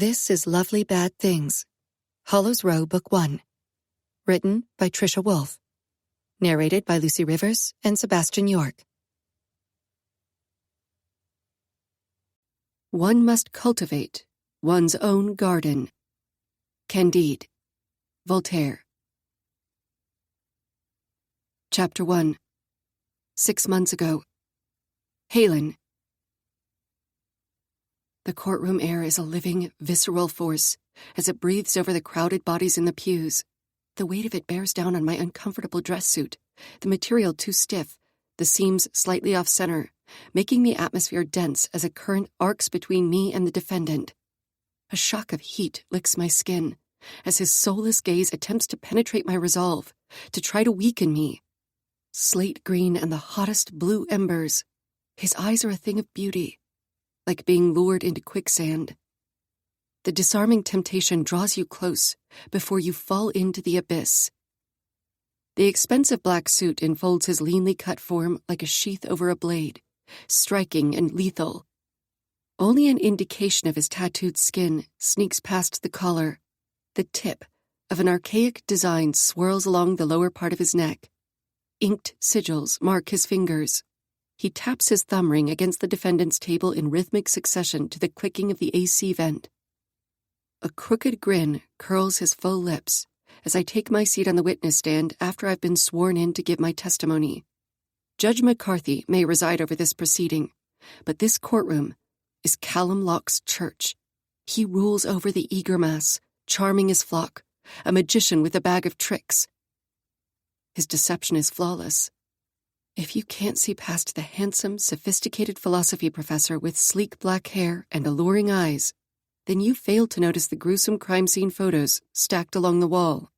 This is Lovely Bad Things, Hollows Row, Book 1. Written by Trisha Wolfe. Narrated by Lucy Rivers and Sebastian York. One must cultivate one's own garden. Candide. Voltaire. Chapter 1. 6 months ago. Halen. The courtroom air is a living, visceral force as it breathes over the crowded bodies in the pews. The weight of it bears down on my uncomfortable dress suit, the material too stiff, the seams slightly off-center, making the atmosphere dense as a current arcs between me and the defendant. A shock of heat licks my skin as his soulless gaze attempts to penetrate my resolve, to try to weaken me. Slate-green and the hottest blue embers. His eyes are a thing of beauty, like being lured into quicksand. The disarming temptation draws you close before you fall into the abyss. The expensive black suit enfolds his leanly cut form like a sheath over a blade, striking and lethal. Only an indication of his tattooed skin sneaks past the collar. The tip of an archaic design swirls along the lower part of his neck. Inked sigils mark his fingers. He taps his thumb ring against the defendant's table in rhythmic succession to the clicking of the AC vent. A crooked grin curls his full lips as I take my seat on the witness stand after I've been sworn in to give my testimony. Judge McCarthy may reside over this proceeding, but this courtroom is Kallum Locke's church. He rules over the eager mass, charming his flock, a magician with a bag of tricks. His deception is flawless. If you can't see past the handsome, sophisticated philosophy professor with sleek black hair and alluring eyes, then you failed to notice the gruesome crime scene photos stacked along the wall.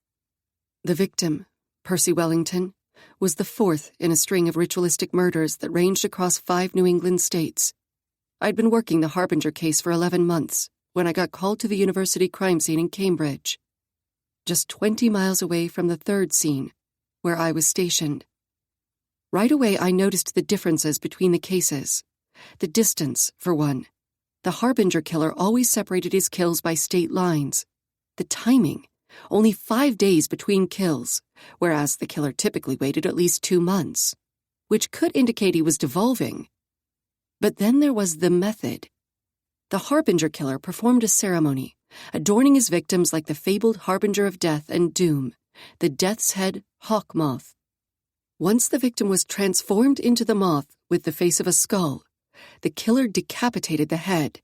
The victim, Percy Wellington, was the fourth in a string of ritualistic murders that ranged across 5 New England states. I'd been working the Harbinger case for 11 months when I got called to the university crime scene in Cambridge, just 20 miles away from the third scene, where I was stationed. Right away, I noticed the differences between the cases. The distance, for one. The Harbinger killer always separated his kills by state lines. The timing, only 5 days between kills, whereas the killer typically waited at least 2 months, which could indicate he was devolving. But then there was the method. The Harbinger killer performed a ceremony, adorning his victims like the fabled harbinger of death and doom, the death's head hawk moth. Once the victim was transformed into the moth with the face of a skull, the killer decapitated the head.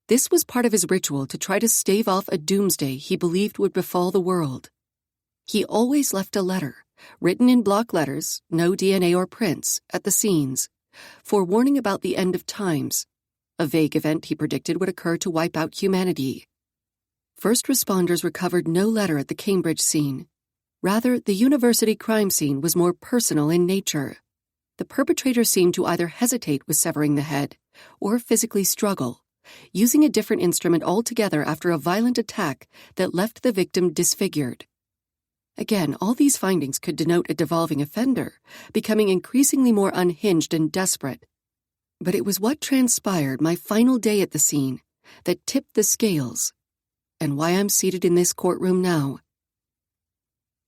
This was part of his ritual to try to stave off a doomsday he believed would befall the world. He always left a letter, written in block letters, no DNA or prints, at the scenes, forewarning about the end of times, a vague event he predicted would occur to wipe out humanity. First responders recovered no letter at the Cambridge scene. Rather, the university crime scene was more personal in nature. The perpetrator seemed to either hesitate with severing the head or physically struggle, using a different instrument altogether after a violent attack that left the victim disfigured. Again, all these findings could denote a devolving offender, becoming increasingly more unhinged and desperate. But it was what transpired my final day at the scene that tipped the scales, and why I'm seated in this courtroom now.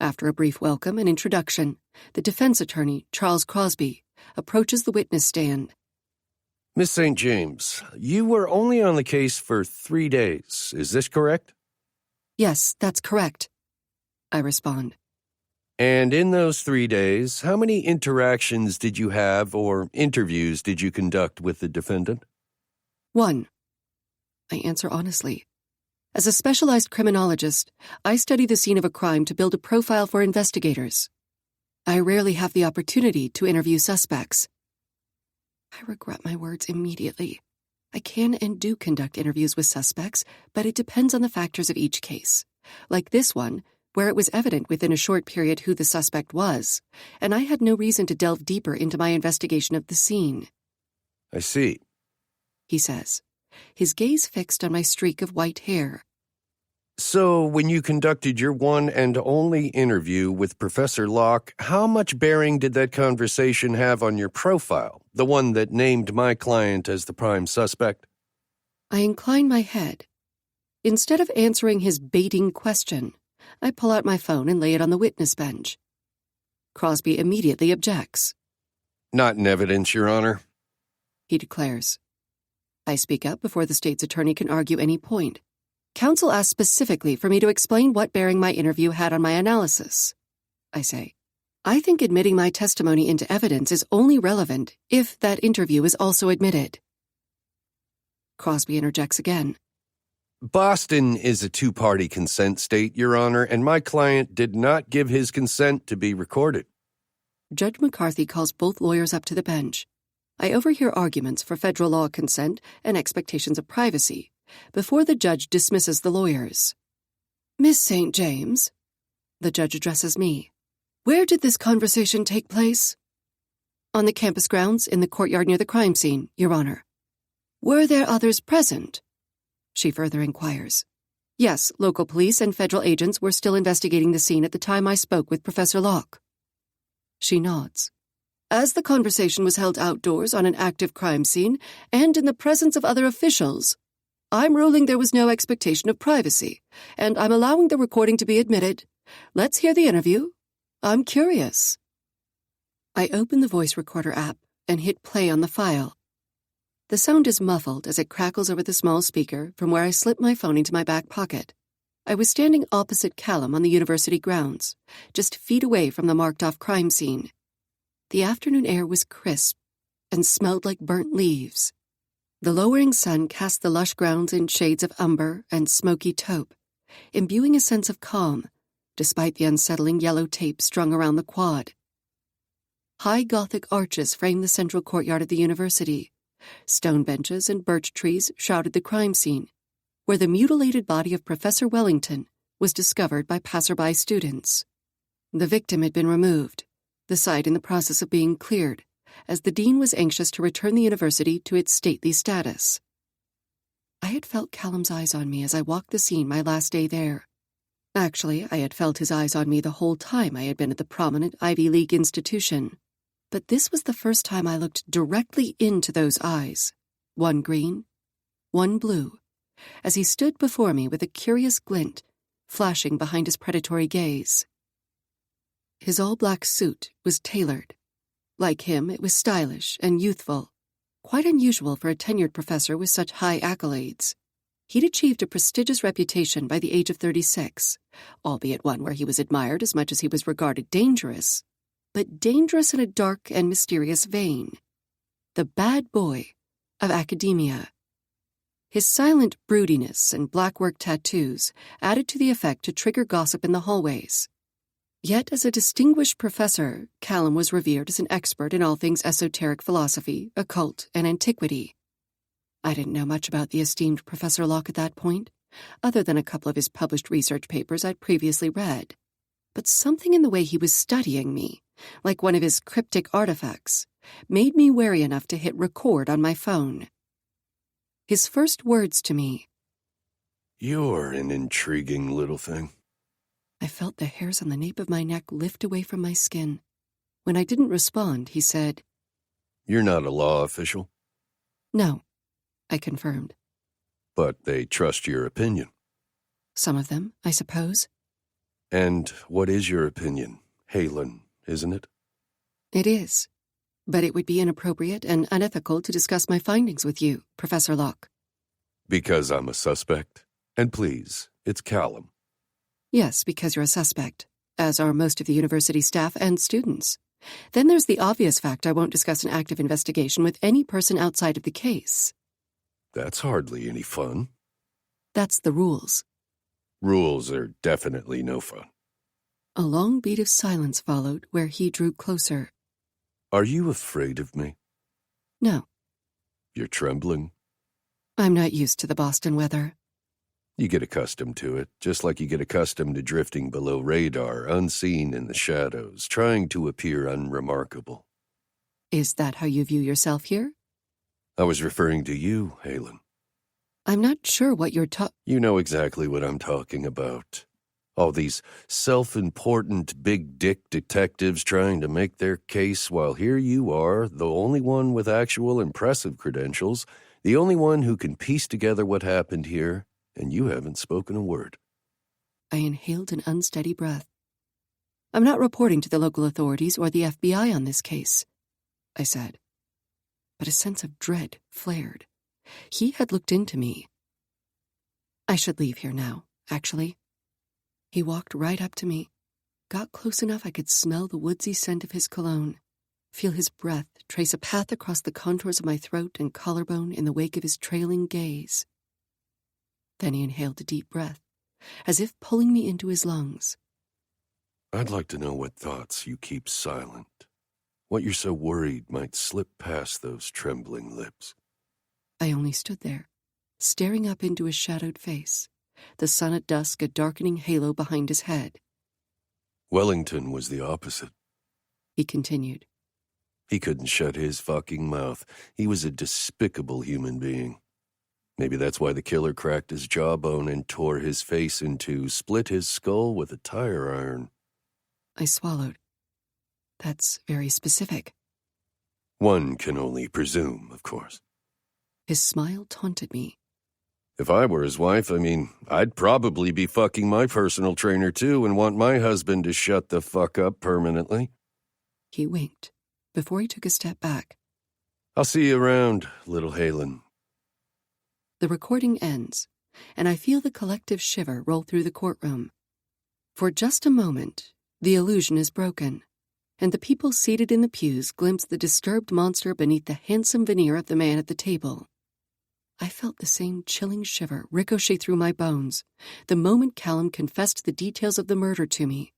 After a brief welcome and introduction, the defense attorney, Charles Crosby, approaches the witness stand. Miss St. James, you were only on the case for 3 days. Is this correct? Yes, that's correct, I respond. And in those 3 days, how many interactions did you have or interviews did you conduct with the defendant? 1. I answer honestly. As a specialized criminologist, I study the scene of a crime to build a profile for investigators. I rarely have the opportunity to interview suspects. I regret my words immediately. I can and do conduct interviews with suspects, but it depends on the factors of each case. Like this one, where it was evident within a short period who the suspect was, and I had no reason to delve deeper into my investigation of the scene. I see, he says, his gaze fixed on my streak of white hair. So, when you conducted your one and only interview with Professor Locke, how much bearing did that conversation have on your profile, the one that named my client as the prime suspect? I incline my head. Instead of answering his baiting question, I pull out my phone and lay it on the witness bench. Crosby immediately objects. Not in evidence, Your Honor, he declares. I speak up before the state's attorney can argue any point. Counsel asked specifically for me to explain what bearing my interview had on my analysis. I say, I think admitting my testimony into evidence is only relevant if that interview is also admitted. Crosby interjects again. Boston is a two-party consent state, Your Honor, and my client did not give his consent to be recorded. Judge McCarthy calls both lawyers up to the bench. I overhear arguments for federal law consent and expectations of privacy before the judge dismisses the lawyers. Miss St. James, the judge addresses me. Where did this conversation take place? On the campus grounds in the courtyard near the crime scene, Your Honor. Were there others present? She further inquires. Yes, local police and federal agents were still investigating the scene at the time I spoke with Professor Locke. She nods. As the conversation was held outdoors on an active crime scene and in the presence of other officials, I'm ruling there was no expectation of privacy, and I'm allowing the recording to be admitted. Let's hear the interview. I'm curious. I open the voice recorder app and hit play on the file. The sound is muffled as it crackles over the small speaker from where I slip my phone into my back pocket. I was standing opposite Kallum on the university grounds, just feet away from the marked-off crime scene. The afternoon air was crisp and smelled like burnt leaves. The lowering sun cast the lush grounds in shades of umber and smoky taupe, imbuing a sense of calm, despite the unsettling yellow tape strung around the quad. High Gothic arches framed the central courtyard of the university. Stone benches and birch trees shrouded the crime scene, where the mutilated body of Professor Wellington was discovered by passerby students. The victim had been removed, the site in the process of being cleared, as the dean was anxious to return the university to its stately status. I had felt Kallum's eyes on me as I walked the scene my last day there. Actually, I had felt his eyes on me the whole time I had been at the prominent Ivy League institution. But this was the first time I looked directly into those eyes, one green, one blue, as he stood before me with a curious glint flashing behind his predatory gaze. His all-black suit was tailored. Like him, it was stylish and youthful, quite unusual for a tenured professor with such high accolades. He'd achieved a prestigious reputation by the age of 36, albeit one where he was admired as much as he was regarded dangerous, but dangerous in a dark and mysterious vein. The bad boy of academia. His silent broodiness and blackwork tattoos added to the effect to trigger gossip in the hallways. Yet as a distinguished professor, Kallum was revered as an expert in all things esoteric philosophy, occult, and antiquity. I didn't know much about the esteemed Professor Locke at that point, other than a couple of his published research papers I'd previously read. But something in the way he was studying me, like one of his cryptic artifacts, made me wary enough to hit record on my phone. His first words to me. You're an intriguing little thing. I felt the hairs on the nape of my neck lift away from my skin. When I didn't respond, he said, You're not a law official? No, I confirmed. But they trust your opinion. Some of them, I suppose. And what is your opinion? Halen, isn't it? It is. But it would be inappropriate and unethical to discuss my findings with you, Professor Locke. Because I'm a suspect? And please, it's Kallum. Yes, because you're a suspect, as are most of the university staff and students. Then there's the obvious fact I won't discuss an active investigation with any person outside of the case. That's hardly any fun. That's the rules. Rules are definitely no fun. A long beat of silence followed where he drew closer. Are you afraid of me? No. You're trembling? I'm not used to the Boston weather. You get accustomed to it, just like you get accustomed to drifting below radar, unseen in the shadows, trying to appear unremarkable. Is that how you view yourself here? I was referring to you, Halen. I'm not sure what you're You know exactly what I'm talking about. All these self-important big-dick detectives trying to make their case while here you are, the only one with actual impressive credentials, the only one who can piece together what happened here, and you haven't spoken a word. I inhaled an unsteady breath. I'm not reporting to the local authorities or the FBI on this case, I said. But a sense of dread flared. He had looked into me. I should leave here now, actually. He walked right up to me, got close enough I could smell the woodsy scent of his cologne, feel his breath trace a path across the contours of my throat and collarbone in the wake of his trailing gaze. Then he inhaled a deep breath, as if pulling me into his lungs. I'd like to know what thoughts you keep silent, what you're so worried might slip past those trembling lips. I only stood there, staring up into his shadowed face, the sun at dusk a darkening halo behind his head. Wellington was the opposite, he continued. He couldn't shut his fucking mouth. He was a despicable human being. Maybe that's why the killer cracked his jawbone and tore his face in two, split his skull with a tire iron. I swallowed. That's very specific. One can only presume, of course. His smile taunted me. If I were his wife, I'd probably be fucking my personal trainer too and want my husband to shut the fuck up permanently. He winked before he took a step back. I'll see you around, little Halen. The recording ends, and I feel the collective shiver roll through the courtroom. For just a moment, the illusion is broken, and the people seated in the pews glimpse the disturbed monster beneath the handsome veneer of the man at the table. I felt the same chilling shiver ricochet through my bones the moment Kallum confessed the details of the murder to me,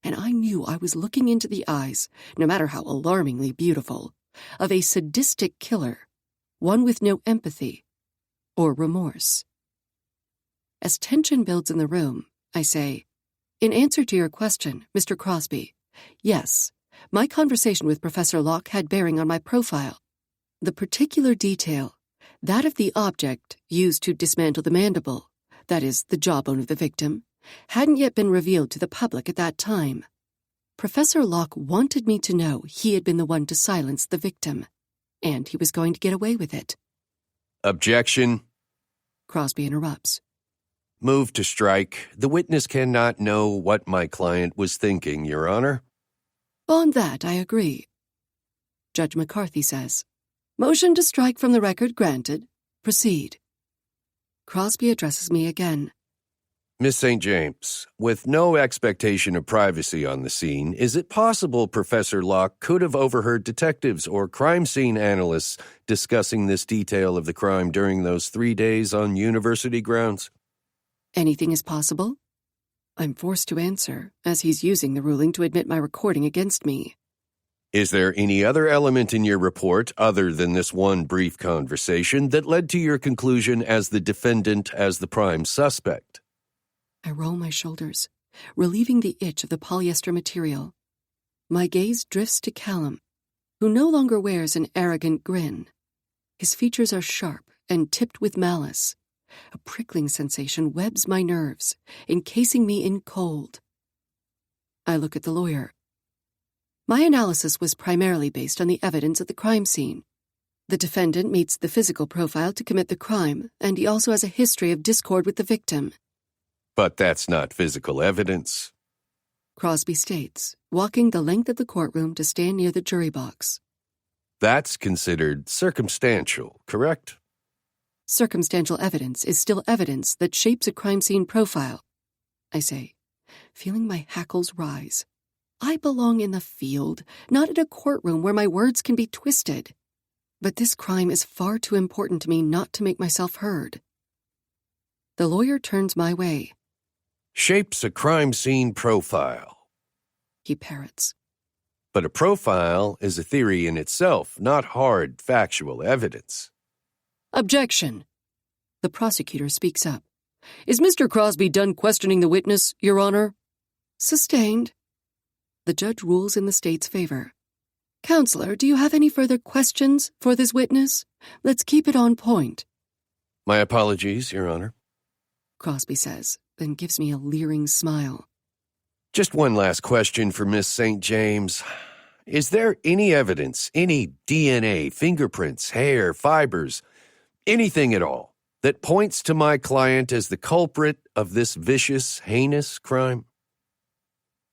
and I knew I was looking into the eyes, no matter how alarmingly beautiful, of a sadistic killer, one with no empathy or remorse. As tension builds in the room, I say, in answer to your question, Mr. Crosby, yes, my conversation with Professor Locke had bearing on my profile. The particular detail, that of the object used to dismantle the mandible, that is, the jawbone of the victim, hadn't yet been revealed to the public at that time. Professor Locke wanted me to know he had been the one to silence the victim, and he was going to get away with it. Objection. Crosby interrupts. Move to strike. The witness cannot know what my client was thinking, Your Honor. On that, I agree. Judge McCarthy says, motion to strike from the record granted. Proceed. Crosby addresses me again. Miss St. James, with no expectation of privacy on the scene, is it possible Professor Locke could have overheard detectives or crime scene analysts discussing this detail of the crime during those 3 days on university grounds? Anything is possible? I'm forced to answer, as he's using the ruling to admit my recording against me. Is there any other element in your report, other than this one brief conversation, that led to your conclusion as the defendant as the prime suspect? I roll my shoulders, relieving the itch of the polyester material. My gaze drifts to Kallum, who no longer wears an arrogant grin. His features are sharp and tipped with malice. A prickling sensation webs my nerves, encasing me in cold. I look at the lawyer. My analysis was primarily based on the evidence at the crime scene. The defendant meets the physical profile to commit the crime, and he also has a history of discord with the victim. But that's not physical evidence, Crosby states, walking the length of the courtroom to stand near the jury box. That's considered circumstantial, correct? Circumstantial evidence is still evidence that shapes a crime scene profile, I say, feeling my hackles rise. I belong in the field, not at a courtroom where my words can be twisted. But this crime is far too important to me not to make myself heard. The lawyer turns my way. Shapes a crime scene profile, he parrots. But a profile is a theory in itself, not hard, factual evidence. Objection. The prosecutor speaks up. Is Mr. Crosby done questioning the witness, Your Honor? Sustained. The judge rules in the state's favor. Counselor, do you have any further questions for this witness? Let's keep it on point. My apologies, Your Honor, Crosby says, then gives me a leering smile. Just one last question for Miss St. James. Is there any evidence, any DNA, fingerprints, hair, fibers, anything at all, that points to my client as the culprit of this vicious, heinous crime?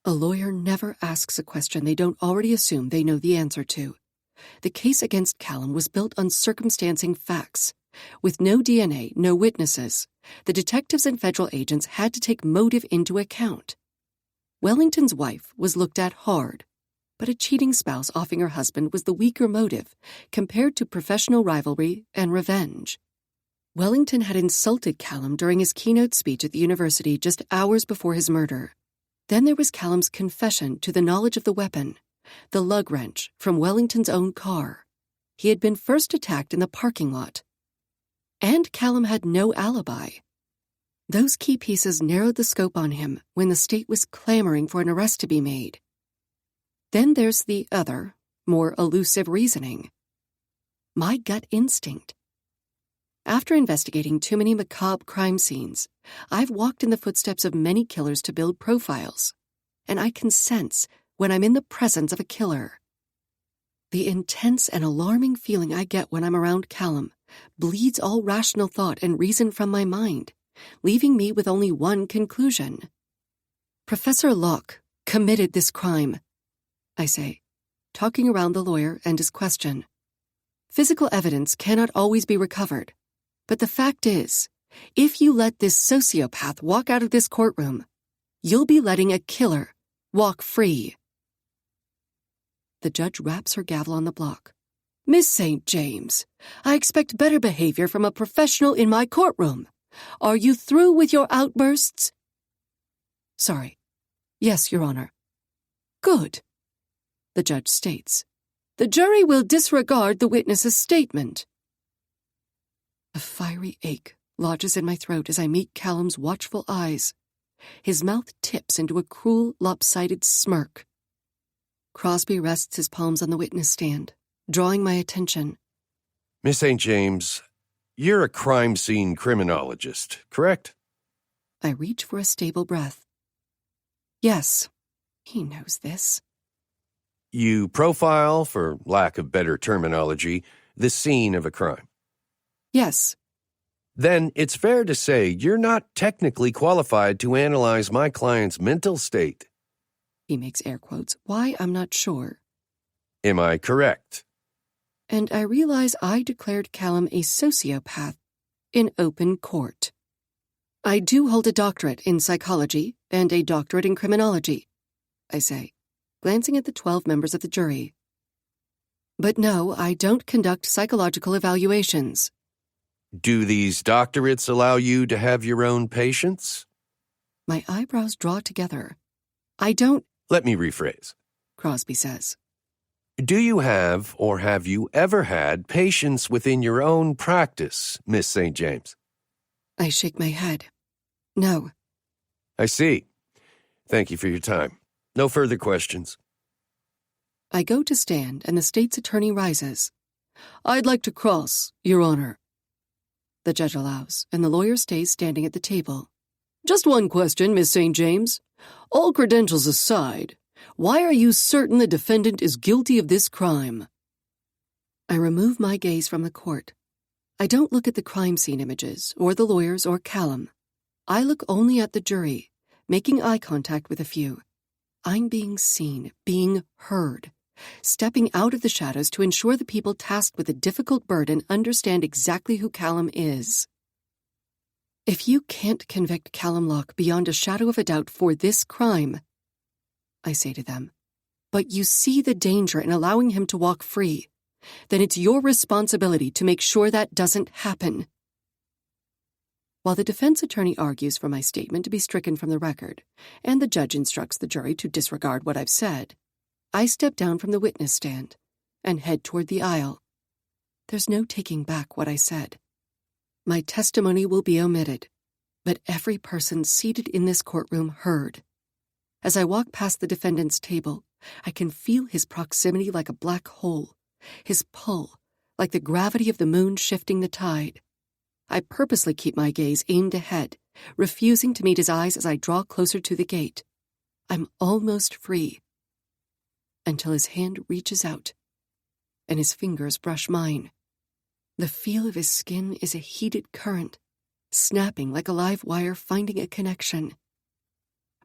A lawyer never asks a question they don't already assume they know the answer to. The case against Kallum was built on circumstancing facts. With no DNA, no witnesses, the detectives and federal agents had to take motive into account. Wellington's wife was looked at hard, but a cheating spouse offing her husband was the weaker motive compared to professional rivalry and revenge. Wellington had insulted Kallum during his keynote speech at the university just hours before his murder. Then there was Callum's confession to the knowledge of the weapon, the lug wrench from Wellington's own car. He had been first attacked in the parking lot. And Kallum had no alibi. Those key pieces narrowed the scope on him when the state was clamoring for an arrest to be made. Then there's the other, more elusive reasoning. My gut instinct. After investigating too many macabre crime scenes, I've walked in the footsteps of many killers to build profiles, and I can sense when I'm in the presence of a killer. The intense and alarming feeling I get when I'm around Kallum bleeds all rational thought and reason from my mind, leaving me with only one conclusion. Professor Locke committed this crime, I say, talking around the lawyer and his question. Physical evidence cannot always be recovered, but the fact is, if you let this sociopath walk out of this courtroom, you'll be letting a killer walk free. The judge raps her gavel on the block. Miss St. James, I expect better behavior from a professional in my courtroom. Are you through with your outbursts? Sorry. Yes, Your Honor. Good. The judge states. The jury will disregard the witness's statement. A fiery ache lodges in my throat as I meet Kallum's watchful eyes. His mouth tips into a cruel, lopsided smirk. Crosby rests his palms on the witness stand, drawing my attention. Miss St. James, you're a crime scene criminologist, correct? I reach for a stable breath. Yes, he knows this. You profile, for lack of better terminology, the scene of a crime. Yes. Then it's fair to say you're not technically qualified to analyze my client's mental state. He makes air quotes. Why, I'm not sure. Am I correct? And I realize I declared Kallum a sociopath in open court. I do hold a doctorate in psychology and a doctorate in criminology, I say, glancing at the 12 members of the jury. But no, I don't conduct psychological evaluations. Do these doctorates allow you to have your own patients? My eyebrows draw together. I don't... Let me rephrase. Crosby says. Do you have, or have you ever had, patients within your own practice, Miss St. James? I shake my head. No. I see. Thank you for your time. No further questions. I go to stand, and the state's attorney rises. I'd like to cross, Your Honor. The judge allows, and the lawyer stays standing at the table. Just one question, Miss St. James. All credentials aside, why are you certain the defendant is guilty of this crime? I remove my gaze from the court. I don't look at the crime scene images, or the lawyers, or Kallum. I look only at the jury, making eye contact with a few. I'm being seen, being heard, stepping out of the shadows to ensure the people tasked with a difficult burden understand exactly who Kallum is. If you can't convict Kallum Locke beyond a shadow of a doubt for this crime, I say to them, but you see the danger in allowing him to walk free, then it's your responsibility to make sure that doesn't happen. While the defense attorney argues for my statement to be stricken from the record, and the judge instructs the jury to disregard what I've said, I step down from the witness stand and head toward the aisle. There's no taking back what I said. My testimony will be omitted, but every person seated in this courtroom heard. As I walk past the defendant's table, I can feel his proximity like a black hole, his pull like the gravity of the moon shifting the tide. I purposely keep my gaze aimed ahead, refusing to meet his eyes as I draw closer to the gate. I'm almost free, until his hand reaches out, and his fingers brush mine. The feel of his skin is a heated current snapping like a live wire finding a connection.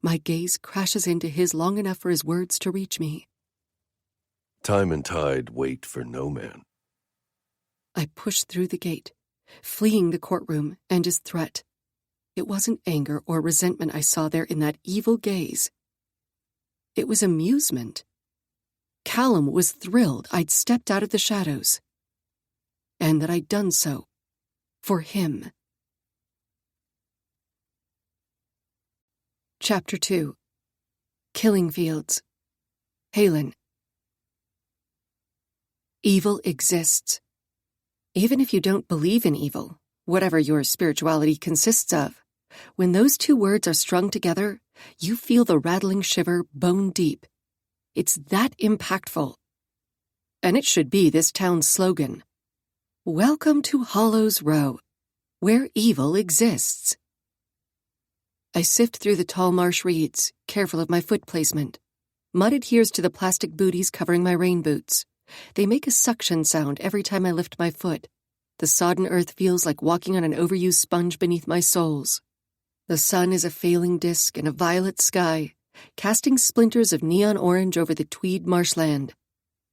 My gaze crashes into his long enough for his words to reach me. Time and tide wait for no man. I push through the gate, fleeing the courtroom and his threat. It wasn't anger or resentment I saw there in that evil gaze. It was amusement. Kallum was thrilled I'd stepped out of the shadows, and that I'd done so for him. Chapter 2. Killing Fields. Halen. Evil exists. Even if you don't believe in evil, whatever your spirituality consists of, when those two words are strung together, you feel the rattling shiver bone deep. It's that impactful. And it should be this town's slogan. Welcome to Hollows Row, where evil exists. I sift through the tall marsh reeds, careful of my foot placement. Mud adheres to the plastic booties covering my rain boots. They make a suction sound every time I lift my foot. The sodden earth feels like walking on an overused sponge beneath my soles. The sun is a failing disk in a violet sky, casting splinters of neon orange over the Tweed marshland.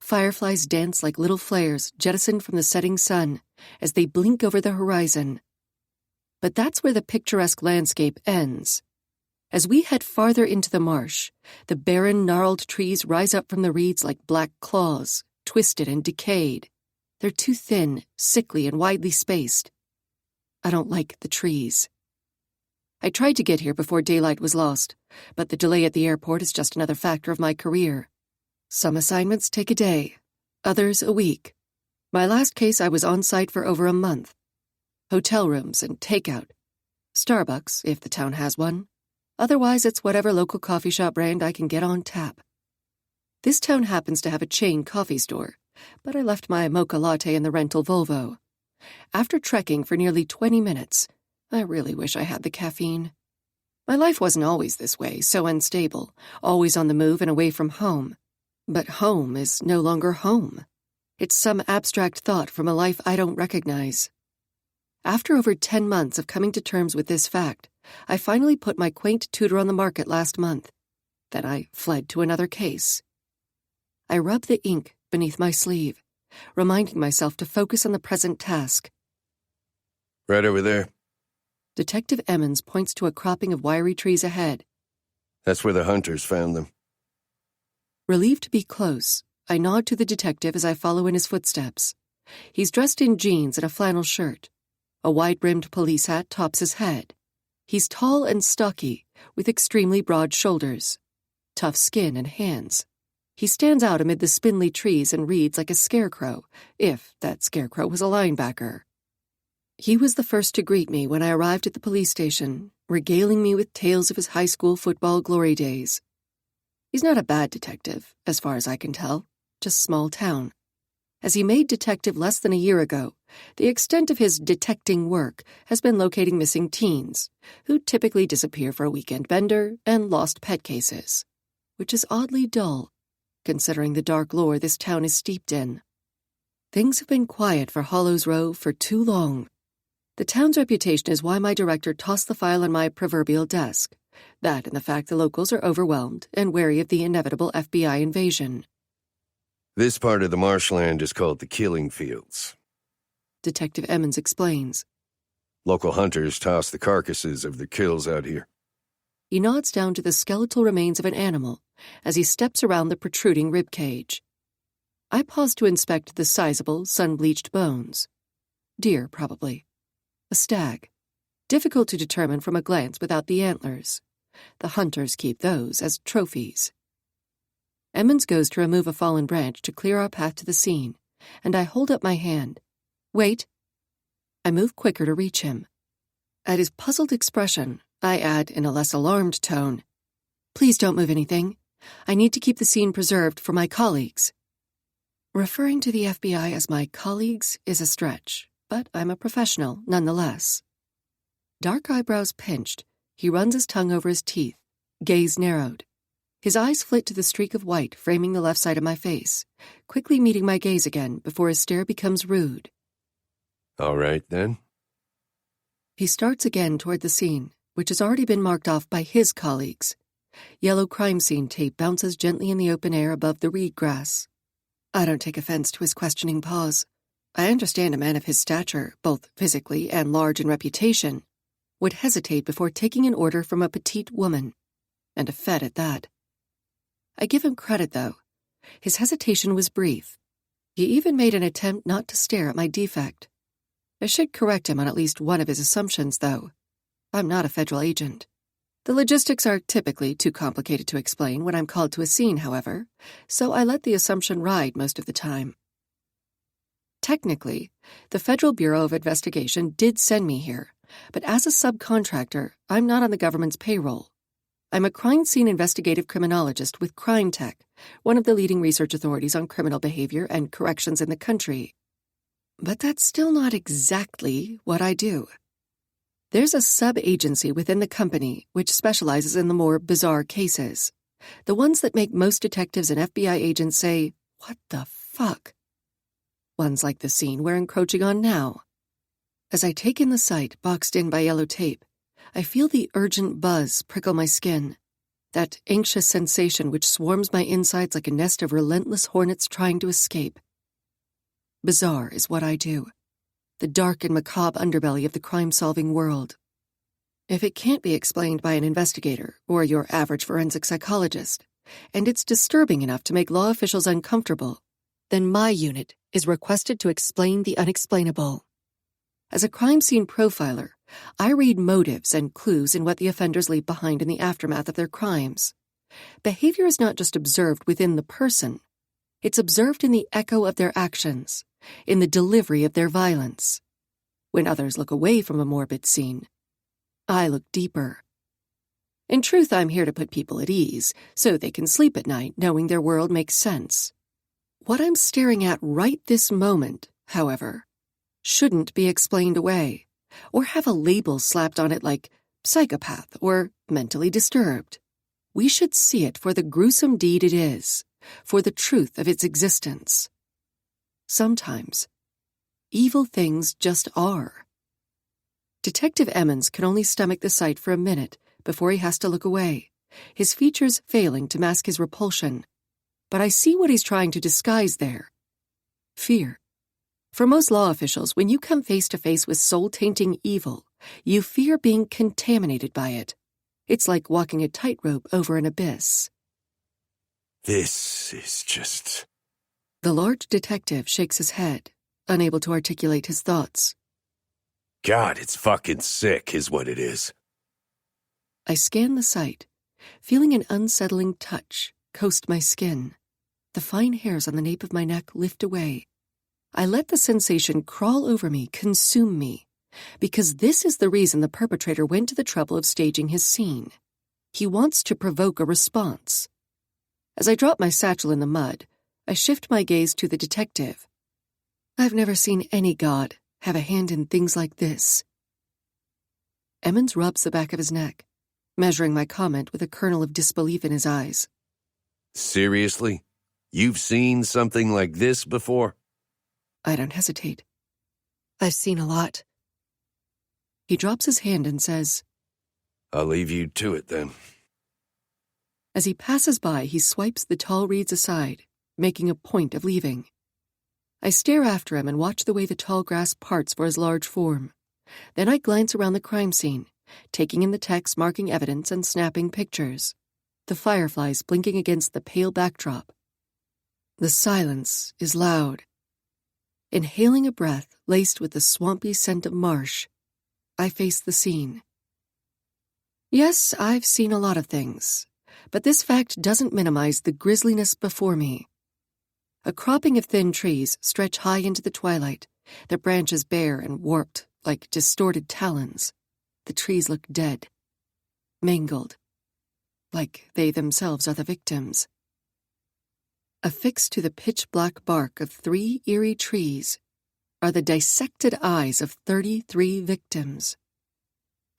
Fireflies dance like little flares jettisoned from the setting sun as they blink over the horizon. But that's where the picturesque landscape ends. As we head farther into the marsh, the barren, gnarled trees rise up from the reeds like black claws, twisted and decayed. They're too thin, sickly, and widely spaced. I don't like the trees. I tried to get here before daylight was lost, but the delay at the airport is just another factor of my career. Some assignments take a day, others a week. My last case I was on site for over a month. Hotel rooms and takeout. Starbucks, if the town has one. Otherwise, it's whatever local coffee shop brand I can get on tap. This town happens to have a chain coffee store, but I left my mocha latte in the rental Volvo. After trekking for nearly 20 minutes, I really wish I had the caffeine. My life wasn't always this way, so unstable, always on the move and away from home. But home is no longer home. It's some abstract thought from a life I don't recognize. After over 10 months of coming to terms with this fact, I finally put my quaint tutor on the market last month. Then I fled to another case. I rubbed the ink beneath my sleeve, reminding myself to focus on the present task. Right over there. Detective Emmons points to a cropping of wiry trees ahead. That's where the hunters found them. Relieved to be close, I nod to the detective as I follow in his footsteps. He's dressed in jeans and a flannel shirt. A wide-brimmed police hat tops his head. He's tall and stocky, with extremely broad shoulders, tough skin and hands. He stands out amid the spindly trees and reads like a scarecrow, if that scarecrow was a linebacker. He was the first to greet me when I arrived at the police station, regaling me with tales of his high school football glory days. He's not a bad detective, as far as I can tell, just small town. As he made detective less than a year ago, the extent of his detecting work has been locating missing teens, who typically disappear for a weekend bender and lost pet cases, which is oddly dull, considering the dark lore this town is steeped in. Things have been quiet for Hollows Row for too long. The town's reputation is why my director tossed the file on my proverbial desk. That and the fact the locals are overwhelmed and wary of the inevitable FBI invasion. This part of the marshland is called the Killing Fields. Detective Emmons explains. Local hunters toss the carcasses of their kills out here. He nods down to the skeletal remains of an animal as he steps around the protruding rib cage. I pause to inspect the sizable, sun-bleached bones. Deer, probably. A stag. Difficult to determine from a glance without the antlers. The hunters keep those as trophies. Emmons goes to remove a fallen branch to clear our path to the scene, and I hold up my hand. Wait. I move quicker to reach him. At his puzzled expression, I add in a less alarmed tone, Please don't move anything. I need to keep the scene preserved for my colleagues. Referring to the FBI as my colleagues is a stretch, but I'm a professional nonetheless. Dark eyebrows pinched, he runs his tongue over his teeth, gaze narrowed. His eyes flit to the streak of white framing the left side of my face, quickly meeting my gaze again before his stare becomes rude. All right, then. He starts again toward the scene, which has already been marked off by his colleagues. Yellow crime scene tape bounces gently in the open air above the reed grass. I don't take offense to his questioning pause. I understand a man of his stature, both physically and large in reputation, would hesitate before taking an order from a petite woman, and a fed at that. I give him credit, though. His hesitation was brief. He even made an attempt not to stare at my defect. I should correct him on at least one of his assumptions, though. I'm not a federal agent. The logistics are typically too complicated to explain when I'm called to a scene, however, so I let the assumption ride most of the time. Technically, the Federal Bureau of Investigation did send me here, but as a subcontractor, I'm not on the government's payroll. I'm a crime scene investigative criminologist with Crime Tech, one of the leading research authorities on criminal behavior and corrections in the country. But that's still not exactly what I do. There's a sub-agency within the company which specializes in the more bizarre cases, the ones that make most detectives and FBI agents say, "What the fuck?" Ones like the scene we're encroaching on now. As I take in the sight boxed in by yellow tape, I feel the urgent buzz prickle my skin, that anxious sensation which swarms my insides like a nest of relentless hornets trying to escape. Bizarre is what I do, the dark and macabre underbelly of the crime-solving world. If it can't be explained by an investigator or your average forensic psychologist, and it's disturbing enough to make law officials uncomfortable, then my unit is requested to explain the unexplainable. As a crime scene profiler, I read motives and clues in what the offenders leave behind in the aftermath of their crimes. Behavior is not just observed within the person. It's observed in the echo of their actions, in the delivery of their violence. When others look away from a morbid scene, I look deeper. In truth, I'm here to put people at ease, so they can sleep at night knowing their world makes sense. What I'm staring at right this moment, however, shouldn't be explained away, or have a label slapped on it like psychopath or mentally disturbed. We should see it for the gruesome deed it is, for the truth of its existence. Sometimes, evil things just are. Detective Emmons can only stomach the sight for a minute before he has to look away, his features failing to mask his repulsion. But I see what he's trying to disguise there. Fear. For most law officials, when you come face to face with soul-tainting evil, you fear being contaminated by it. It's like walking a tightrope over an abyss. This is just... The large detective shakes his head, unable to articulate his thoughts. God, it's fucking sick, is what it is. I scan the sight, feeling an unsettling touch coast my skin. The fine hairs on the nape of my neck lift away. I let the sensation crawl over me, consume me, because this is the reason the perpetrator went to the trouble of staging his scene. He wants to provoke a response. As I drop my satchel in the mud, I shift my gaze to the detective. I've never seen any god have a hand in things like this. Emmons rubs the back of his neck, measuring my comment with a kernel of disbelief in his eyes. Seriously? You've seen something like this before? I don't hesitate. I've seen a lot. He drops his hand and says, I'll leave you to it then. As he passes by, he swipes the tall reeds aside, making a point of leaving. I stare after him and watch the way the tall grass parts for his large form. Then I glance around the crime scene, taking in the text marking evidence and snapping pictures. The fireflies blinking against the pale backdrop. The silence is loud. Inhaling a breath laced with the swampy scent of marsh, I face the scene. Yes, I've seen a lot of things, but this fact doesn't minimize the grisliness before me. A cropping of thin trees stretch high into the twilight, their branches bare and warped like distorted talons. The trees look dead, mangled, like they themselves are the victims. Affixed to the pitch-black bark of 3 eerie trees are the dissected eyes of 33 victims.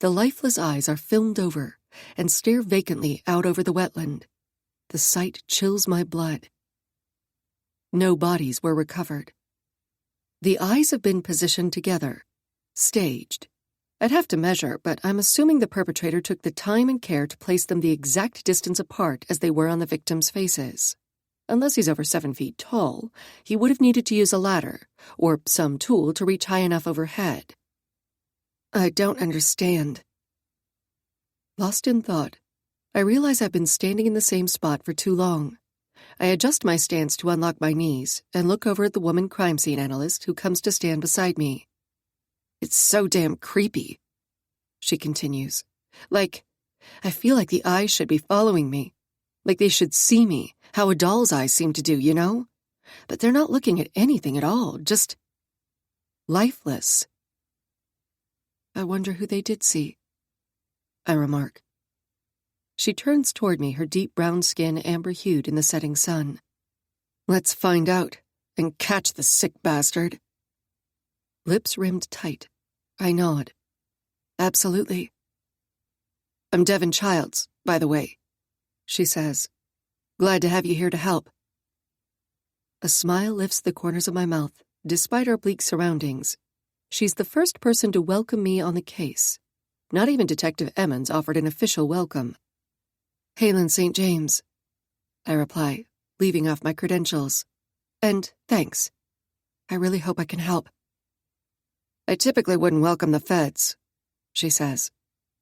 The lifeless eyes are filmed over and stare vacantly out over the wetland. The sight chills my blood. No bodies were recovered. The eyes have been positioned together, staged, I'd have to measure, but I'm assuming the perpetrator took the time and care to place them the exact distance apart as they were on the victims' faces. Unless he's over 7 feet tall, he would have needed to use a ladder, or some tool to reach high enough overhead. I don't understand. Lost in thought, I realize I've been standing in the same spot for too long. I adjust my stance to unlock my knees and look over at the woman crime scene analyst who comes to stand beside me. It's so damn creepy, she continues. I feel like the eyes should be following me. Like they should see me, how a doll's eyes seem to do, you know? But they're not looking at anything at all, just lifeless. I wonder who they did see, I remark. She turns toward me, her deep brown skin amber-hued in the setting sun. Let's find out and catch the sick bastard. Lips rimmed tight, I nod. Absolutely. I'm Devin Childs, by the way, she says. Glad to have you here to help. A smile lifts the corners of my mouth, despite our bleak surroundings. She's the first person to welcome me on the case. Not even Detective Emmons offered an official welcome. Halen St. James, I reply, leaving off my credentials. And thanks. I really hope I can help. I typically wouldn't welcome the feds, she says,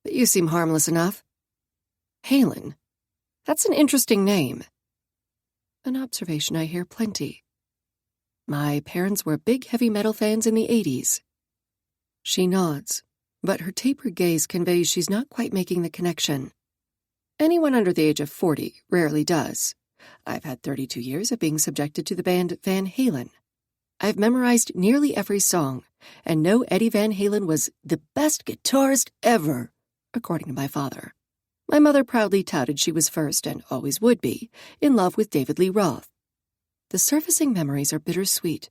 but you seem harmless enough. Halen. That's an interesting name. An observation I hear plenty. My parents were big heavy metal fans in the 80s. She nods, but her tapered gaze conveys she's not quite making the connection. Anyone under the age of 40 rarely does. I've had 32 years of being subjected to the band Van Halen. I've memorized nearly every song, and know Eddie Van Halen was the best guitarist ever, according to my father. My mother proudly touted she was first, and always would be, in love with David Lee Roth. The surfacing memories are bittersweet,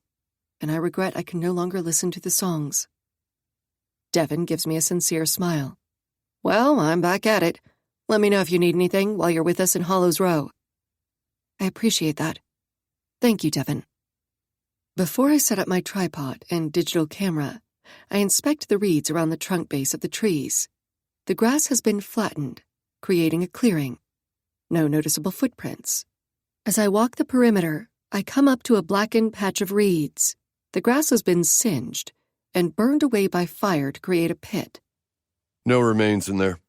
and I regret I can no longer listen to the songs. Devin gives me a sincere smile. Well, I'm back at it. Let me know if you need anything while you're with us in Hollows Row. I appreciate that. Thank you, Devin. Before I set up my tripod and digital camera, I inspect the reeds around the trunk base of the trees. The grass has been flattened, creating a clearing. No noticeable footprints. As I walk the perimeter, I come up to a blackened patch of reeds. The grass has been singed and burned away by fire to create a pit. No remains in there.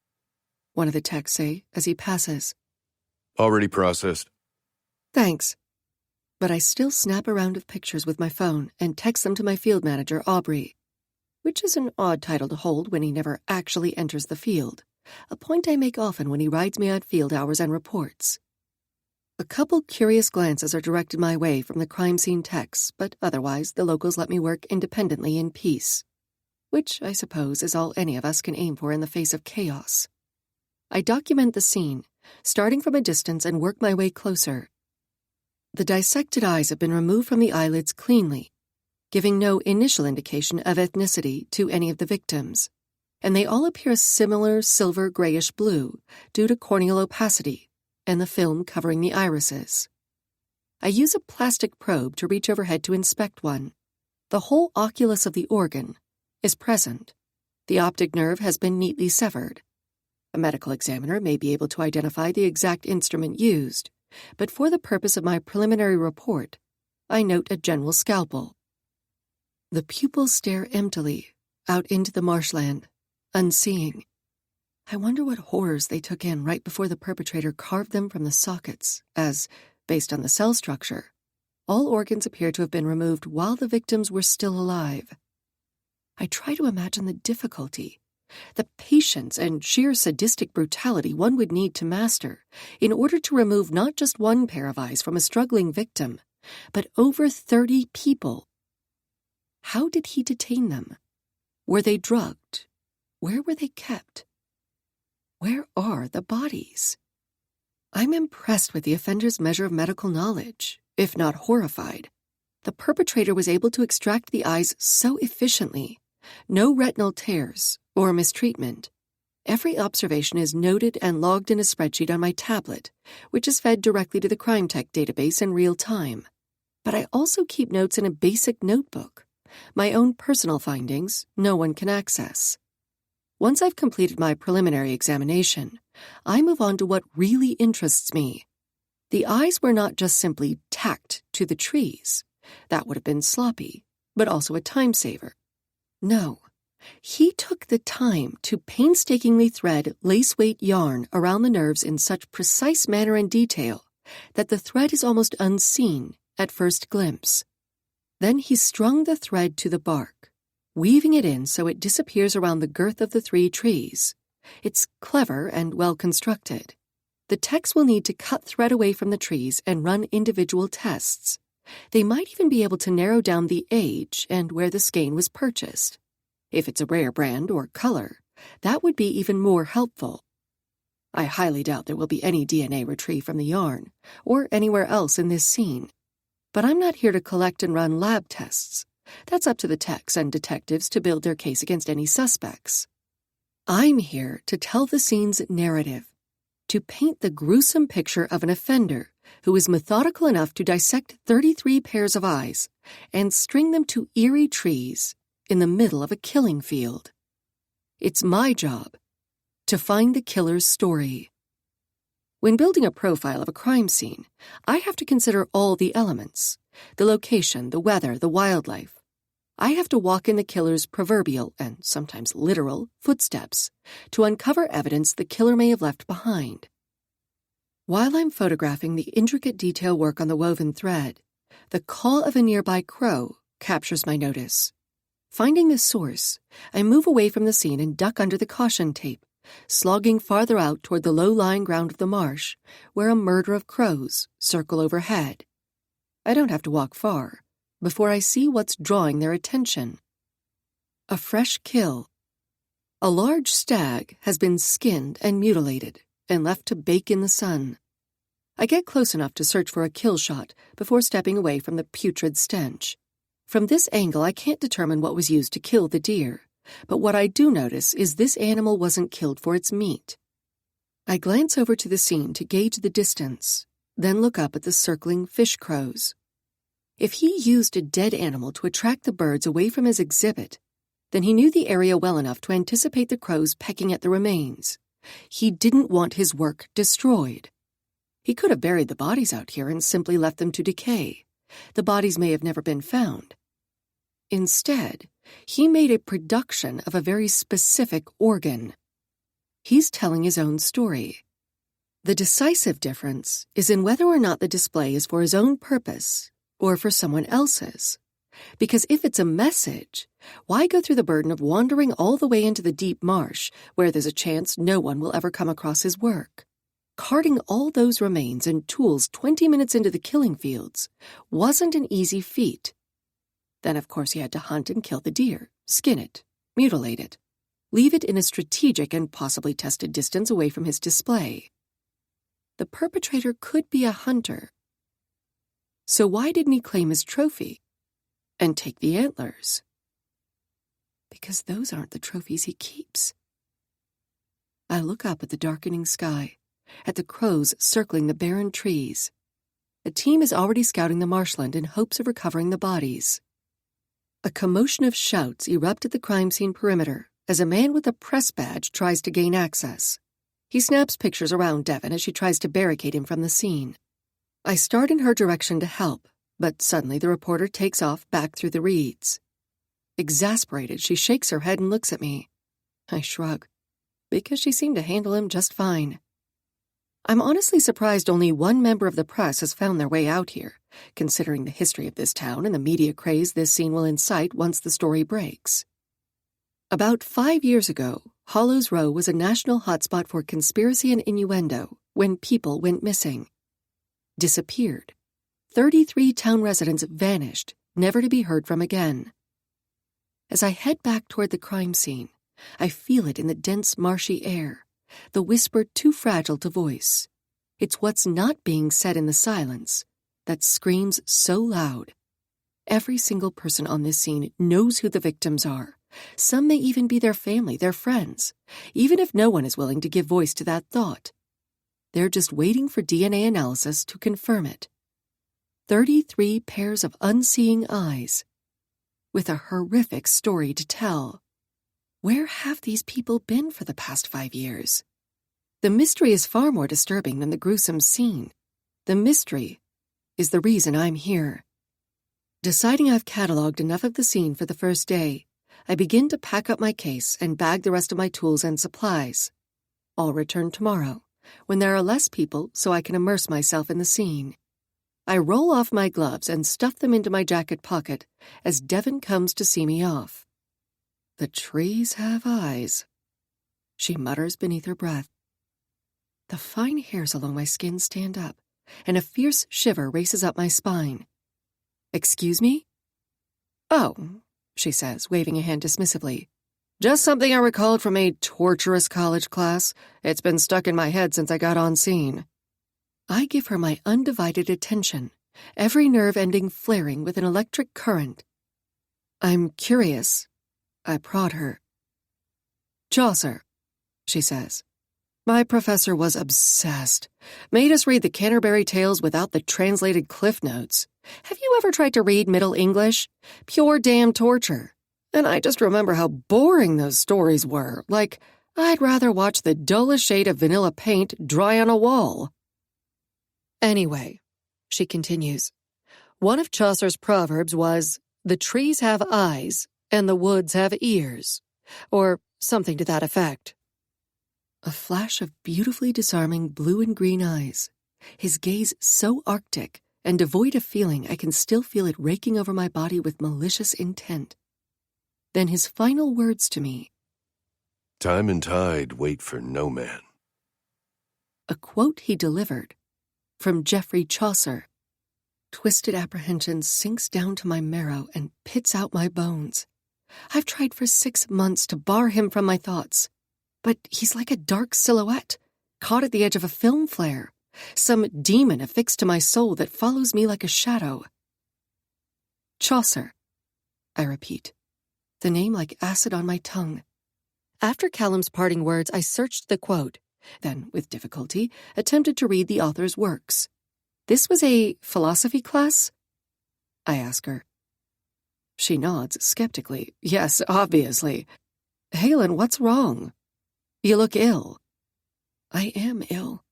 One of the techs say as he passes. Already processed. Thanks. But I still snap a round of pictures with my phone and text them to my field manager, Aubrey, which is an odd title to hold when he never actually enters the field, a point I make often when he rides me out field hours and reports. A couple curious glances are directed my way from the crime scene techs, but otherwise the locals let me work independently in peace, which I suppose is all any of us can aim for in the face of chaos. I document the scene, starting from a distance and work my way closer. The dissected eyes have been removed from the eyelids cleanly, giving no initial indication of ethnicity to any of the victims, and they all appear a similar silver grayish blue due to corneal opacity and the film covering the irises. I use a plastic probe to reach overhead to inspect one. The whole oculus of the organ is present. The optic nerve has been neatly severed. A medical examiner may be able to identify the exact instrument used, but for the purpose of my preliminary report, I note a general scalpel. The pupils stare emptily out into the marshland, unseeing. I wonder what horrors they took in right before the perpetrator carved them from the sockets, as, based on the cell structure, all organs appear to have been removed while the victims were still alive. I try to imagine the difficulty, the patience and sheer sadistic brutality one would need to master in order to remove not just one pair of eyes from a struggling victim, but over 30 people. How did he detain them? Were they drugged? Where were they kept? Where are the bodies? I'm impressed with the offender's measure of medical knowledge, if not horrified. The perpetrator was able to extract the eyes so efficiently. No retinal tears or mistreatment. Every observation is noted and logged in a spreadsheet on my tablet, which is fed directly to the crime tech database in real time. But I also keep notes in a basic notebook. My own personal findings no one can access. Once I've completed my preliminary examination, I move on to what really interests me. The eyes were not just simply tacked to the trees. That would have been sloppy, but also a time saver. No, he took the time to painstakingly thread lace-weight yarn around the nerves in such precise manner and detail that the thread is almost unseen at first glimpse. Then he strung the thread to the bark, weaving it in so it disappears around the girth of the 3 trees. It's clever and well constructed. The techs will need to cut thread away from the trees and run individual tests. They might even be able to narrow down the age and where the skein was purchased. If it's a rare brand or color, that would be even more helpful. I highly doubt there will be any DNA retrieved from the yarn or anywhere else in this scene. But I'm not here to collect and run lab tests. That's up to the techs and detectives to build their case against any suspects. I'm here to tell the scene's narrative, to paint the gruesome picture of an offender who is methodical enough to dissect 33 pairs of eyes and string them to eerie trees in the middle of a killing field. It's my job to find the killer's story. When building a profile of a crime scene, I have to consider all the elements: the location, the weather, the wildlife. I have to walk in the killer's proverbial, and sometimes literal, footsteps to uncover evidence the killer may have left behind. While I'm photographing the intricate detail work on the woven thread, the call of a nearby crow captures my notice. Finding the source, I move away from the scene and duck under the caution tape, slogging farther out toward the low-lying ground of the marsh, where a murder of crows circle overhead. I don't have to walk far before I see what's drawing their attention. A fresh kill. A large stag has been skinned and mutilated and left to bake in the sun. I get close enough to search for a kill shot before stepping away from the putrid stench. From this angle, I can't determine what was used to kill the deer, but what I do notice is this animal wasn't killed for its meat. I glance over to the scene to gauge the distance, then look up at the circling fish crows. If he used a dead animal to attract the birds away from his exhibit, then he knew the area well enough to anticipate the crows pecking at the remains. He didn't want his work destroyed. He could have buried the bodies out here and simply left them to decay. The bodies may have never been found. Instead, he made a production of a very specific organ. He's telling his own story. The decisive difference is in whether or not the display is for his own purpose or for someone else's. Because if it's a message, why go through the burden of wandering all the way into the deep marsh where there's a chance no one will ever come across his work? Carting all those remains and tools 20 minutes into the killing fields wasn't an easy feat. Then, of course, he had to hunt and kill the deer, skin it, mutilate it, leave it in a strategic and possibly tested distance away from his display. The perpetrator could be a hunter. So why didn't he claim his trophy and take the antlers? Because those aren't the trophies he keeps. I look up at the darkening sky, at the crows circling the barren trees. A team is already scouting the marshland in hopes of recovering the bodies. A commotion of shouts erupt at the crime scene perimeter as a man with a press badge tries to gain access. He snaps pictures around Devon as she tries to barricade him from the scene. I start in her direction to help, but suddenly the reporter takes off back through the reeds. Exasperated, she shakes her head and looks at me. I shrug, because she seemed to handle him just fine. I'm honestly surprised only one member of the press has found their way out here, considering the history of this town and the media craze this scene will incite once the story breaks. About 5 years ago, Hollows Row was a national hotspot for conspiracy and innuendo when people went missing. Disappeared. 33 town residents vanished, never to be heard from again. As I head back toward the crime scene, I feel it in the dense, marshy air, the whisper too fragile to voice. It's what's not being said in the silence that screams so loud. Every single person on this scene knows who the victims are. Some may even be their family, their friends, even if no one is willing to give voice to that thought. They're just waiting for DNA analysis to confirm it. 33 pairs of unseeing eyes, with a horrific story to tell. Where have these people been for the past 5 years? The mystery is far more disturbing than the gruesome scene. The mystery is the reason I'm here. Deciding I've cataloged enough of the scene for the first day, I begin to pack up my case and bag the rest of my tools and supplies. I'll return tomorrow, when there are less people, so I can immerse myself in the scene. I roll off my gloves and stuff them into my jacket pocket as Devon comes to see me off. "The trees have eyes," she mutters beneath her breath. The fine hairs along my skin stand up, and a fierce shiver races up my spine. "Excuse me?" "Oh," she says, waving a hand dismissively. "Just something I recalled from a torturous college class. It's been stuck in my head since I got on scene." I give her my undivided attention, every nerve ending flaring with an electric current. "I'm curious." I prod her. "Chaucer," she says. "My professor was obsessed. Made us read the Canterbury Tales without the translated cliff notes. Have you ever tried to read Middle English? Pure damn torture. And I just remember how boring those stories were. Like, I'd rather watch the dullest shade of vanilla paint dry on a wall." "Anyway," she continues, "one of Chaucer's proverbs was, 'The trees have eyes and the woods have ears,' or something to that effect." A flash of beautifully disarming blue and green eyes, his gaze so arctic and devoid of feeling I can still feel it raking over my body with malicious intent. Then his final words to me. "Time and tide wait for no man." A quote he delivered from Geoffrey Chaucer. Twisted apprehension sinks down to my marrow and pits out my bones. I've tried for 6 months to bar him from my thoughts, but he's like a dark silhouette, caught at the edge of a film flare, some demon affixed to my soul that follows me like a shadow. Chaucer, I repeat, the name like acid on my tongue. After Kallum's parting words, I searched the quote, then, with difficulty, attempted to read the author's works. "This was a philosophy class?" I ask her. She nods skeptically. "Yes, obviously. Halen, what's wrong? You look ill." I am ill.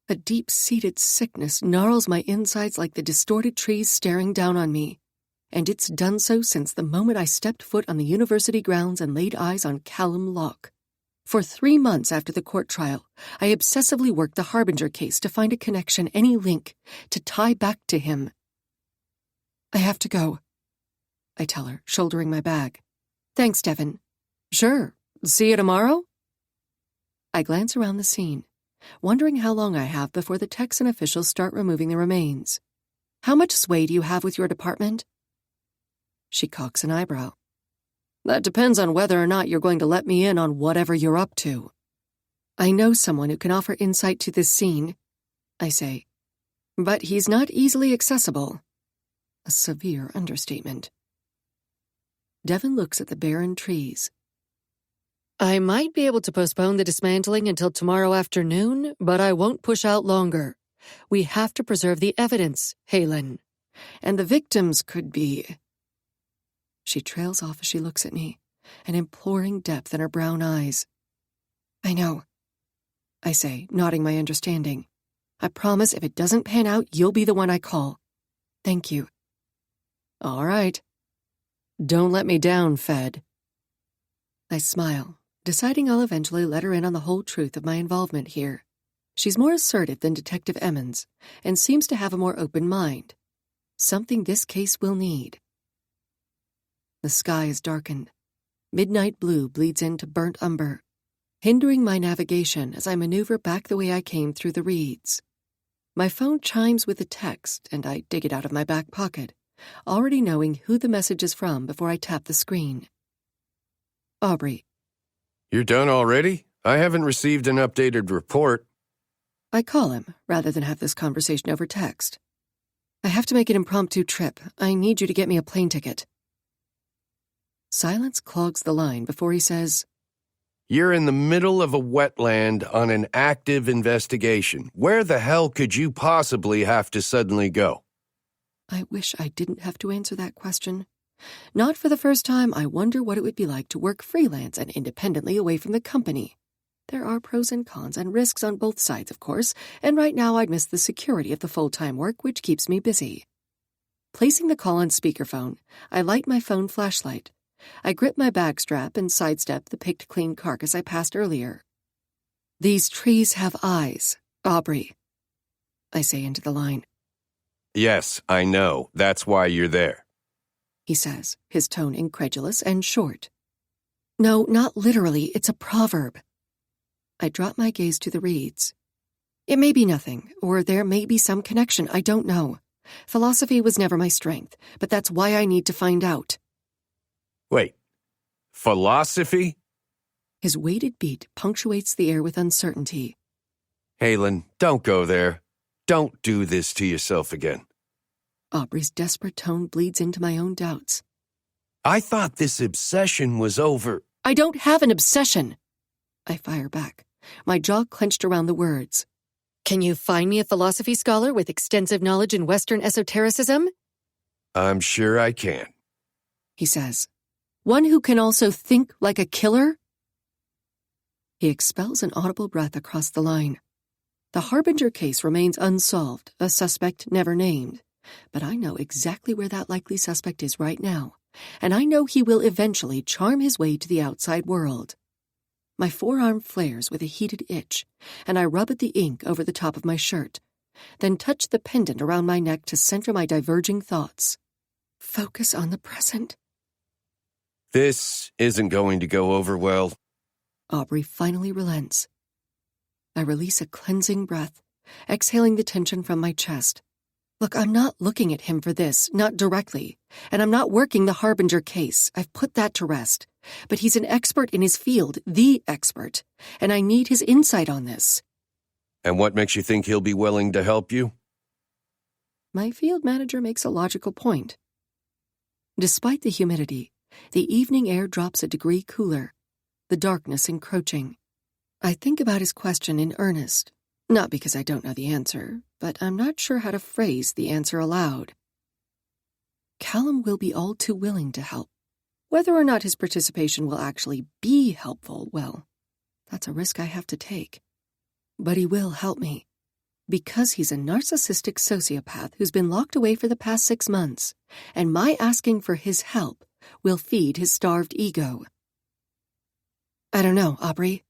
A deep-seated sickness gnarls my insides like the distorted trees staring down on me, and it's done so since the moment I stepped foot on the university grounds and laid eyes on Kallum Locke. For 3 months after the court trial, I obsessively worked the Harbinger case to find a connection, any link, to tie back to him. "I have to go," I tell her, shouldering my bag. "Thanks, Devon." "Sure. See you tomorrow?" I glance around the scene, wondering how long I have before the Texan officials start removing the remains. "How much sway do you have with your department?" She cocks an eyebrow. "That depends on whether or not you're going to let me in on whatever you're up to." "I know someone who can offer insight to this scene," I say, "but he's not easily accessible." A severe understatement. Devon looks at the barren trees. "I might be able to postpone the dismantling until tomorrow afternoon, but I won't push out longer. We have to preserve the evidence, Halen. And the victims could be..." She trails off as she looks at me, an imploring depth in her brown eyes. "I know," I say, nodding my understanding. "I promise if it doesn't pan out, you'll be the one I call. Thank you." "All right. Don't let me down, Fed." I smile, deciding I'll eventually let her in on the whole truth of my involvement here. She's more assertive than Detective Emmons, and seems to have a more open mind. Something this case will need. The sky is darkened. Midnight blue bleeds into burnt umber, hindering my navigation as I maneuver back the way I came through the reeds. My phone chimes with a text, and I dig it out of my back pocket, already knowing who the message is from before I tap the screen. Aubrey. "You're done already? I haven't received an updated report." I call him, rather than have this conversation over text. "I have to make an impromptu trip. I need you to get me a plane ticket." Silence clogs the line before he says, "You're in the middle of a wetland on an active investigation. Where the hell could you possibly have to suddenly go?" I wish I didn't have to answer that question. Not for the first time, I wonder what it would be like to work freelance and independently away from the company. There are pros and cons and risks on both sides, of course, and right now I'd miss the security of the full-time work, which keeps me busy. Placing the call on speakerphone, I light my phone flashlight. I grip my bag strap and sidestep the picked clean carcass I passed earlier. "These trees have eyes, Aubrey," I say into the line. "Yes, I know. That's why you're there," he says, his tone incredulous and short. "No, not literally. It's a proverb." I drop my gaze to the reeds. It may be nothing, or there may be some connection, I don't know. Philosophy was never my strength, but that's why I need to find out. "Wait, philosophy?" His weighted beat punctuates the air with uncertainty. "Halen, don't go there. Don't do this to yourself again." Aubrey's desperate tone bleeds into my own doubts. "I thought this obsession was over." "I don't have an obsession," I fire back, my jaw clenched around the words. "Can you find me a philosophy scholar with extensive knowledge in Western esotericism?" "I'm sure I can," he says. "One who can also think like a killer?" He expels an audible breath across the line. The Harbinger case remains unsolved, a suspect never named. But I know exactly where that likely suspect is right now, and I know he will eventually charm his way to the outside world. My forearm flares with a heated itch, and I rub at the ink over the top of my shirt, then touch the pendant around my neck to center my diverging thoughts. Focus on the present. "This isn't going to go over well." Aubrey finally relents. I release a cleansing breath, exhaling the tension from my chest. Look, I'm not looking at him for this, not directly, and I'm not working the Harbinger case. I've put that to rest. But he's an expert in his field, the expert, and I need his insight on this. "And what makes you think he'll be willing to help you?" My field manager makes a logical point. Despite the humidity, the evening air drops a degree cooler, the darkness encroaching. I think about his question in earnest, not because I don't know the answer, but I'm not sure how to phrase the answer aloud. Kallum will be all too willing to help. Whether or not his participation will actually be helpful, well, that's a risk I have to take. But he will help me, because he's a narcissistic sociopath who's been locked away for the past 6 months, and my asking for his help will feed his starved ego. "I don't know, Aubrey,"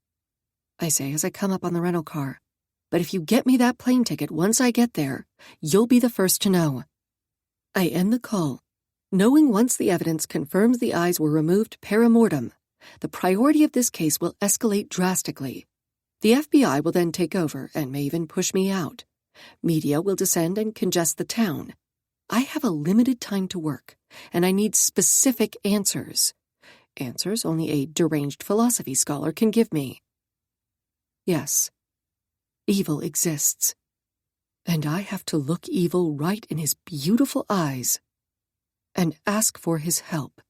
I say as I come up on the rental car. "But if you get me that plane ticket once I get there, you'll be the first to know." I end the call, knowing once the evidence confirms the eyes were removed perimortem, the priority of this case will escalate drastically. The FBI will then take over and may even push me out. Media will descend and congest the town. I have a limited time to work, and I need specific answers. Answers only a deranged philosophy scholar can give me. Yes, evil exists. And I have to look evil right in his beautiful eyes and ask for his help.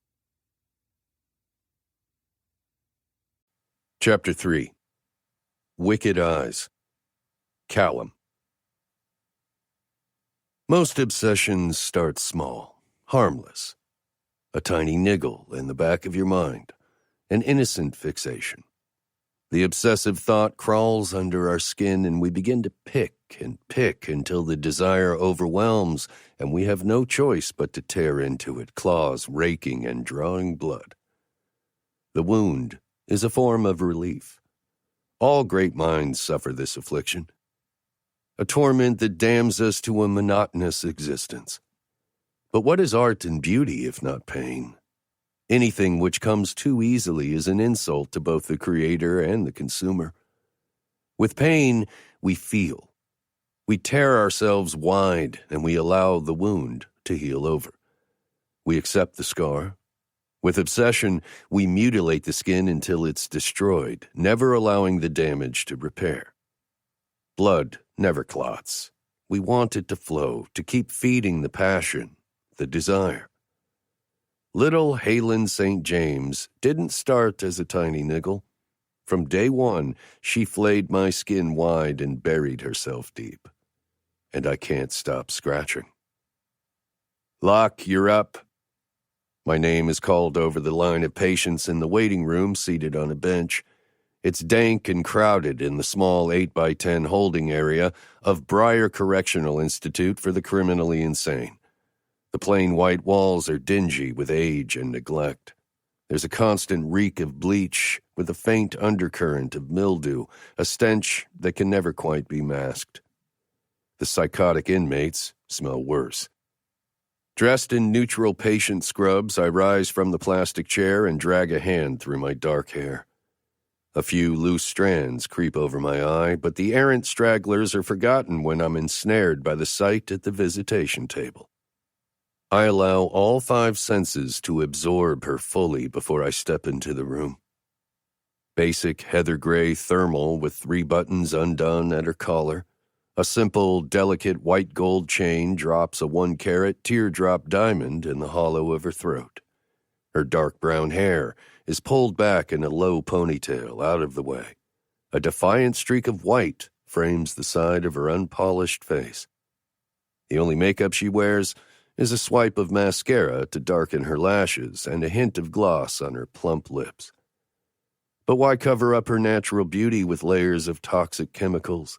Chapter 3. Wicked Eyes. Kallum. Most obsessions start small, harmless. A tiny niggle in the back of your mind, an innocent fixation. The obsessive thought crawls under our skin and we begin to pick and pick until the desire overwhelms and we have no choice but to tear into it, claws raking and drawing blood. The wound is a form of relief. All great minds suffer this affliction. A torment that damns us to a monotonous existence. But what is art and beauty if not pain? Anything which comes too easily is an insult to both the creator and the consumer. With pain, we feel. We tear ourselves wide and we allow the wound to heal over. We accept the scar. With obsession, we mutilate the skin until it's destroyed, never allowing the damage to repair. Blood never clots. We want it to flow, to keep feeding the passion, the desire. Little Halen St. James didn't start as a tiny niggle. From day one, she flayed my skin wide and buried herself deep. And I can't stop scratching. "Locke, you're up." My name is called over the line of patients in the waiting room seated on a bench. It's dank and crowded in the small 8x10 holding area of Briar Correctional Institute for the Criminally Insane. The plain white walls are dingy with age and neglect. There's a constant reek of bleach with a faint undercurrent of mildew, a stench that can never quite be masked. The psychotic inmates smell worse. Dressed in neutral patient scrubs, I rise from the plastic chair and drag a hand through my dark hair. A few loose strands creep over my eye, but the errant stragglers are forgotten when I'm ensnared by the sight at the visitation table. I allow all 5 senses to absorb her fully before I step into the room. Basic heather gray thermal with 3 buttons undone at her collar. A simple, delicate white gold chain drops a 1-carat teardrop diamond in the hollow of her throat. Her dark brown hair is pulled back in a low ponytail out of the way. A defiant streak of white frames the side of her unpolished face. The only makeup she wears is a swipe of mascara to darken her lashes and a hint of gloss on her plump lips. But why cover up her natural beauty with layers of toxic chemicals?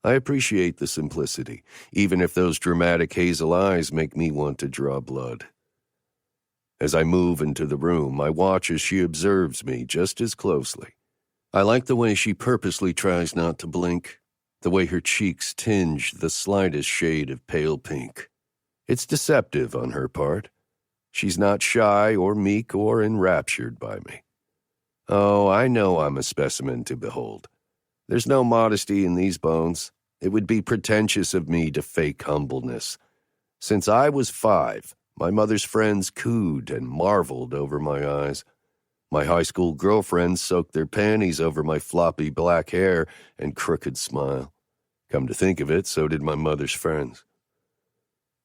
I appreciate the simplicity, even if those dramatic hazel eyes make me want to draw blood. As I move into the room, I watch as she observes me just as closely. I like the way she purposely tries not to blink, the way her cheeks tinge the slightest shade of pale pink. It's deceptive on her part. She's not shy or meek or enraptured by me. Oh, I know I'm a specimen to behold. There's no modesty in these bones. It would be pretentious of me to fake humbleness. Since I was 5, my mother's friends cooed and marveled over my eyes. My high school girlfriends soaked their panties over my floppy black hair and crooked smile. Come to think of it, so did my mother's friends.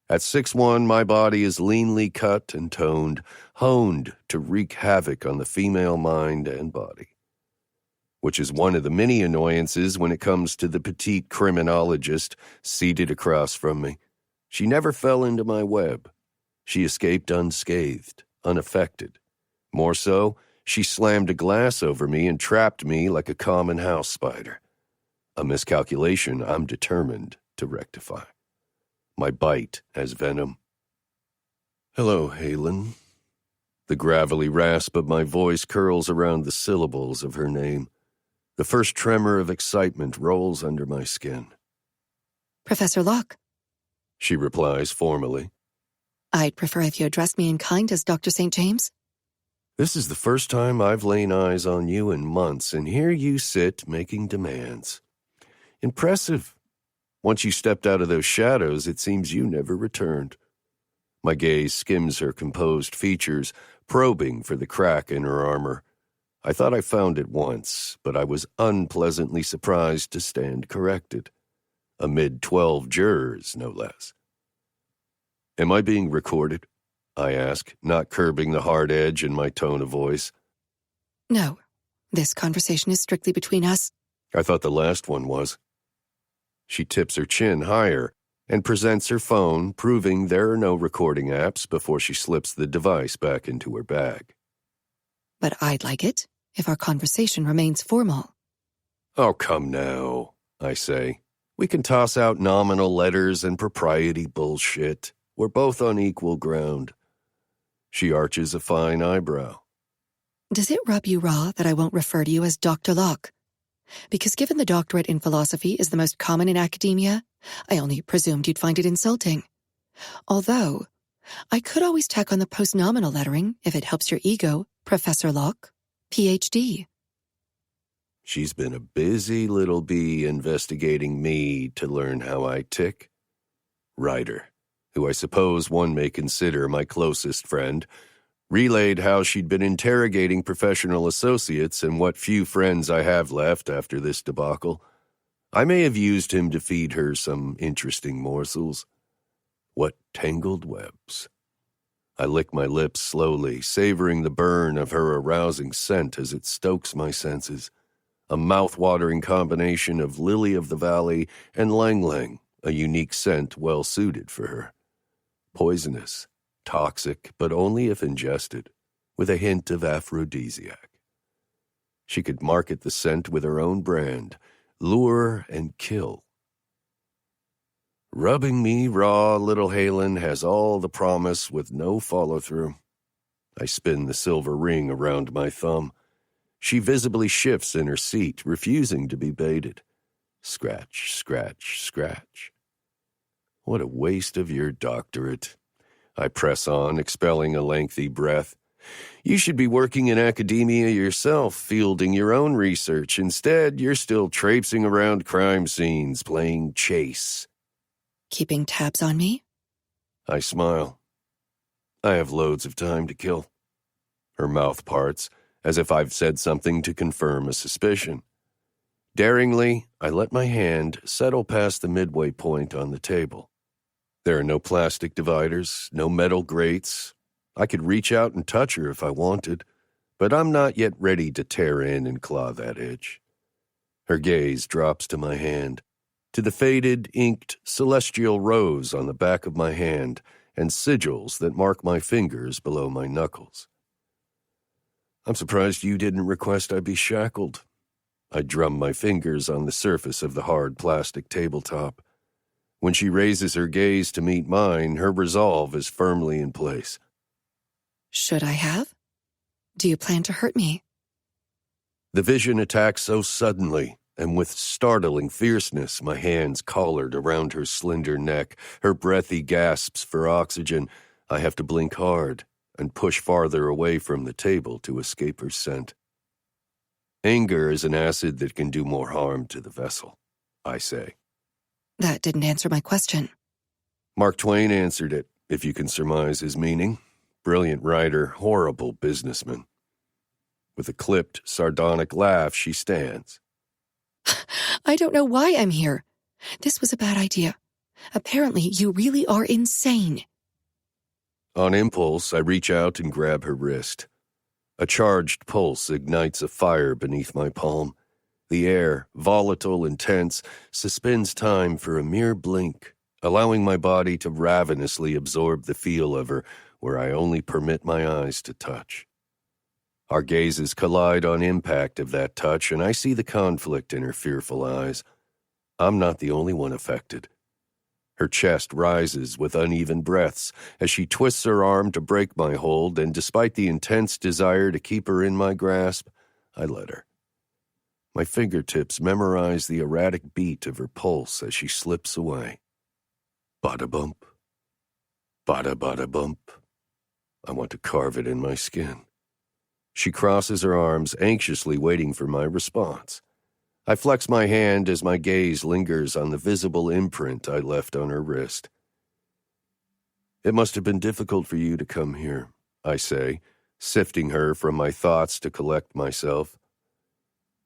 At 6'1", my body is leanly cut and toned, honed to wreak havoc on the female mind and body. Which is one of the many annoyances when it comes to the petite criminologist seated across from me. She never fell into my web. She escaped unscathed, unaffected. More so, she slammed a glass over me and trapped me like a common house spider. A miscalculation I'm determined to rectify. My bite has venom. Hello, Halen. The gravelly rasp of my voice curls around the syllables of her name. The first tremor of excitement rolls under my skin. Professor Locke, She replies formally. I'd prefer if you addressed me in kind as Dr. St. James. This is the first time I've lain eyes on you in months, and here you sit making demands. Impressive. Once you stepped out of those shadows, it seems you never returned. My gaze skims her composed features, probing for the crack in her armor. I thought I found it once, but I was unpleasantly surprised to stand corrected. Amid 12 jurors, no less. Am I being recorded? I ask, not curbing the hard edge in my tone of voice. No, this conversation is strictly between us. I thought the last one was. She tips her chin higher and presents her phone, proving there are no recording apps before she slips the device back into her bag. But I'd like it if our conversation remains formal. Oh, come now, I say. We can toss out nominal letters and propriety bullshit. We're both on equal ground. She arches a fine eyebrow. Does it rub you raw that I won't refer to you as Dr. Locke? Because given the doctorate in philosophy is the most common in academia, I only presumed you'd find it insulting. Although, I could always tack on the post-nominal lettering if it helps your ego, Professor Locke, Ph.D. She's been a busy little bee investigating me to learn how I tick. Ryder, who I suppose one may consider my closest friend, relayed how she'd been interrogating professional associates and what few friends I have left after this debacle. I may have used him to feed her some interesting morsels. What tangled webs. I lick my lips slowly, savoring the burn of her arousing scent as it stokes my senses. A mouth-watering combination of lily of the valley and lang-lang, a unique scent well-suited for her. Poisonous, toxic, but only if ingested, with a hint of aphrodisiac. She could market the scent with her own brand, lure and kill. Rubbing me raw, little Halen has all the promise with no follow-through. I spin the silver ring around my thumb. She visibly shifts in her seat, refusing to be baited. Scratch, scratch, scratch. What a waste of your doctorate. I press on, expelling a lengthy breath. You should be working in academia yourself, fielding your own research. Instead, you're still traipsing around crime scenes, playing chase. Keeping tabs on me? I smile. I have loads of time to kill. Her mouth parts, as if I've said something to confirm a suspicion. Daringly, I let my hand settle past the midway point on the table. There are no plastic dividers, no metal grates. I could reach out and touch her if I wanted, but I'm not yet ready to tear in and claw that edge. Her gaze drops to my hand, to the faded, inked, celestial rose on the back of my hand and sigils that mark my fingers below my knuckles. I'm surprised you didn't request I be shackled. I drum my fingers on the surface of the hard plastic tabletop. When she raises her gaze to meet mine, her resolve is firmly in place. Should I have? Do you plan to hurt me? The vision attacks so suddenly, and with startling fierceness, my hands collared around her slender neck, her breathy gasps for oxygen. I have to blink hard and push farther away from the table to escape her scent. Anger is an acid that can do more harm to the vessel, I say. That didn't answer my question. Mark Twain answered it, if you can surmise his meaning. Brilliant writer, horrible businessman. With a clipped, sardonic laugh, she stands. I don't know why I'm here. This was a bad idea. Apparently, you really are insane. On impulse, I reach out and grab her wrist. A charged pulse ignites a fire beneath my palm. The air, volatile and tense, suspends time for a mere blink, allowing my body to ravenously absorb the feel of her where I only permit my eyes to touch. Our gazes collide on impact of that touch, and I see the conflict in her fearful eyes. I'm not the only one affected. Her chest rises with uneven breaths as she twists her arm to break my hold, and despite the intense desire to keep her in my grasp, I let her. My fingertips memorize the erratic beat of her pulse as she slips away. Bada-bump. Bada-bada-bump. I want to carve it in my skin. She crosses her arms, anxiously waiting for my response. I flex my hand as my gaze lingers on the visible imprint I left on her wrist. It must have been difficult for you to come here, I say, sifting her from my thoughts to collect myself.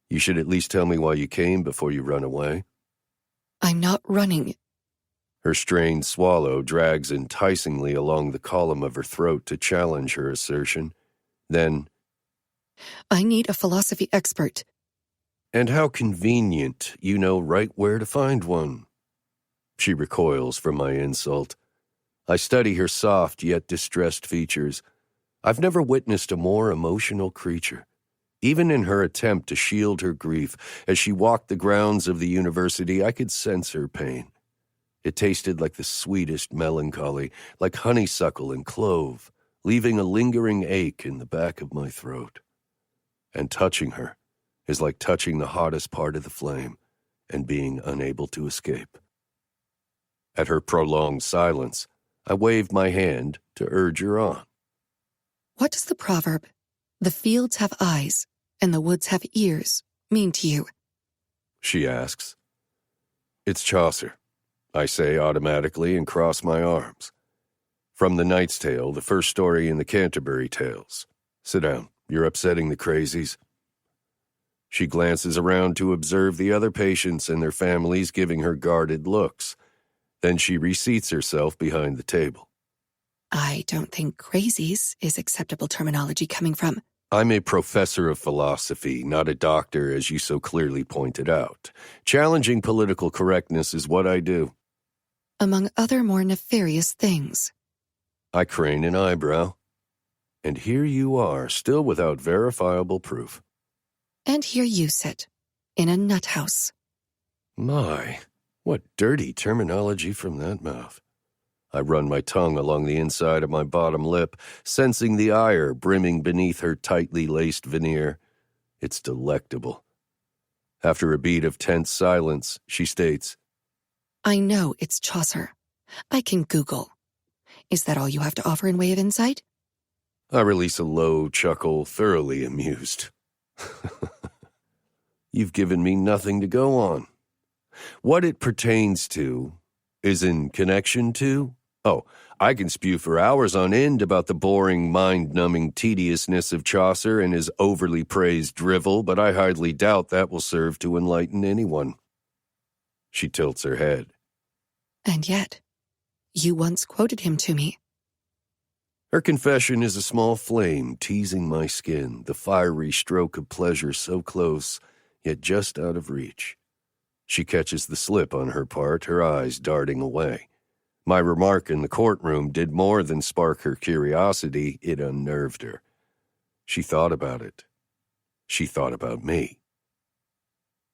You should at least tell me why you came before you run away. I'm not running. Her strained swallow drags enticingly along the column of her throat to challenge her assertion. Then, I need a philosophy expert. And how convenient, you know right where to find one. She recoils from my insult. I study her soft yet distressed features. I've never witnessed a more emotional creature. Even in her attempt to shield her grief, as she walked the grounds of the university, I could sense her pain. It tasted like the sweetest melancholy, like honeysuckle and clove, leaving a lingering ache in the back of my throat. And touching her is like touching the hottest part of the flame and being unable to escape. At her prolonged silence, I waved my hand to urge her on. What does the proverb, "The fields have eyes and the woods have ears," mean to you? She asks. It's Chaucer, I say automatically and cross my arms. From the Knight's Tale, the first story in the Canterbury Tales. Sit down, you're upsetting the crazies. She glances around to observe the other patients and their families, giving her guarded looks. Then she reseats herself behind the table. I don't think crazies is acceptable terminology coming from. I'm a professor of philosophy, not a doctor, as you so clearly pointed out. Challenging political correctness is what I do. Among other more nefarious things. I crane an eyebrow. And here you are, still without verifiable proof. And here you sit, in a nut house. My, what dirty terminology from that mouth. I run my tongue along the inside of my bottom lip, sensing the ire brimming beneath her tightly laced veneer. It's delectable. After a beat of tense silence, she states, I know it's Chaucer. I can Google. Is that all you have to offer in way of insight? I release a low chuckle, thoroughly amused. You've given me nothing to go on. What it pertains to is in connection to? Oh, I can spew for hours on end about the boring, mind-numbing tediousness of Chaucer and his overly praised drivel, but I hardly doubt that will serve to enlighten anyone. She tilts her head. And yet, you once quoted him to me. Her confession is a small flame teasing my skin, the fiery stroke of pleasure so close, yet just out of reach. She catches the slip on her part, her eyes darting away. My remark in the courtroom did more than spark her curiosity, it unnerved her. She thought about it. She thought about me.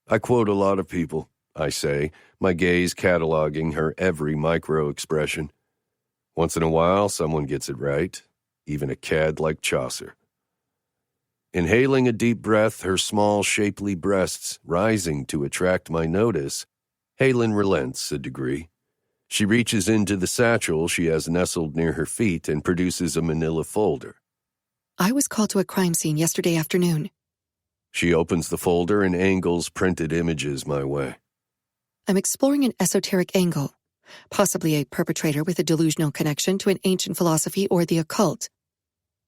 I quote a lot of people, I say, my gaze cataloging her every micro-expression. Once in a while, someone gets it right, even a cad like Chaucer. Inhaling a deep breath, her small, shapely breasts rising to attract my notice, Halen relents a degree. She reaches into the satchel she has nestled near her feet and produces a manila folder. I was called to a crime scene yesterday afternoon. She opens the folder and angles printed images my way. I'm exploring an esoteric angle, possibly a perpetrator with a delusional connection to an ancient philosophy or the occult.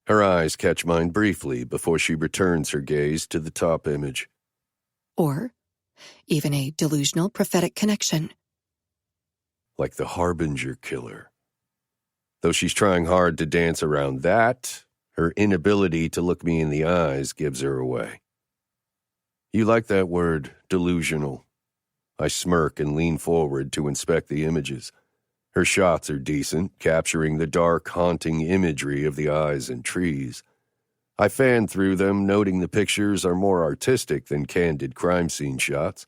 Her eyes catch mine briefly before she returns her gaze to the top image. Or even a delusional prophetic connection. Like the Harbinger killer. Though she's trying hard to dance around that, her inability to look me in the eyes gives her away. You like that word, delusional. I smirk and lean forward to inspect the images. Her shots are decent, capturing the dark, haunting imagery of the eyes and trees. I fan through them, noting the pictures are more artistic than candid crime scene shots.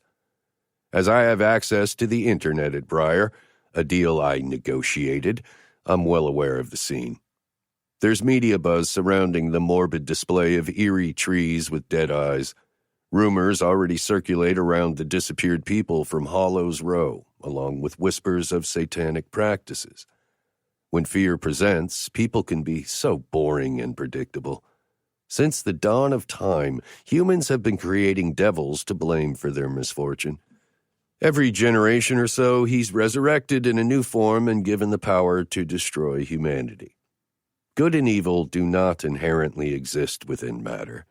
As I have access to the internet at Briar, a deal I negotiated, I'm well aware of the scene. There's media buzz surrounding the morbid display of eerie trees with dead eyes. Rumors already circulate around the disappeared people from Hollows Row, along with whispers of satanic practices. When fear presents, people can be so boring and predictable. Since the dawn of time, humans have been creating devils to blame for their misfortune. Every generation or so, he's resurrected in a new form and given the power to destroy humanity. Good and evil do not inherently exist within matter.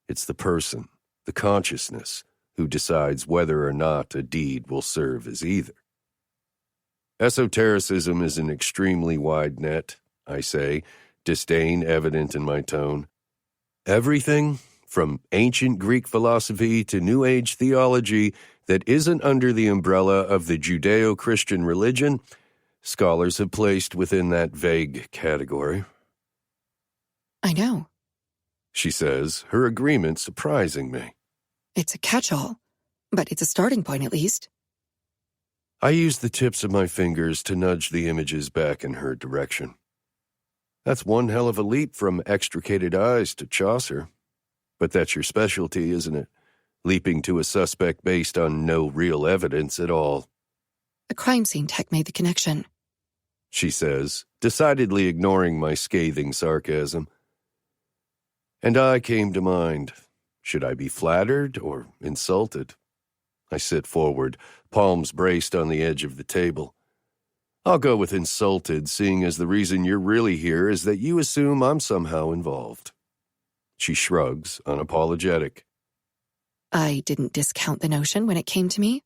It's the person, the consciousness, who decides whether or not a deed will serve as either. Esotericism is an extremely wide net, I say, disdain evident in my tone. Everything, from ancient Greek philosophy to New Age theology, that isn't under the umbrella of the Judeo-Christian religion, scholars have placed within that vague category. I know, She says, her agreement surprising me. it's a catch-all, but it's a starting point at least. I use the tips of my fingers to nudge the images back in her direction. That's one hell of a leap from extricated eyes to Chaucer. But that's your specialty, isn't it? Leaping to a suspect based on no real evidence at all. A crime scene tech made the connection. She says, decidedly ignoring my scathing sarcasm. And I came to mind. Should I be flattered or insulted? I sit forward, palms braced on the edge of the table. I'll go with insulted, seeing as the reason you're really here is that you assume I'm somehow involved. She shrugs, unapologetic. I didn't discount the notion when it came to me.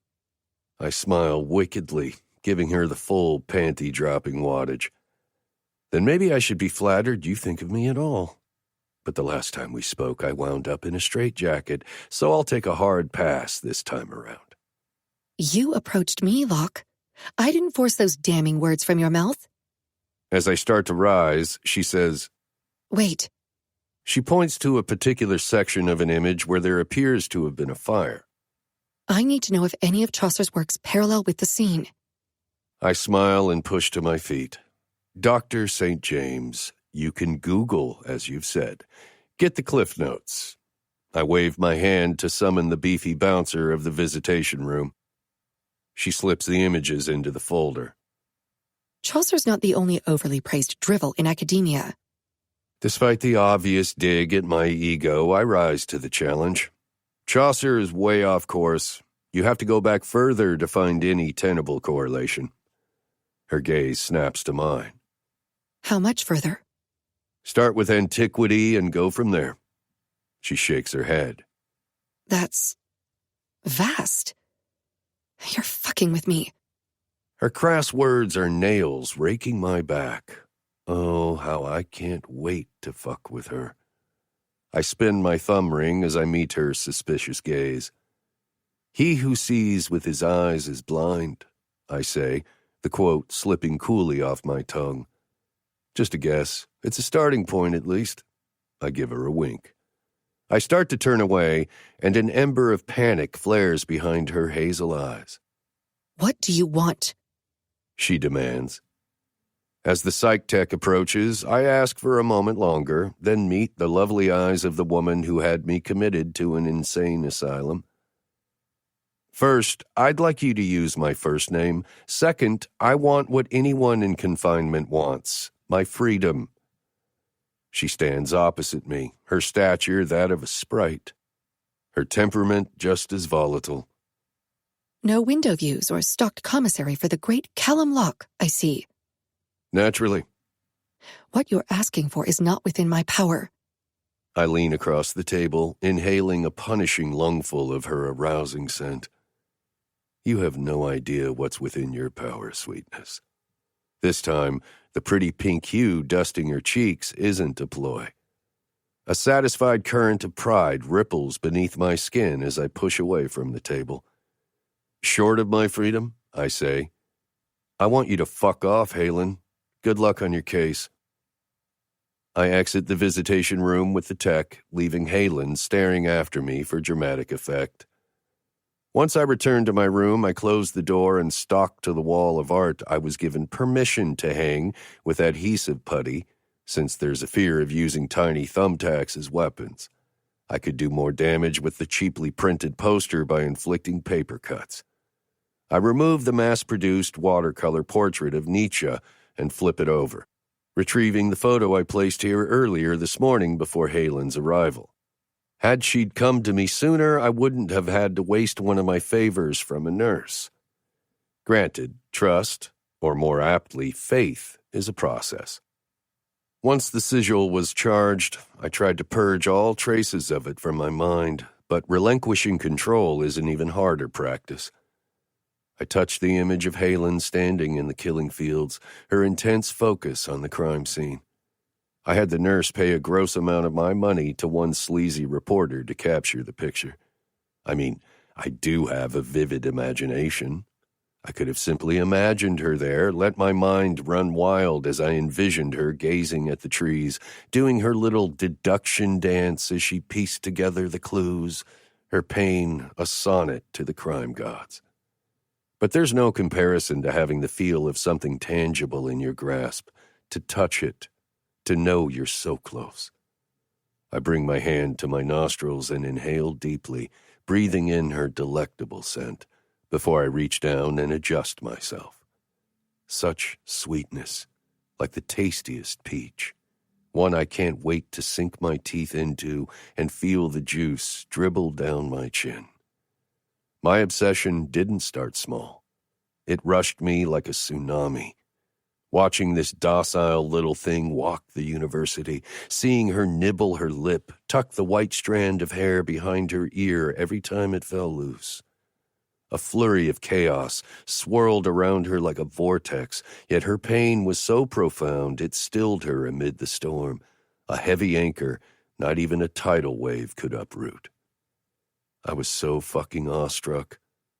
I smile wickedly, giving her the full panty-dropping wattage. Then maybe I should be flattered you think of me at all. But the last time we spoke, I wound up in a straitjacket, so I'll take a hard pass this time around. You approached me, Locke. I didn't force those damning words from your mouth. As I start to rise, she says, Wait. She points to a particular section of an image where there appears to have been a fire. I need to know if any of Chaucer's works parallel with the scene. I smile and push to my feet. Dr. St. James, you can Google, as you've said. Get the Cliff Notes. I wave my hand to summon the beefy bouncer of the visitation room. She slips the images into the folder. Chaucer's not the only overly praised drivel in academia. Despite the obvious dig at my ego, I rise to the challenge. Chaucer is way off course. You have to go back further to find any tenable correlation. Her gaze snaps to mine. How much further? Start with antiquity and go from there. She shakes her head. That's vast. You're fucking with me. Her crass words are nails raking my back. Oh, how I can't wait to fuck with her. I spin my thumb ring as I meet her suspicious gaze. He who sees with his eyes is blind, I say, the quote slipping coolly off my tongue. Just a guess. It's a starting point, at least. I give her a wink. I start to turn away, and an ember of panic flares behind her hazel eyes. What do you want? She demands. As the psych tech approaches, I ask for a moment longer, then meet the lovely eyes of the woman who had me committed to an insane asylum. First, I'd like you to use my first name. Second, I want what anyone in confinement wants, my freedom. She stands opposite me, her stature that of a sprite, her temperament just as volatile. No window views or stocked commissary for the great Kallum Locke, I see. Naturally. What you're asking for is not within my power. I lean across the table, inhaling a punishing lungful of her arousing scent. You have no idea what's within your power, sweetness. This time, the pretty pink hue dusting her cheeks isn't a ploy. A satisfied current of pride ripples beneath my skin as I push away from the table. Short of my freedom, I say, I want you to fuck off, Halen. Good luck on your case. I exit the visitation room with the tech, leaving Halen staring after me for dramatic effect. Once I return to my room, I close the door and stalk to the wall of art I was given permission to hang with adhesive putty, since there's a fear of using tiny thumbtacks as weapons. I could do more damage with the cheaply printed poster by inflicting paper cuts. I remove the mass-produced watercolor portrait of Nietzsche and flip it over, retrieving the photo I placed here earlier this morning before Halen's arrival. Had she'd come to me sooner, I wouldn't have had to waste one of my favors from a nurse. Granted, trust, or more aptly, faith, is a process. Once the sigil was charged, I tried to purge all traces of it from my mind, but relinquishing control is an even harder practice. I touched the image of Halen standing in the killing fields, her intense focus on the crime scene. I had the nurse pay a gross amount of my money to one sleazy reporter to capture the picture. I mean, I do have a vivid imagination. I could have simply imagined her there, let my mind run wild as I envisioned her gazing at the trees, doing her little deduction dance as she pieced together the clues, her pain a sonnet to the crime gods. But there's no comparison to having the feel of something tangible in your grasp, to touch it, to know you're so close. I bring my hand to my nostrils and inhale deeply, breathing in her delectable scent, before I reach down and adjust myself. Such sweetness, like the tastiest peach, one I can't wait to sink my teeth into and feel the juice dribble down my chin. My obsession didn't start small. It rushed me like a tsunami. Watching this docile little thing walk the university, seeing her nibble her lip, tuck the white strand of hair behind her ear every time it fell loose. A flurry of chaos swirled around her like a vortex, yet her pain was so profound it stilled her amid the storm, a heavy anchor not even a tidal wave could uproot. I was so fucking awestruck.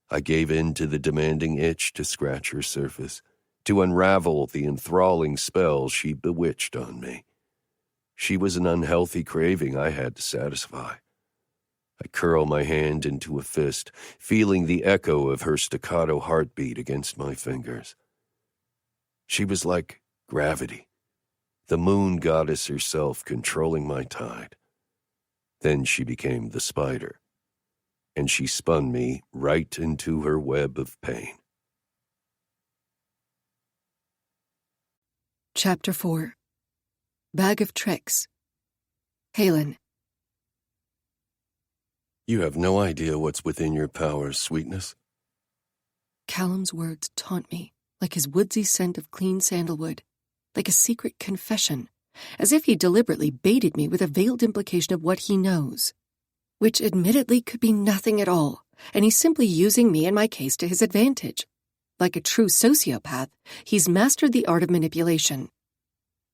I gave in to the demanding itch to scratch her surface, to unravel the enthralling spell she bewitched on me. She was an unhealthy craving I had to satisfy. I curl my hand into a fist, feeling the echo of her staccato heartbeat against my fingers. She was like gravity, the moon goddess herself controlling my tide. Then she became the spider, and she spun me right into her web of pain. Chapter 4. Bag of Tricks. Halen. You have no idea what's within your powers, sweetness. Kallum's words taunt me, like his woodsy scent of clean sandalwood, like a secret confession, as if he deliberately baited me with a veiled implication of what he knows, which admittedly could be nothing at all, and he's simply using me and my case to his advantage. Like a true sociopath, he's mastered the art of manipulation.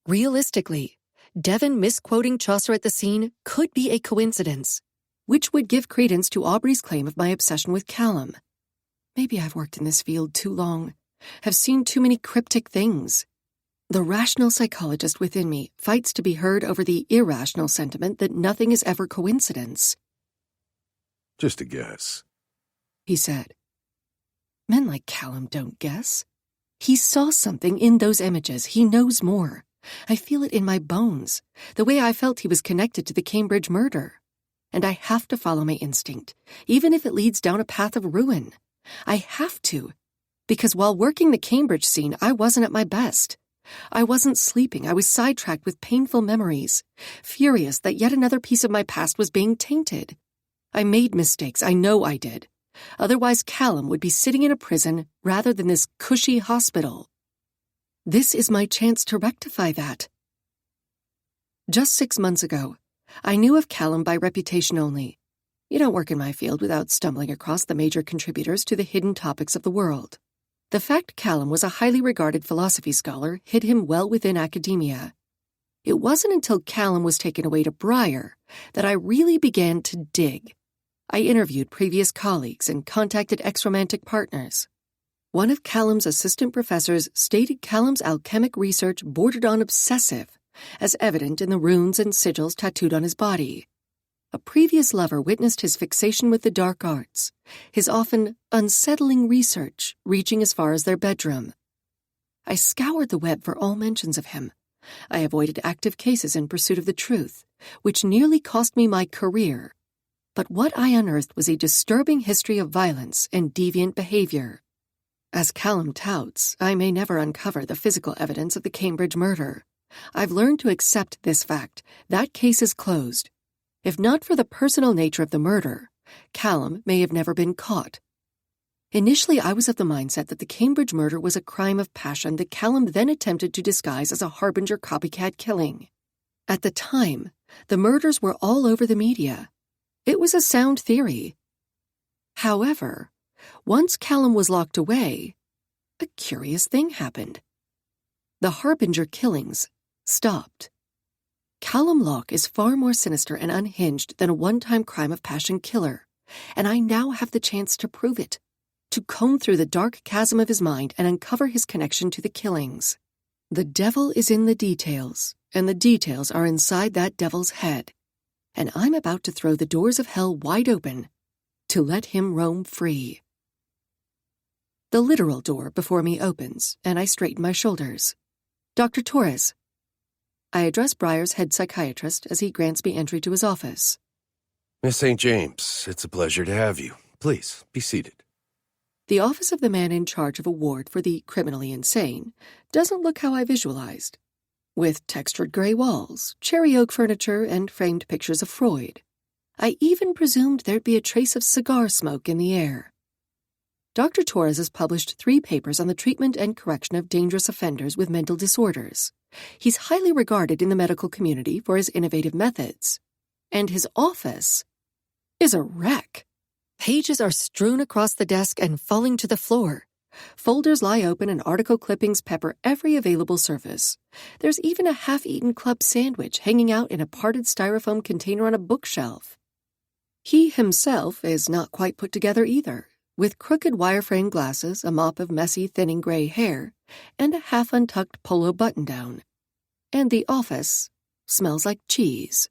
Realistically, Devon misquoting Chaucer at the scene could be a coincidence, which would give credence to Aubrey's claim of my obsession with Kallum. Maybe I've worked in this field too long, have seen too many cryptic things. The rational psychologist within me fights to be heard over the irrational sentiment that nothing is ever coincidence. Just a guess, he said. Men like Kallum don't guess. He saw something in those images. He knows more. I feel it in my bones, the way I felt he was connected to the Cambridge murder. And I have to follow my instinct, even if it leads down a path of ruin. I have to, because while working the Cambridge scene, I wasn't at my best. I wasn't sleeping. I was sidetracked with painful memories, furious that yet another piece of my past was being tainted. I made mistakes. I know I did. Otherwise, Kallum would be sitting in a prison rather than this cushy hospital. This is my chance to rectify that. Just 6 months ago, I knew of Kallum by reputation only. You don't work in my field without stumbling across the major contributors to the hidden topics of the world. The fact Kallum was a highly regarded philosophy scholar hid him well within academia. It wasn't until Kallum was taken away to Briar that I really began to dig. I interviewed previous colleagues and contacted ex-romantic partners. One of Kallum's assistant professors stated Kallum's alchemic research bordered on obsessive, as evident in the runes and sigils tattooed on his body. A previous lover witnessed his fixation with the dark arts, his often unsettling research reaching as far as their bedroom. I scoured the web for all mentions of him. I avoided active cases in pursuit of the truth, which nearly cost me my career. But what I unearthed was a disturbing history of violence and deviant behavior. As Kallum touts, I may never uncover the physical evidence of the Cambridge murder. I've learned to accept this fact. That case is closed. If not for the personal nature of the murder, Kallum may have never been caught. Initially, I was of the mindset that the Cambridge murder was a crime of passion that Kallum then attempted to disguise as a harbinger copycat killing. At the time, the murders were all over the media. It was a sound theory. However, once Kallum was locked away, a curious thing happened. The harbinger killings stopped. Kallum Locke is far more sinister and unhinged than a one-time crime of passion killer, and I now have the chance to prove it, to comb through the dark chasm of his mind and uncover his connection to the killings. The devil is in the details, and the details are inside that devil's head, and I'm about to throw the doors of hell wide open to let him roam free. The literal door before me opens, and I straighten my shoulders. Dr. Torres. I address Briar's head psychiatrist as he grants me entry to his office. Miss St. James, it's a pleasure to have you. Please, be seated. The office of the man in charge of a ward for the criminally insane doesn't look how I visualized. With textured gray walls, cherry oak furniture, and framed pictures of Freud. I even presumed there'd be a trace of cigar smoke in the air. Dr. Torres has published 3 papers on the treatment and correction of dangerous offenders with mental disorders. He's highly regarded in the medical community for his innovative methods. And his office is a wreck. Pages are strewn across the desk and falling to the floor. Folders lie open and article clippings pepper every available surface. There's even a half-eaten club sandwich hanging out in a parted styrofoam container on a bookshelf. He himself is not quite put together either. With crooked wireframe glasses, a mop of messy, thinning gray hair, and a half-untucked polo button-down. And the office smells like cheese.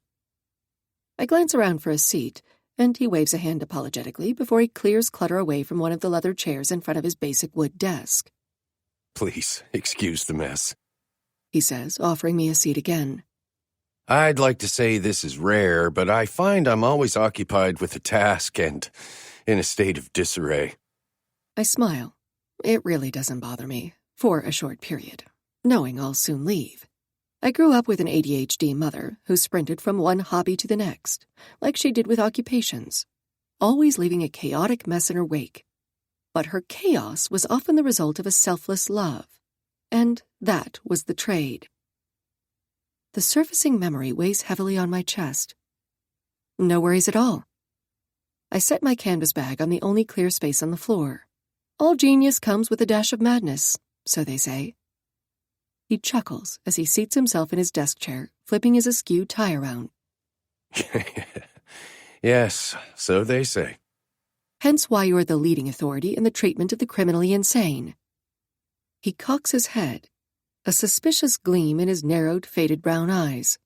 I glance around for a seat, and he waves a hand apologetically before he clears clutter away from one of the leather chairs in front of his basic wood desk. Please, excuse the mess, he says, offering me a seat again. I'd like to say this is rare, but I find I'm always occupied with a task and in a state of disarray. I smile. It really doesn't bother me, for a short period, knowing I'll soon leave. I grew up with an ADHD mother who sprinted from one hobby to the next, like she did with occupations, always leaving a chaotic mess in her wake. But her chaos was often the result of a selfless love, and that was the trade. The surfacing memory weighs heavily on my chest. No worries at all. I set my canvas bag on the only clear space on the floor. All genius comes with a dash of madness, so they say. He chuckles as he seats himself in his desk chair, flipping his askew tie around. Yes, so they say. Hence why you are the leading authority in the treatment of the criminally insane. He cocks his head, a suspicious gleam in his narrowed, faded brown eyes.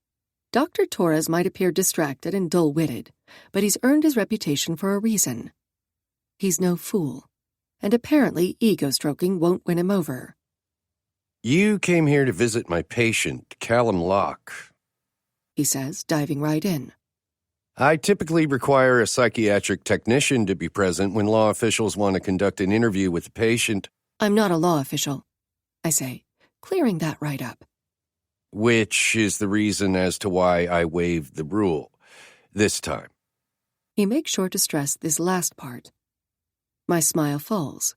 Dr. Torres might appear distracted and dull-witted, but he's earned his reputation for a reason. He's no fool, and apparently ego-stroking won't win him over. You came here to visit my patient, Kallum Locke, he says, diving right in. I typically require a psychiatric technician to be present when law officials want to conduct an interview with the patient. I'm not a law official, I say, clearing that right up. Which is the reason as to why I waived the rule this time. He makes sure to stress this last part. My smile falls,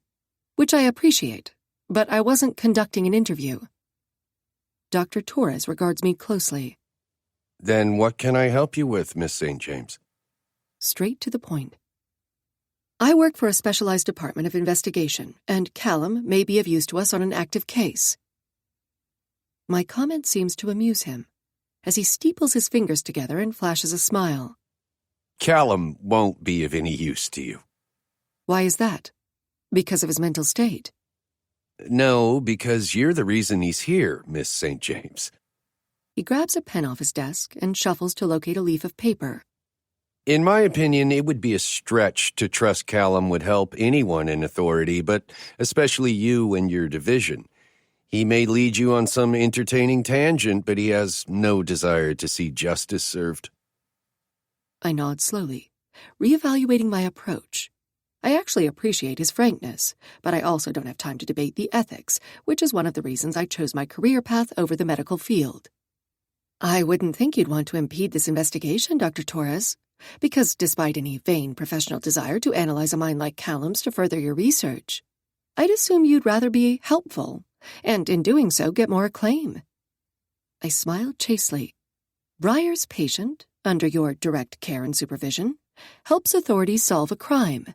which I appreciate, but I wasn't conducting an interview. Dr. Torres regards me closely. Then what can I help you with, Miss St. James? Straight to the point. I work for a specialized department of investigation, and Kallum may be of use to us on an active case. My comment seems to amuse him, as he steeples his fingers together and flashes a smile. Kallum won't be of any use to you. Why is that? Because of his mental state? No, because you're the reason he's here, Miss St. James. He grabs a pen off his desk and shuffles to locate a leaf of paper. In my opinion, it would be a stretch to trust Kallum would help anyone in authority, but especially you and your division. He may lead you on some entertaining tangent, but he has no desire to see justice served. I nod slowly, reevaluating my approach. I actually appreciate his frankness, but I also don't have time to debate the ethics, which is one of the reasons I chose my career path over the medical field. I wouldn't think you'd want to impede this investigation, Dr. Torres, because despite any vain professional desire to analyze a mind like Kallum's to further your research, I'd assume you'd rather be helpful, and in doing so get more acclaim. I smiled chastely. Briar's patient, under your direct care and supervision, helps authorities solve a crime.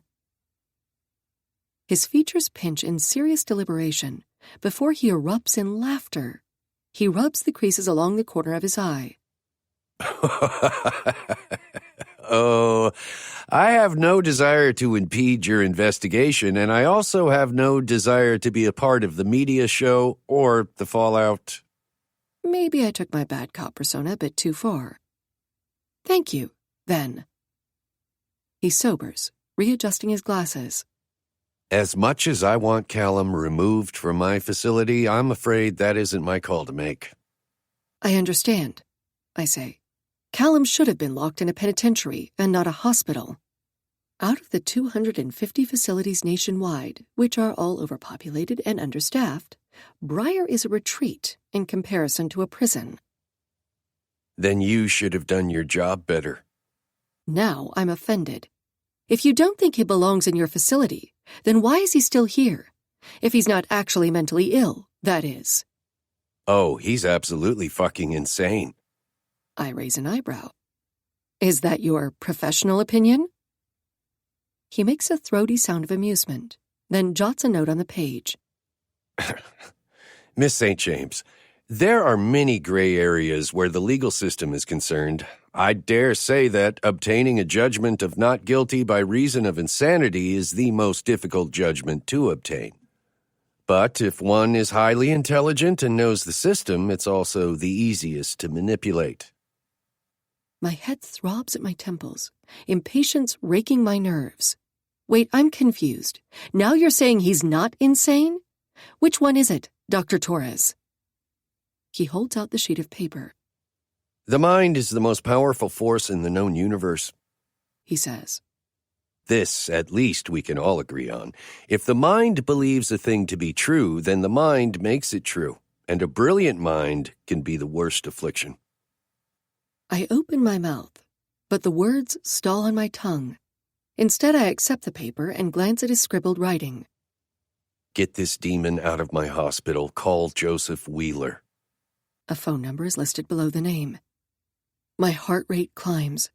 His features pinch in serious deliberation before he erupts in laughter. He rubs the creases along the corner of his eye. Oh, I have no desire to impede your investigation, and I also have no desire to be a part of the media show or the fallout. Maybe I took my bad cop persona a bit too far. Thank you, then. He sobers, readjusting his glasses. As much as I want Kallum removed from my facility, I'm afraid that isn't my call to make. I understand, I say. Kallum should have been locked in a penitentiary and not a hospital. Out of the 250 facilities nationwide, which are all overpopulated and understaffed, Briar is a retreat in comparison to a prison. Then you should have done your job better. Now I'm offended. If you don't think he belongs in your facility, then why is he still here? If he's not actually mentally ill, that is. Oh, he's absolutely fucking insane. I raise an eyebrow. Is that your professional opinion? He makes a throaty sound of amusement, then jots a note on the page. Miss St. James, there are many gray areas where the legal system is concerned. I dare say that obtaining a judgment of not guilty by reason of insanity is the most difficult judgment to obtain. But if one is highly intelligent and knows the system, it's also the easiest to manipulate. My head throbs at my temples, impatience raking my nerves. Wait, I'm confused. Now you're saying he's not insane? Which one is it, Dr. Torres? He holds out the sheet of paper. The mind is the most powerful force in the known universe, he says. This, at least, we can all agree on. If the mind believes a thing to be true, then the mind makes it true, and a brilliant mind can be the worst affliction. I open my mouth, but the words stall on my tongue. Instead, I accept the paper and glance at his scribbled writing. Get this demon out of my hospital. Call Joseph Wheeler. A phone number is listed below the name. My heart rate climbs,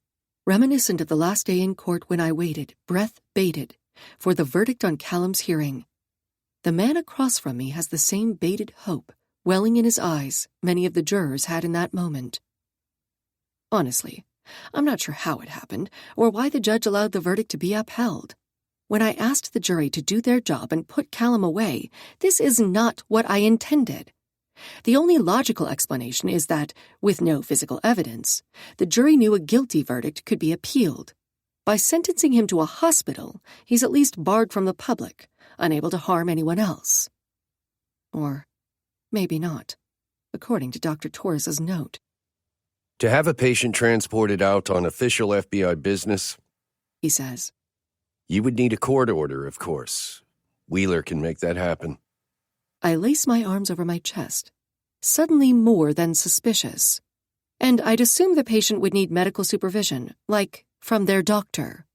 reminiscent of the last day in court when I waited, breath bated, for the verdict on Kallum's hearing. The man across from me has the same bated hope welling in his eyes many of the jurors had in that moment. Honestly, I'm not sure how it happened or why the judge allowed the verdict to be upheld. When I asked the jury to do their job and put Kallum away, this is not what I intended. The only logical explanation is that, with no physical evidence, the jury knew a guilty verdict could be appealed. By sentencing him to a hospital, he's at least barred from the public, unable to harm anyone else. Or maybe not, according to Dr. Torres's note. To have a patient transported out on official FBI business, he says, you would need a court order, of course. Wheeler can make that happen. I lace my arms over my chest, suddenly more than suspicious. And I'd assume the patient would need medical supervision, like from their doctor.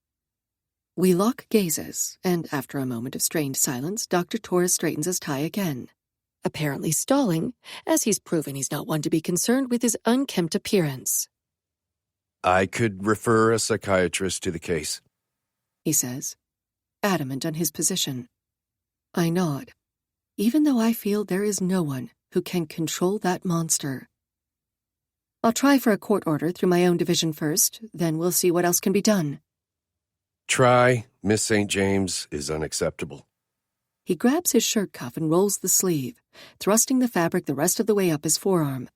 We lock gazes, and after a moment of strained silence, Dr. Torres straightens his tie again, apparently stalling, as he's proven he's not one to be concerned with his unkempt appearance. I could refer a psychiatrist to the case, he says, adamant on his position. I nod, even though I feel there is no one who can control that monster. I'll try for a court order through my own division first, then we'll see what else can be done. Try, Miss St. James, is unacceptable. He grabs his shirt cuff and rolls the sleeve, thrusting the fabric the rest of the way up his forearm.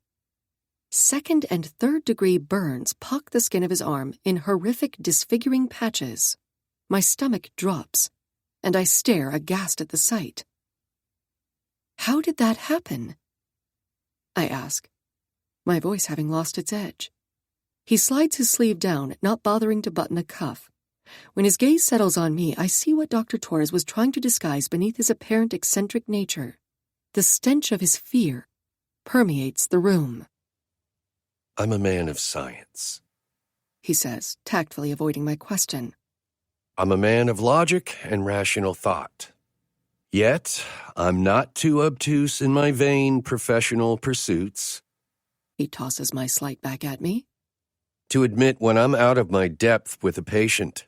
Second and third degree burns pock the skin of his arm in horrific, disfiguring patches. My stomach drops, and I stare aghast at the sight. How did that happen? I ask, my voice having lost its edge. He slides his sleeve down, not bothering to button a cuff. When his gaze settles on me, I see what Dr. Torres was trying to disguise beneath his apparent eccentric nature. The stench of his fear permeates the room. I'm a man of science, he says, tactfully avoiding my question. I'm a man of logic and rational thought. Yet, I'm not too obtuse in my vain professional pursuits. He tosses my slate back at me. To admit when I'm out of my depth with a patient.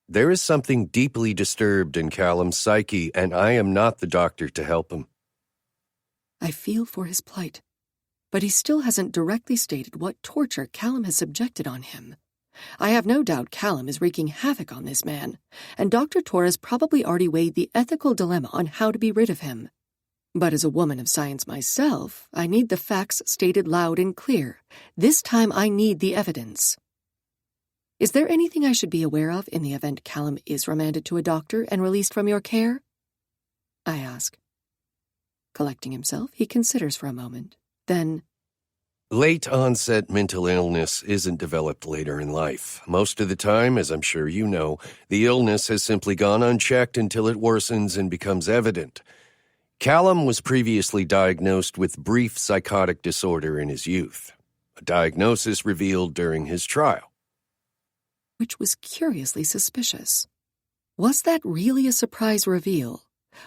There is something deeply disturbed in Kallum's psyche, and I am not the doctor to help him. I feel for his plight, but he still hasn't directly stated what torture Kallum has subjected on him. I have no doubt Kallum is wreaking havoc on this man, and Dr. Torres probably already weighed the ethical dilemma on how to be rid of him. But as a woman of science myself, I need the facts stated loud and clear. This time I need the evidence. Is there anything I should be aware of in the event Kallum is remanded to a doctor and released from your care? I ask. Collecting himself, he considers for a moment. Then, late-onset mental illness isn't developed later in life. Most of the time, as I'm sure you know, the illness has simply gone unchecked until it worsens and becomes evident. Kallum was previously diagnosed with brief psychotic disorder in his youth, a diagnosis revealed during his trial. Which was curiously suspicious. Was that really a surprise reveal?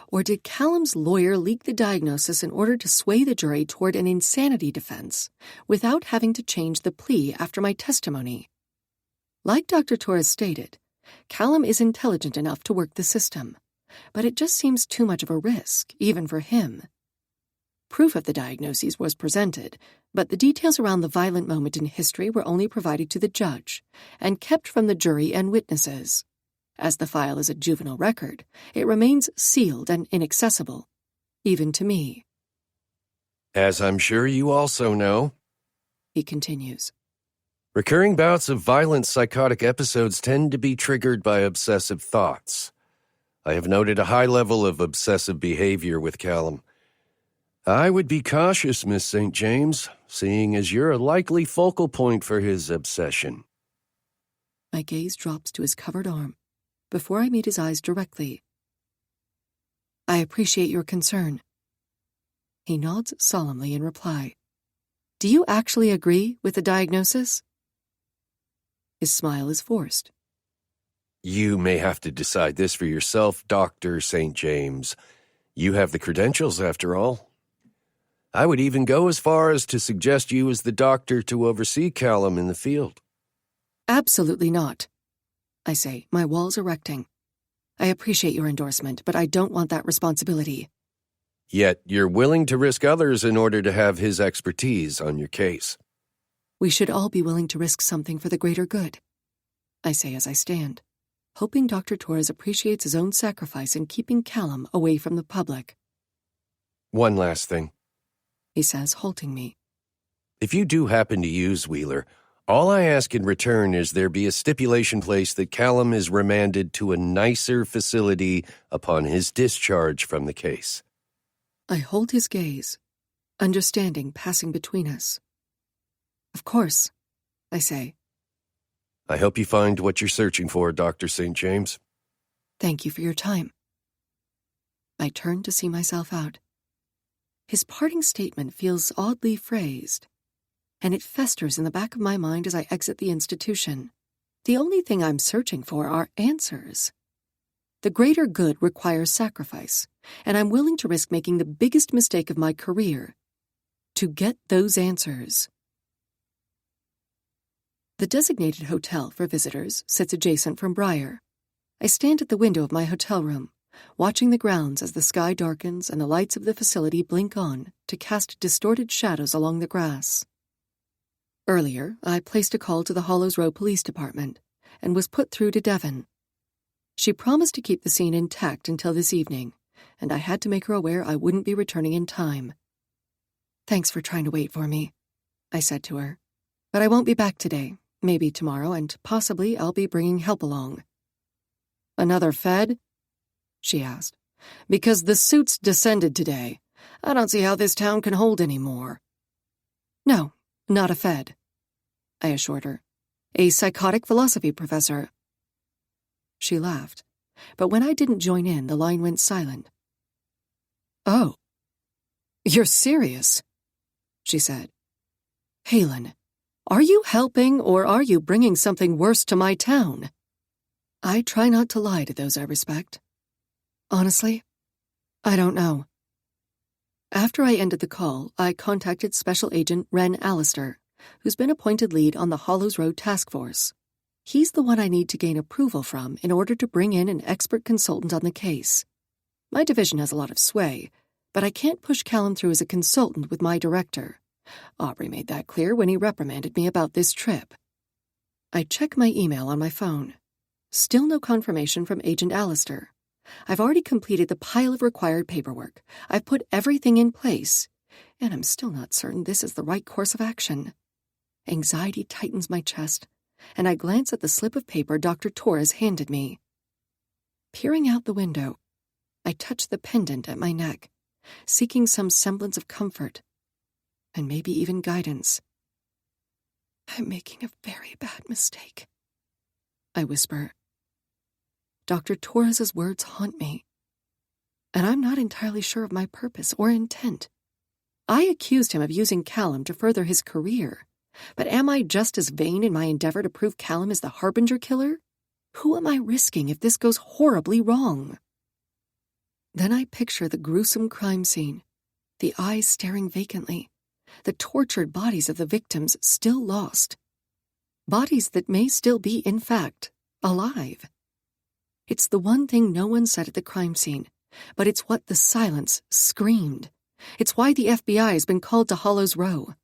Or did Kallum's lawyer leak the diagnosis in order to sway the jury toward an insanity defense without having to change the plea after my testimony? Like Dr. Torres stated, Kallum is intelligent enough to work the system, but it just seems too much of a risk, even for him. Proof of the diagnoses was presented, but the details around the violent moment in history were only provided to the judge and kept from the jury and witnesses. As the file is a juvenile record, it remains sealed and inaccessible. even to me. As I'm sure you also know, He continues. Recurring bouts of violent psychotic episodes tend to be triggered by obsessive thoughts. I have noted a high level of obsessive behavior with Kallum. I would be cautious, Miss St. James, seeing as you're a likely focal point for his obsession. My gaze drops to his covered arm before I meet his eyes directly. I appreciate your concern. He nods solemnly in reply. Do you actually agree with the diagnosis? His smile is forced. You may have to decide this for yourself, Dr. St. James. You have the credentials, after all. I would even go as far as to suggest you as the doctor to oversee Kallum in the field. Absolutely not, I say, my walls erecting. I appreciate your endorsement, but I don't want that responsibility. Yet you're willing to risk others in order to have his expertise on your case. We should all be willing to risk something for the greater good, I say as I stand, hoping Dr. Torres appreciates his own sacrifice in keeping Kallum away from the public. One last thing, He says, halting me. If you do happen to use Wheeler, all I ask in return is there be a stipulation placed that Kallum is remanded to a nicer facility upon his discharge from the case. I hold his gaze, understanding passing between us. Of course, I say. I hope you find what you're searching for, Dr. St. James. Thank you for your time. I turn to see myself out. His parting statement feels oddly phrased, and it festers in the back of my mind as I exit the institution. The only thing I'm searching for are answers. The greater good requires sacrifice, and I'm willing to risk making the biggest mistake of my career to get those answers. The designated hotel for visitors sits adjacent from Briar. I stand at the window of my hotel room, watching the grounds as the sky darkens and the lights of the facility blink on to cast distorted shadows along the grass. Earlier, I placed a call to the Hollows Row Police Department and was put through to Devon. She promised to keep the scene intact until this evening, and I had to make her aware I wouldn't be returning in time. Thanks for trying to wait for me, I said to her. But I won't be back today, maybe tomorrow, and possibly I'll be bringing help along. Another Fed? She asked. Because the suits descended today. I don't see how this town can hold any more. No, not a Fed, I assured her. A psychotic philosophy professor. She laughed, but when I didn't join in, the line went silent. Oh, you're serious, she said. Halen, are you helping or are you bringing something worse to my town? I try not to lie to those I respect. Honestly, I don't know. After I ended the call, I contacted Special Agent Ren Allister, who's been appointed lead on the Hollows Road Task Force. He's the one I need to gain approval from in order to bring in an expert consultant on the case. My division has a lot of sway, but I can't push Kallum through as a consultant with my director. Aubrey made that clear when he reprimanded me about this trip. I check my email on my phone. Still no confirmation from Agent Allister. I've already completed the pile of required paperwork. I've put everything in place, and I'm still not certain this is the right course of action. Anxiety tightens my chest, and I glance at the slip of paper Dr. Torres handed me. Peering out the window, I touch the pendant at my neck, seeking some semblance of comfort, and maybe even guidance. I'm making a very bad mistake, I whisper. Dr. Torres's words haunt me, and I'm not entirely sure of my purpose or intent. I accused him of using Kallum to further his career, but am I just as vain in my endeavor to prove Kallum is the Harbinger killer? Who am I risking if this goes horribly wrong? Then I picture the gruesome crime scene, the eyes staring vacantly, the tortured bodies of the victims still lost. Bodies that may still be, in fact, alive. It's the one thing no one said at the crime scene, but it's what the silence screamed. It's why the FBI has been called to Hollows Row.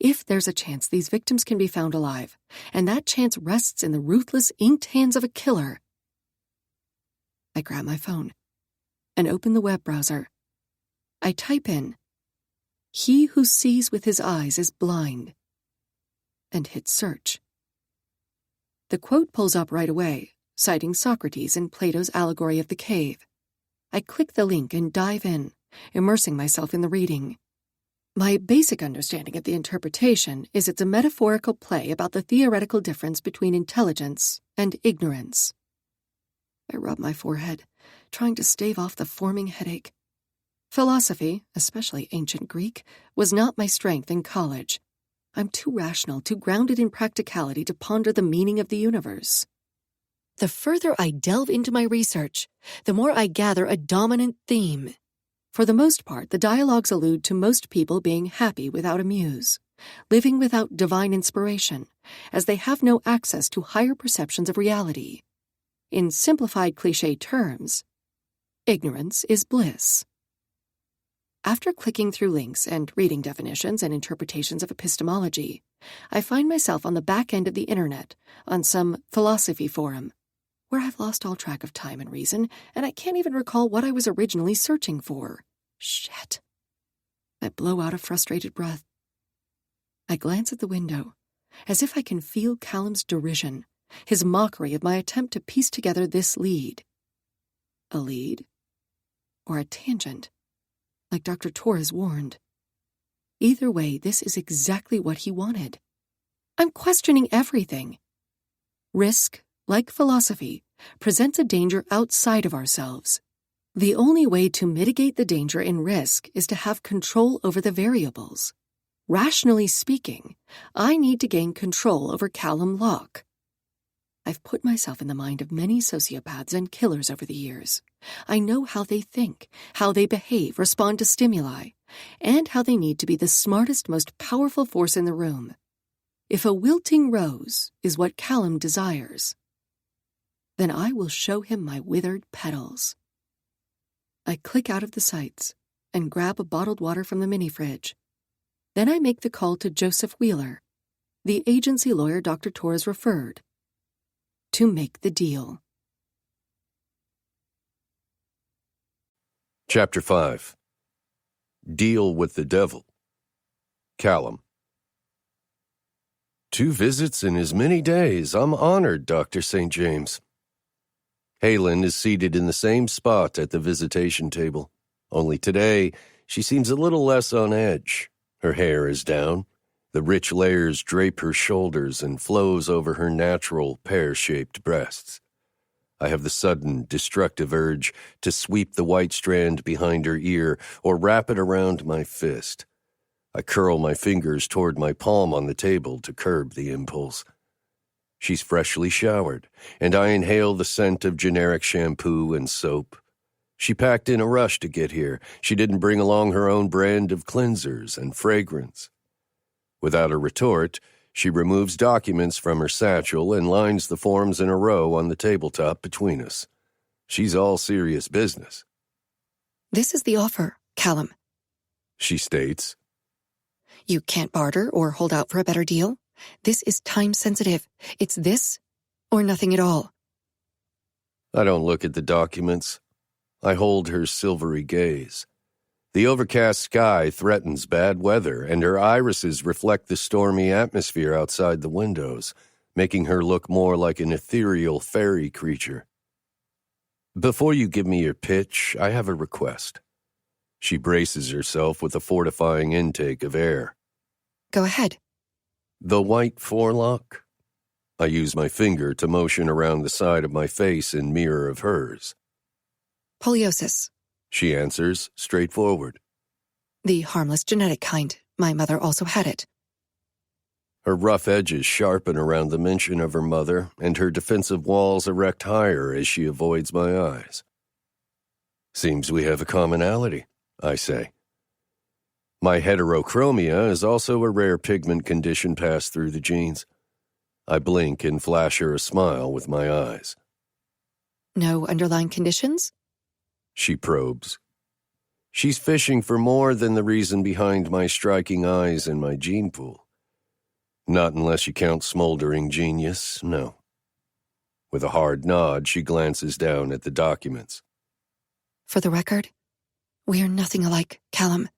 If there's a chance these victims can be found alive, and that chance rests in the ruthless, inked hands of a killer. I grab my phone and open the web browser. I type in, "He who sees with his eyes is blind," and hit search. The quote pulls up right away, citing Socrates in Plato's allegory of the cave. I click the link and dive in, immersing myself in the reading. My basic understanding of the interpretation is it's a metaphorical play about the theoretical difference between intelligence and ignorance. I rub my forehead, trying to stave off the forming headache. Philosophy, especially ancient Greek, was not my strength in college. I'm too rational, too grounded in practicality to ponder the meaning of the universe. The further I delve into my research, the more I gather a dominant theme. For the most part, the dialogues allude to most people being happy without a muse, living without divine inspiration, as they have no access to higher perceptions of reality. In simplified cliché terms, ignorance is bliss. After clicking through links and reading definitions and interpretations of epistemology, I find myself on the back end of the internet, on some philosophy forum, where I've lost all track of time and reason, and I can't even recall what I was originally searching for. Shit. I blow out a frustrated breath. I glance at the window, as if I can feel Kallum's derision, his mockery of my attempt to piece together this lead. A lead? Or a tangent, like Dr. Torres warned. Either way, this is exactly what he wanted. I'm questioning everything. Risk, like philosophy, presents a danger outside of ourselves. The only way to mitigate the danger in risk is to have control over the variables. Rationally speaking, I need to gain control over Kallum Locke. I've put myself in the mind of many sociopaths and killers over the years. I know how they think, how they behave, respond to stimuli, and how they need to be the smartest, most powerful force in the room. If a wilting rose is what Kallum desires, then I will show him my withered petals. I click out of the sites and grab a bottled water from the mini-fridge. Then I make the call to Joseph Wheeler, the agency lawyer Dr. Torres referred, to make the deal. Chapter 5. Deal with the Devil. Kallum. 2 visits in as many days. I'm honored, Dr. St. James. Halen is seated in the same spot at the visitation table. Only today, she seems a little less on edge. Her hair is down. The rich layers drape her shoulders and flows over her natural, pear-shaped breasts. I have the sudden, destructive urge to sweep the white strand behind her ear or wrap it around my fist. I curl my fingers toward my palm on the table to curb the impulse. She's freshly showered, and I inhale the scent of generic shampoo and soap. She packed in a rush to get here. She didn't bring along her own brand of cleansers and fragrance. Without a retort, she removes documents from her satchel and lines the forms in a row on the tabletop between us. She's all serious business. "This is the offer, Kallum," she states. "You can't barter or hold out for a better deal. This is time-sensitive. It's this or nothing at all." I don't look at the documents. I hold her silvery gaze. The overcast sky threatens bad weather, and her irises reflect the stormy atmosphere outside the windows, making her look more like an ethereal fairy creature. Before you give me your pitch, I have a request. She braces herself with a fortifying intake of air. "Go ahead." The white forelock? I use my finger to motion around the side of my face in mirror of hers. "Poliosis. She answers, straightforward. The harmless genetic kind. My mother also had it." Her rough edges sharpen around the mention of her mother, and her defensive walls erect higher as she avoids my eyes. Seems we have a commonality, I say. My heterochromia is also a rare pigment condition passed through the genes. I blink and flash her a smile with my eyes. "No underlying conditions?" She probes. She's fishing for more than the reason behind my striking eyes and my gene pool. Not unless you count smoldering genius, no. With a hard nod, she glances down at the documents. "For the record, We're nothing alike, Kallum.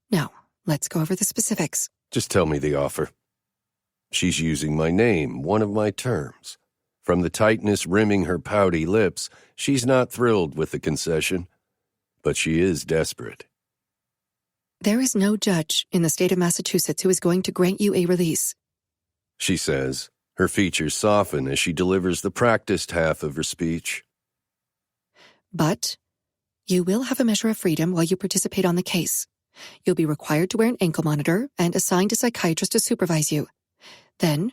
Now, let's go over the specifics. Just tell me the offer. She's using my name, one of my terms. From the tightness rimming her pouty lips, she's not thrilled with the concession. But she is desperate. There is no judge in the state of Massachusetts who is going to grant you a release, She says. Her features soften as she delivers the practiced half of her speech. But you will have a measure of freedom while you participate on the case. You'll be required to wear an ankle monitor and assigned a psychiatrist to supervise you. Then,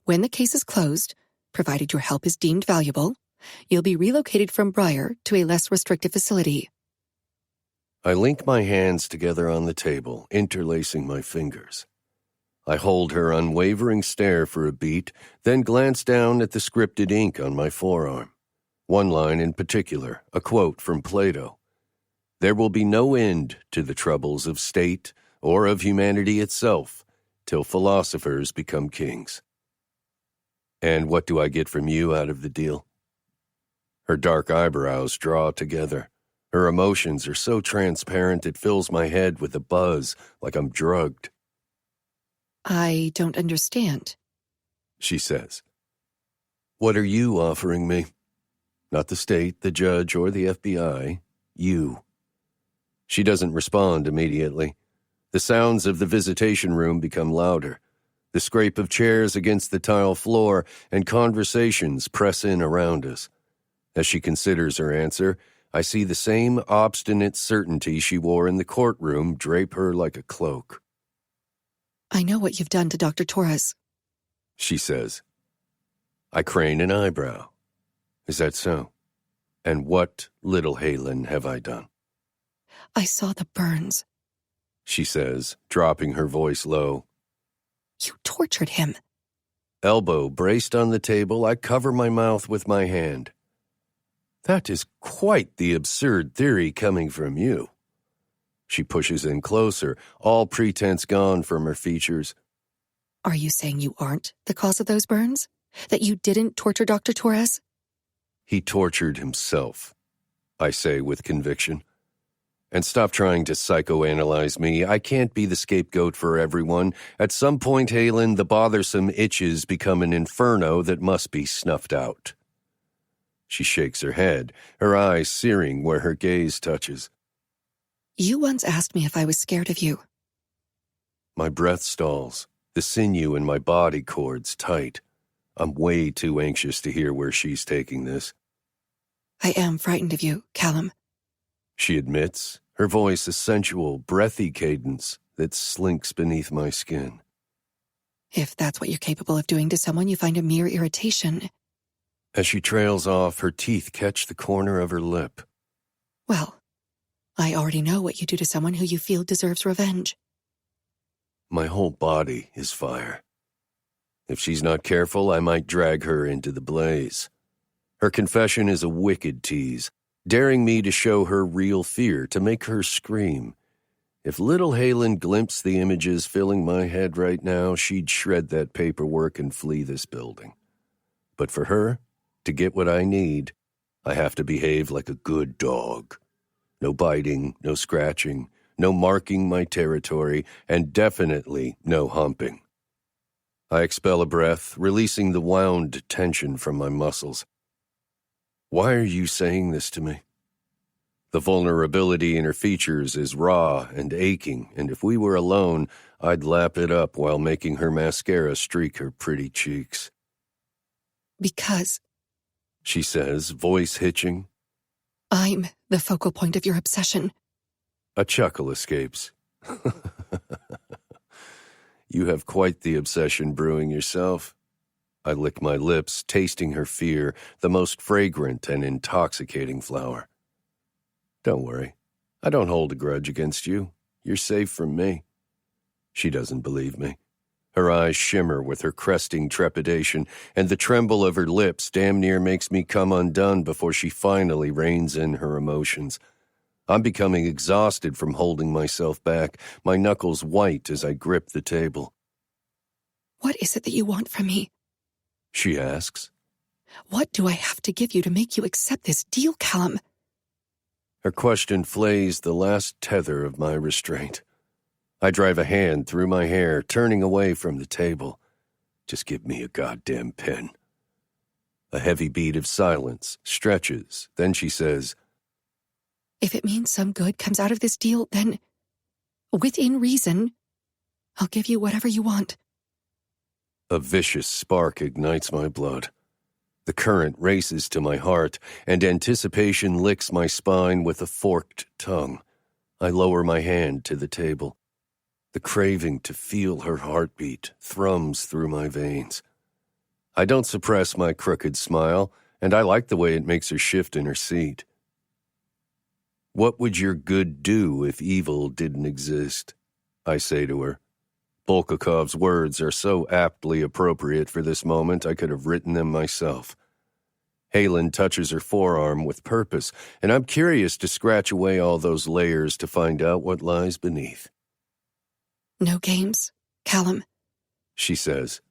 when the case is closed, provided your help is deemed valuable, you'll be relocated from Briar to a less restrictive facility. I link my hands together on the table, interlacing my fingers. I hold her unwavering stare for a beat, then glance down at the scripted ink on my forearm. One line in particular, a quote from Plato. There will be no end to the troubles of state or of humanity itself till philosophers become kings. And what do I get from you out of the deal? Her dark eyebrows draw together. Her emotions are so transparent it fills my head with a buzz like I'm drugged. I don't understand, She says. What are you offering me? Not the state, the judge, or the FBI. You. She doesn't respond immediately. The sounds of the visitation room become louder. The scrape of chairs against the tile floor and conversations press in around us. As she considers her answer, I see the same obstinate certainty she wore in the courtroom drape her like a cloak. I know what you've done to Dr. Torres, She says. I crane an eyebrow. Is that so? And what, little Halen, have I done? I saw the burns. She says, dropping her voice low. You tortured him. Elbow braced on the table, I cover my mouth with my hand. That is quite the absurd theory coming from you. She pushes in closer, all pretense gone from her features. Are you saying you aren't the cause of those burns? That you didn't torture Dr. Torres? He tortured himself, I say with conviction. And stop trying to psychoanalyze me. I can't be the scapegoat for everyone. At some point, Halen, the bothersome itches become an inferno that must be snuffed out. She shakes her head, her eyes searing where her gaze touches. You once asked me if I was scared of you. My breath stalls, the sinew in my body cords tight. I'm way too anxious to hear where she's taking this. I am frightened of you, Kallum. She admits, her voice a sensual, breathy cadence that slinks beneath my skin. If that's what you're capable of doing to someone you find a mere irritation. As she trails off, her teeth catch the corner of her lip. Well, I already know what you do to someone who you feel deserves revenge. My whole body is fire. If she's not careful, I might drag her into the blaze. Her confession is a wicked tease, daring me to show her real fear, to make her scream. If little Halen glimpsed the images filling my head right now, she'd shred that paperwork and flee this building. But for her, to get what I need, I have to behave like a good dog. No biting, no scratching, no marking my territory, and definitely no humping. I expel a breath, releasing the wound tension from my muscles. Why are you saying this to me? The vulnerability in her features is raw and aching, and if we were alone, I'd lap it up while making her mascara streak her pretty cheeks. Because, She says, voice hitching. I'm the focal point of your obsession. A chuckle escapes. You have quite the obsession brewing yourself. I lick my lips, tasting her fear, the most fragrant and intoxicating flower. Don't worry. I don't hold a grudge against you. You're safe from me. She doesn't believe me. Her eyes shimmer with her cresting trepidation, and the tremble of her lips damn near makes me come undone before she finally reins in her emotions. I'm becoming exhausted from holding myself back, my knuckles white as I grip the table. What is it that you want from me? She asks. What do I have to give you to make you accept this deal, Kallum? Her question flays the last tether of my restraint. I drive a hand through my hair, turning away from the table. Just give me a goddamn pen. A heavy beat of silence stretches. Then she says, If it means some good comes out of this deal, then, within reason, I'll give you whatever you want. A vicious spark ignites my blood. The current races to my heart, and anticipation licks my spine with a forked tongue. I lower my hand to the table. The craving to feel her heartbeat thrums through my veins. I don't suppress my crooked smile, and I like the way it makes her shift in her seat. What would your good do if evil didn't exist? I say to her. Bulgakov's words are so aptly appropriate for this moment I could have written them myself. Halen touches her forearm with purpose, and I'm curious to scratch away all those layers to find out what lies beneath. No games, Kallum, she says.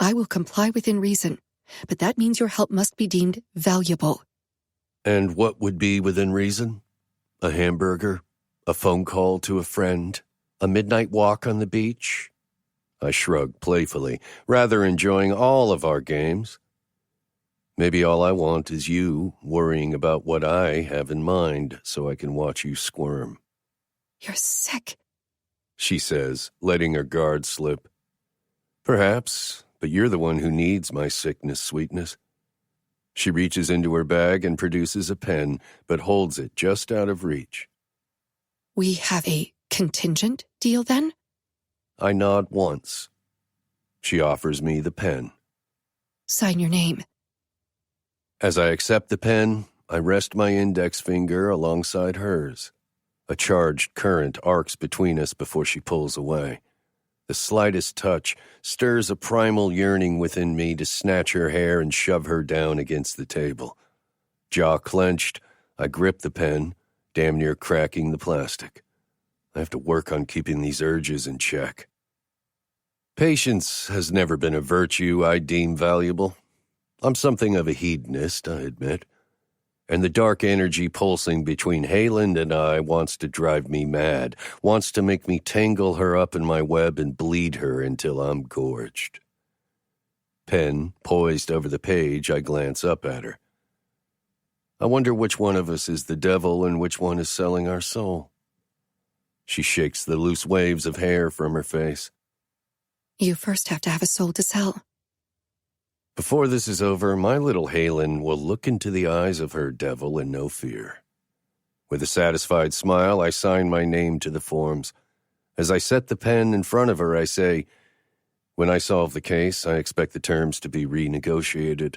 I will comply within reason, but that means your help must be deemed valuable. And what would be within reason? A hamburger? A phone call to a friend? A midnight walk on the beach? I shrug playfully, rather enjoying all of our games. Maybe all I want is you worrying about what I have in mind so I can watch you squirm. You're sick, she says, letting her guard slip. Perhaps, but you're the one who needs my sickness, sweetness. She reaches into her bag and produces a pen, but holds it just out of reach. We have a contingent deal, then? I nod once. She offers me the pen. Sign your name. As I accept the pen, I rest my index finger alongside hers. A charged current arcs between us before she pulls away. The slightest touch stirs a primal yearning within me to snatch her hair and shove her down against the table. Jaw clenched, I grip the pen, damn near cracking the plastic. I have to work on keeping these urges in check. Patience has never been a virtue I deem valuable. I'm something of a hedonist, I admit. And the dark energy pulsing between Halen and I wants to drive me mad, wants to make me tangle her up in my web and bleed her until I'm gorged. Pen poised over the page, I glance up at her. I wonder which one of us is the devil and which one is selling our soul. She shakes the loose waves of hair from her face. You first have to have a soul to sell. Before this is over, my little Halen will look into the eyes of her devil in no fear. With a satisfied smile, I sign my name to the forms. As I set the pen in front of her, I say, when I solve the case, I expect the terms to be renegotiated.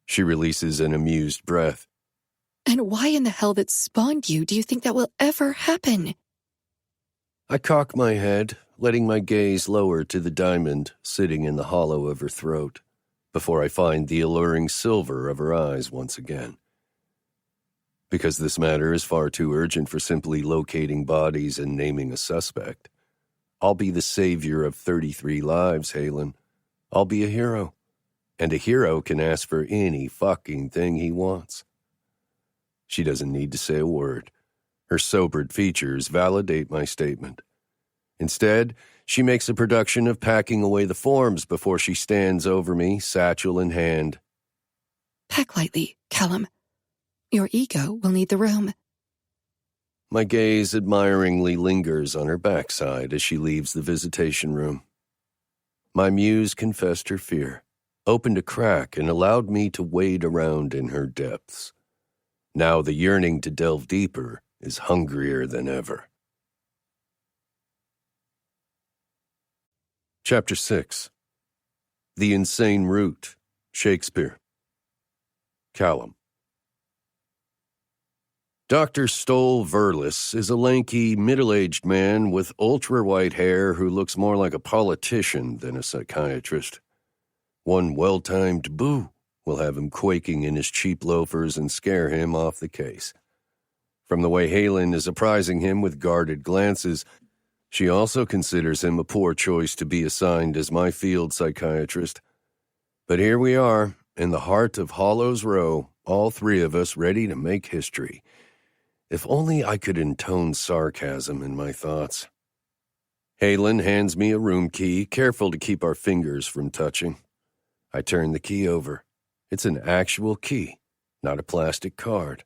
She releases an amused breath. And why in the hell that spawned you do you think that will ever happen? I cock my head, letting my gaze lower to the diamond sitting in the hollow of her throat, before I find the alluring silver of her eyes once again. Because this matter is far too urgent for simply locating bodies and naming a suspect. I'll be the savior of 33 lives, Halen. I'll be a hero. And a hero can ask for any fucking thing he wants. She doesn't need to say a word. Her sobered features validate my statement. Instead, she makes a production of packing away the forms before she stands over me, satchel in hand. Pack lightly, Kallum. Your ego will need the room. My gaze admiringly lingers on her backside as she leaves the visitation room. My muse confessed her fear, opened a crack, and allowed me to wade around in her depths. Now the yearning to delve deeper is hungrier than ever. Chapter 6. The Insane Route, Shakespeare. Kallum. Dr. Stoll Verlis is a lanky, middle-aged man with ultra-white hair who looks more like a politician than a psychiatrist. One well-timed boo will have him quaking in his cheap loafers and scare him off the case. From the way Halen is apprising him with guarded glances, she also considers him a poor choice to be assigned as my field psychiatrist. But here we are, in the heart of Hollows Row, all three of us ready to make history. If only I could intone sarcasm in my thoughts. Halen hands me a room key, careful to keep our fingers from touching. I turn the key over. It's an actual key, not a plastic card.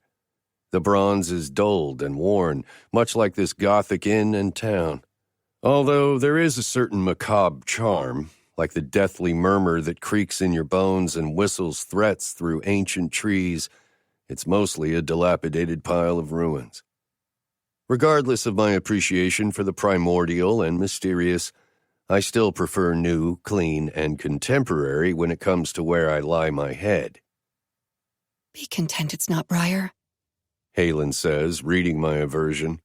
The bronze is dulled and worn, much like this Gothic inn and town. Although there is a certain macabre charm, like the deathly murmur that creaks in your bones and whistles threats through ancient trees, it's mostly a dilapidated pile of ruins. Regardless of my appreciation for the primordial and mysterious, I still prefer new, clean, and contemporary when it comes to where I lie my head. Be content it's not Briar. Halen says, reading my aversion.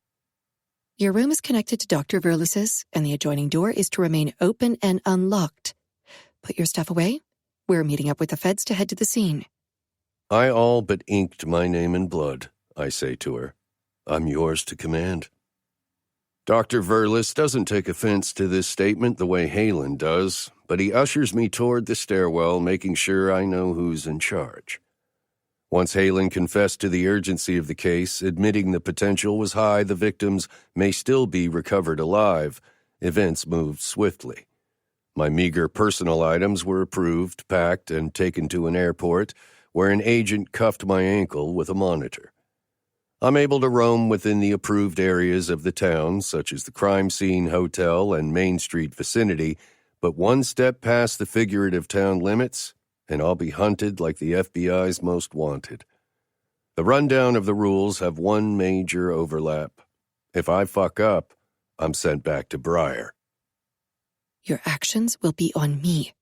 Your room is connected to Dr. Verlis's, and the adjoining door is to remain open and unlocked. Put your stuff away. We're meeting up with the feds to head to the scene. I all but inked my name in blood, I say to her. I'm yours to command. Dr. Verlis doesn't take offense to this statement the way Halen does, but he ushers me toward the stairwell, making sure I know who's in charge. Once Halen confessed to the urgency of the case, admitting the potential was high the victims may still be recovered alive, events moved swiftly. My meager personal items were approved, packed, and taken to an airport, where an agent cuffed my ankle with a monitor. I'm able to roam within the approved areas of the town, such as the crime scene, hotel, and Main Street vicinity, but one step past the figurative town limits, and I'll be hunted like the FBI's most wanted. The rundown of the rules have one major overlap. If I fuck up, I'm sent back to Briar. Your actions will be on me,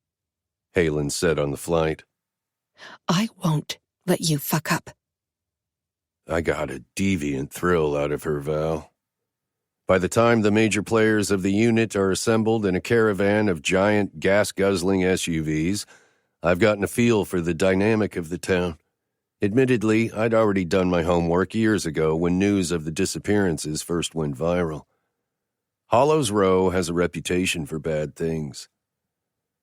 Halen said on the flight. I won't let you fuck up. I got a deviant thrill out of her vow. By the time the major players of the unit are assembled in a caravan of giant gas-guzzling SUVs, I've gotten a feel for the dynamic of the town. Admittedly, I'd already done my homework years ago when news of the disappearances first went viral. Hollows Row has a reputation for bad things.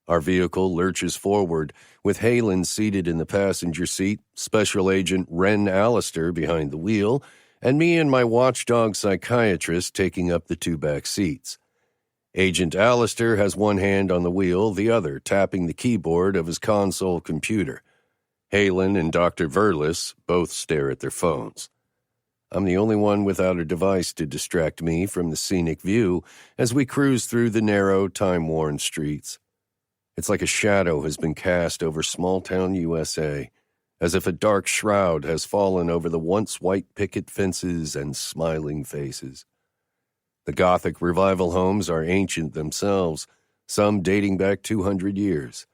Our vehicle lurches forward, with Halen seated in the passenger seat, Special Agent Ren Allister behind the wheel, and me and my watchdog psychiatrist taking up the two back seats. Agent Allister has one hand on the wheel, the other tapping the keyboard of his console computer. Halen and Dr. Verlis both stare at their phones. I'm the only one without a device to distract me from the scenic view as we cruise through the narrow, time-worn streets. It's like a shadow has been cast over small-town USA, as if a dark shroud has fallen over the once white picket fences and smiling faces. The Gothic revival homes are ancient themselves, some dating back 200 years.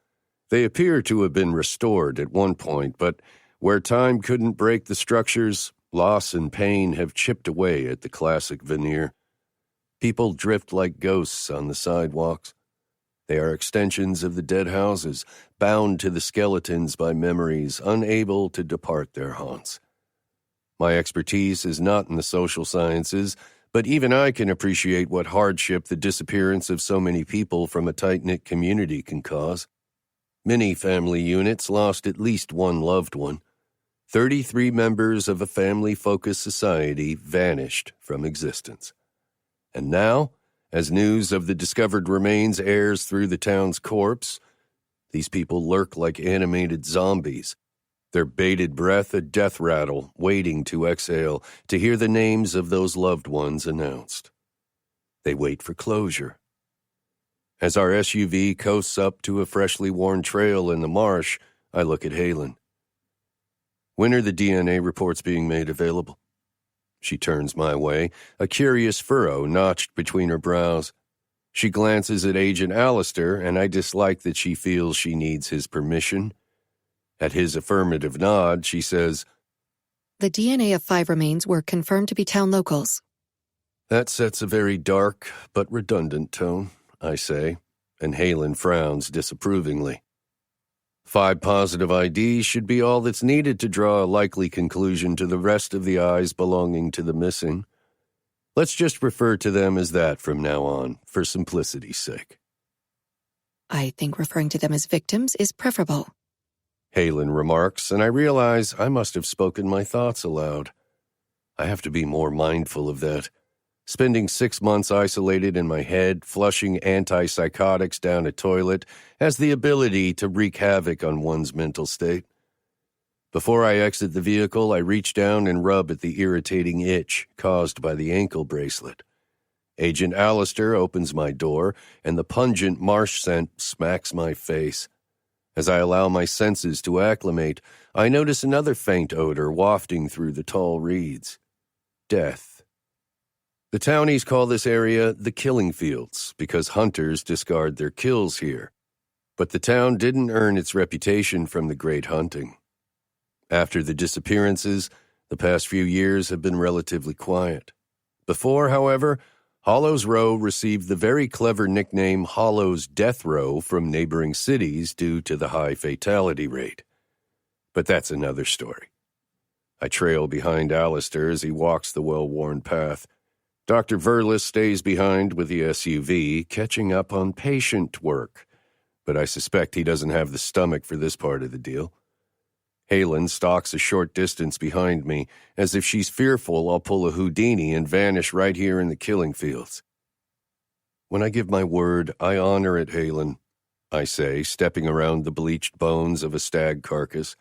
They appear to have been restored at one point, but where time couldn't break the structures, loss and pain have chipped away at the classic veneer. People drift like ghosts on the sidewalks. They are extensions of the dead houses, bound to the skeletons by memories, unable to depart their haunts. My expertise is not in the social sciences, but even I can appreciate what hardship the disappearance of so many people from a tight-knit community can cause. Many family units lost at least one loved one. 33 members of a family-focused society vanished from existence. And now, as news of the discovered remains airs through the town's corpse, these people lurk like animated zombies, their bated breath a death rattle, waiting to exhale to hear the names of those loved ones announced. They wait for closure. As our SUV coasts up to a freshly worn trail in the marsh, I look at Halen. When are the DNA reports being made available? She turns my way, a curious furrow notched between her brows. She glances at Agent Allister, and I dislike that she feels she needs his permission. At his affirmative nod, she says, The DNA of 5 remains were confirmed to be town locals. That sets a very dark but redundant tone, I say, and Halen frowns disapprovingly. 5 positive IDs should be all that's needed to draw a likely conclusion to the rest of the eyes belonging to the missing. Let's just refer to them as that from now on, for simplicity's sake. I think referring to them as victims is preferable, Halen remarks, and I realize I must have spoken my thoughts aloud. I have to be more mindful of that. Spending 6 months isolated in my head, flushing antipsychotics down a toilet, has the ability to wreak havoc on one's mental state. Before I exit the vehicle, I reach down and rub at the irritating itch caused by the ankle bracelet. Agent Alistair opens my door, and the pungent marsh scent smacks my face. As I allow my senses to acclimate, I notice another faint odor wafting through the tall reeds. Death. The townies call this area the Killing Fields because hunters discard their kills here. But the town didn't earn its reputation from the great hunting. After the disappearances, the past few years have been relatively quiet. Before, however, Hollows Row received the very clever nickname Hollows Death Row from neighboring cities due to the high fatality rate. But that's another story. I trail behind Alistair as he walks the well-worn path. Dr. Verlis stays behind with the SUV, catching up on patient work, but I suspect he doesn't have the stomach for this part of the deal. Halen stalks a short distance behind me, as if she's fearful I'll pull a Houdini and vanish right here in the killing fields. When I give my word, I honor it, Halen, I say, stepping around the bleached bones of a stag carcass.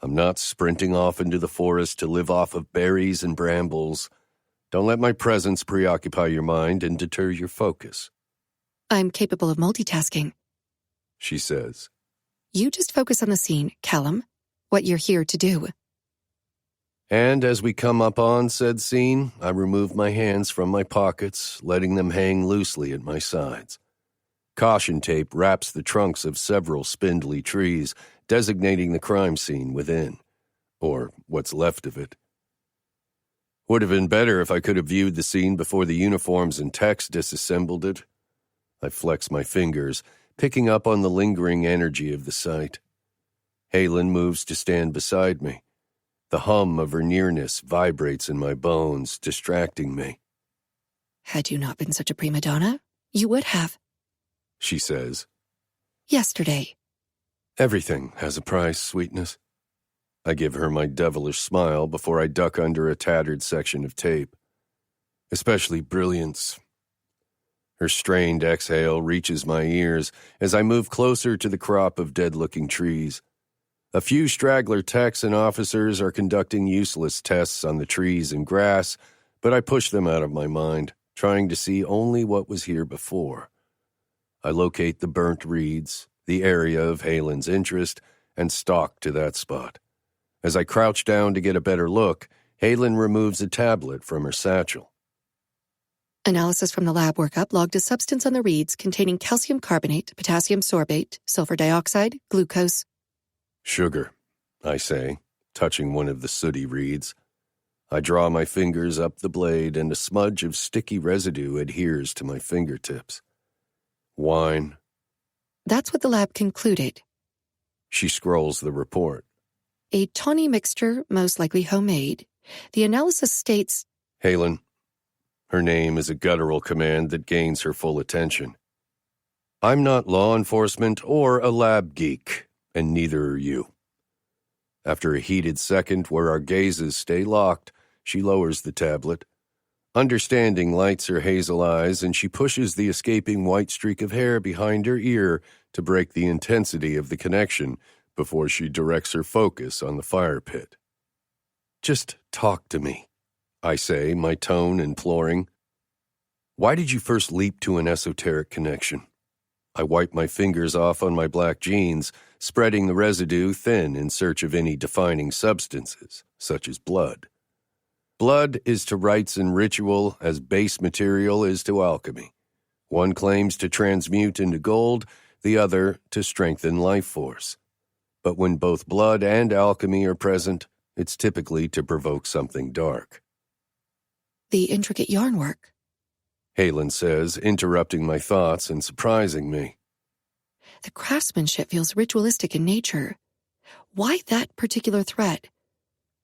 I'm not sprinting off into the forest to live off of berries and brambles. Don't let my presence preoccupy your mind and deter your focus. I'm capable of multitasking, she says. You just focus on the scene, Kallum, what you're here to do. And as we come up on said scene, I remove my hands from my pockets, letting them hang loosely at my sides. Caution tape wraps the trunks of several spindly trees, designating the crime scene within, or what's left of it. Would have been better if I could have viewed the scene before the uniforms and techs disassembled it. I flex my fingers, picking up on the lingering energy of the sight. Halen moves to stand beside me. The hum of her nearness vibrates in my bones, distracting me. Had you not been such a prima donna, you would have, she says. Yesterday. Everything has a price, sweetness. I give her my devilish smile before I duck under a tattered section of tape. Especially brilliance. Her strained exhale reaches my ears as I move closer to the crop of dead-looking trees. A few straggler techs and officers are conducting useless tests on the trees and grass, but I push them out of my mind, trying to see only what was here before. I locate the burnt reeds, the area of Halen's interest, and stalk to that spot. As I crouch down to get a better look, Halen removes a tablet from her satchel. Analysis from the lab workup logged a substance on the reeds containing calcium carbonate, potassium sorbate, sulfur dioxide, glucose. Sugar, I say, touching one of the sooty reeds. I draw my fingers up the blade and a smudge of sticky residue adheres to my fingertips. Wine. That's what the lab concluded. She scrolls the report. A tawny mixture, most likely homemade. The analysis states... Halen. Her name is a guttural command that gains her full attention. I'm not law enforcement or a lab geek, and neither are you. After a heated second where our gazes stay locked, she lowers the tablet. Understanding lights her hazel eyes, and she pushes the escaping white streak of hair behind her ear to break the intensity of the connection before she directs her focus on the fire pit. Just talk to me, I say, my tone imploring. Why did you first leap to an esoteric connection? I wipe my fingers off on my black jeans, spreading the residue thin in search of any defining substances, such as blood. Blood is to rites and ritual as base material is to alchemy. One claims to transmute into gold, the other to strengthen life force. But when both blood and alchemy are present, it's typically to provoke something dark. The intricate yarn work, Halen says, interrupting my thoughts and surprising me. The craftsmanship feels ritualistic in nature. Why that particular thread?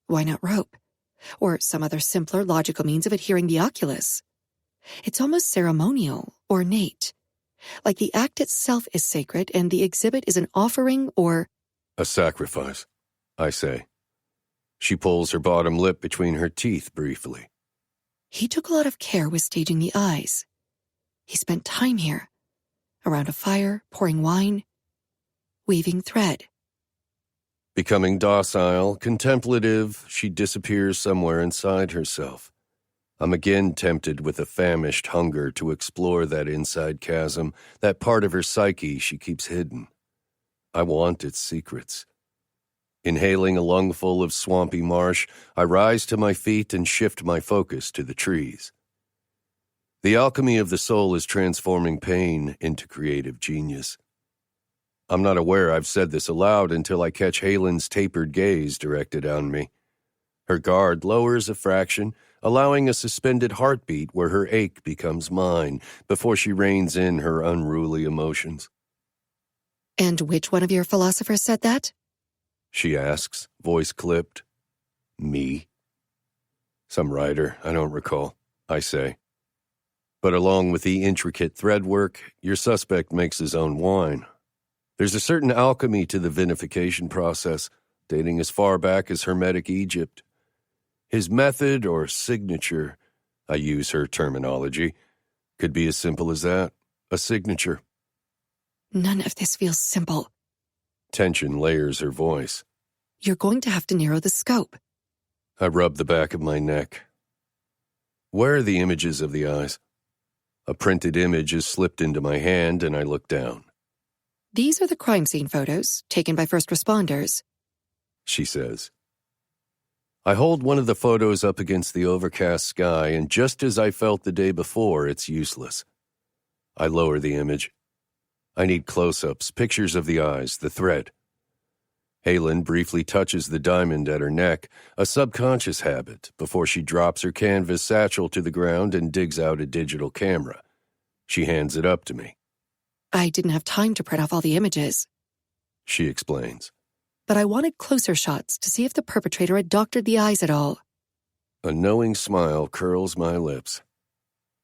Why not rope? Or some other simpler, logical means of adhering the oculus? It's almost ceremonial, ornate. Like the act itself is sacred and the exhibit is an offering or... A sacrifice, I say. She pulls her bottom lip between her teeth briefly. He took a lot of care with staging the eyes. He spent time here, around a fire, pouring wine, weaving thread. Becoming docile, contemplative, she disappears somewhere inside herself. I'm again tempted with a famished hunger to explore that inside chasm, that part of her psyche she keeps hidden. I want its secrets. Inhaling a lungful of swampy marsh, I rise to my feet and shift my focus to the trees. The alchemy of the soul is transforming pain into creative genius. I'm not aware I've said this aloud until I catch Halen's tapered gaze directed on me. Her guard lowers a fraction, allowing a suspended heartbeat where her ache becomes mine before she reins in her unruly emotions. And which one of your philosophers said that? She asks, voice clipped. Me? Some writer, I don't recall, I say. But along with the intricate thread work, your suspect makes his own wine. There's a certain alchemy to the vinification process, dating as far back as Hermetic Egypt. His method or signature, I use her terminology, could be as simple as that, a signature. None of this feels simple. Tension layers her voice. You're going to have to narrow the scope. I rub the back of my neck. Where are the images of the eyes? A printed image is slipped into my hand and I look down. These are the crime scene photos, taken by first responders, she says. I hold one of the photos up against the overcast sky, and just as I felt the day before, it's useless. I lower the image. I need close-ups, pictures of the eyes, the thread. Halen briefly touches the diamond at her neck, a subconscious habit, before she drops her canvas satchel to the ground and digs out a digital camera. She hands it up to me. I didn't have time to print off all the images, she explains. But I wanted closer shots to see if the perpetrator had doctored the eyes at all. A knowing smile curls my lips.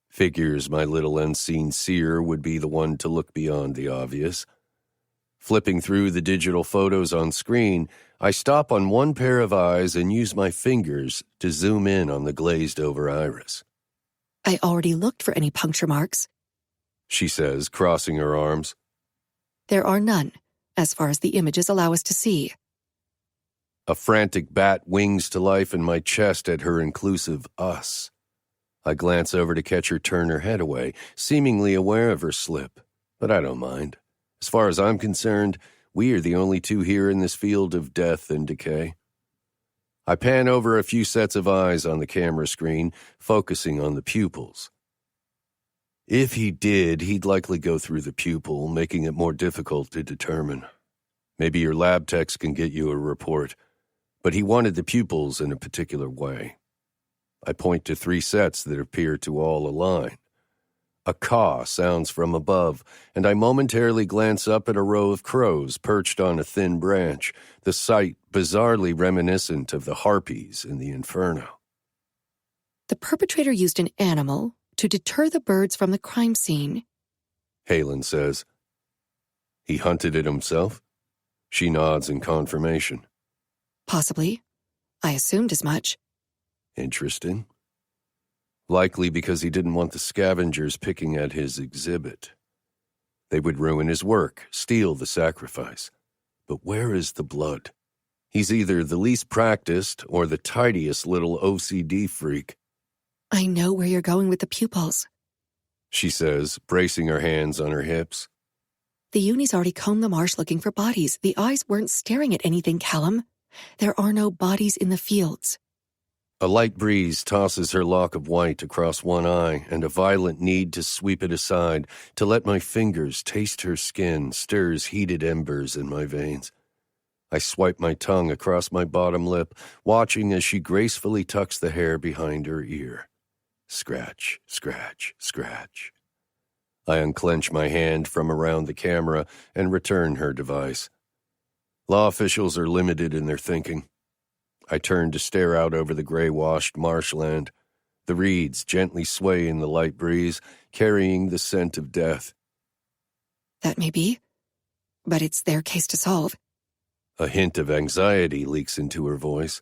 Figures my little unseen seer would be the one to look beyond the obvious. Flipping through the digital photos on screen, I stop on one pair of eyes and use my fingers to zoom in on the glazed-over iris. I already looked for any puncture marks, she says, crossing her arms. There are none, as far as the images allow us to see. A frantic bat wings to life in my chest at her inclusive us. I glance over to catch her turn her head away, seemingly aware of her slip, but I don't mind. As far as I'm concerned, we are the only two here in this field of death and decay. I pan over a few sets of eyes on the camera screen, focusing on the pupils. If he did, he'd likely go through the pupil, making it more difficult to determine. Maybe your lab techs can get you a report, but he wanted the pupils in a particular way. I point to 3 sets that appear to all align. A caw sounds from above, and I momentarily glance up at a row of crows perched on a thin branch, the sight bizarrely reminiscent of the harpies in the Inferno. The perpetrator used an animal to deter the birds from the crime scene, Halen says. He hunted it himself? She nods in confirmation. Possibly. I assumed as much. Interesting. Likely because he didn't want the scavengers picking at his exhibit. They would ruin his work, steal the sacrifice. But where is the blood? He's either the least practiced or the tidiest little OCD freak. I know where you're going with the pupils, she says, bracing her hands on her hips. The unis already combed the marsh looking for bodies. The eyes weren't staring at anything, Kallum. There are no bodies in the fields. A light breeze tosses her lock of white across one eye, and a violent need to sweep it aside, to let my fingers taste her skin, stirs heated embers in my veins. I swipe my tongue across my bottom lip, watching as she gracefully tucks the hair behind her ear. Scratch, scratch, scratch. I unclench my hand from around the camera and return her device. Law officials are limited in their thinking. I turn to stare out over the gray-washed marshland. The reeds gently sway in the light breeze, carrying the scent of death. That may be, but it's their case to solve. A hint of anxiety leaks into her voice.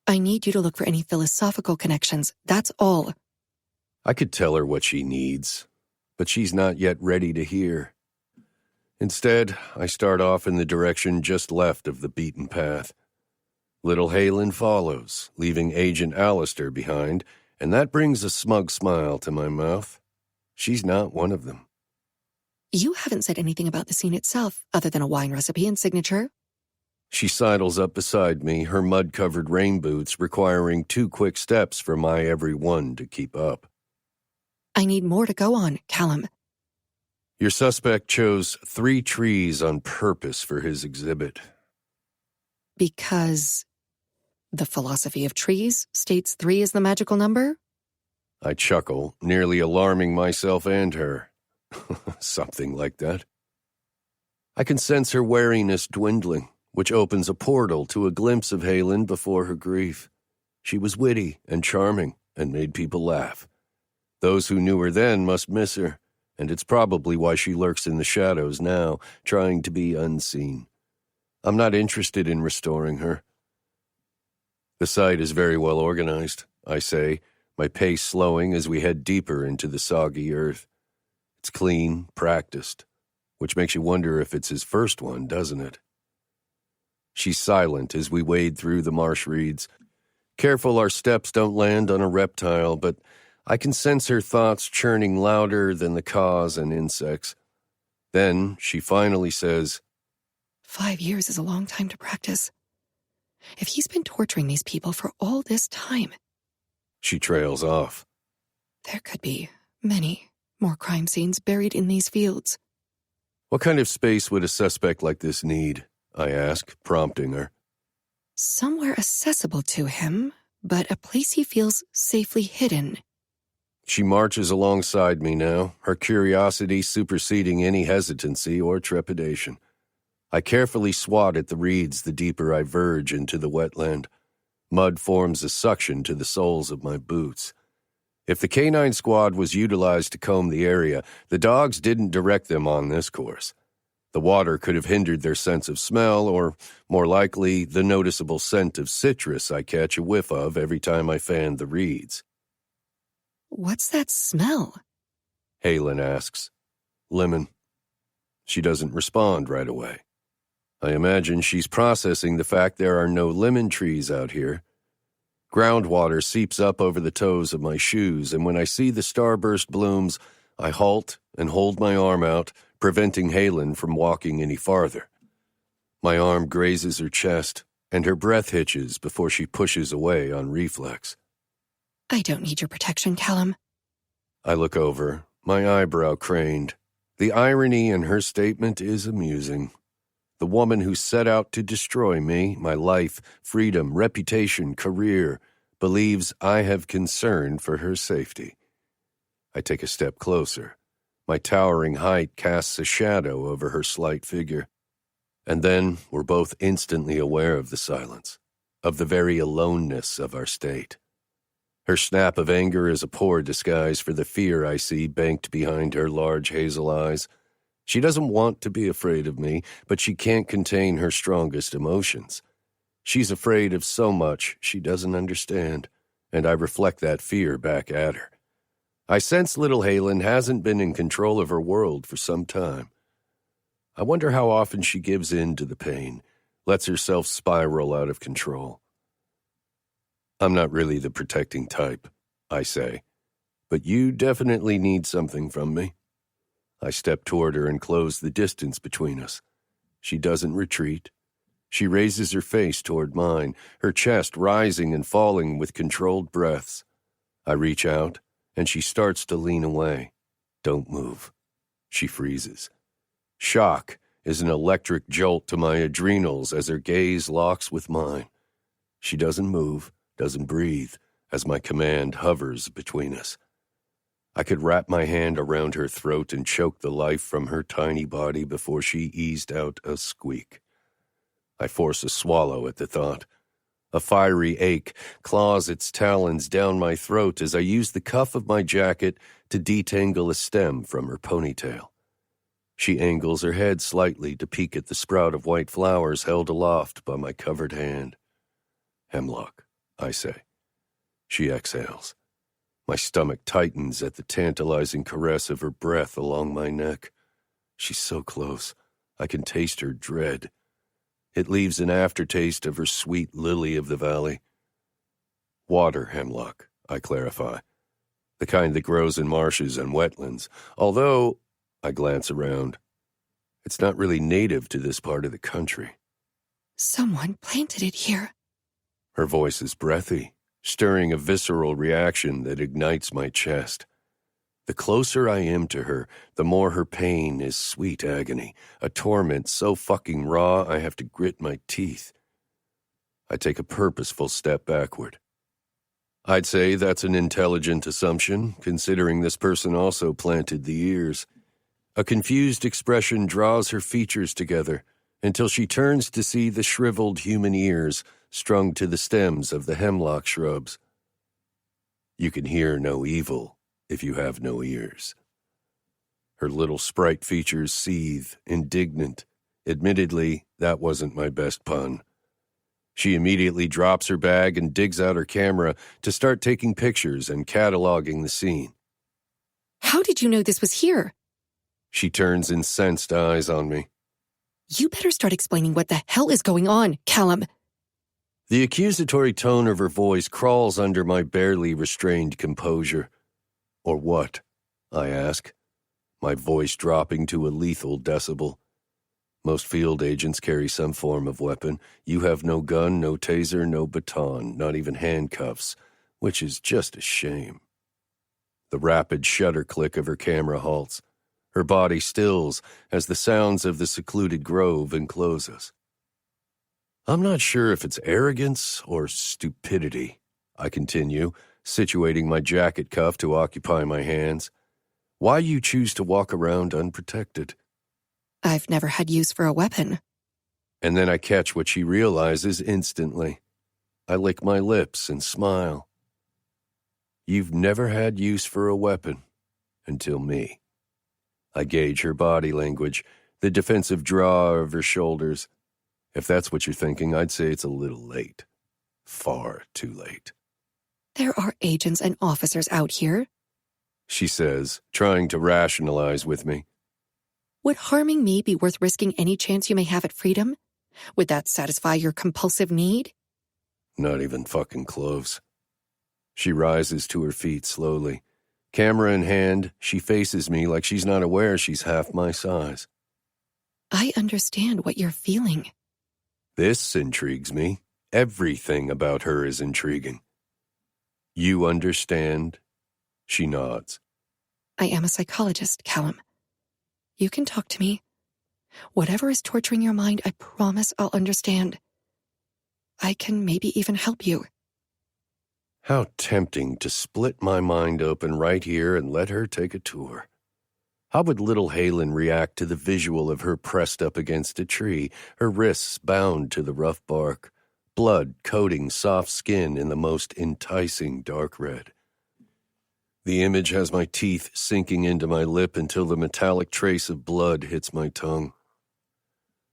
I need you to look for any philosophical connections, that's all. I could tell her what she needs, but she's not yet ready to hear. Instead, I start off in the direction just left of the beaten path. Little Halen follows, leaving Agent Alistair behind, and that brings a smug smile to my mouth. She's not one of them. You haven't said anything about the scene itself, other than a wine recipe and signature. She sidles up beside me, her mud-covered rain boots requiring 2 quick steps for my every one to keep up. I need more to go on, Kallum. Your suspect chose 3 trees on purpose for his exhibit. Because the philosophy of trees states 3 is the magical number? I chuckle, nearly alarming myself and her. Something like that. I can sense her wariness dwindling, which opens a portal to a glimpse of Halen before her grief. She was witty and charming and made people laugh. Those who knew her then must miss her, and it's probably why she lurks in the shadows now, trying to be unseen. I'm not interested in restoring her. The site is very well organized, I say, my pace slowing as we head deeper into the soggy earth. It's clean, practiced, which makes you wonder if it's his first one, doesn't it? She's silent as we wade through the marsh reeds. Careful our steps don't land on a reptile, but I can sense her thoughts churning louder than the caws and insects. Then she finally says, 5 years is a long time to practice. If he's been torturing these people for all this time... She trails off. There could be many more crime scenes buried in these fields. What kind of space would a suspect like this need? I ask, prompting her. Somewhere accessible to him, but a place he feels safely hidden. She marches alongside me now, her curiosity superseding any hesitancy or trepidation. I carefully swat at the reeds the deeper I verge into the wetland. Mud forms a suction to the soles of my boots. If the canine squad was utilized to comb the area, the dogs didn't direct them on this course. The water could have hindered their sense of smell, or, more likely, the noticeable scent of citrus I catch a whiff of every time I fan the reeds. What's that smell? Halen asks. Lemon. She doesn't respond right away. I imagine she's processing the fact there are no lemon trees out here. Groundwater seeps up over the toes of my shoes, and when I see the starburst blooms, I halt and hold my arm out, preventing Halen from walking any farther. My arm grazes her chest, and her breath hitches before she pushes away on reflex. I don't need your protection, Kallum. I look over, my eyebrow craned. The irony in her statement is amusing. The woman who set out to destroy me, my life, freedom, reputation, career, believes I have concern for her safety. I take a step closer. My towering height casts a shadow over her slight figure. And then we're both instantly aware of the silence, of the very aloneness of our state. Her snap of anger is a poor disguise for the fear I see banked behind her large hazel eyes. She doesn't want to be afraid of me, but she can't contain her strongest emotions. She's afraid of so much she doesn't understand, and I reflect that fear back at her. I sense little Halen hasn't been in control of her world for some time. I wonder how often she gives in to the pain, lets herself spiral out of control. I'm not really the protecting type, I say, but you definitely need something from me. I step toward her and close the distance between us. She doesn't retreat. She raises her face toward mine, her chest rising and falling with controlled breaths. I reach out, and she starts to lean away. Don't move. She freezes. Shock is an electric jolt to my adrenals as her gaze locks with mine. She doesn't move, doesn't breathe, as my command hovers between us. I could wrap my hand around her throat and choke the life from her tiny body before she eased out a squeak. I force a swallow at the thought. A fiery ache claws its talons down my throat as I use the cuff of my jacket to detangle a stem from her ponytail. She angles her head slightly to peek at the sprout of white flowers held aloft by my covered hand. Hemlock, I say. She exhales. My stomach tightens at the tantalizing caress of her breath along my neck. She's so close. I can taste her dread. It leaves an aftertaste of her sweet lily of the valley. Water hemlock, I clarify. The kind that grows in marshes and wetlands. Although, I glance around, it's not really native to this part of the country. Someone planted it here. Her voice is breathy, stirring a visceral reaction that ignites my chest. The closer I am to her, the more her pain is sweet agony, a torment so fucking raw I have to grit my teeth. I take a purposeful step backward. I'd say that's an intelligent assumption, considering this person also planted the ears. A confused expression draws her features together until she turns to see the shriveled human ears strung to the stems of the hemlock shrubs. You can hear no evil if you have no ears. Her little sprite features seethe, indignant. Admittedly, that wasn't my best pun. She immediately drops her bag and digs out her camera to start taking pictures and cataloging the scene. How did you know this was here? She turns incensed eyes on me. You better start explaining what the hell is going on, Kallum. The accusatory tone of her voice crawls under my barely restrained composure. Or what? I ask, my voice dropping to a lethal decibel. Most field agents carry some form of weapon. You have no gun, no taser, no baton, not even handcuffs, which is just a shame. The rapid shutter click of her camera halts. Her body stills as the sounds of the secluded grove enclose us. I'm not sure if it's arrogance or stupidity, I continue, situating my jacket cuff to occupy my hands. Why you choose to walk around unprotected? I've never had use for a weapon. And then I catch what she realizes instantly. I lick my lips and smile. You've never had use for a weapon until me. I gauge her body language, the defensive draw of her shoulders. If that's what you're thinking, I'd say it's a little late. Far too late. There are agents and officers out here. She says, trying to rationalize with me. Would harming me be worth risking any chance you may have at freedom? Would that satisfy your compulsive need? Not even fucking close. She rises to her feet slowly. Camera in hand, she faces me like she's not aware she's half my size. I understand what you're feeling. This intrigues me. Everything about her is intriguing. You understand? She nods. I am a psychologist, Kallum. You can talk to me. Whatever is torturing your mind, I promise I'll understand. I can maybe even help you. How tempting to split my mind open right here and let her take a tour. How would little Halen react to the visual of her pressed up against a tree, her wrists bound to the rough bark, blood coating soft skin in the most enticing dark red? The image has my teeth sinking into my lip until the metallic trace of blood hits my tongue.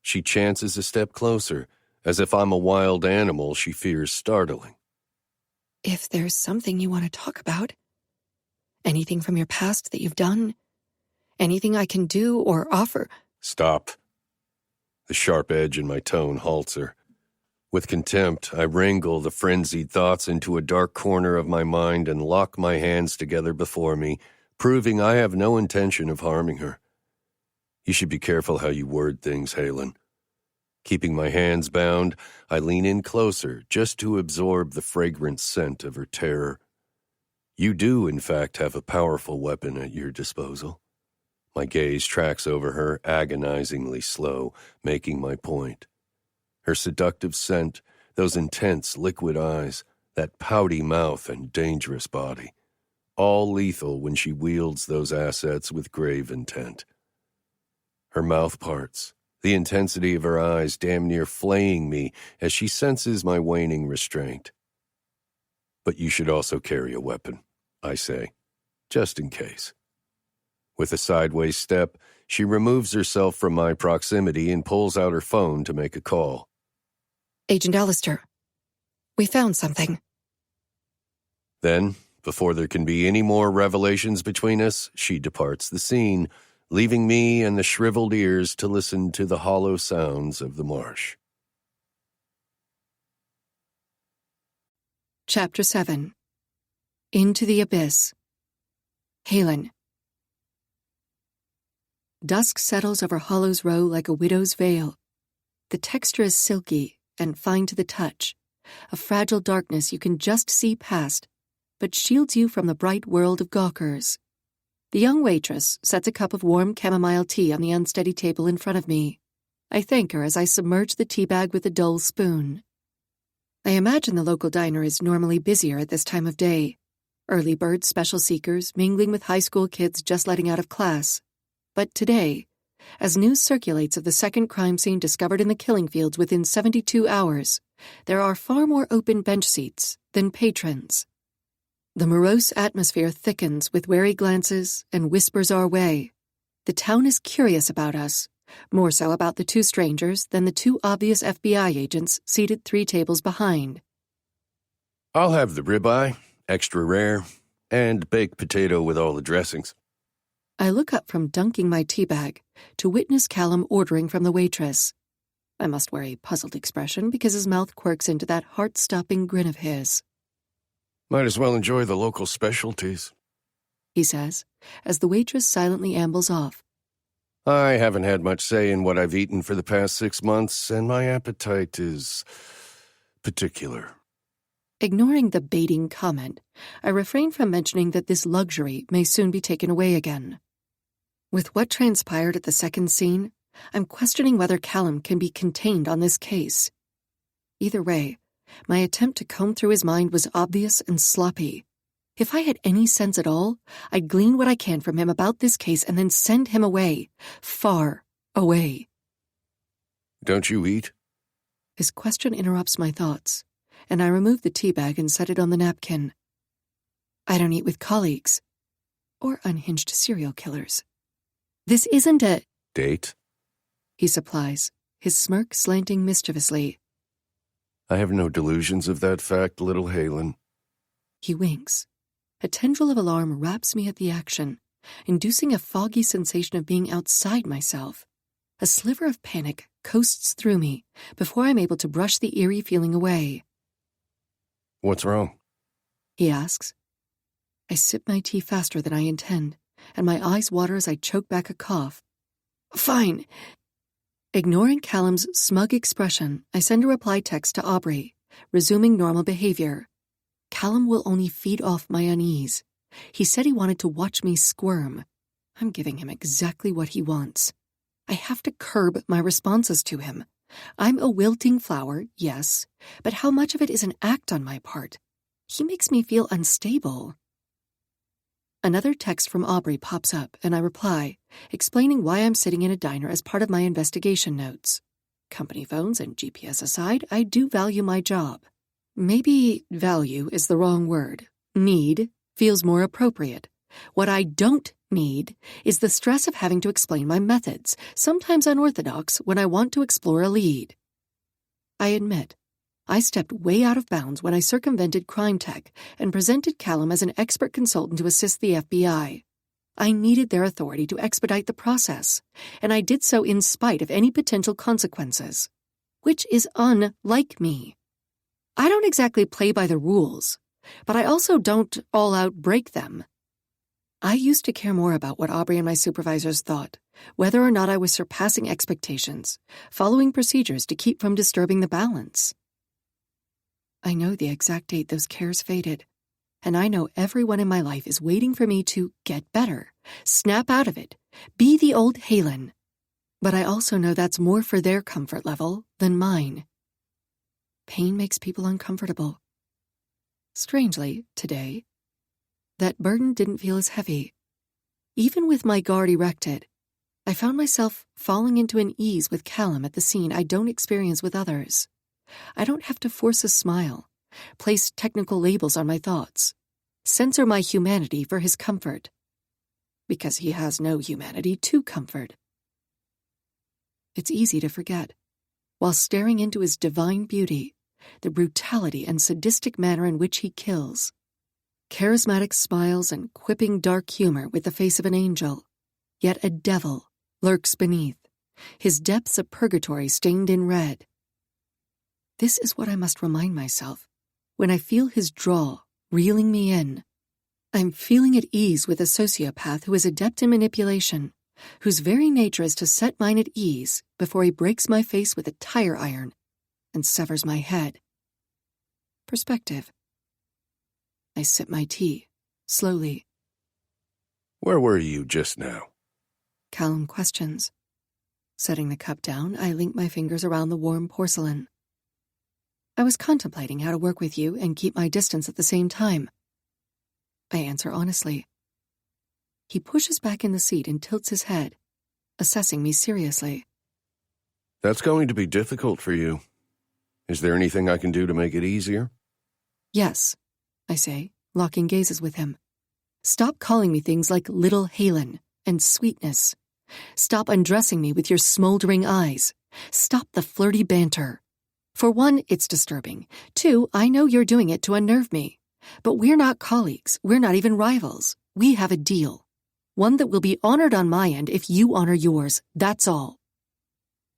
She chances a step closer, as if I'm a wild animal she fears startling. If there's something you want to talk about, anything from your past that you've done, anything I can do or offer. Stop. The sharp edge in my tone halts her. With contempt, I wrangle the frenzied thoughts into a dark corner of my mind and lock my hands together before me, proving I have no intention of harming her. You should be careful how you word things, Halen. Keeping my hands bound, I lean in closer just to absorb the fragrant scent of her terror. You do, in fact, have a powerful weapon at your disposal. My gaze tracks over her, agonizingly slow, making my point. Her seductive scent, those intense liquid eyes, that pouty mouth and dangerous body. All lethal when she wields those assets with grave intent. Her mouth parts, the intensity of her eyes damn near flaying me as she senses my waning restraint. But you should also carry a weapon, I say, just in case. With a sideways step, she removes herself from my proximity and pulls out her phone to make a call. Agent Alistair, we found something. Then, before there can be any more revelations between us, she departs the scene, leaving me and the shriveled ears to listen to the hollow sounds of the marsh. Chapter 7. Into the Abyss. Halen. Dusk settles over Hollow's Row like a widow's veil. The texture is silky and fine to the touch, a fragile darkness you can just see past, but shields you from the bright world of gawkers. The young waitress sets a cup of warm chamomile tea on the unsteady table in front of me. I thank her as I submerge the tea bag with a dull spoon. I imagine the local diner is normally busier at this time of day. Early bird special seekers mingling with high school kids just letting out of class. But today, as news circulates of the second crime scene discovered in the killing fields within 72 hours, there are far more open bench seats than patrons. The morose atmosphere thickens with wary glances and whispers our way. The town is curious about us, more so about the two strangers than the two obvious FBI agents seated 3 tables behind. I'll have the ribeye, extra rare, and baked potato with all the dressings. I look up from dunking my tea bag to witness Kallum ordering from the waitress. I must wear a puzzled expression because his mouth quirks into that heart-stopping grin of his. Might as well enjoy the local specialties, he says, as the waitress silently ambles off. I haven't had much say in what I've eaten for the past 6 months, and my appetite is particular. Ignoring the baiting comment, I refrain from mentioning that this luxury may soon be taken away again. With what transpired at the second scene, I'm questioning whether Kallum can be contained on this case. Either way, my attempt to comb through his mind was obvious and sloppy. If I had any sense at all, I'd glean what I can from him about this case and then send him away, far away. Don't you eat? His question interrupts my thoughts, and I remove the tea bag and set it on the napkin. I don't eat with colleagues, or unhinged serial killers. This isn't a date, he supplies, his smirk slanting mischievously. I have no delusions of that fact, little Halen. He winks. A tendril of alarm wraps me at the action, inducing a foggy sensation of being outside myself. A sliver of panic coasts through me before I'm able to brush the eerie feeling away. What's wrong? He asks. I sip my tea faster than I intend, and my eyes water as I choke back a cough. Fine. Ignoring Kallum's smug expression, I send a reply text to Aubrey, resuming normal behavior. Kallum will only feed off my unease. He said he wanted to watch me squirm. I'm giving him exactly what he wants. I have to curb my responses to him. I'm a wilting flower, yes, but how much of it is an act on my part? He makes me feel unstable. Another text from Aubrey pops up, and I reply, explaining why I'm sitting in a diner as part of my investigation notes. Company phones and GPS aside, I do value my job. Maybe value is the wrong word. Need feels more appropriate. What I don't need is the stress of having to explain my methods, sometimes unorthodox, when I want to explore a lead. I admit, I stepped way out of bounds when I circumvented crime tech and presented Kallum as an expert consultant to assist the FBI. I needed their authority to expedite the process, and I did so in spite of any potential consequences, which is unlike me. I don't exactly play by the rules, but I also don't all-out break them. I used to care more about what Aubrey and my supervisors thought, whether or not I was surpassing expectations, following procedures to keep from disturbing the balance. I know the exact date those cares faded, and I know everyone in my life is waiting for me to get better, snap out of it, be the old Halen. But I also know that's more for their comfort level than mine. Pain makes people uncomfortable. Strangely, today, that burden didn't feel as heavy. Even with my guard erected, I found myself falling into an ease with Kallum at the scene I don't experience with others. I don't have to force a smile, place technical labels on my thoughts, censor my humanity for his comfort, because he has no humanity to comfort. It's easy to forget, while staring into his divine beauty, the brutality and sadistic manner in which he kills. Charismatic smiles and quipping dark humor with the face of an angel. Yet a devil lurks beneath, his depths of purgatory stained in red. This is what I must remind myself when I feel his draw reeling me in. I'm feeling at ease with a sociopath who is adept in manipulation, whose very nature is to set mine at ease before he breaks my face with a tire iron and severs my head. Perspective. I sip my tea, slowly. Where were you just now? Kallum questions. Setting the cup down, I link my fingers around the warm porcelain. I was contemplating how to work with you and keep my distance at the same time. I answer honestly. He pushes back in the seat and tilts his head, assessing me seriously. That's going to be difficult for you. Is there anything I can do to make it easier? Yes, I say, locking gazes with him. Stop calling me things like little Halen and sweetness. Stop undressing me with your smoldering eyes. Stop the flirty banter. For one, it's disturbing. Two, I know you're doing it to unnerve me. But we're not colleagues. We're not even rivals. We have a deal. One that will be honored on my end if you honor yours. That's all.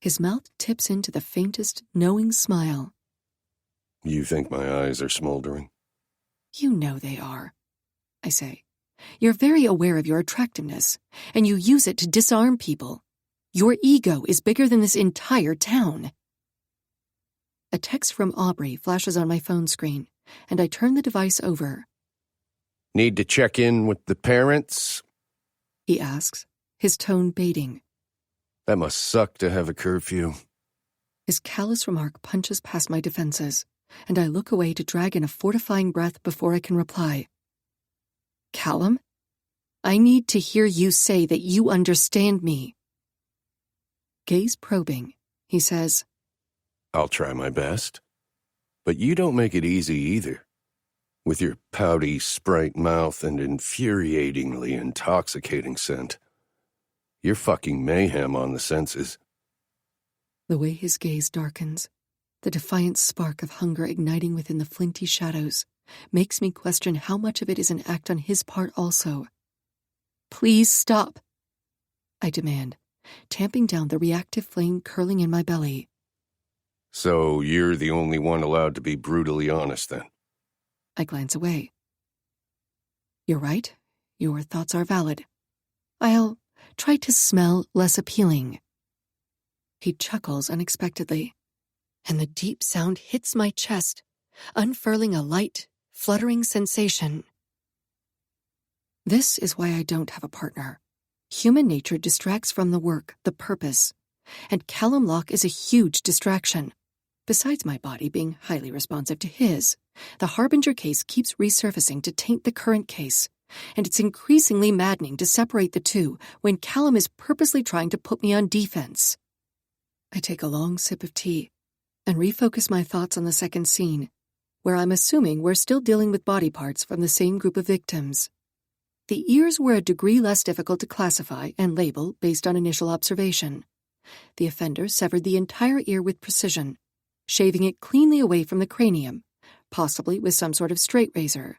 His mouth tips into the faintest, knowing smile. You think my eyes are smoldering? You know they are, I say. You're very aware of your attractiveness, and you use it to disarm people. Your ego is bigger than this entire town. A text from Aubrey flashes on my phone screen, and I turn the device over. Need to check in with the parents? He asks, his tone baiting. That must suck to have a curfew. His callous remark punches past my defenses, and I look away to drag in a fortifying breath before I can reply. Kallum, I need to hear you say that you understand me. Gaze probing, he says, I'll try my best. But you don't make it easy either. With your pouty, sprite mouth and infuriatingly intoxicating scent. You're fucking mayhem on the senses. The way his gaze darkens, the defiant spark of hunger igniting within the flinty shadows, makes me question how much of it is an act on his part also. Please stop, I demand, tamping down the reactive flame curling in my belly. So you're the only one allowed to be brutally honest then? I glance away. You're right. Your thoughts are valid. I'll try to smell less appealing. He chuckles unexpectedly, and the deep sound hits my chest, unfurling a light, fluttering sensation. This is why I don't have a partner. Human nature distracts from the work, the purpose, and Kallum Locke is a huge distraction. Besides my body being highly responsive to his, the Harbinger case keeps resurfacing to taint the current case, and it's increasingly maddening to separate the two when Kallum is purposely trying to put me on defense. I take a long sip of tea and refocus my thoughts on the second scene, where I'm assuming we're still dealing with body parts from the same group of victims. The ears were a degree less difficult to classify and label based on initial observation. The offender severed the entire ear with precision, shaving it cleanly away from the cranium, possibly with some sort of straight razor.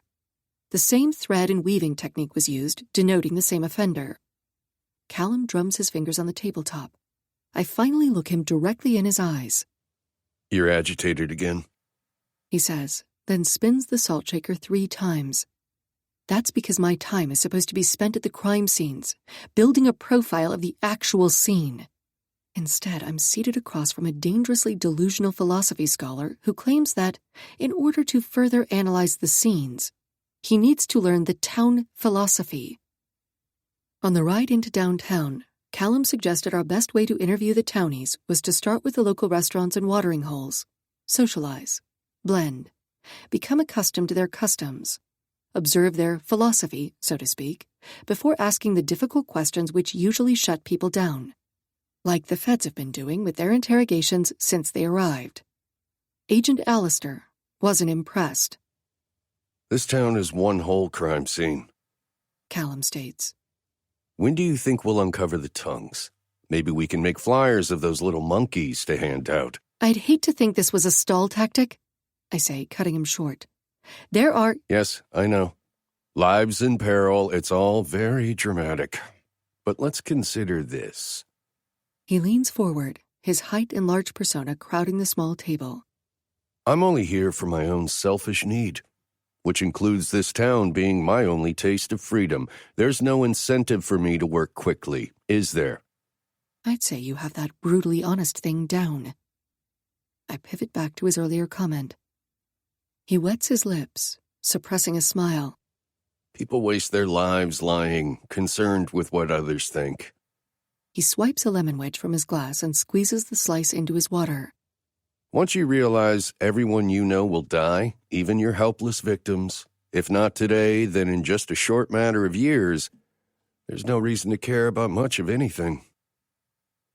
The same thread and weaving technique was used, denoting the same offender. Kallum drums his fingers on the tabletop. I finally look him directly in his eyes. You're agitated again? He says, then spins the salt shaker 3 times. That's because my time is supposed to be spent at the crime scenes, building a profile of the actual scene. Instead, I'm seated across from a dangerously delusional philosophy scholar who claims that, in order to further analyze the scenes, he needs to learn the town philosophy. On the ride into downtown, Kallum suggested our best way to interview the townies was to start with the local restaurants and watering holes, socialize, blend, become accustomed to their customs, observe their philosophy, so to speak, before asking the difficult questions which usually shut people down, like the feds have been doing with their interrogations since they arrived. Agent Alistair wasn't impressed. This town is one whole crime scene, Kallum states. When do you think we'll uncover the tongues? Maybe we can make flyers of those little monkeys to hand out. I'd hate to think this was a stall tactic, I say, cutting him short. There are... Yes, I know. Lives in peril, it's all very dramatic. But let's consider this. He leans forward, his height and large persona crowding the small table. I'm only here for my own selfish need, which includes this town being my only taste of freedom. There's no incentive for me to work quickly, is there? I'd say you have that brutally honest thing down. I pivot back to his earlier comment. He wets his lips, suppressing a smile. People waste their lives lying, concerned with what others think. He swipes a lemon wedge from his glass and squeezes the slice into his water. Once you realize everyone you know will die, even your helpless victims, if not today, then in just a short matter of years, there's no reason to care about much of anything.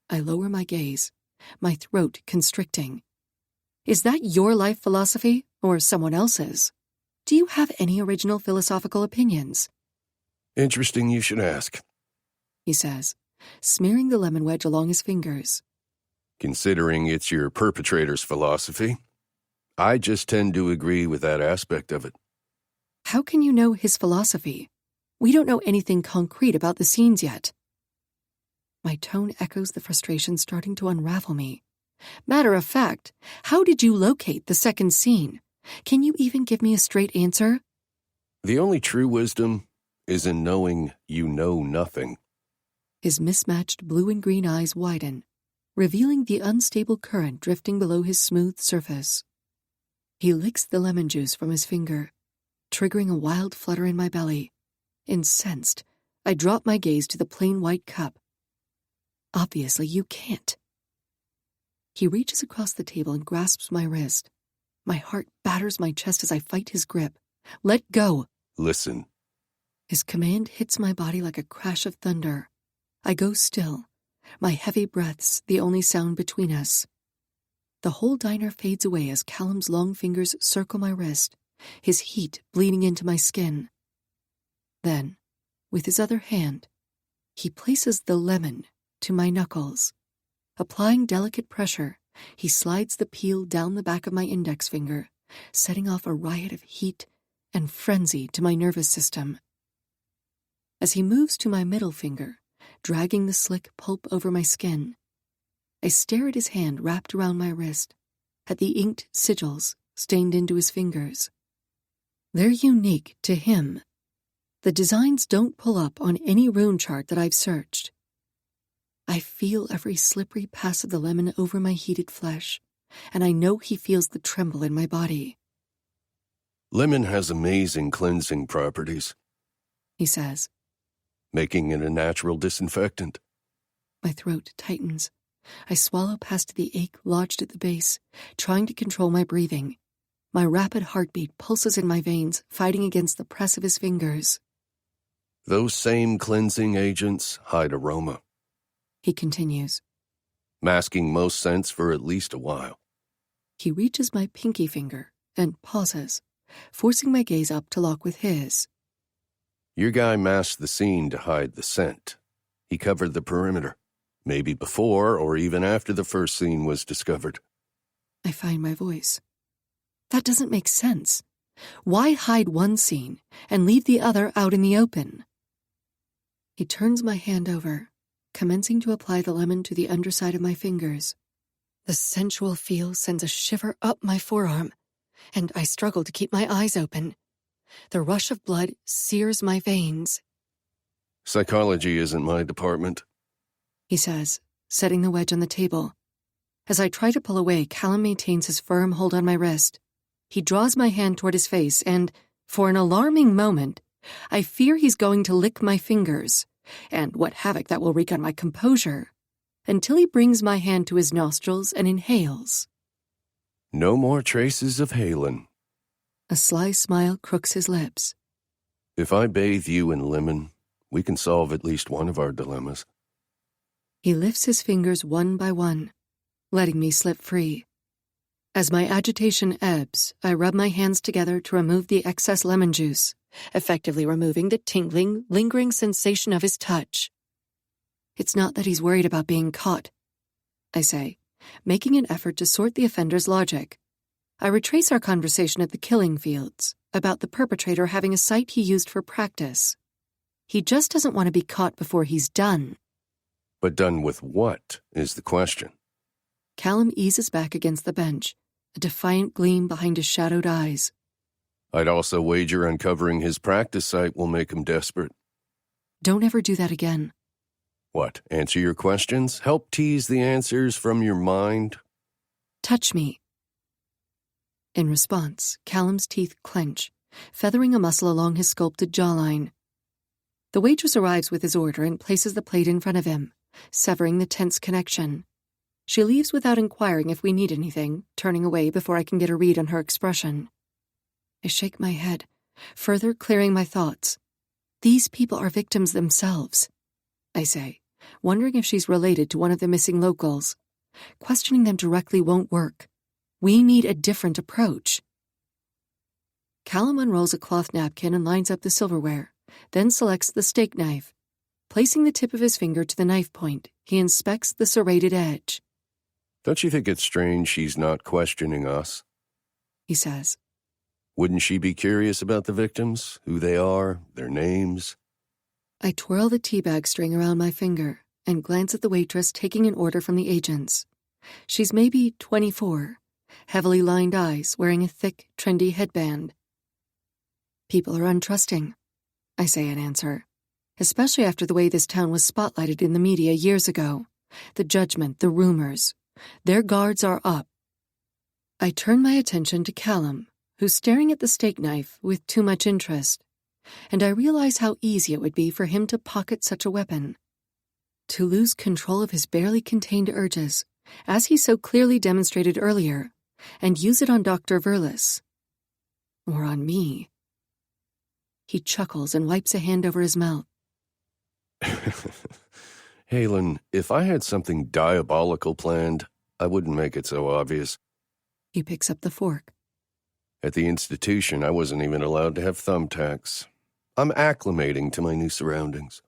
I lower my gaze, my throat constricting. Is that your life philosophy or someone else's? Do you have any original philosophical opinions? Interesting you should ask, he says, smearing the lemon wedge along his fingers. Considering it's your perpetrator's philosophy, I just tend to agree with that aspect of it. How can you know his philosophy? We don't know anything concrete about the scenes yet. My tone echoes the frustration starting to unravel me. Matter of fact, how did you locate the second scene? Can you even give me a straight answer? The only true wisdom is in knowing you know nothing. His mismatched blue and green eyes widen, revealing the unstable current drifting below his smooth surface. He licks the lemon juice from his finger, triggering a wild flutter in my belly. Incensed, I drop my gaze to the plain white cup. Obviously, you can't. He reaches across the table and grasps my wrist. My heart batters my chest as I fight his grip. Let go. Listen. His command hits my body like a crash of thunder. I go still, my heavy breaths the only sound between us. The whole diner fades away as Kallum's long fingers circle my wrist, his heat bleeding into my skin. Then, with his other hand, he places the lemon to my knuckles. Applying delicate pressure, he slides the peel down the back of my index finger, setting off a riot of heat and frenzy to my nervous system. As he moves to my middle finger, dragging the slick pulp over my skin, I stare at his hand wrapped around my wrist, at the inked sigils stained into his fingers. They're unique to him. The designs don't pull up on any rune chart that I've searched. I feel every slippery pass of the lemon over my heated flesh, and I know he feels the tremble in my body. Lemon has amazing cleansing properties, he says, making it a natural disinfectant. My throat tightens. I swallow past the ache lodged at the base, trying to control my breathing. My rapid heartbeat pulses in my veins, fighting against the press of his fingers. Those same cleansing agents hide aroma, he continues, masking most scents for at least a while. He reaches my pinky finger and pauses, forcing my gaze up to lock with his. Your guy masked the scene to hide the scent. He covered the perimeter, maybe before or even after the first scene was discovered. I find my voice. That doesn't make sense. Why hide one scene and leave the other out in the open? He turns my hand over, commencing to apply the lemon to the underside of my fingers. The sensual feel sends a shiver up my forearm, and I struggle to keep my eyes open. The rush of blood sears my veins. Psychology isn't my department, he says, setting the wedge on the table. As I try to pull away, Kallum maintains his firm hold on my wrist. He draws my hand toward his face, and, for an alarming moment, I fear he's going to lick my fingers, and what havoc that will wreak on my composure, until he brings my hand to his nostrils and inhales. No more traces of Halen. A sly smile crooks his lips. If I bathe you in lemon, we can solve at least one of our dilemmas. He lifts his fingers one by one, letting me slip free. As my agitation ebbs, I rub my hands together to remove the excess lemon juice, effectively removing the tingling, lingering sensation of his touch. It's not that he's worried about being caught, I say, making an effort to sort the offender's logic. I retrace our conversation at the killing fields, about the perpetrator having a site he used for practice. He just doesn't want to be caught before he's done. But done with what is the question? Kallum eases back against the bench, a defiant gleam behind his shadowed eyes. I'd also wager uncovering his practice site will make him desperate. Don't ever do that again. What, answer your questions? Help tease the answers from your mind? Touch me. In response, Callum's teeth clench, feathering a muscle along his sculpted jawline. The waitress arrives with his order and places the plate in front of him, severing the tense connection. She leaves without inquiring if we need anything, turning away before I can get a read on her expression. I shake my head, further clearing my thoughts. These people are victims themselves, I say, wondering if she's related to one of the missing locals. Questioning them directly won't work. We need a different approach. Kallum unrolls a cloth napkin and lines up the silverware, then selects the steak knife. Placing the tip of his finger to the knife point, he inspects the serrated edge. Don't you think it's strange she's not questioning us? He says. Wouldn't she be curious about the victims, who they are, their names? I twirl the teabag string around my finger and glance at the waitress taking an order from the agents. She's maybe 24, heavily lined eyes, wearing a thick, trendy headband. People are untrusting, I say in answer, especially after the way this town was spotlighted in the media years ago. The judgment, the rumors. Their guards are up. I turn my attention to Kallum, who's staring at the steak knife with too much interest, and I realize how easy it would be for him to pocket such a weapon. To lose control of his barely contained urges, as he so clearly demonstrated earlier, and use it on Dr. Verlis. Or on me. He chuckles and wipes a hand over his mouth. Halen, if I had something diabolical planned, I wouldn't make it so obvious. He picks up the fork. At the institution, I wasn't even allowed to have thumbtacks. I'm acclimating to my new surroundings.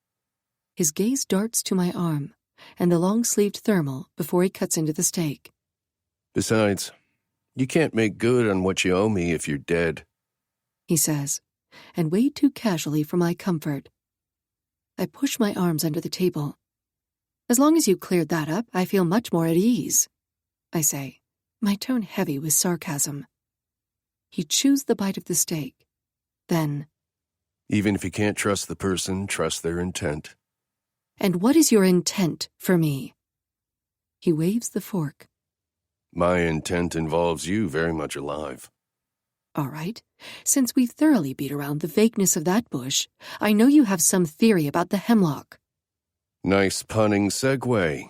His gaze darts to my arm and the long-sleeved thermal before he cuts into the steak. Besides, you can't make good on what you owe me if you're dead, he says, and way too casually for my comfort. I push my arms under the table. As long as you cleared that up, I feel much more at ease, I say, my tone heavy with sarcasm. He chews the bite of the steak. Then, even if you can't trust the person, trust their intent. And what is your intent for me? He waves the fork. My intent involves you very much alive. All right. Since we've thoroughly beat around the vagueness of that bush, I know you have some theory about the hemlock. Nice punning segue.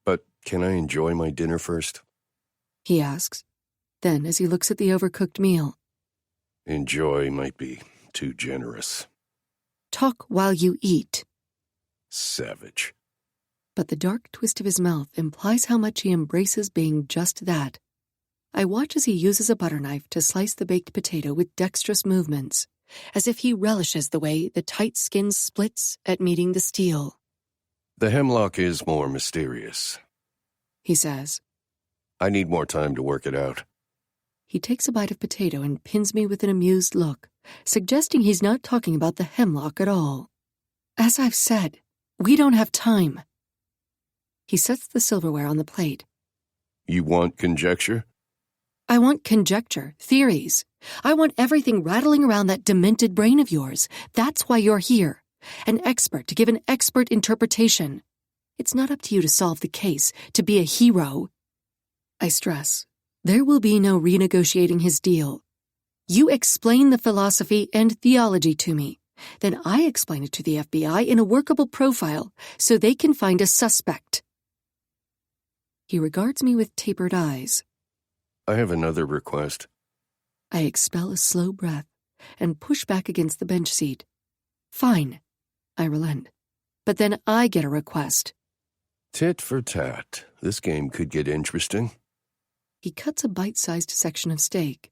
But can I enjoy my dinner first? He asks. Then, as he looks at the overcooked meal. Enjoy might be too generous. Talk while you eat. Savage. But the dark twist of his mouth implies how much he embraces being just that. I watch as he uses a butter knife to slice the baked potato with dexterous movements, as if he relishes the way the tight skin splits at meeting the steel. The hemlock is more mysterious, he says. I need more time to work it out. He takes a bite of potato and pins me with an amused look, suggesting he's not talking about the hemlock at all. As I've said, we don't have time. He sets the silverware on the plate. You want conjecture? I want conjecture, theories. I want everything rattling around that demented brain of yours. That's why you're here. An expert to give an expert interpretation. It's not up to you to solve the case, to be a hero. I stress, there will be no renegotiating his deal. You explain the philosophy and theology to me. Then I explain it to the FBI in a workable profile so they can find a suspect. He regards me with tapered eyes. I have another request. I expel a slow breath and push back against the bench seat. Fine, I relent. But then I get a request. Tit for tat. This game could get interesting. He cuts a bite-sized section of steak.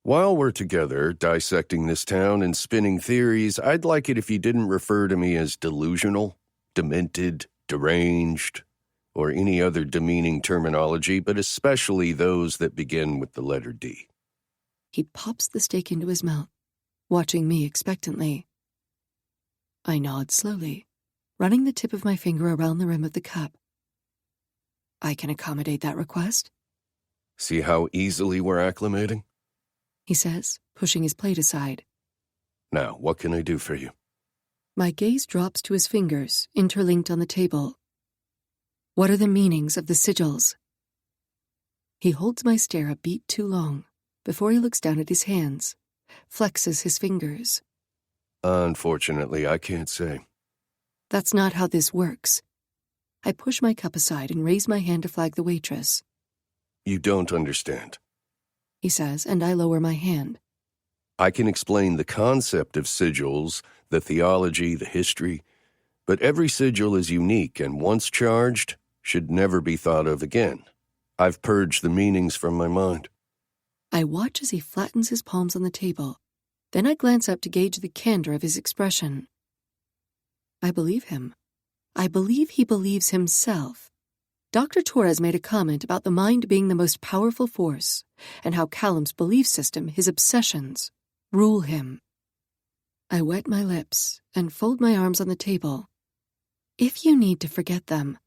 While we're together, dissecting this town and spinning theories, I'd like it if you didn't refer to me as delusional, demented, deranged, or any other demeaning terminology, but especially those that begin with the letter D. He pops the steak into his mouth, watching me expectantly. I nod slowly, running the tip of my finger around the rim of the cup. I can accommodate that request, See how easily we're acclimating? he says, pushing his plate aside. Now, what can I do for you? My gaze drops to his fingers, interlinked on the table. What are the meanings of the sigils? He holds my stare a beat too long before he looks down at his hands, flexes his fingers. Unfortunately, I can't say. That's not how this works. I push my cup aside and raise my hand to flag the waitress. You don't understand. He says, and I lower my hand. I can explain the concept of sigils, the theology, the history, but every sigil is unique and once charged, should never be thought of again. I've purged the meanings from my mind. I watch as he flattens his palms on the table. Then I glance up to gauge the candor of his expression. I believe him. I believe he believes himself. Dr. Torres made a comment about the mind being the most powerful force, and how Kallum's belief system, his obsessions, rule him. I wet my lips and fold my arms on the table. If you need to forget them,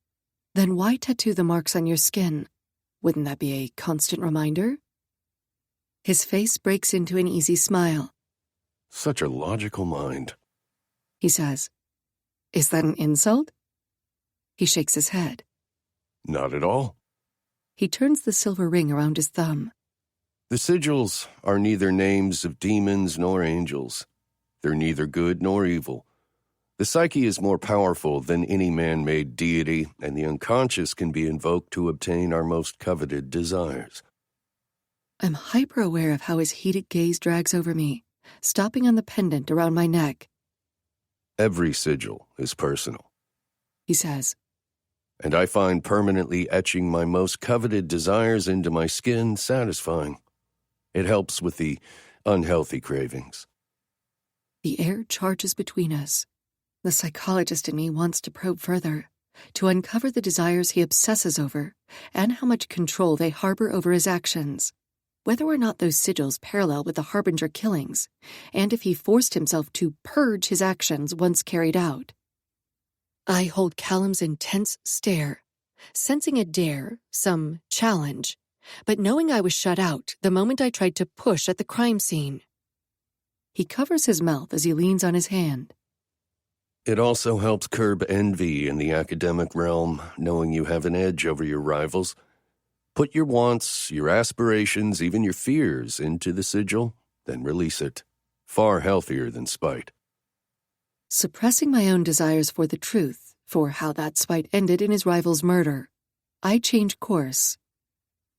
then why tattoo the marks on your skin? Wouldn't that be a constant reminder? His face breaks into an easy smile. Such a logical mind. He says, Is that an insult? He shakes his head. Not at all. He turns the silver ring around his thumb. The sigils are neither names of demons nor angels. They're neither good nor evil. The psyche is more powerful than any man-made deity, and the unconscious can be invoked to obtain our most coveted desires. I'm hyper-aware of how his heated gaze drags over me, stopping on the pendant around my neck. Every sigil is personal, He says. and I find permanently etching my most coveted desires into my skin satisfying. It helps with the unhealthy cravings. The air charges between us. The psychologist in me wants to probe further, to uncover the desires he obsesses over, and how much control they harbor over his actions. Whether or not those sigils parallel with the Harbinger killings, and if he forced himself to purge his actions once carried out. I hold Kallum's intense stare, sensing a dare, some challenge, but knowing I was shut out the moment I tried to push at the crime scene. He covers his mouth as he leans on his hand. It also helps curb envy in the academic realm, knowing you have an edge over your rivals. Put your wants, your aspirations, even your fears into the sigil, then release it. Far healthier than spite. Suppressing my own desires for the truth, for how that spite ended in his rival's murder, I change course.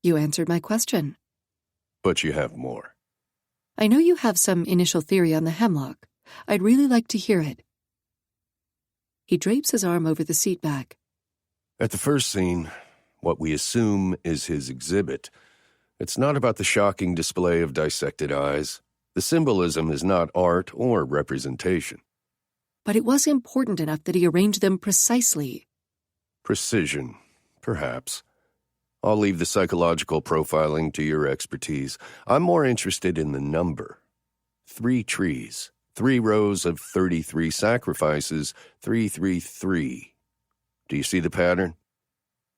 You answered my question. But you have more. I know you have some initial theory on the hemlock. I'd really like to hear it. He drapes his arm over the seat back. At the first scene, what we assume is his exhibit. It's not about the shocking display of dissected eyes. The symbolism is not art or representation. But it was important enough that he arranged them precisely. Precision, perhaps. I'll leave the psychological profiling to your expertise. I'm more interested in the number. 3 trees, 3 rows of 33 sacrifices, 333. Do you see the pattern?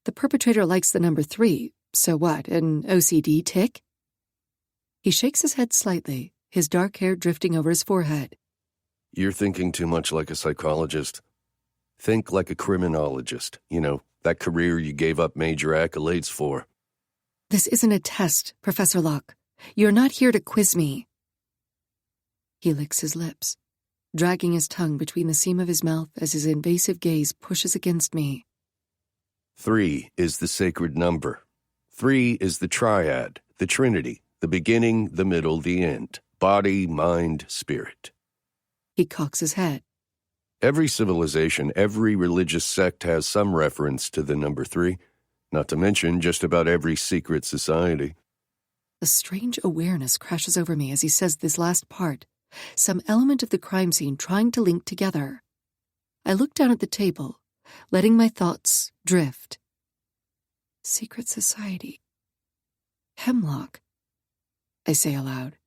The perpetrator likes the number 3, so what, an OCD tic? He shakes his head slightly, his dark hair drifting over his forehead. You're thinking too much like a psychologist. Think like a criminologist, that career you gave up major accolades for. This isn't a test, Professor Locke. You're not here to quiz me. He licks his lips, dragging his tongue between the seam of his mouth as his invasive gaze pushes against me. 3 is the sacred number. 3 is the triad, the trinity, the beginning, the middle, the end. Body, mind, spirit. He cocks his head. Every civilization, every religious sect has some reference to the number 3, not to mention just about every secret society. A strange awareness crashes over me as he says this last part, some element of the crime scene trying to link together. I look down at the table, letting my thoughts drift. Secret society. Hemlock. I say aloud,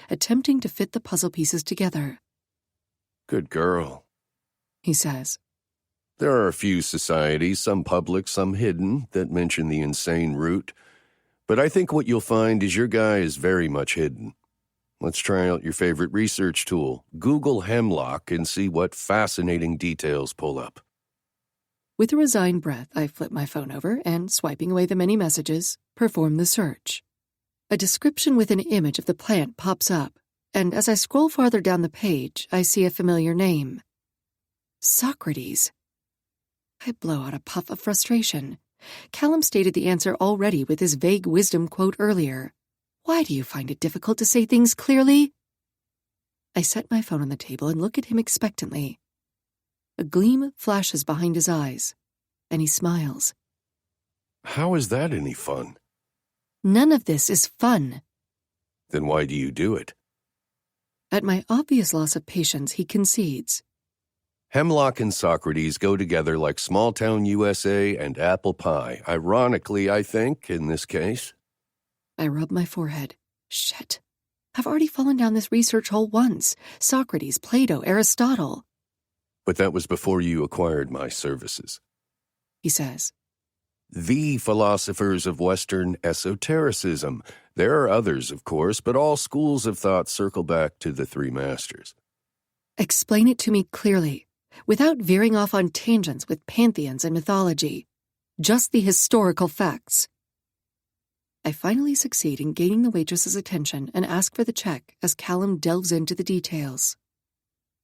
attempting to fit the puzzle pieces together. Good girl, he says. There are a few societies, some public, some hidden, that mention the insane route. But I think what you'll find is your guy is very much hidden. Let's try out your favorite research tool, Google Hemlock, and see what fascinating details pull up. With a resigned breath, I flip my phone over and, swiping away the many messages, perform the search. A description with an image of the plant pops up, and as I scroll farther down the page, I see a familiar name. Socrates. I blow out a puff of frustration. Kallum stated the answer already with his vague wisdom quote earlier. Why do you find it difficult to say things clearly? I set my phone on the table and look at him expectantly. A gleam flashes behind his eyes, and he smiles. How is that any fun? None of this is fun. Then why do you do it? At my obvious loss of patience, he concedes. Hemlock and Socrates go together like small-town USA and apple pie. Ironically, I think, in this case. I rub my forehead. Shit. I've already fallen down this research hole once. Socrates, Plato, Aristotle. But that was before you acquired my services, he says. The philosophers of Western esotericism. There are others, of course, but all schools of thought circle back to the three masters. Explain it to me clearly, without veering off on tangents with pantheons and mythology. Just the historical facts. I finally succeed in gaining the waitress's attention and ask for the check as Kallum delves into the details.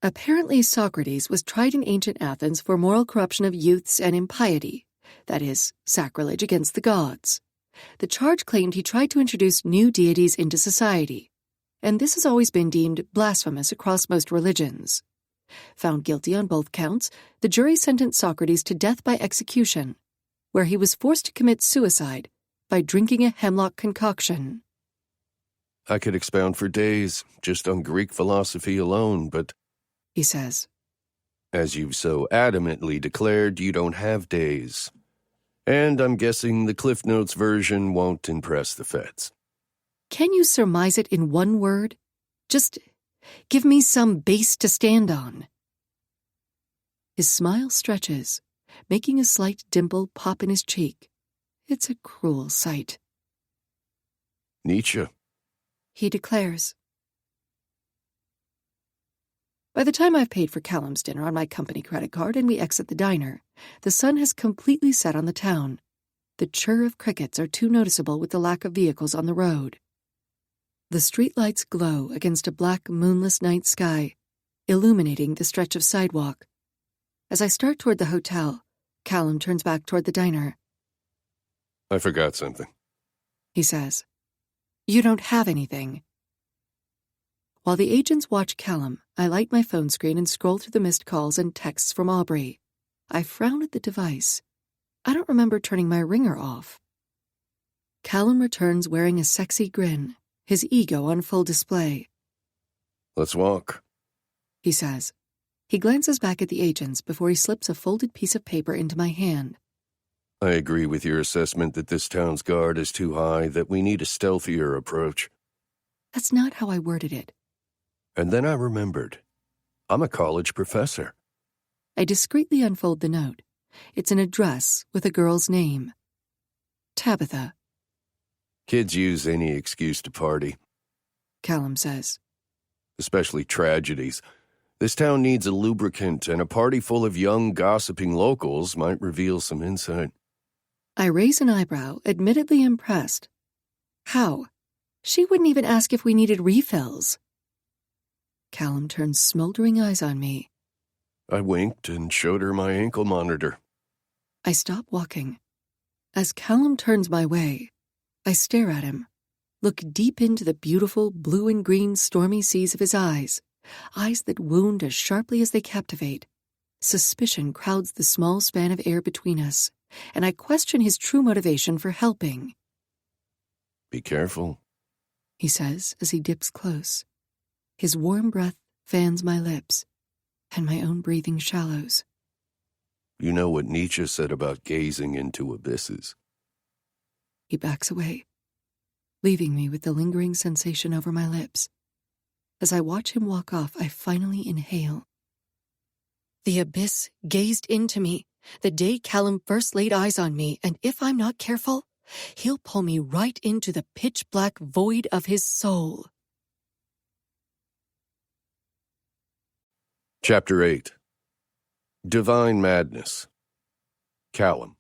Apparently, Socrates was tried in ancient Athens for moral corruption of youths and impiety, that is, sacrilege against the gods. The charge claimed he tried to introduce new deities into society, and this has always been deemed blasphemous across most religions. Found guilty on both counts, the jury sentenced Socrates to death by execution, where he was forced to commit suicide by drinking a hemlock concoction. I could expound for days, just on Greek philosophy alone, but, he says, as you've so adamantly declared, you don't have days. And I'm guessing the Cliff Notes version won't impress the feds. Can you surmise it in one word? Just give me some base to stand on. His smile stretches, making a slight dimple pop in his cheek. It's a cruel sight. Nietzsche, he declares. By the time I've paid for Kallum's dinner on my company credit card and we exit the diner, the sun has completely set on the town. The chirr of crickets are too noticeable with the lack of vehicles on the road. The streetlights glow against a black, moonless night sky, illuminating the stretch of sidewalk. As I start toward the hotel, Kallum turns back toward the diner. I forgot something, he says. You don't have anything. While the agents watch Kallum, I light my phone screen and scroll through the missed calls and texts from Aubrey. I frown at the device. I don't remember turning my ringer off. Kallum returns wearing a sexy grin, his ego on full display. Let's walk, he says. He glances back at the agents before he slips a folded piece of paper into my hand. I agree with your assessment that this town's guard is too high, that we need a stealthier approach. That's not how I worded it. And then I remembered. I'm a college professor. I discreetly unfold the note. It's an address with a girl's name. Tabitha. Kids use any excuse to party, Kallum says. Especially tragedies. This town needs a lubricant, and a party full of young, gossiping locals might reveal some insight. I raise an eyebrow, admittedly impressed. How? She wouldn't even ask if we needed refills. Kallum turns smoldering eyes on me. I winked and showed her my ankle monitor. I stop walking. As Kallum turns my way, I stare at him, look deep into the beautiful blue and green stormy seas of his eyes that wound as sharply as they captivate. Suspicion crowds the small span of air between us, and I question his true motivation for helping. Be careful, he says as he dips close. His warm breath fans my lips, and my own breathing shallows. You know what Nietzsche said about gazing into abysses. He backs away, leaving me with the lingering sensation over my lips, As I watch him walk off, I finally inhale. The abyss gazed into me the day Kallum first laid eyes on me, and if I'm not careful, he'll pull me right into the pitch-black void of his soul. Chapter 8. Divine Madness. Kallum.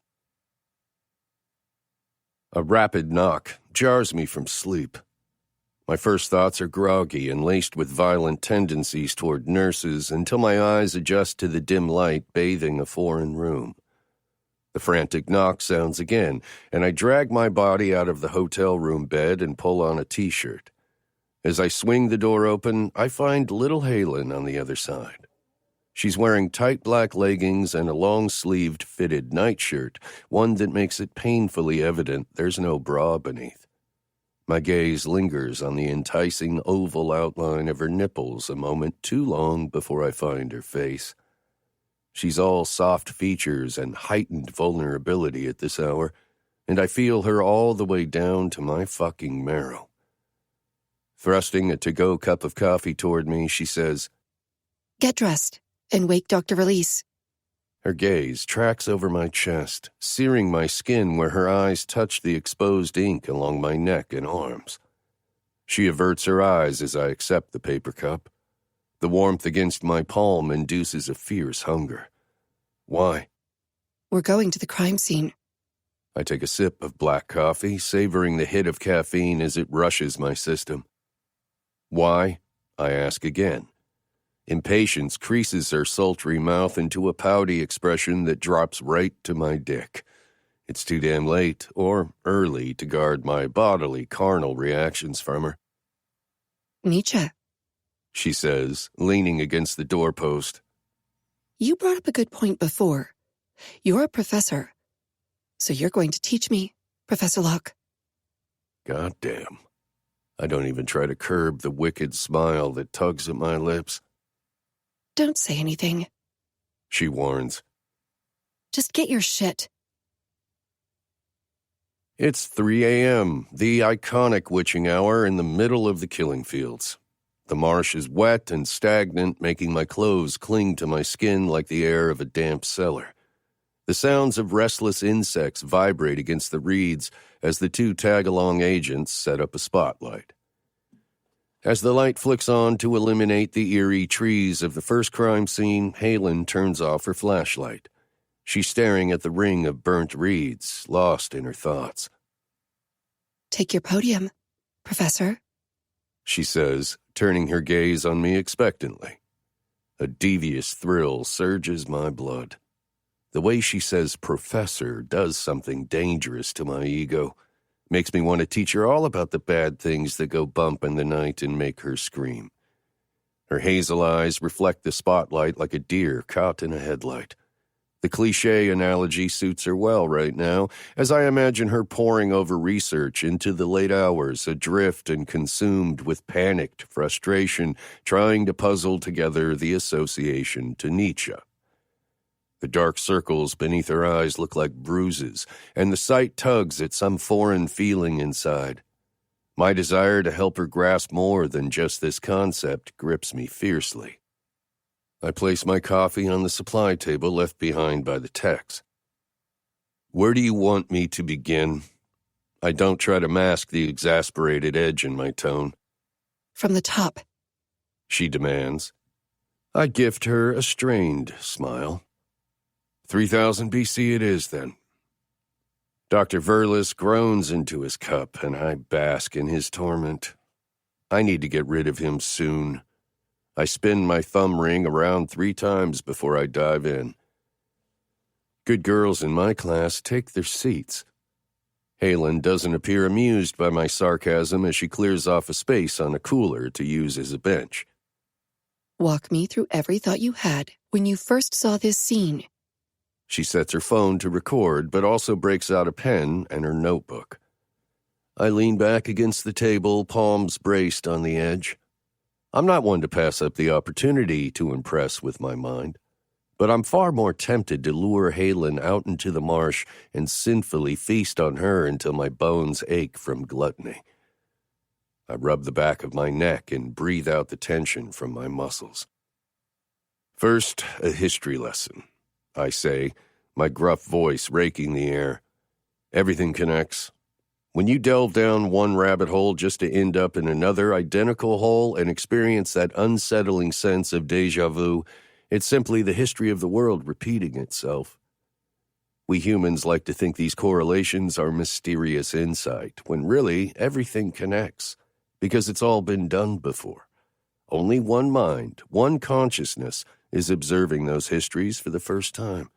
A rapid knock jars me from sleep. My first thoughts are groggy and laced with violent tendencies toward nurses until my eyes adjust to the dim light bathing a foreign room. The frantic knock sounds again, and I drag my body out of the hotel room bed and pull on a t-shirt. As I swing the door open, I find little Halen on the other side. She's wearing tight black leggings and a long-sleeved fitted nightshirt, one that makes it painfully evident there's no bra beneath. My gaze lingers on the enticing oval outline of her nipples a moment too long before I find her face. She's all soft features and heightened vulnerability at this hour, and I feel her all the way down to my fucking marrow. Thrusting a to-go cup of coffee toward me, she says, "Get dressed and wake Dr. Release." Her gaze tracks over my chest, searing my skin where her eyes touch the exposed ink along my neck and arms. She averts her eyes as I accept the paper cup. The warmth against my palm induces a fierce hunger. Why? "We're going to the crime scene." I take a sip of black coffee, savoring the hit of caffeine as it rushes my system. Why? I ask again. Impatience creases her sultry mouth into a pouty expression that drops right to my dick. It's too damn late, or early, to guard my bodily, carnal reactions from her. "Nietzsche," she says, leaning against the doorpost. "You brought up a good point before. You're a professor, so you're going to teach me, Professor Locke." Goddamn. I don't even try to curb the wicked smile that tugs at my lips. "Don't say anything," she warns. "Just get your shit." It's 3 a.m., the iconic witching hour in the middle of the killing fields. The marsh is wet and stagnant, making my clothes cling to my skin like the air of a damp cellar. The sounds of restless insects vibrate against the reeds as the two tag-along agents set up a spotlight. As the light flicks on to illuminate the eerie trees of the first crime scene, Halen turns off her flashlight. She's staring at the ring of burnt reeds, lost in her thoughts. "Take your podium, Professor," she says, turning her gaze on me expectantly. A devious thrill surges my blood. The way she says professor does something dangerous to my ego. Makes me want to teach her all about the bad things that go bump in the night and make her scream. Her hazel eyes reflect the spotlight like a deer caught in a headlight. The cliché analogy suits her well right now, as I imagine her poring over research into the late hours, adrift and consumed with panicked frustration, trying to puzzle together the association to Nietzsche. The dark circles beneath her eyes look like bruises, and the sight tugs at some foreign feeling inside. My desire to help her grasp more than just this concept grips me fiercely. I place my coffee on the supply table left behind by the techs. Where do you want me to begin? I don't try to mask the exasperated edge in my tone. "From the top," she demands. I gift her a strained smile. 3000 BC it is, then. Dr. Verlis groans into his cup, and I bask in his torment. I need to get rid of him soon. I spin my thumb ring around 3 times before I dive in. Good girls in my class take their seats. Halen doesn't appear amused by my sarcasm as she clears off a space on a cooler to use as a bench. "Walk me through every thought you had when you first saw this scene." She sets her phone to record, but also breaks out a pen and her notebook. I lean back against the table, palms braced on the edge. I'm not one to pass up the opportunity to impress with my mind, but I'm far more tempted to lure Halen out into the marsh and sinfully feast on her until my bones ache from gluttony. I rub the back of my neck and breathe out the tension from my muscles. First, a history lesson, I say, my gruff voice raking the air. Everything connects. When you delve down one rabbit hole just to end up in another identical hole and experience that unsettling sense of déjà vu, it's simply the history of the world repeating itself. We humans like to think these correlations are mysterious insight, when really everything connects, because it's all been done before. Only one mind, one consciousness, is observing those histories for the first time.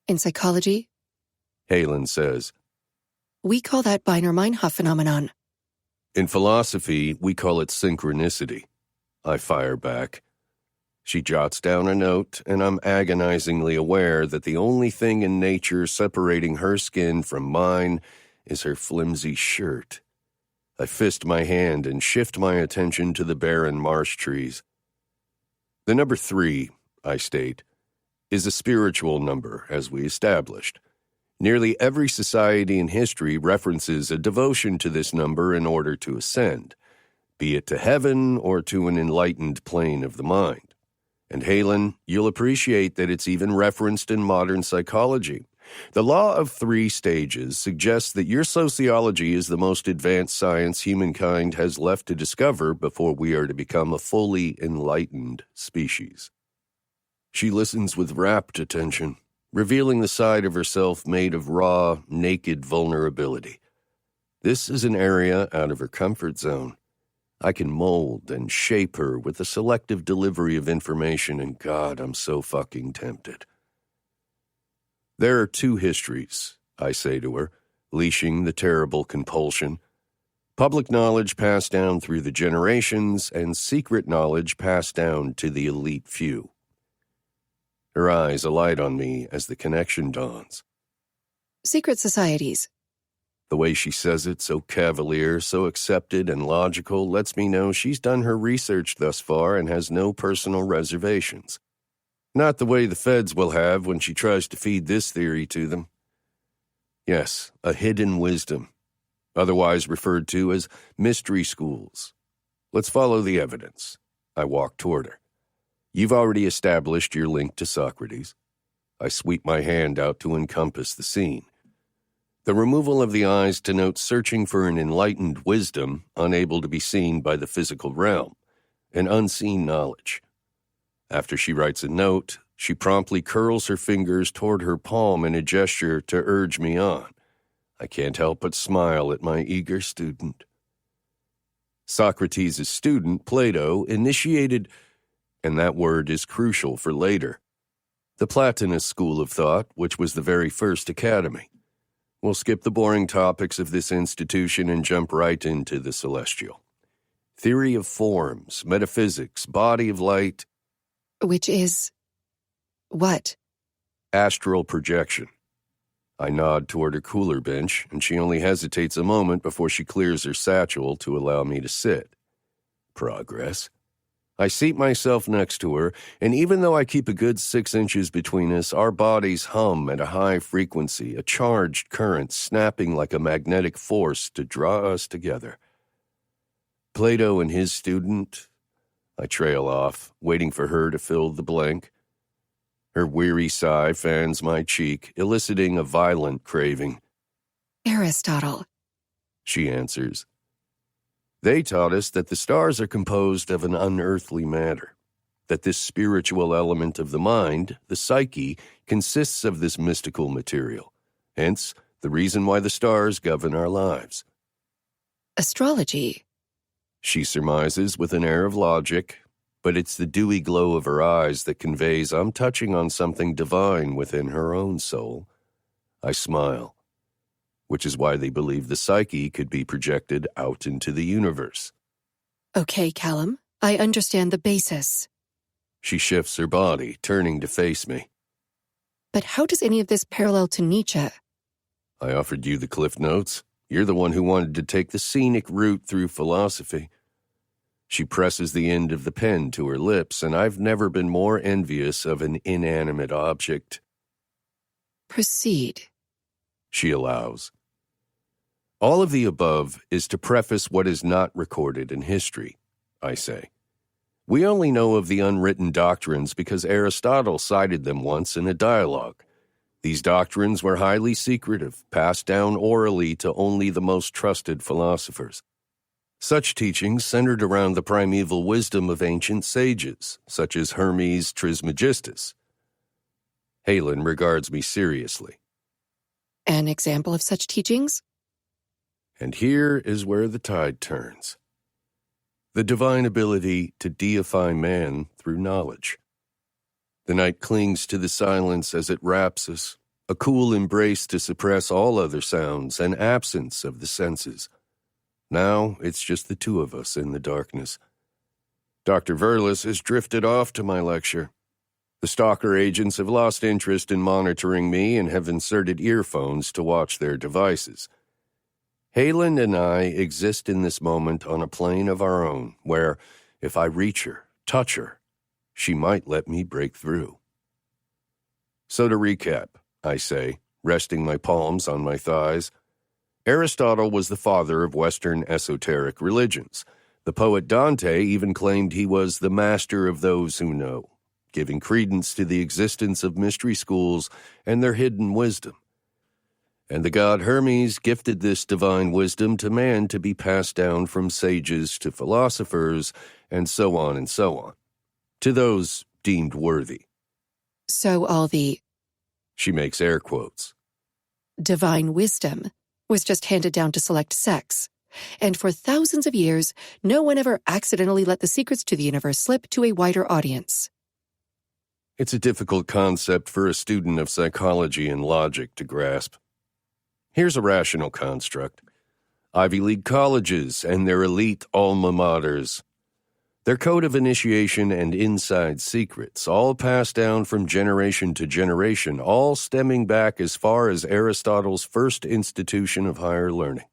In psychology, Halen says, we call that Biner-Meinhof phenomenon. in philosophy, we call it synchronicity. I fire back. She jots down a note, and I'm agonizingly aware that the only thing in nature separating her skin from mine is her flimsy shirt. I fist my hand and shift my attention to the barren marsh trees. The number 3, I state, is a spiritual number, as we established. Nearly every society in history references a devotion to this number in order to ascend, be it to heaven or to an enlightened plane of the mind. And Halen, you'll appreciate that it's even referenced in modern psychology. The law of 3 stages suggests that your sociology is the most advanced science humankind has left to discover before we are to become a fully enlightened species. She listens with rapt attention, revealing the side of herself made of raw, naked vulnerability. This is an area out of her comfort zone. I can mold and shape her with a selective delivery of information, and God, I'm so fucking tempted. There are 2 histories, I say to her, leashing the terrible compulsion. Public knowledge passed down through the generations, and secret knowledge passed down to the elite few. Her eyes alight on me as the connection dawns. Secret societies. The way she says it, so cavalier, so accepted and logical, lets me know she's done her research thus far and has no personal reservations. Not the way the feds will have when she tries to feed this theory to them. Yes, a hidden wisdom, otherwise referred to as mystery schools. Let's follow the evidence. I walk toward her. You've already established your link to Socrates. I sweep my hand out to encompass the scene. The removal of the eyes denotes searching for an enlightened wisdom unable to be seen by the physical realm, an unseen knowledge. After she writes a note, she promptly curls her fingers toward her palm in a gesture to urge me on. I can't help but smile at my eager student. Socrates' student, Plato, initiated, and that word is crucial for later, the Platonist school of thought, which was the very first academy. We'll skip the boring topics of this institution and jump right into the celestial. Theory of forms, metaphysics, body of light. Which is... what? Astral projection. I nod toward her cooler bench, and she only hesitates a moment before she clears her satchel to allow me to sit. Progress. I seat myself next to her, and even though I keep a good 6 inches between us, our bodies hum at a high frequency, a charged current snapping like a magnetic force to draw us together. Plato and his student. I trail off, waiting for her to fill the blank. Her weary sigh fans my cheek, eliciting a violent craving. Aristotle. She answers. They taught us that the stars are composed of an unearthly matter, that this spiritual element of the mind, the psyche, consists of this mystical material, hence the reason why the stars govern our lives. Astrology. She surmises with an air of logic, but it's the dewy glow of her eyes that conveys I'm touching on something divine within her own soul. I smile, which is why they believe the psyche could be projected out into the universe. Okay, Kallum, I understand the basis. She shifts her body, turning to face me. But how does any of this parallel to Nietzsche? I offered you the Cliff Notes. You're the one who wanted to take the scenic route through philosophy. She presses the end of the pen to her lips, and I've never been more envious of an inanimate object. Proceed. She allows. All of the above is to preface what is not recorded in history, I say. We only know of the unwritten doctrines because Aristotle cited them once in a dialogue. These doctrines were highly secretive, passed down orally to only the most trusted philosophers. Such teachings centered around the primeval wisdom of ancient sages, such as Hermes Trismegistus. Halen regards me seriously. An example of such teachings? And here is where the tide turns. The divine ability to deify man through knowledge. The night clings to the silence as it wraps us, a cool embrace to suppress all other sounds and absence of the senses. Now it's just the two of us in the darkness. Dr. Verlis has drifted off to my lecture. The stalker agents have lost interest in monitoring me and have inserted earphones to watch their devices. Halen and I exist in this moment on a plane of our own, where, if I reach her, touch her, she might let me break through. So to recap, I say, resting my palms on my thighs, Aristotle was the father of Western esoteric religions. The poet Dante even claimed he was the master of those who know, giving credence to the existence of mystery schools and their hidden wisdom. And the god Hermes gifted this divine wisdom to man to be passed down from sages to philosophers, and so on, to those deemed worthy. So all the She makes air quotes. divine wisdom was just handed down to select sects. And for thousands of years, no one ever accidentally let the secrets to the universe slip to a wider audience. It's a difficult concept for a student of psychology and logic to grasp. Here's a rational construct. Ivy League colleges and their elite alma maters. Their code of initiation and inside secrets, all passed down from generation to generation, all stemming back as far as Aristotle's first institution of higher learning.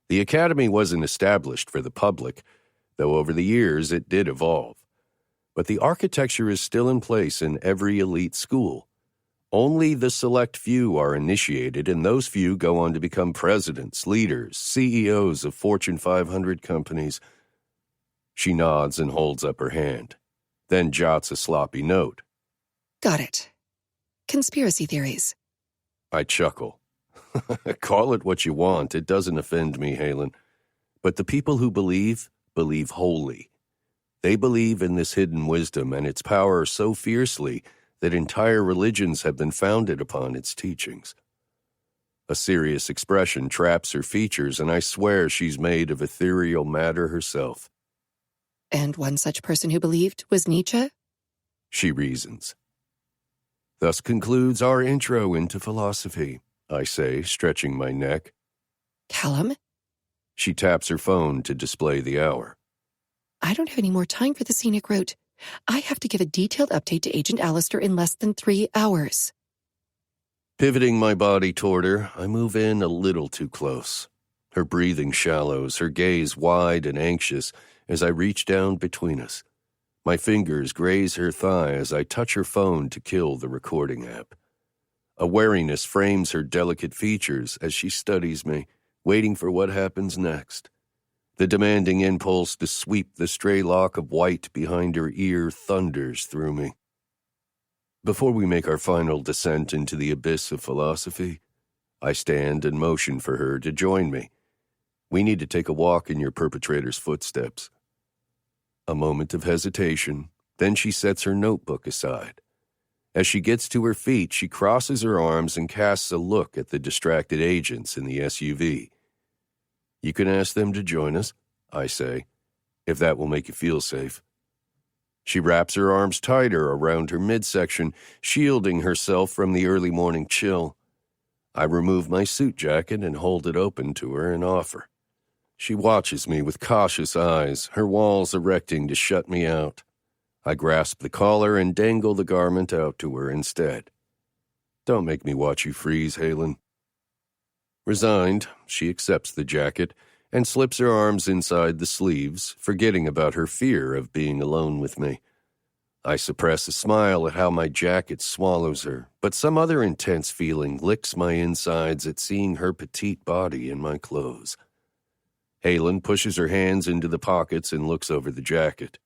The academy wasn't established for the public, though over the years it did evolve. But the architecture is still in place in every elite school. Only the select few are initiated, and those few go on to become presidents, leaders, CEOs of Fortune 500 companies. She nods and holds up her hand, then jots a sloppy note. Got it. Conspiracy theories. I chuckle. Call it what you want. It doesn't offend me, Halen. But the people who believe wholly. They believe in this hidden wisdom and its power so fiercely that entire religions have been founded upon its teachings. A serious expression traps her features, and I swear she's made of ethereal matter herself. And one such person who believed was Nietzsche? She reasons. Thus concludes our intro into philosophy, I say, stretching my neck. Kallum? She taps her phone to display the hour. I don't have any more time for the scenic route. I have to give a detailed update to Agent Alistair in less than 3 hours. Pivoting my body toward her, I move in a little too close. Her breathing shallows, her gaze wide and anxious as I reach down between us. My fingers graze her thigh as I touch her phone to kill the recording app. A wariness frames her delicate features as she studies me, waiting for what happens next. The demanding impulse to sweep the stray lock of white behind her ear thunders through me. Before we make our final descent into the abyss of philosophy, I stand and motion for her to join me. We need to take a walk in your perpetrator's footsteps. A moment of hesitation, then she sets her notebook aside. As she gets to her feet, she crosses her arms and casts a look at the distracted agents in the SUV. You can ask them to join us, I say, if that will make you feel safe. She wraps her arms tighter around her midsection, shielding herself from the early morning chill. I remove my suit jacket and hold it open to her and offer. She watches me with cautious eyes, her walls erecting to shut me out. I grasp the collar and dangle the garment out to her instead. Don't make me watch you freeze, Halen. Resigned, she accepts the jacket and slips her arms inside the sleeves, forgetting about her fear of being alone with me. I suppress a smile at how my jacket swallows her, but some other intense feeling licks my insides at seeing her petite body in my clothes. Halen pushes her hands into the pockets and looks over the jacket.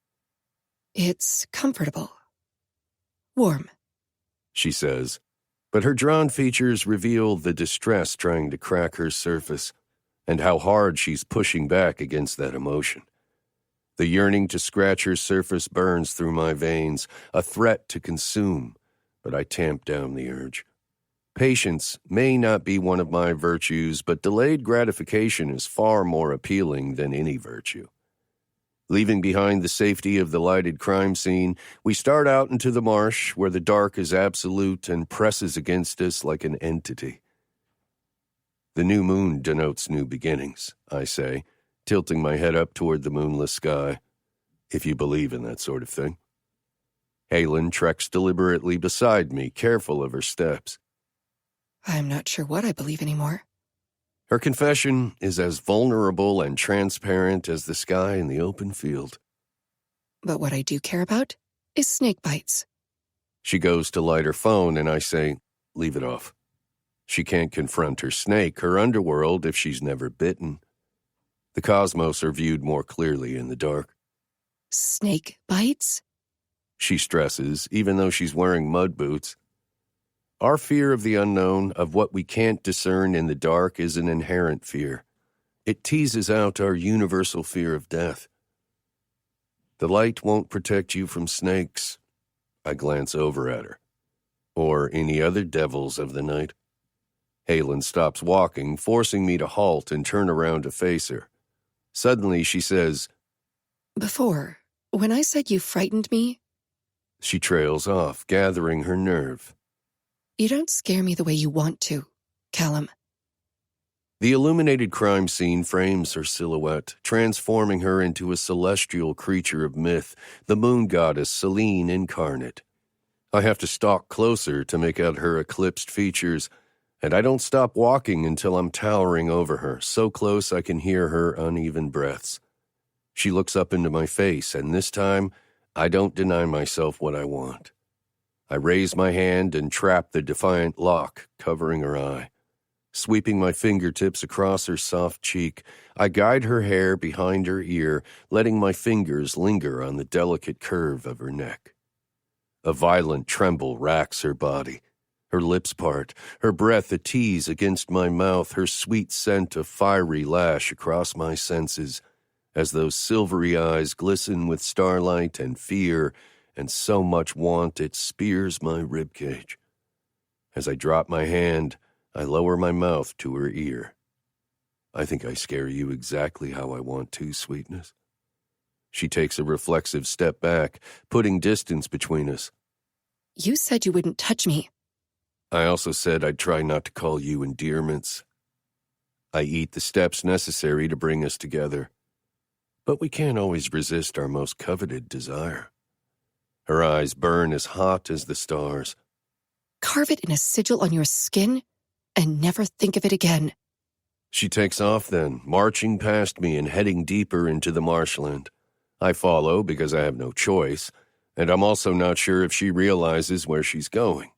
It's comfortable. Warm, she says, but her drawn features reveal the distress trying to crack her surface and how hard she's pushing back against that emotion. The yearning to scratch her surface burns through my veins, a threat to consume, but I tamp down the urge. Patience may not be one of my virtues, but delayed gratification is far more appealing than any virtue. Leaving behind the safety of the lighted crime scene, we start out into the marsh where the dark is absolute and presses against us like an entity. The new moon denotes new beginnings, I say, tilting my head up toward the moonless sky, if you believe in that sort of thing. Halen treks deliberately beside me, careful of her steps. I'm not sure what I believe anymore. Her confession is as vulnerable and transparent as the sky in the open field. But what I do care about is snake bites. She goes to light her phone, and I say, leave it off. She can't confront her snake, her underworld, if she's never bitten. The cosmos are viewed more clearly in the dark. Snake bites? She stresses, even though she's wearing mud boots. Our fear of the unknown, of what we can't discern in the dark, is an inherent fear. It teases out our universal fear of death. The light won't protect you from snakes. I glance over at her. Or any other devils of the night. Halen stops walking, forcing me to halt and turn around to face her. Suddenly she says, Before, when I said you frightened me... She trails off, gathering her nerve. You don't scare me the way you want to, Kallum. The illuminated crime scene frames her silhouette, transforming her into a celestial creature of myth, the moon goddess Selene incarnate. I have to stalk closer to make out her eclipsed features, and I don't stop walking until I'm towering over her, so close I can hear her uneven breaths. She looks up into my face, and this time, I don't deny myself what I want. I raise my hand and trap the defiant lock, covering her eye. Sweeping my fingertips across her soft cheek, I guide her hair behind her ear, letting my fingers linger on the delicate curve of her neck. A violent tremble racks her body. Her lips part, her breath a tease against my mouth, her sweet scent a fiery lash across my senses, as those silvery eyes glisten with starlight and fear, and so much want it spears my ribcage. As I drop my hand, I lower my mouth to her ear. I think I scare you exactly how I want to, sweetness. She takes a reflexive step back, putting distance between us. You said you wouldn't touch me. I also said I'd try not to call you endearments. I eat the steps necessary to bring us together. But we can't always resist our most coveted desire. Her eyes burn as hot as the stars. Carve it in a sigil on your skin and never think of it again. She takes off then, marching past me and heading deeper into the marshland. I follow because I have no choice, and I'm also not sure if she realizes where she's going.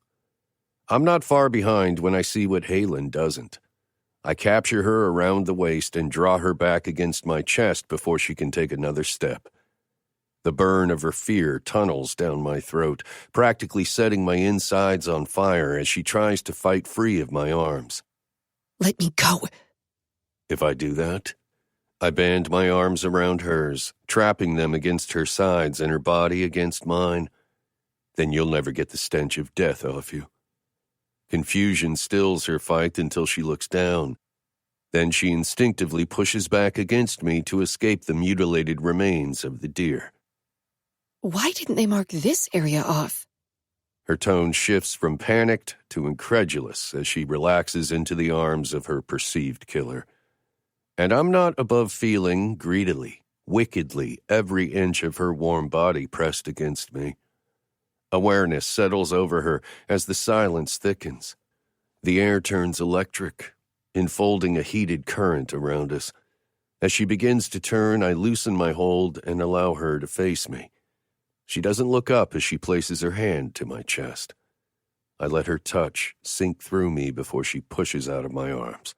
I'm not far behind when I see what Halen doesn't. I capture her around the waist and draw her back against my chest before she can take another step. The burn of her fear tunnels down my throat, practically setting my insides on fire as she tries to fight free of my arms. Let me go. If I do that, I band my arms around hers, trapping them against her sides and her body against mine. Then you'll never get the stench of death off you. Confusion stills her fight until she looks down. Then she instinctively pushes back against me to escape the mutilated remains of the deer. Why didn't they mark this area off? Her tone shifts from panicked to incredulous as she relaxes into the arms of her perceived killer. And I'm not above feeling greedily, wickedly, every inch of her warm body pressed against me. Awareness settles over her as the silence thickens. The air turns electric, enfolding a heated current around us. As she begins to turn, I loosen my hold and allow her to face me. She doesn't look up as she places her hand to my chest. I let her touch sink through me before she pushes out of my arms.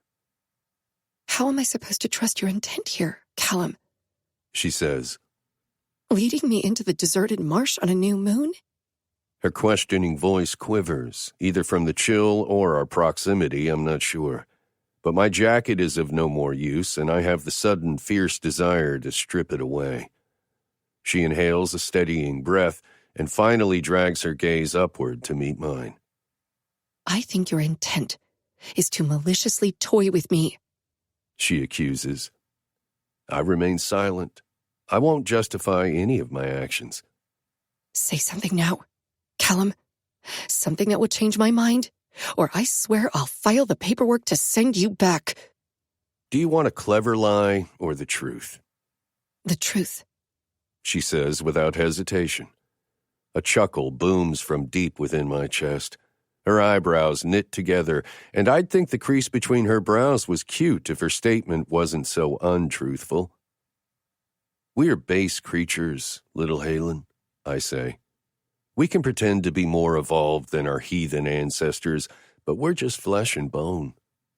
How am I supposed to trust your intent here, Kallum? She says, Leading me into the deserted marsh on a new moon? Her questioning voice quivers, either from the chill or our proximity, I'm not sure. But my jacket is of no more use, and I have the sudden fierce desire to strip it away. She inhales a steadying breath and finally drags her gaze upward to meet mine. I think your intent is to maliciously toy with me, she accuses. I remain silent. I won't justify any of my actions. Say something now, Kallum. Something that will change my mind, or I swear I'll file the paperwork to send you back. Do you want a clever lie or the truth? The truth, she says without hesitation. A chuckle booms from deep within my chest. Her eyebrows knit together, and I'd think the crease between her brows was cute if her statement wasn't so untruthful. We're base creatures, little Halen, I say. We can pretend to be more evolved than our heathen ancestors, but we're just flesh and bone.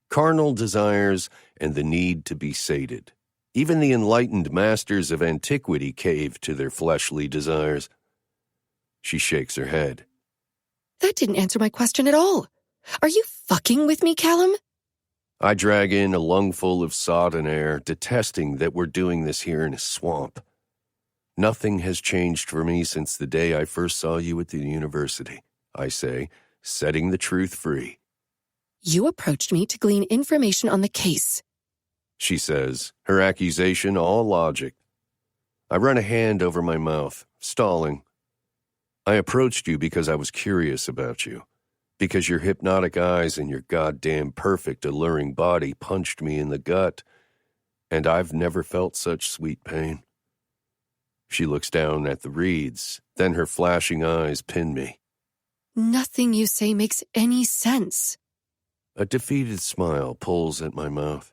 Carnal desires and the need to be sated. Even the enlightened masters of antiquity caved to their fleshly desires. She shakes her head. That didn't answer my question at all. Are you fucking with me, Kallum? I drag in a lungful of sodden air, detesting that we're doing this here in a swamp. Nothing has changed for me since the day I first saw you at the university, I say, setting the truth free. You approached me to glean information on the case, she says, her accusation all logic. I run a hand over my mouth, stalling. I approached you because I was curious about you, because your hypnotic eyes and your goddamn perfect, alluring body punched me in the gut, and I've never felt such sweet pain. She looks down at the reeds, then her flashing eyes pin me. Nothing you say makes any sense. A defeated smile pulls at my mouth.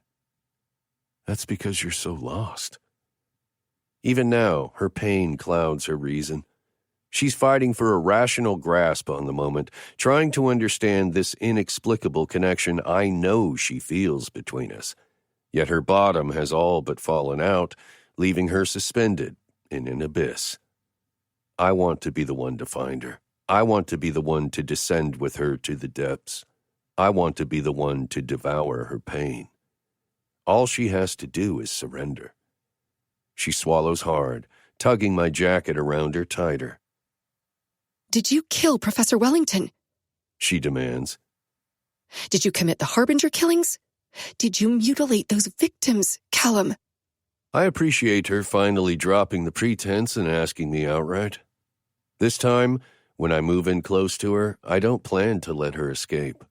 That's because you're so lost. Even now, her pain clouds her reason. She's fighting for a rational grasp on the moment, trying to understand this inexplicable connection I know she feels between us. Yet her bottom has all but fallen out, leaving her suspended in an abyss. I want to be the one to find her. I want to be the one to descend with her to the depths. I want to be the one to devour her pain. All she has to do is surrender. She swallows hard, tugging my jacket around her tighter. Did you kill Professor Wellington? She demands. Did you commit the Harbinger killings? Did you mutilate those victims, Kallum? I appreciate her finally dropping the pretense and asking me outright. This time, when I move in close to her, I don't plan to let her escape.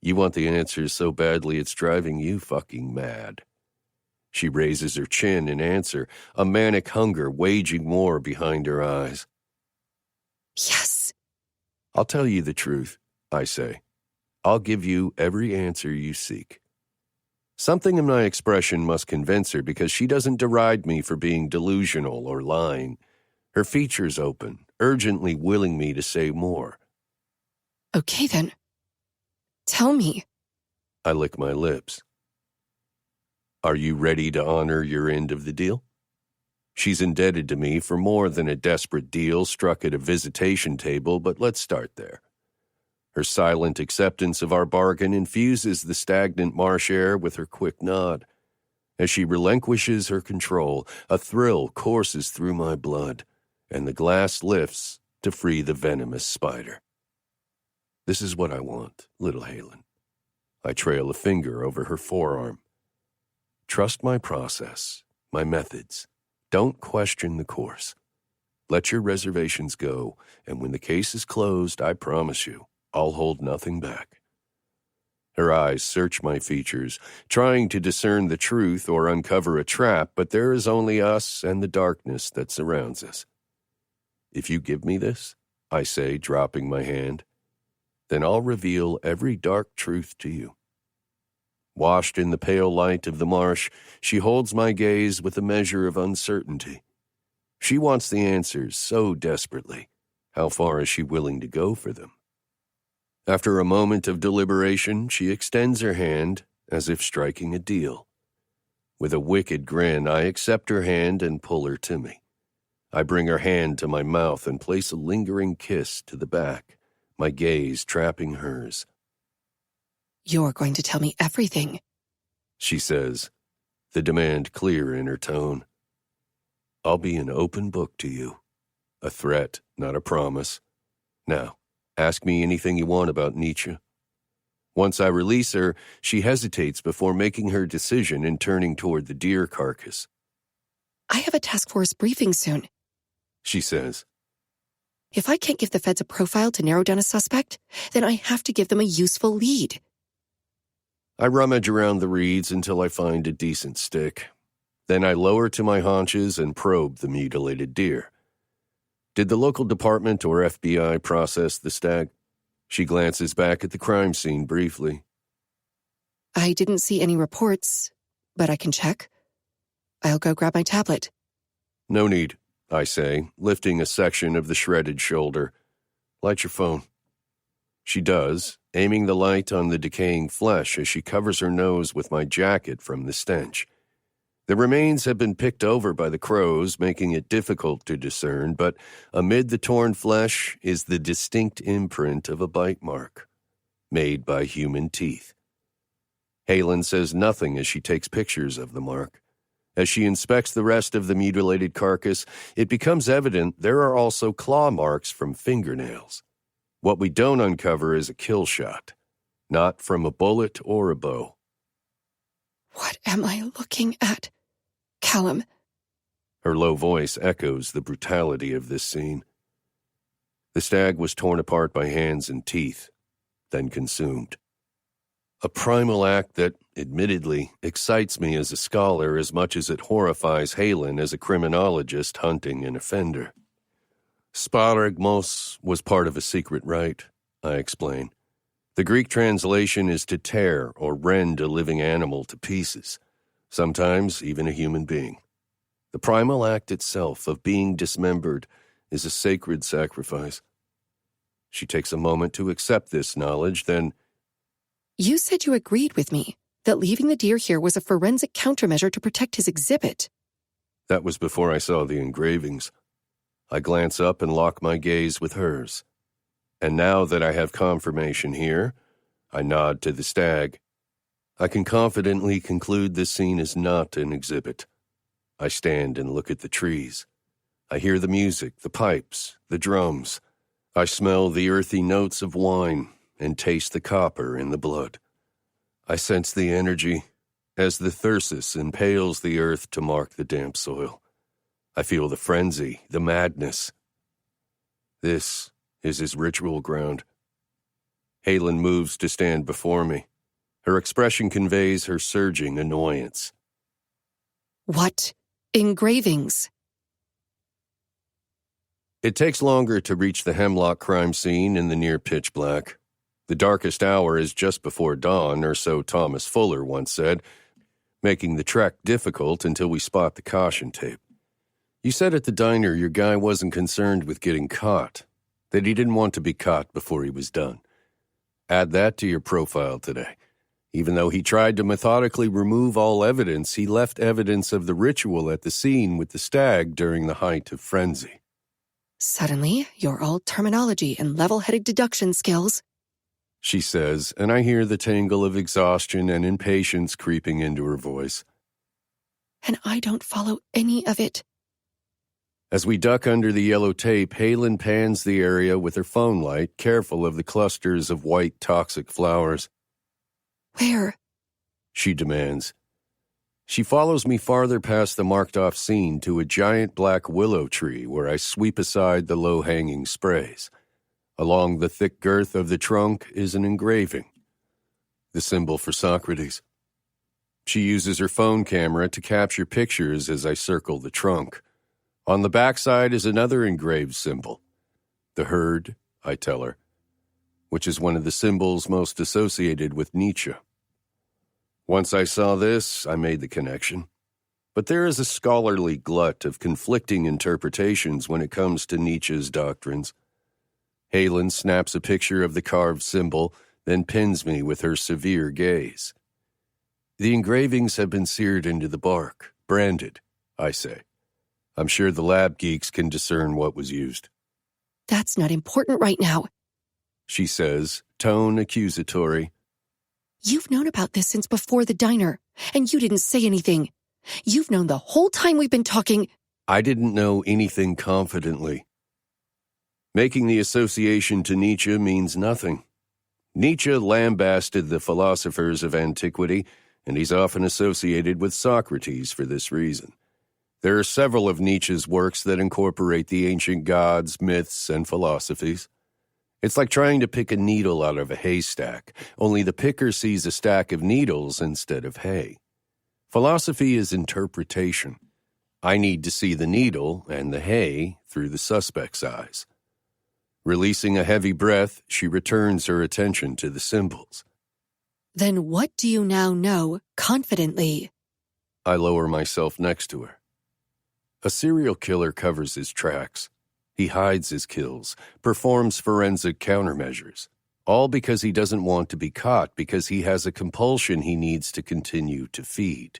You want the answers so badly it's driving you fucking mad. She raises her chin in answer, a manic hunger waging war behind her eyes. Yes. I'll tell you the truth, I say. I'll give you every answer you seek. Something in my expression must convince her because she doesn't deride me for being delusional or lying. Her features open, urgently willing me to say more. Okay then. Tell me. I lick my lips. Are you ready to honor your end of the deal? She's indebted to me for more than a desperate deal struck at a visitation table, but let's start there. Her silent acceptance of our bargain infuses the stagnant marsh air with her quick nod. As she relinquishes her control, a thrill courses through my blood, and the glass lifts to free the venomous spider. This is what I want, little Halen. I trail a finger over her forearm. Trust my process, my methods. Don't question the course. Let your reservations go, and when the case is closed, I promise you, I'll hold nothing back. Her eyes search my features, trying to discern the truth or uncover a trap, but there is only us and the darkness that surrounds us. If you give me this, I say, dropping my hand, then I'll reveal every dark truth to you. Washed in the pale light of the marsh, she holds my gaze with a measure of uncertainty. She wants the answers so desperately. How far is she willing to go for them? After a moment of deliberation, she extends her hand as if striking a deal. With a wicked grin, I accept her hand and pull her to me. I bring her hand to my mouth and place a lingering kiss to the back, my gaze trapping hers. "You're going to tell me everything," she says, the demand clear in her tone. I'll be an open book to you. A threat, not a promise. Now, ask me anything you want about Nietzsche. Once I release her, she hesitates before making her decision and turning toward the deer carcass. "I have a task force briefing soon," she says. "If I can't give the feds a profile to narrow down a suspect, then I have to give them a useful lead." I rummage around the reeds until I find a decent stick. Then I lower to my haunches and probe the mutilated deer. Did the local department or FBI process the stag? She glances back at the crime scene briefly. "I didn't see any reports, but I can check. I'll go grab my tablet." No need, I say, lifting a section of the shredded shoulder. Light your phone. She does, aiming the light on the decaying flesh as she covers her nose with my jacket from the stench. The remains have been picked over by the crows, making it difficult to discern, but amid the torn flesh is the distinct imprint of a bite mark, made by human teeth. Halen says nothing as she takes pictures of the mark. As she inspects the rest of the mutilated carcass, it becomes evident there are also claw marks from fingernails. What we don't uncover is a kill shot, not from a bullet or a bow. "What am I looking at, Kallum?" Her low voice echoes the brutality of this scene. The stag was torn apart by hands and teeth, then consumed. A primal act that, admittedly, excites me as a scholar as much as it horrifies Halen as a criminologist hunting an offender. Sparagmos was part of a secret rite, I explain. The Greek translation is to tear or rend a living animal to pieces, sometimes even a human being. The primal act itself of being dismembered is a sacred sacrifice. She takes a moment to accept this knowledge, then, "You said you agreed with me that leaving the deer here was a forensic countermeasure to protect his exhibit." That was before I saw the engravings. I glance up and lock my gaze with hers. And now that I have confirmation here, I nod to the stag. I can confidently conclude this scene is not an exhibit. I stand and look at the trees. I hear the music, the pipes, the drums. I smell the earthy notes of wine and taste the copper in the blood. I sense the energy as the thyrsus impales the earth to mark the damp soil. I feel the frenzy, the madness. This is his ritual ground. Halen moves to stand before me. Her expression conveys her surging annoyance. "What engravings?" It takes longer to reach the Hemlock crime scene in the near pitch black. The darkest hour is just before dawn, or so Thomas Fuller once said, making the trek difficult until we spot the caution tape. You said at the diner your guy wasn't concerned with getting caught, that he didn't want to be caught before he was done. Add that to your profile today. Even though he tried to methodically remove all evidence, he left evidence of the ritual at the scene with the stag during the height of frenzy. "Suddenly, you're all terminology and level-headed deduction skills," she says, and I hear the tangle of exhaustion and impatience creeping into her voice. "and I don't follow any of it." As we duck under the yellow tape, Halen pans the area with her phone light, careful of the clusters of white toxic flowers. "Where?" she demands. She follows me farther past the marked-off scene to a giant black willow tree where I sweep aside the low-hanging sprays. Along the thick girth of the trunk is an engraving, the symbol for Socrates. She uses her phone camera to capture pictures as I circle the trunk. On the backside is another engraved symbol, the herd, I tell her, which is one of the symbols most associated with Nietzsche. Once I saw this, I made the connection. But there is a scholarly glut of conflicting interpretations when it comes to Nietzsche's doctrines. Halen snaps a picture of the carved symbol, then pins me with her severe gaze. The engravings have been seared into the bark, branded, I say. I'm sure the lab geeks can discern what was used. That's not important right now, She says, tone accusatory. You've known about this since before the diner, and you didn't say anything. You've known the whole time we've been talking. I didn't know anything confidently. Making the association to Nietzsche means nothing. Nietzsche lambasted the philosophers of antiquity, and he's often associated with Socrates for this reason. There are several of Nietzsche's works that incorporate the ancient gods, myths, and philosophies. It's like trying to pick a needle out of a haystack, only the picker sees a stack of needles instead of hay. Philosophy is interpretation. I need to see the needle and the hay through the suspect's eyes. Releasing a heavy breath, she returns her attention to the symbols. Then what do you now know confidently? I lower myself next to her. A serial killer covers his tracks. He hides his kills, performs forensic countermeasures, all because he doesn't want to be caught because he has a compulsion he needs to continue to feed.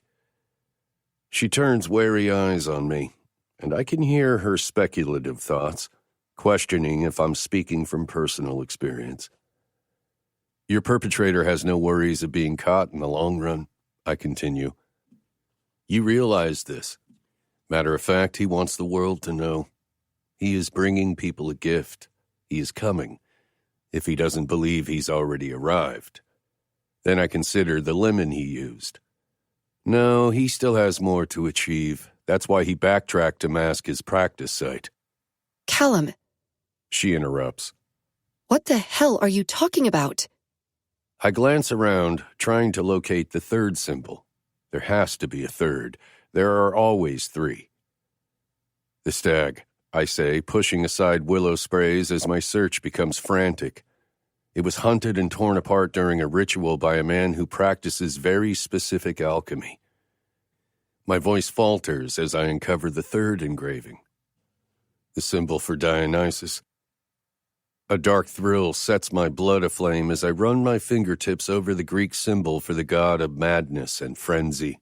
She turns wary eyes on me, and I can hear her speculative thoughts, questioning if I'm speaking from personal experience. Your perpetrator has no worries of being caught in the long run, I continue. You realize this. Matter of fact, he wants the world to know. He is bringing people a gift. He is coming. If he doesn't believe he's already arrived. Then I consider the lemon he used. No, he still has more to achieve. That's why he backtracked to mask his practice site. Kallum, She interrupts. what the hell are you talking about? I glance around, trying to locate the third symbol. There has to be a third. There are always three. The stag, I say, pushing aside willow sprays as my search becomes frantic. It was hunted and torn apart during a ritual by a man who practices very specific alchemy. My voice falters as I uncover the third engraving. The symbol for Dionysus. A dark thrill sets my blood aflame as I run my fingertips over the Greek symbol for the god of madness and frenzy.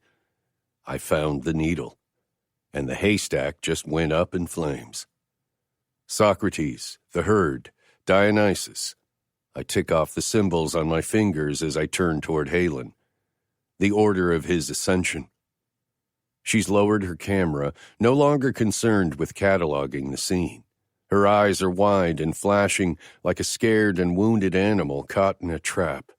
I found the needle, and the haystack just went up in flames. Socrates, the herd, Dionysus. I tick off the symbols on my fingers as I turn toward Halen. The order of his ascension. She's lowered her camera, no longer concerned with cataloging the scene. Her eyes are wide and flashing like a scared and wounded animal caught in a trap.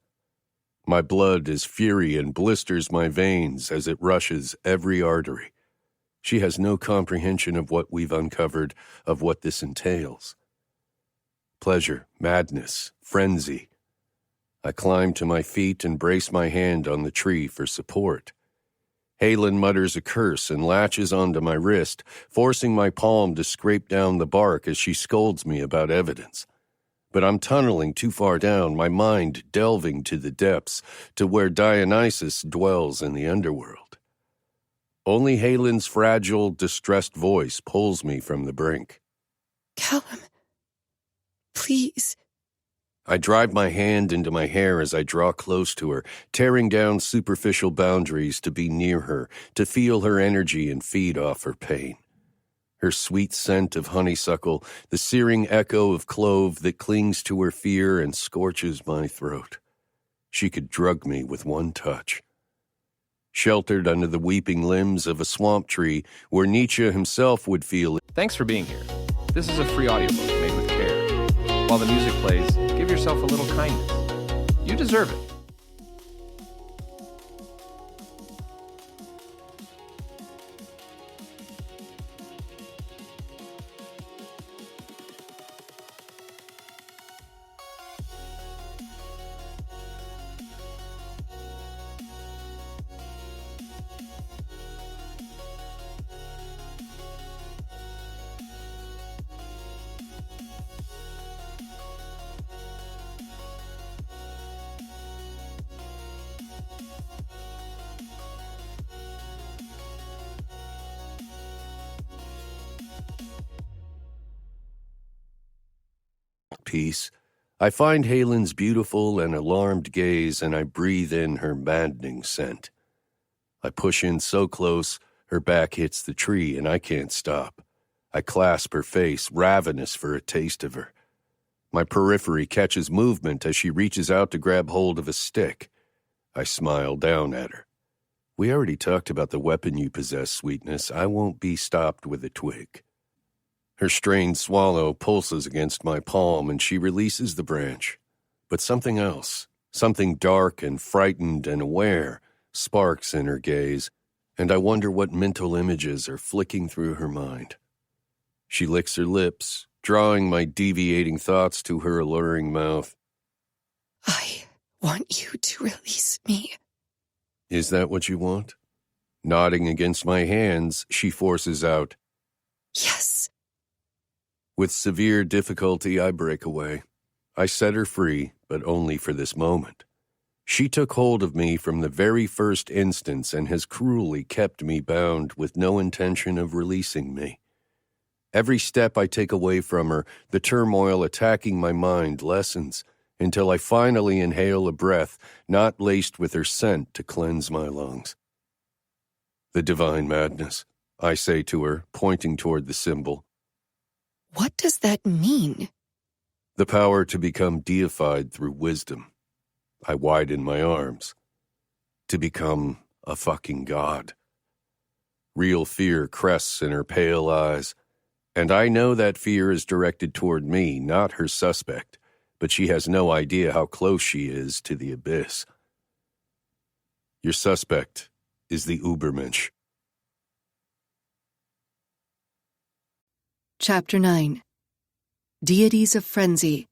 My blood is fury and blisters my veins as it rushes every artery. She has no comprehension of what we've uncovered, of what this entails. Pleasure, madness, frenzy. I climb to my feet and brace my hand on the tree for support. Halen mutters a curse and latches onto my wrist, forcing my palm to scrape down the bark as she scolds me about evidence. But I'm tunneling too far down, my mind delving to the depths, to where Dionysus dwells in the underworld. Only Halen's fragile, distressed voice pulls me from the brink. Kallum, please. I drive my hand into my hair as I draw close to her, tearing down superficial boundaries to be near her, to feel her energy and feed off her pain. Her sweet scent of honeysuckle, the searing echo of clove that clings to her fear and scorches my throat. She could drug me with one touch. Sheltered under the weeping limbs of a swamp tree where Nietzsche himself would feel it. Thanks for being here. This is a free audiobook made with care. While the music plays, give yourself a little kindness. You deserve it. peace. I find Halen's beautiful and alarmed gaze, and I breathe in her maddening scent. I push in so close, her back hits the tree, and I can't stop. I clasp her face, ravenous for a taste of her. My periphery catches movement as she reaches out to grab hold of a stick. I smile down at her. We already talked about the weapon you possess, sweetness. I won't be stopped with a twig. Her strained swallow pulses against my palm, and she releases the branch. But something else, something dark and frightened and aware, sparks in her gaze, and I wonder what mental images are flicking through her mind. She licks her lips, drawing my deviating thoughts to her alluring mouth. I want you to release me. Is that what you want? Nodding against my hands, she forces out, Yes. With severe difficulty, I break away. I set her free, but only for this moment. She took hold of me from the very first instance and has cruelly kept me bound with no intention of releasing me. Every step I take away from her, the turmoil attacking my mind lessens, until I finally inhale a breath not laced with her scent to cleanse my lungs. The divine madness, I say to her, pointing toward the symbol. What does that mean? The power to become deified through wisdom. I widen my arms. To become a fucking god. Real fear crests in her pale eyes, and I know that fear is directed toward me, not her suspect, but she has no idea how close she is to the abyss. Your suspect is the Ubermensch. Chapter 9. Deities of Frenzy.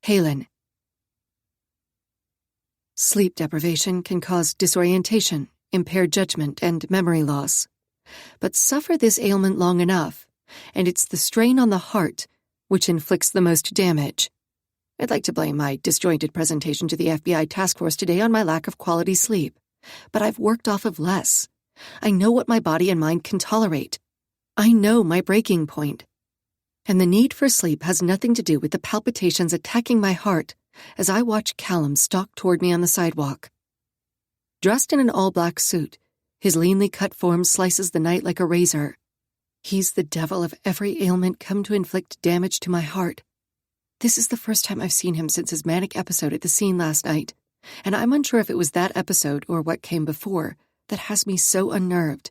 Halen. Sleep deprivation can cause disorientation, impaired judgment, and memory loss. But suffer this ailment long enough, and it's the strain on the heart which inflicts the most damage. I'd like to blame my disjointed presentation to the FBI task force today on my lack of quality sleep, but I've worked off of less. I know what my body and mind can tolerate. I know my breaking point. And the need for sleep has nothing to do with the palpitations attacking my heart as I watch Kallum stalk toward me on the sidewalk. Dressed in an all-black suit, his leanly cut form slices the night like a razor. He's the devil of every ailment come to inflict damage to my heart. This is the first time I've seen him since his manic episode at the scene last night, and I'm unsure if it was that episode or what came before that has me so unnerved.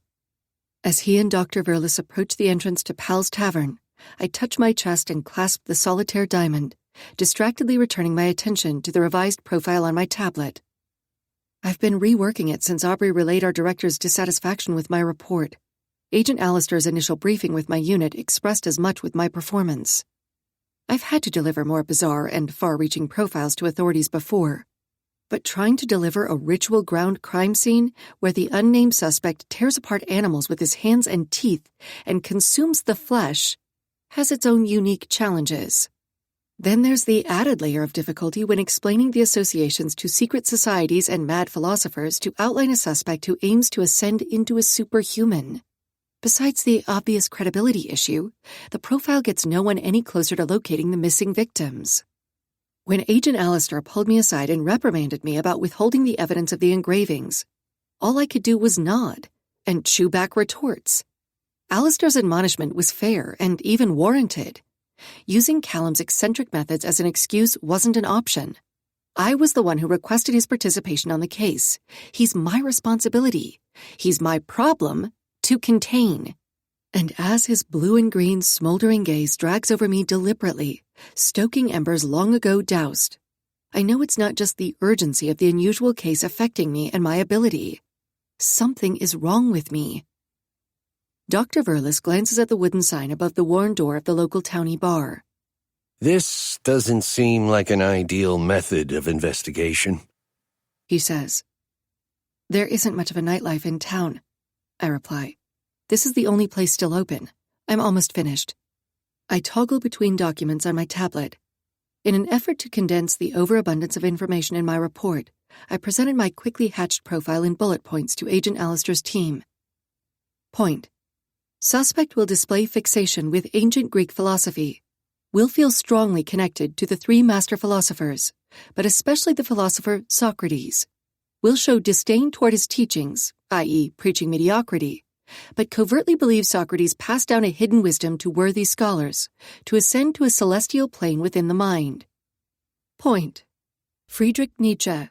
As he and Dr. Verlis approach the entrance to Pal's Tavern, I touch my chest and clasp the solitaire diamond, distractedly returning my attention to the revised profile on my tablet. I've been reworking it since Aubrey relayed our director's dissatisfaction with my report. Agent Alistair's initial briefing with my unit expressed as much with my performance. I've had to deliver more bizarre and far-reaching profiles to authorities before, but trying to deliver a ritual-ground crime scene where the unnamed suspect tears apart animals with his hands and teeth and consumes the flesh has its own unique challenges. Then there's the added layer of difficulty when explaining the associations to secret societies and mad philosophers to outline a suspect who aims to ascend into a superhuman. Besides the obvious credibility issue, the profile gets no one any closer to locating the missing victims. When Agent Alistair pulled me aside and reprimanded me about withholding the evidence of the engravings, all I could do was nod and chew back retorts. Alistair's admonishment was fair and even warranted. Using Kallum's eccentric methods as an excuse wasn't an option. I was the one who requested his participation on the case. He's my responsibility. He's my problem to contain. And as his blue and green smoldering gaze drags over me deliberately, stoking embers long ago doused, I know it's not just the urgency of the unusual case affecting me and my ability. Something is wrong with me. Dr. Verlis glances at the wooden sign above the worn door of the local towny bar. This doesn't seem like an ideal method of investigation, He says. There isn't much of a nightlife in town, I reply. This is the only place still open. I'm almost finished. I toggle between documents on my tablet. In an effort to condense the overabundance of information in my report, I presented my quickly hatched profile in bullet points to Agent Alistair's team. Point. Suspect will display fixation with ancient Greek philosophy. we'll feel strongly connected to the three master philosophers, but especially the philosopher Socrates. We'll show disdain toward his teachings, i.e., preaching mediocrity, but covertly believe Socrates passed down a hidden wisdom to worthy scholars to ascend to a celestial plane within the mind. Point. Friedrich Nietzsche,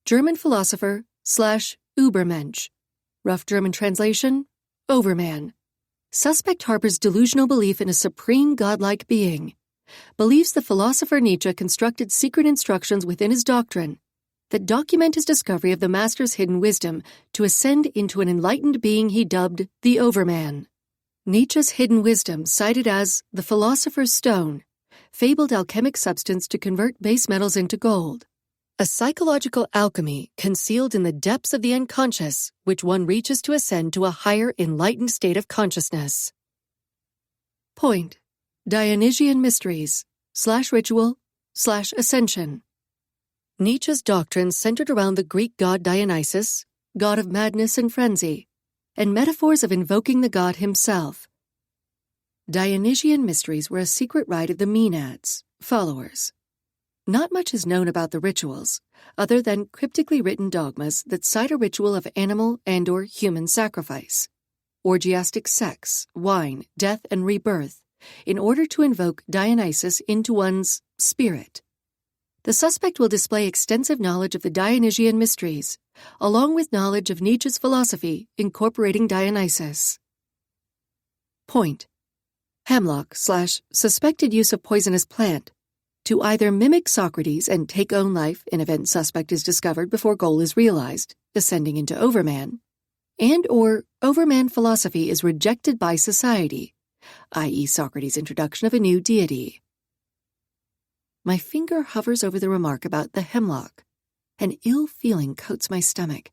German philosopher / Übermensch. Rough German translation, Overman. Suspect harbors delusional belief in a supreme godlike being. Believes the philosopher Nietzsche constructed secret instructions within his doctrine that document his discovery of the master's hidden wisdom to ascend into an enlightened being he dubbed the Overman. Nietzsche's hidden wisdom cited as the philosopher's stone, fabled alchemic substance to convert base metals into gold. A psychological alchemy concealed in the depths of the unconscious, which one reaches to ascend to a higher enlightened state of consciousness. Point. Dionysian mysteries / ritual / ascension. Nietzsche's doctrine centered around the Greek god Dionysus, god of madness and frenzy, and metaphors of invoking the god himself. Dionysian mysteries were a secret rite of the Maenads, followers. Not much is known about the rituals, other than cryptically written dogmas that cite a ritual of animal and/or human sacrifice, orgiastic sex, wine, death, and rebirth, in order to invoke Dionysus into one's spirit. The suspect will display extensive knowledge of the Dionysian mysteries, along with knowledge of Nietzsche's philosophy incorporating Dionysus. Point. Hemlock / suspected use of poisonous plant to either mimic Socrates and take own life in event suspect is discovered before goal is realized, ascending into Overman, and/or Overman philosophy is rejected by society, i.e. Socrates' introduction of a new deity. My finger hovers over the remark about the hemlock. An ill feeling coats my stomach,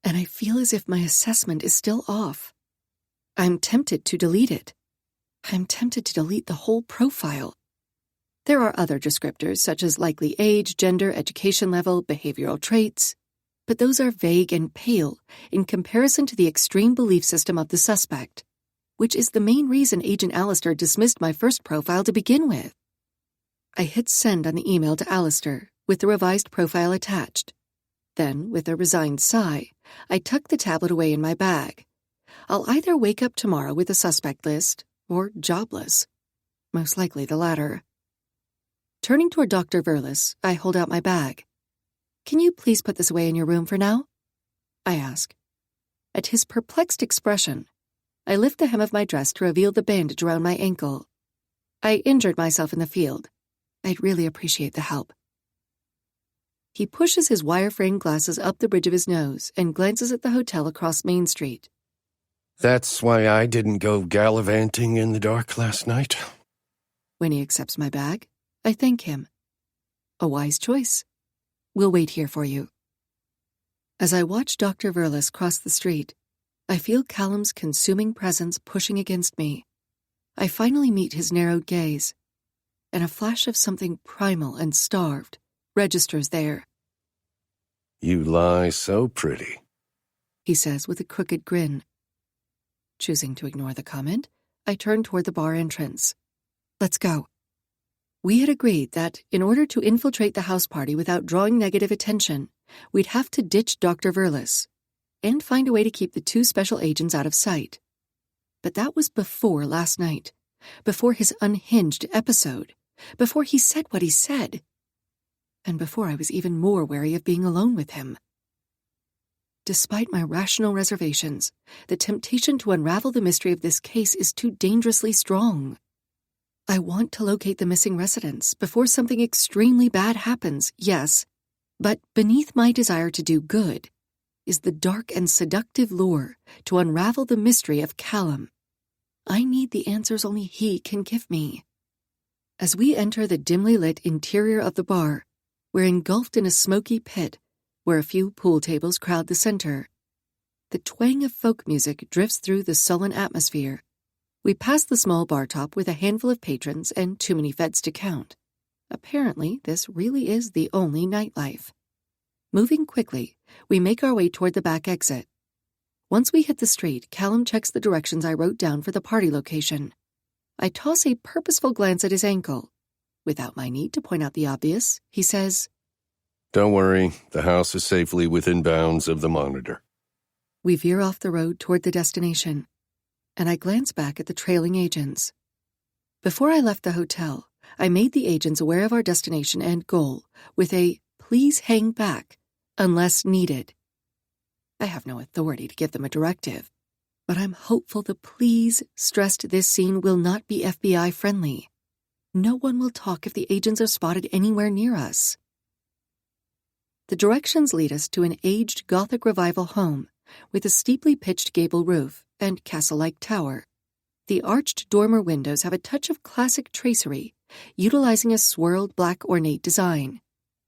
and I feel as if my assessment is still off. I'm tempted to delete it. I'm tempted to delete the whole profile. There are other descriptors such as likely age, gender, education level, behavioral traits, but those are vague and pale in comparison to the extreme belief system of the suspect, which is the main reason Agent Alistair dismissed my first profile to begin with. I hit send on the email to Alistair, with the revised profile attached. Then, with a resigned sigh, I tuck the tablet away in my bag. I'll either wake up tomorrow with a suspect list, or jobless. Most likely the latter. Turning toward Dr. Verlis, I hold out my bag. "Can you please put this away in your room for now?" I ask. At his perplexed expression, I lift the hem of my dress to reveal the bandage around my ankle. "I injured myself in the field. I'd really appreciate the help." He pushes his wire-frame glasses up the bridge of his nose and glances at the hotel across Main Street. That's why I didn't go gallivanting in the dark last night. When he accepts my bag, I thank him. A wise choice. We'll wait here for you. As I watch Dr. Verlis cross the street, I feel Kallum's consuming presence pushing against me. I finally meet his narrowed gaze, and a flash of something primal and starved registers there. You lie so pretty, he says with a crooked grin. Choosing to ignore the comment, I turn toward the bar entrance. Let's go. We had agreed that, in order to infiltrate the house party without drawing negative attention, we'd have to ditch Dr. Verlis and find a way to keep the two special agents out of sight. But that was before last night, before his unhinged episode, before he said what he said, and before I was even more wary of being alone with him. Despite my rational reservations, the temptation to unravel the mystery of this case is too dangerously strong. I want to locate the missing residents before something extremely bad happens, yes, but beneath my desire to do good is the dark and seductive lure to unravel the mystery of Kallum. I need the answers only he can give me. As we enter the dimly lit interior of the bar, we're engulfed in a smoky pit where a few pool tables crowd the center. The twang of folk music drifts through the sullen atmosphere. We pass the small bar top with a handful of patrons and too many feds to count. Apparently, this really is the only nightlife. Moving quickly, we make our way toward the back exit. Once we hit the street, Kallum checks the directions I wrote down for the party location. I toss a purposeful glance at his ankle. Without my need to point out the obvious, he says, Don't worry, the house is safely within bounds of the monitor. We veer off the road toward the destination, and I glance back at the trailing agents. Before I left the hotel, I made the agents aware of our destination and goal with a "please hang back" unless needed. I have no authority to give them a directive, but I'm hopeful the "please" stressed this scene will not be FBI friendly. No one will talk if the agents are spotted anywhere near us. The directions lead us to an aged Gothic Revival home with a steeply pitched gable roof and castle-like tower. The arched dormer windows have a touch of classic tracery, utilizing a swirled black ornate design.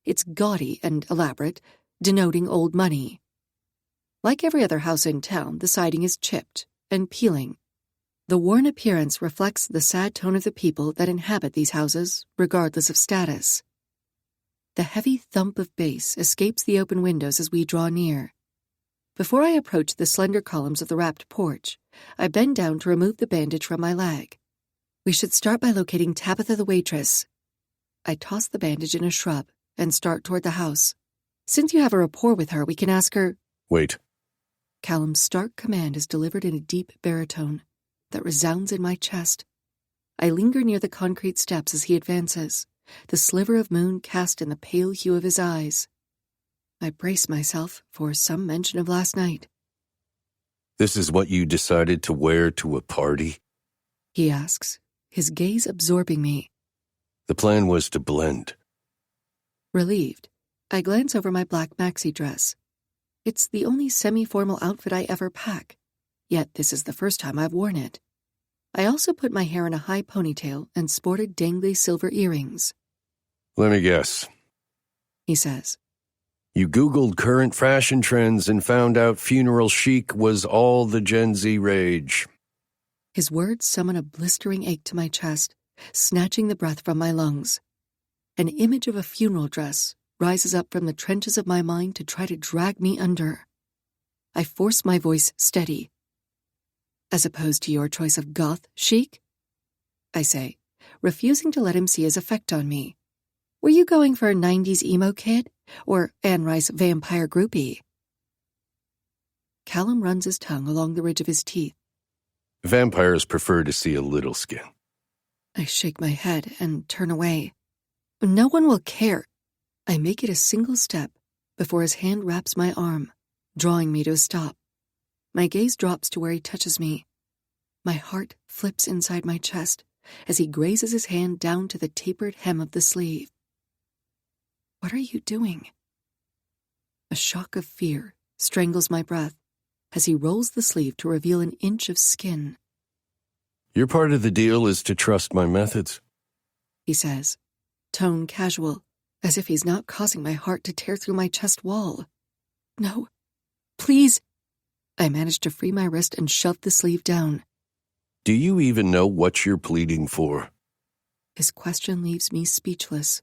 It's gaudy and elaborate, denoting old money. Like every other house in town, the siding is chipped and peeling. The worn appearance reflects the sad tone of the people that inhabit these houses, regardless of status. The heavy thump of bass escapes the open windows as we draw near. Before I approach the slender columns of the wrapped porch, I bend down to remove the bandage from my leg. We should start by locating Tabitha the waitress. I toss the bandage in a shrub and start toward the house. Since you have a rapport with her, we can ask her— Wait. Kallum's stark command is delivered in a deep baritone that resounds in my chest. I linger near the concrete steps as he advances, the sliver of moon cast in the pale hue of his eyes. I brace myself for some mention of last night. This is what you decided to wear to a party? He asks, his gaze absorbing me. The plan was to blend. Relieved, I glance over my black maxi dress. It's the only semi-formal outfit I ever pack, yet this is the first time I've worn it. I also put my hair in a high ponytail and sported dangly silver earrings. Let me guess. He says. You Googled current fashion trends and found out funeral chic was all the Gen Z rage. His words summon a blistering ache to my chest, snatching the breath from my lungs. An image of a funeral dress rises up from the trenches of my mind to try to drag me under. I force my voice steady. As opposed to your choice of goth chic? I say, refusing to let him see his effect on me. Were you going for a 90s emo kid or Anne Rice vampire groupie? Kallum runs his tongue along the ridge of his teeth. Vampires prefer to see a little skin. I shake my head and turn away. No one will care. I make it a single step before his hand wraps my arm, drawing me to a stop. My gaze drops to where he touches me. My heart flips inside my chest as he grazes his hand down to the tapered hem of the sleeve. What are you doing? A shock of fear strangles my breath as he rolls the sleeve to reveal an inch of skin. Your part of the deal is to trust my methods, he says, tone casual, as if he's not causing my heart to tear through my chest wall. No, please. I manage to free my wrist and shove the sleeve down. Do you even know what you're pleading for? His question leaves me speechless,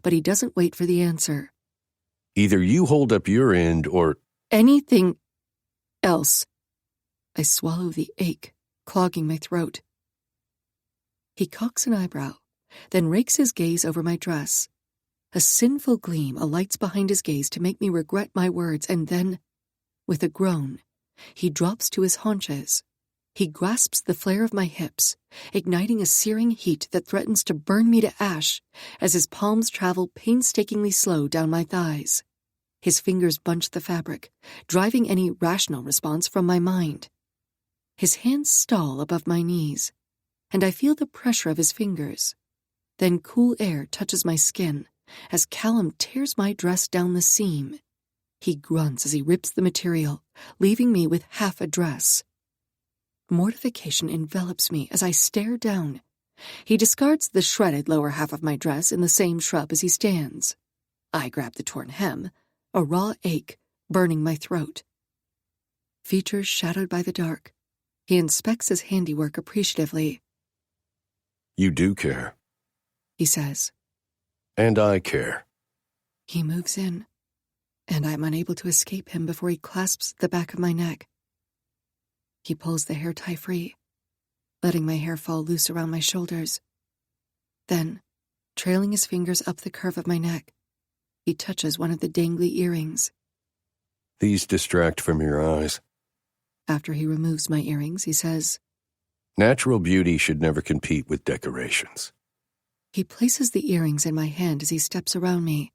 but he doesn't wait for the answer. Either you hold up your end or— Anything else. I swallow the ache, clogging my throat. He cocks an eyebrow, then rakes his gaze over my dress. A sinful gleam alights behind his gaze to make me regret my words, and then, with a groan, he drops to his haunches. He grasps the flare of my hips, igniting a searing heat that threatens to burn me to ash as his palms travel painstakingly slow down my thighs. His fingers bunch the fabric, driving any rational response from my mind. His hands stall above my knees, and I feel the pressure of his fingers. Then cool air touches my skin as Kallum tears my dress down the seam. He grunts as he rips the material, leaving me with half a dress. Mortification envelops me as I stare down. He discards the shredded lower half of my dress in the same shrub as he stands. I grab the torn hem, a raw ache burning my throat. Features shadowed by the dark, he inspects his handiwork appreciatively. You do care. He says. And I care. He moves in, and I'm unable to escape him before he clasps the back of my neck. He pulls the hair tie free. letting my hair fall loose around my shoulders. Then, trailing his fingers up the curve of my neck, he touches one of the dangly earrings. These distract from your eyes. After he removes my earrings, he says, Natural beauty should never compete with decorations. He places the earrings in my hand as he steps around me.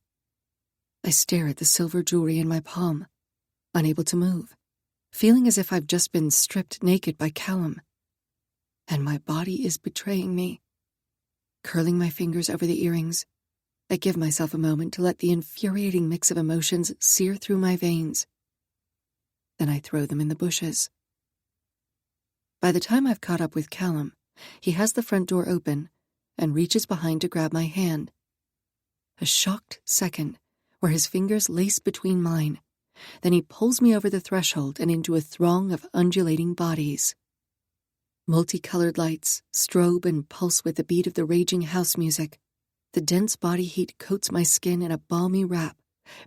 I stare at the silver jewelry in my palm, unable to move, feeling as if I've just been stripped naked by Kallum. And my body is betraying me. Curling my fingers over the earrings, I give myself a moment to let the infuriating mix of emotions sear through my veins. Then I throw them in the bushes. By the time I've caught up with Kallum, he has the front door open and reaches behind to grab my hand. A shocked second, where his fingers lace between mine. Then he pulls me over the threshold and into a throng of undulating bodies. Multicolored lights strobe and pulse with the beat of the raging house music. The dense body heat coats my skin in a balmy wrap,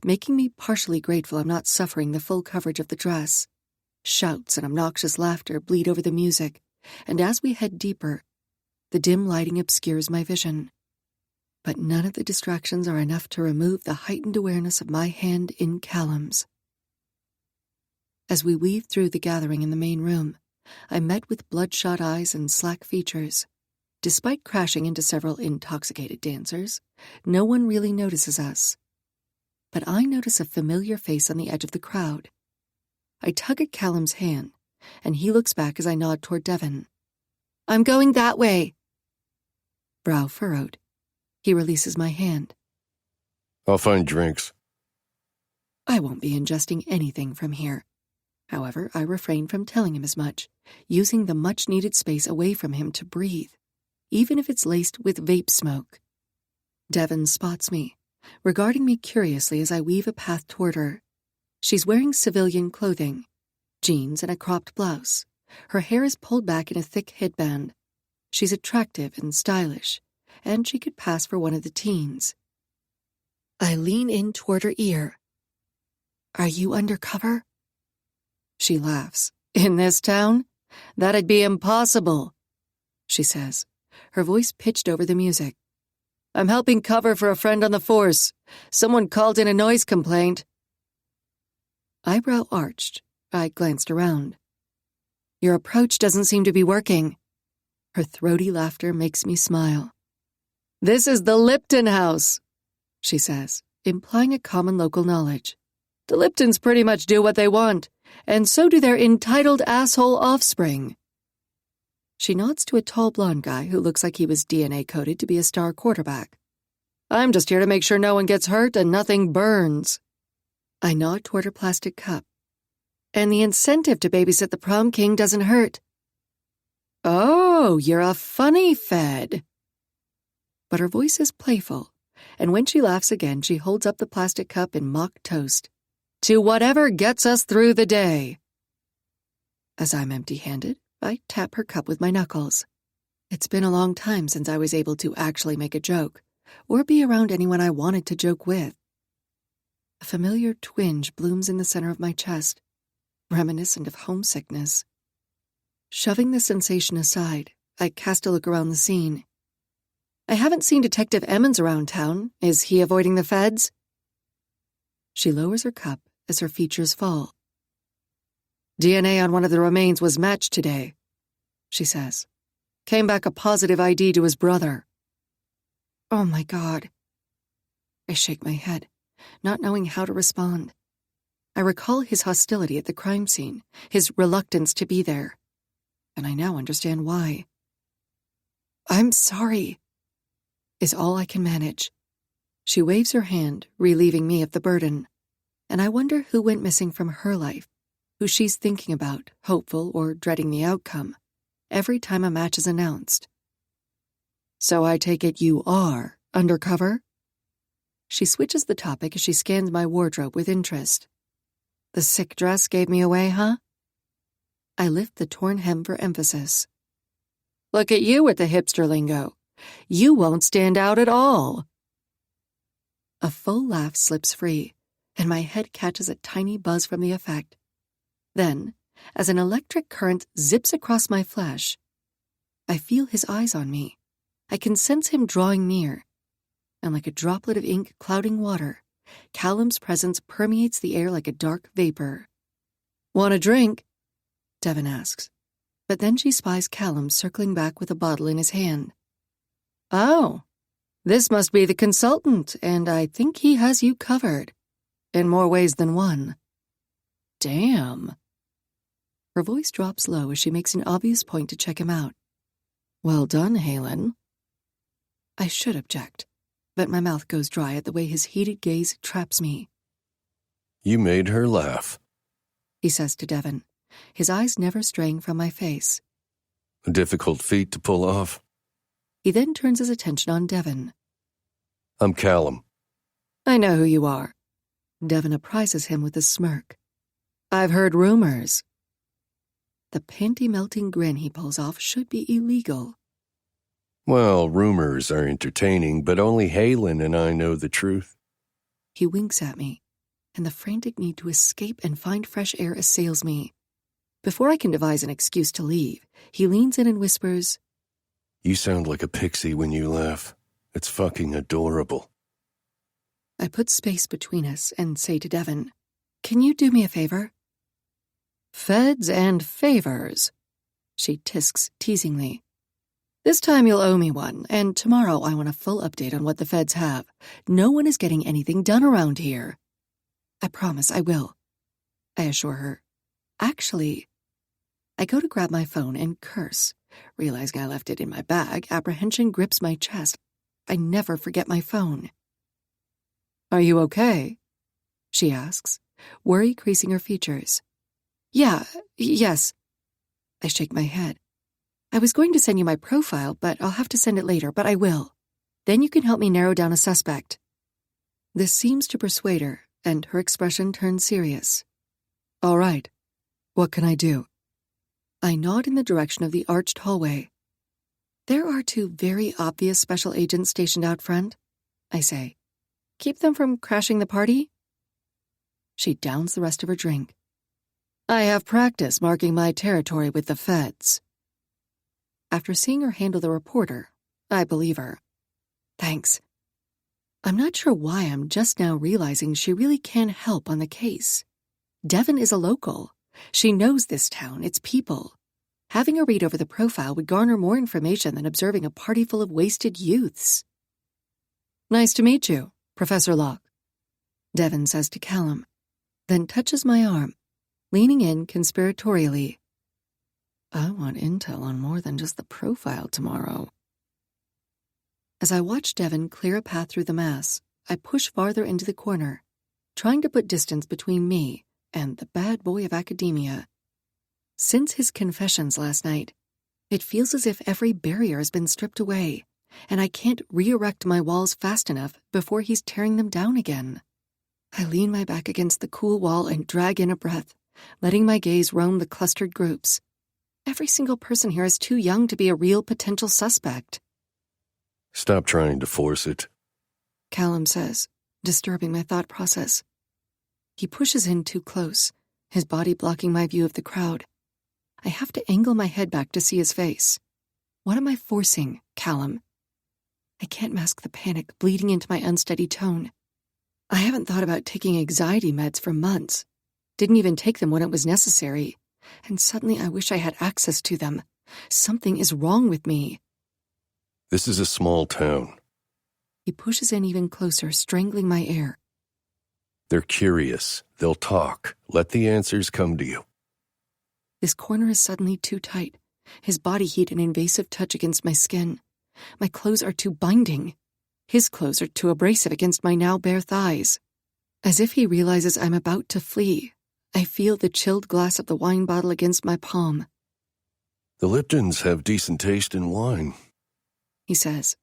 making me partially grateful I'm not suffering the full coverage of the dress. Shouts and obnoxious laughter bleed over the music, and as we head deeper, the dim lighting obscures my vision. But none of the distractions are enough to remove the heightened awareness of my hand in Kallum's. As we weave through the gathering in the main room, I met with bloodshot eyes and slack features. Despite crashing into several intoxicated dancers, no one really notices us. But I notice a familiar face on the edge of the crowd. I tug at Kallum's hand, and he looks back as I nod toward Devon. I'm going that way. Brow furrowed, he releases my hand. I'll find drinks. I won't be ingesting anything from here. However, I refrain from telling him as much, using the much-needed space away from him to breathe, even if it's laced with vape smoke. Devon spots me, regarding me curiously as I weave a path toward her. She's wearing civilian clothing, jeans and a cropped blouse. Her hair is pulled back in a thick headband. She's attractive and stylish, and she could pass for one of the teens. I lean in toward her ear. Are you undercover? She laughs. In this town? That'd be impossible, she says, her voice pitched over the music. I'm helping cover for a friend on the force. Someone called in a noise complaint. Eyebrow arched, I glanced around. Your approach doesn't seem to be working. Her throaty laughter makes me smile. This is the Lipton house, she says, implying a common local knowledge. The Liptons pretty much do what they want, and so do their entitled asshole offspring. She nods to a tall blonde guy who looks like he was DNA coded to be a star quarterback. I'm just here to make sure no one gets hurt and nothing burns. I nod toward her plastic cup. And the incentive to babysit the prom king doesn't hurt. Oh, you're a funny fed. But her voice is playful, and when she laughs again, she holds up the plastic cup in mock toast. To whatever gets us through the day. As I'm empty-handed, I tap her cup with my knuckles. It's been a long time since I was able to actually make a joke, or be around anyone I wanted to joke with. A familiar twinge blooms in the center of my chest, reminiscent of homesickness. Shoving the sensation aside, I cast a look around the scene. I haven't seen Detective Emmons around town. Is he avoiding the feds? She lowers her cup as her features fall. DNA on one of the remains was matched today, she says. Came back a positive ID to his brother. Oh my God. I shake my head, not knowing how to respond. I recall his hostility at the crime scene, his reluctance to be there, and I now understand why. I'm sorry, is all I can manage. She waves her hand, relieving me of the burden, and I wonder who went missing from her life, who she's thinking about, hopeful or dreading the outcome, every time a match is announced. So I take it you are undercover? She switches the topic as she scans my wardrobe with interest. The sick dress gave me away, huh? I lift the torn hem for emphasis. Look at you with the hipster lingo. You won't stand out at all. A full laugh slips free, and my head catches a tiny buzz from the effect. Then, as an electric current zips across my flesh, I feel his eyes on me. I can sense him drawing near. And like a droplet of ink clouding water, Kallum's presence permeates the air like a dark vapor. "Want a drink?" Devon asks. But then she spies Kallum circling back with a bottle in his hand. "Oh, this must be the consultant, and I think he has you covered. In more ways than one." "Damn." Her voice drops low as she makes an obvious point to check him out. "Well done, Halen." I should object, but my mouth goes dry at the way his heated gaze traps me. "You made her laugh," he says to Devon, his eyes never straying from my face. "A difficult feat to pull off." He then turns his attention on Devon. "I'm Kallum." "I know who you are." Devon apprises him with a smirk. "I've heard rumors." The panty-melting grin he pulls off should be illegal. "Well, rumors are entertaining, but only Halen and I know the truth." He winks at me, and the frantic need to escape and find fresh air assails me. Before I can devise an excuse to leave, he leans in and whispers, "You sound like a pixie when you laugh. It's fucking adorable." I put space between us and say to Devon, "Can you do me a favor?" "Feds and favors," she tisks teasingly. "This time you'll owe me one, and tomorrow I want a full update on what the feds have. No one is getting anything done around here." "I promise I will," I assure her. Actually, I go to grab my phone and curse. Realizing I left it in my bag, apprehension grips my chest. I never forget my phone. "Are you okay?" she asks, worry creasing her features. Yes. I shake my head. "I was going to send you my profile, but I'll have to send it later, but I will. Then you can help me narrow down a suspect." This seems to persuade her, and her expression turns serious. "All right. What can I do?" I nod in the direction of the arched hallway. "There are 2 very obvious special agents stationed out front," I say. "Keep them from crashing the party?" She downs the rest of her drink. "I have practice marking my territory with the feds." After seeing her handle the reporter, I believe her. Thanks. I'm not sure why I'm just now realizing she really can help on the case. Devon is a local. She knows this town, its people. Having a read over the profile would garner more information than observing a party full of wasted youths. "Nice to meet you, Professor Locke," Devon says to Kallum, then touches my arm, leaning in conspiratorially. "I want intel on more than just the profile tomorrow." As I watch Devon clear a path through the mass, I push farther into the corner, trying to put distance between me and the bad boy of academia. Since his confessions last night, it feels as if every barrier has been stripped away, and I can't re-erect my walls fast enough before he's tearing them down again. I lean my back against the cool wall and drag in a breath, letting my gaze roam the clustered groups. Every single person here is too young to be a real potential suspect. "Stop trying to force it," Kallum says, disturbing my thought process. He pushes in too close, his body blocking my view of the crowd. I have to angle my head back to see his face. What am I forcing, Kallum? I can't mask the panic bleeding into my unsteady tone. I haven't thought about taking anxiety meds for months. Didn't even take them when it was necessary. And suddenly I wish I had access to them. Something is wrong with me. "This is a small town." He pushes in even closer, strangling my air. "They're curious. They'll talk. Let the answers come to you." This corner is suddenly too tight, his body heat an invasive touch against my skin. My clothes are too binding. His clothes are too abrasive against my now bare thighs. As if he realizes I'm about to flee, I feel the chilled glass of the wine bottle against my palm. "The Liptons have decent taste in wine," he says,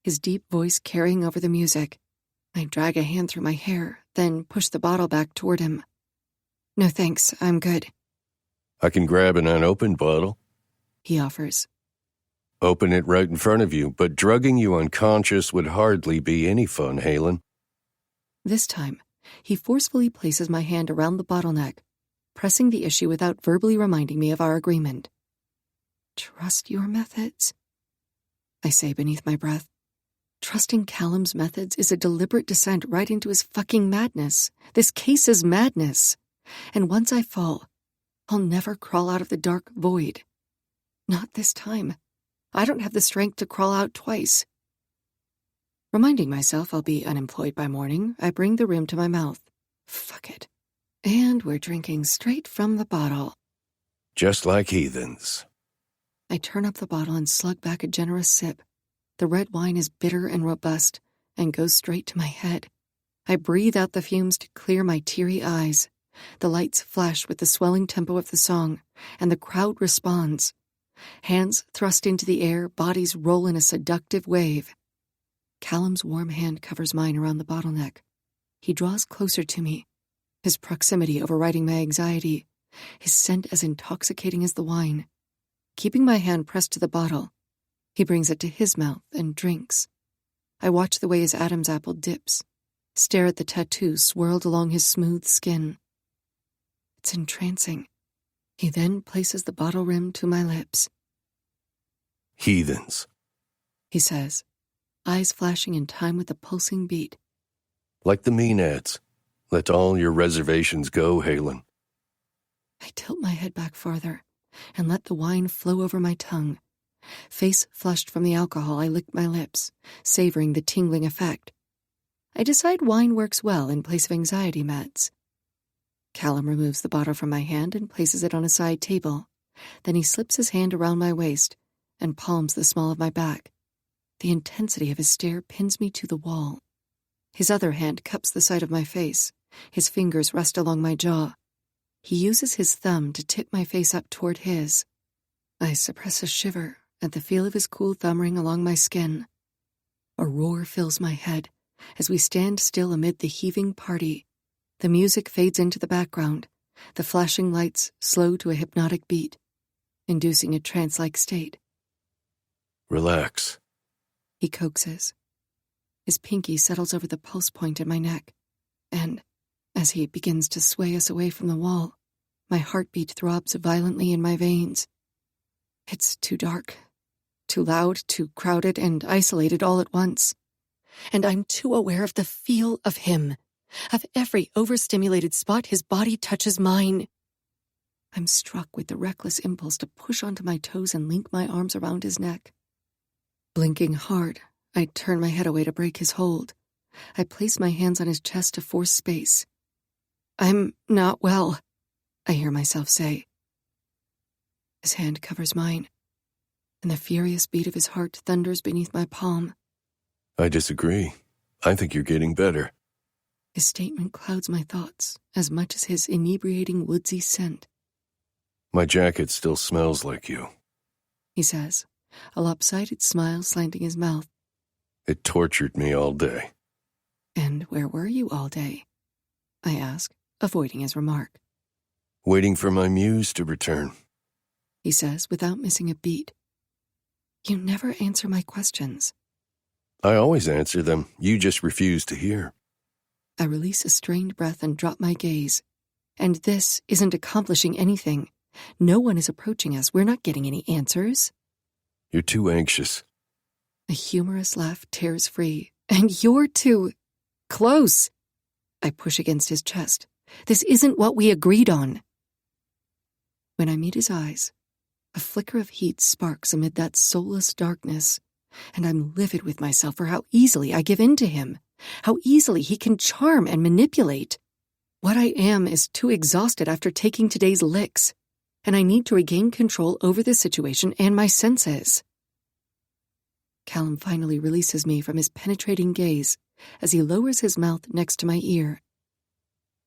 his deep voice carrying over the music. I drag a hand through my hair, then push the bottle back toward him. "No thanks, I'm good," "I can grab an unopened bottle," he offers. "Open it right in front of you, but drugging you unconscious would hardly be any fun, Halen." This time, he forcefully places my hand around the bottleneck, pressing the issue without verbally reminding me of our agreement. Trust your methods? I say beneath my breath. Trusting Kallum's methods is a deliberate descent right into his fucking madness. This case is madness. And once I fall, I'll never crawl out of the dark void. Not this time. I don't have the strength to crawl out twice. Reminding myself I'll be unemployed by morning, I bring the rim to my mouth. Fuck it. And we're drinking straight from the bottle. Just like heathens. I turn up the bottle and slug back a generous sip. The red wine is bitter and robust and goes straight to my head. I breathe out the fumes to clear my teary eyes. The lights flash with the swelling tempo of the song, and the crowd responds. Hands thrust into the air, bodies roll in a seductive wave. Kallum's warm hand covers mine around the bottleneck. He draws closer to me, his proximity overriding my anxiety, his scent as intoxicating as the wine. Keeping my hand pressed to the bottle, he brings it to his mouth and drinks. I watch the way his Adam's apple dips, stare at the tattoo swirled along his smooth skin. It's entrancing. He then places the bottle rim to my lips. Heathens, he says, eyes flashing in time with the pulsing beat. Like the Maenads. Let all your reservations go, Halen. I tilt my head back farther and let the wine flow over my tongue. Face flushed from the alcohol, I lick my lips, savoring the tingling effect. I decide wine works well in place of anxiety meds. Kallum removes the bottle from my hand and places it on a side table. Then he slips his hand around my waist and palms the small of my back. The intensity of his stare pins me to the wall. His other hand cups the side of my face. His fingers rest along my jaw. He uses his thumb to tip my face up toward his. I suppress a shiver at the feel of his cool thumb ring along my skin. A roar fills my head as we stand still amid the heaving party. The music fades into the background, the flashing lights slow to a hypnotic beat, inducing a trance-like state. Relax, he coaxes. His pinky settles over the pulse point in my neck, and as he begins to sway us away from the wall, my heartbeat throbs violently in my veins. It's too dark, too loud, too crowded and isolated all at once. And I'm too aware of the feel of him, of every overstimulated spot his body touches mine. I'm struck with the reckless impulse to push onto my toes and link my arms around his neck. Blinking hard, I turn my head away to break his hold. I place my hands on his chest to force space. I'm not well, I hear myself say. His hand covers mine, and the furious beat of his heart thunders beneath my palm. I disagree. I think you're getting better. His statement clouds my thoughts as much as his inebriating woodsy scent. My jacket still smells like you, he says, a lopsided smile slanting his mouth. It tortured me all day. And where were you all day? I ask, avoiding his remark. Waiting for my muse to return, he says without missing a beat. You never answer my questions. I always answer them. You just refuse to hear. I release a strained breath and drop my gaze. And this isn't accomplishing anything. No one is approaching us. We're not getting any answers. You're too anxious. A humorous laugh tears free. And you're too close. I push against his chest. This isn't what we agreed on. When I meet his eyes, a flicker of heat sparks amid that soulless darkness, and I'm livid with myself for how easily I give in to him, how easily he can charm and manipulate. What I am is too exhausted after taking today's licks, and I need to regain control over the situation and my senses. Kallum finally releases me from his penetrating gaze as he lowers his mouth next to my ear.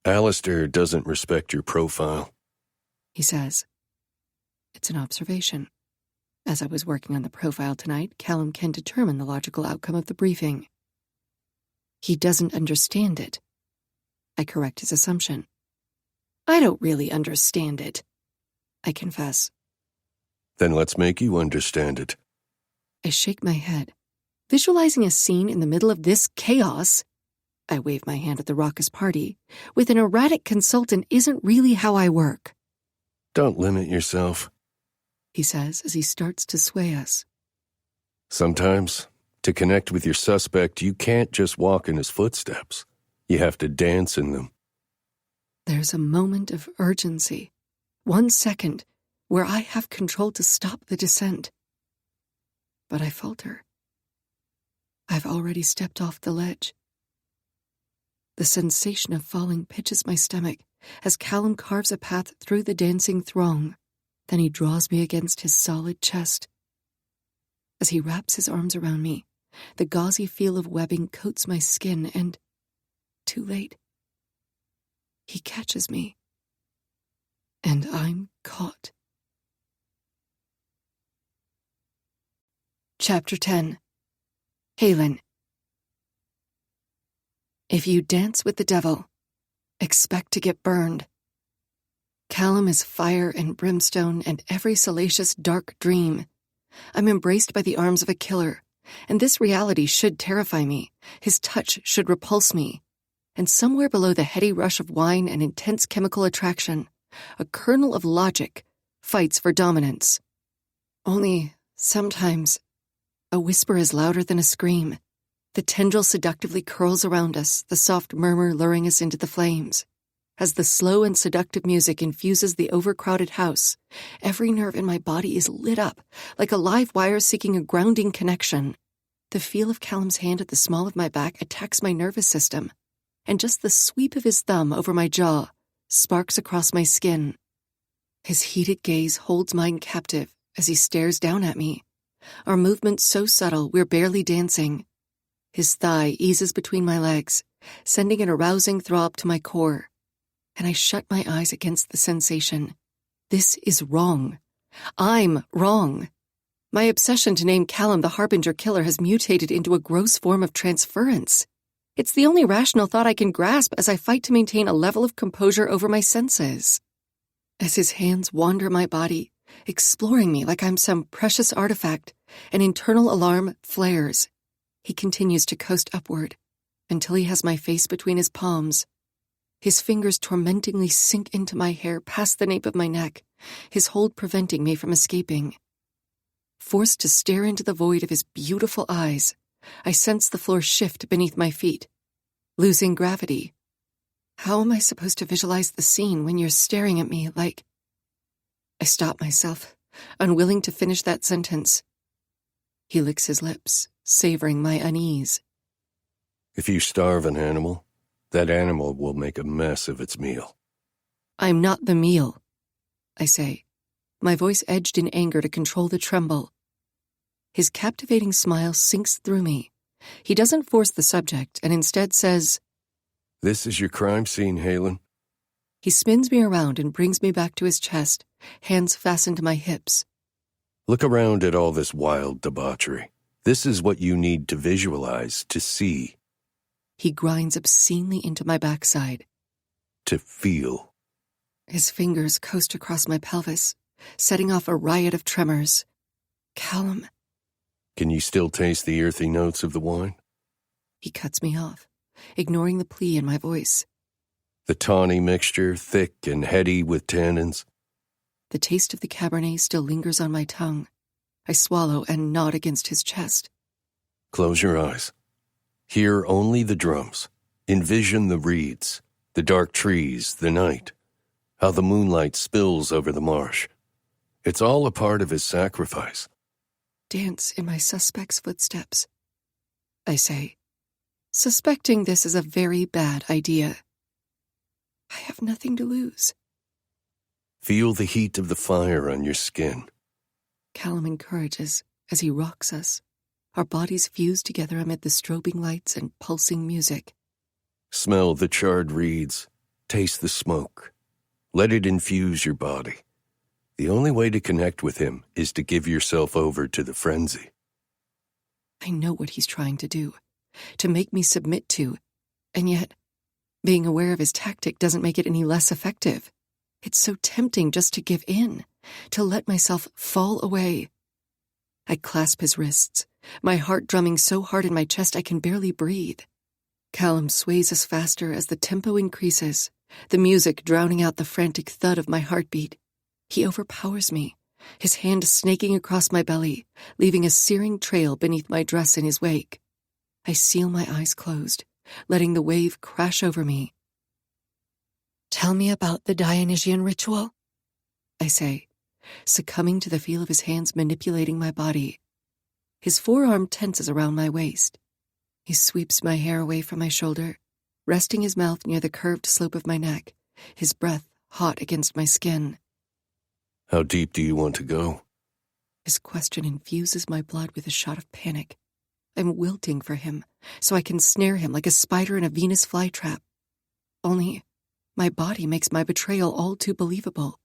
Alistair doesn't respect your profile, he says. It's an observation. As I was working on the profile tonight, Kallum can determine the logical outcome of the briefing. He doesn't understand it. I correct his assumption. I don't really understand it, I confess. Then let's make you understand it. I shake my head, visualizing a scene in the middle of this chaos. I wave my hand at the raucous party. With an erratic consultant isn't really how I work. Don't limit yourself. he says as he starts to sway us. Sometimes, to connect with your suspect, you can't just walk in his footsteps. You have to dance in them. There's a moment of urgency, 1 second, where I have control to stop the descent. But I falter. I've already stepped off the ledge. The sensation of falling pitches my stomach as Kallum carves a path through the dancing throng. Then he draws me against his solid chest. As he wraps his arms around me, the gauzy feel of webbing coats my skin and, too late, he catches me. And I'm caught. Chapter 10. Halen. If you dance with the devil, expect to get burned. Kallum is fire and brimstone and every salacious dark dream. I'm embraced by the arms of a killer, and this reality should terrify me. His touch should repulse me. And somewhere below the heady rush of wine and intense chemical attraction, a kernel of logic fights for dominance. Only, sometimes, a whisper is louder than a scream. The tendril seductively curls around us, the soft murmur luring us into the flames. As the slow and seductive music infuses the overcrowded house, every nerve in my body is lit up, like a live wire seeking a grounding connection. The feel of Kallum's hand at the small of my back attacks my nervous system, and just the sweep of his thumb over my jaw sparks across my skin. His heated gaze holds mine captive as he stares down at me. Our movements so subtle we're barely dancing. His thigh eases between my legs, sending an arousing throb to my core. And I shut my eyes against the sensation. This is wrong. I'm wrong. My obsession to name Kallum the Harbinger killer has mutated into a gross form of transference. It's the only rational thought I can grasp as I fight to maintain a level of composure over my senses. As his hands wander my body, exploring me like I'm some precious artifact, an internal alarm flares. He continues to coast upward until he has my face between his palms. His fingers tormentingly sink into my hair past the nape of my neck, his hold preventing me from escaping. Forced to stare into the void of his beautiful eyes, I sense the floor shift beneath my feet, losing gravity. How am I supposed to visualize the scene when you're staring at me like... I stop myself, unwilling to finish that sentence. He licks his lips, savoring my unease. If you starve an animal, that animal will make a mess of its meal. I'm not the meal, I say, my voice edged in anger to control the tremble. His captivating smile sinks through me. He doesn't force the subject and instead says, This is your crime scene, Halen. He spins me around and brings me back to his chest, hands fastened to my hips. Look around at all this wild debauchery. This is what you need to visualize, to see. He grinds obscenely into my backside. To feel. His fingers coast across my pelvis, setting off a riot of tremors. Kallum. Can you still taste the earthy notes of the wine? He cuts me off, ignoring the plea in my voice. The tawny mixture, thick and heady with tannins. The taste of the Cabernet still lingers on my tongue. I swallow and nod against his chest. Close your eyes. Hear only the drums. Envision the reeds, the dark trees, the night. How the moonlight spills over the marsh. It's all a part of his sacrifice. Dance in my suspect's footsteps, I say, suspecting this is a very bad idea. I have nothing to lose. Feel the heat of the fire on your skin. Kallum encourages as he rocks us, our bodies fused together amid the strobing lights and pulsing music. Smell the charred reeds. Taste the smoke. Let it infuse your body. The only way to connect with him is to give yourself over to the frenzy. I know what he's trying to do, to make me submit to, and yet, being aware of his tactic doesn't make it any less effective. It's so tempting just to give in, to let myself fall away. I clasp his wrists, my heart drumming so hard in my chest I can barely breathe. Kallum sways us faster as the tempo increases, the music drowning out the frantic thud of my heartbeat. He overpowers me, his hand snaking across my belly, leaving a searing trail beneath my dress in his wake. I seal my eyes closed, letting the wave crash over me. "Tell me about the Dionysian ritual," I say, succumbing to the feel of his hands manipulating my body. His forearm tenses around my waist. He sweeps my hair away from my shoulder, resting his mouth near the curved slope of my neck, his breath hot against my skin. How deep do you want to go? His question infuses my blood with a shot of panic. I'm wilting for him, so I can snare him like a spider in a Venus flytrap. Only, my body makes my betrayal all too believable.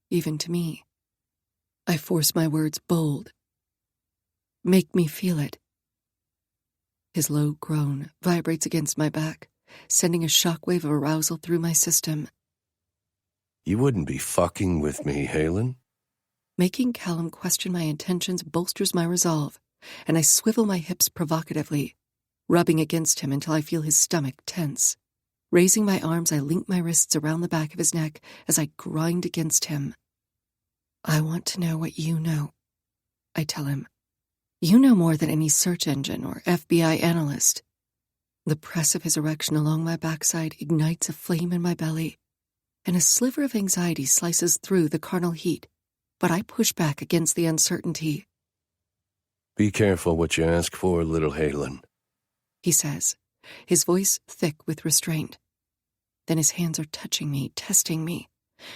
Even to me. I force my words bold. "Make me feel it." His low groan vibrates against my back, sending a shockwave of arousal through my system. You wouldn't be fucking with me, Halen? Making Kallum question my intentions bolsters my resolve, and I swivel my hips provocatively, rubbing against him until I feel his stomach tense. Raising my arms, I link my wrists around the back of his neck as I grind against him. "I want to know what you know," I tell him. "You know more than any search engine or FBI analyst." The press of his erection along my backside ignites a flame in my belly, and a sliver of anxiety slices through the carnal heat, but I push back against the uncertainty. Be careful what you ask for, little Halen, he says, his voice thick with restraint. Then his hands are touching me, testing me.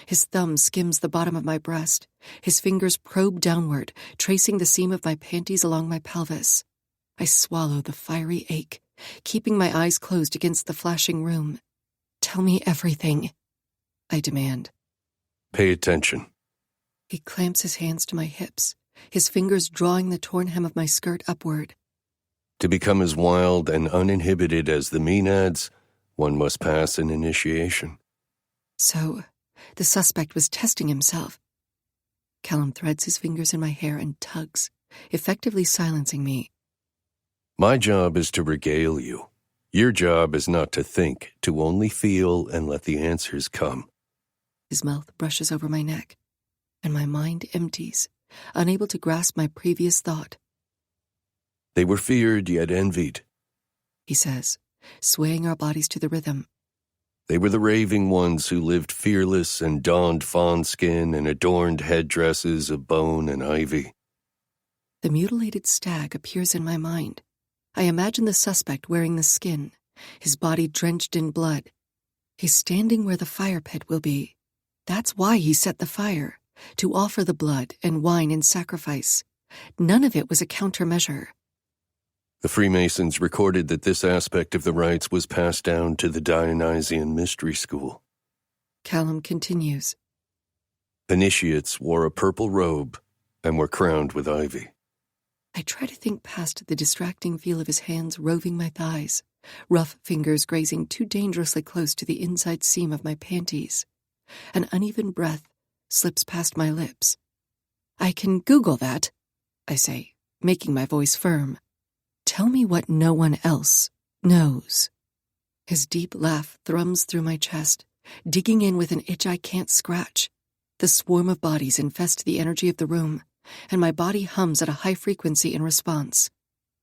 His thumb skims the bottom of my breast. His fingers probe downward, tracing the seam of my panties along my pelvis. I swallow the fiery ache, keeping my eyes closed against the flashing room. "Tell me everything," I demand. Pay attention. He clamps his hands to my hips, his fingers drawing the torn hem of my skirt upward. To become as wild and uninhibited as the Maenads, one must pass an initiation. So, the suspect was testing himself. Kallum threads his fingers in my hair and tugs, effectively silencing me. My job is to regale you. Your job is not to think, to only feel and let the answers come. His mouth brushes over my neck, and my mind empties, unable to grasp my previous thought. They were feared yet envied. He says, swaying our bodies to the rhythm. They were the raving ones who lived fearless and donned fawn skin and adorned headdresses of bone and ivy. The mutilated stag appears in my mind. I imagine the suspect wearing the skin, his body drenched in blood. He's standing where the fire pit will be. That's why he set the fire, to offer the blood and wine in sacrifice. None of it was a countermeasure. The Freemasons recorded that this aspect of the rites was passed down to the Dionysian mystery school. Kallum continues. Initiates wore a purple robe and were crowned with ivy. I try to think past the distracting feel of his hands roving my thighs, rough fingers grazing too dangerously close to the inside seam of my panties. An uneven breath slips past my lips. "I can Google that," I say, making my voice firm. "Tell me what no one else knows." His deep laugh thrums through my chest, digging in with an itch I can't scratch. The swarm of bodies infest the energy of the room, and my body hums at a high frequency in response.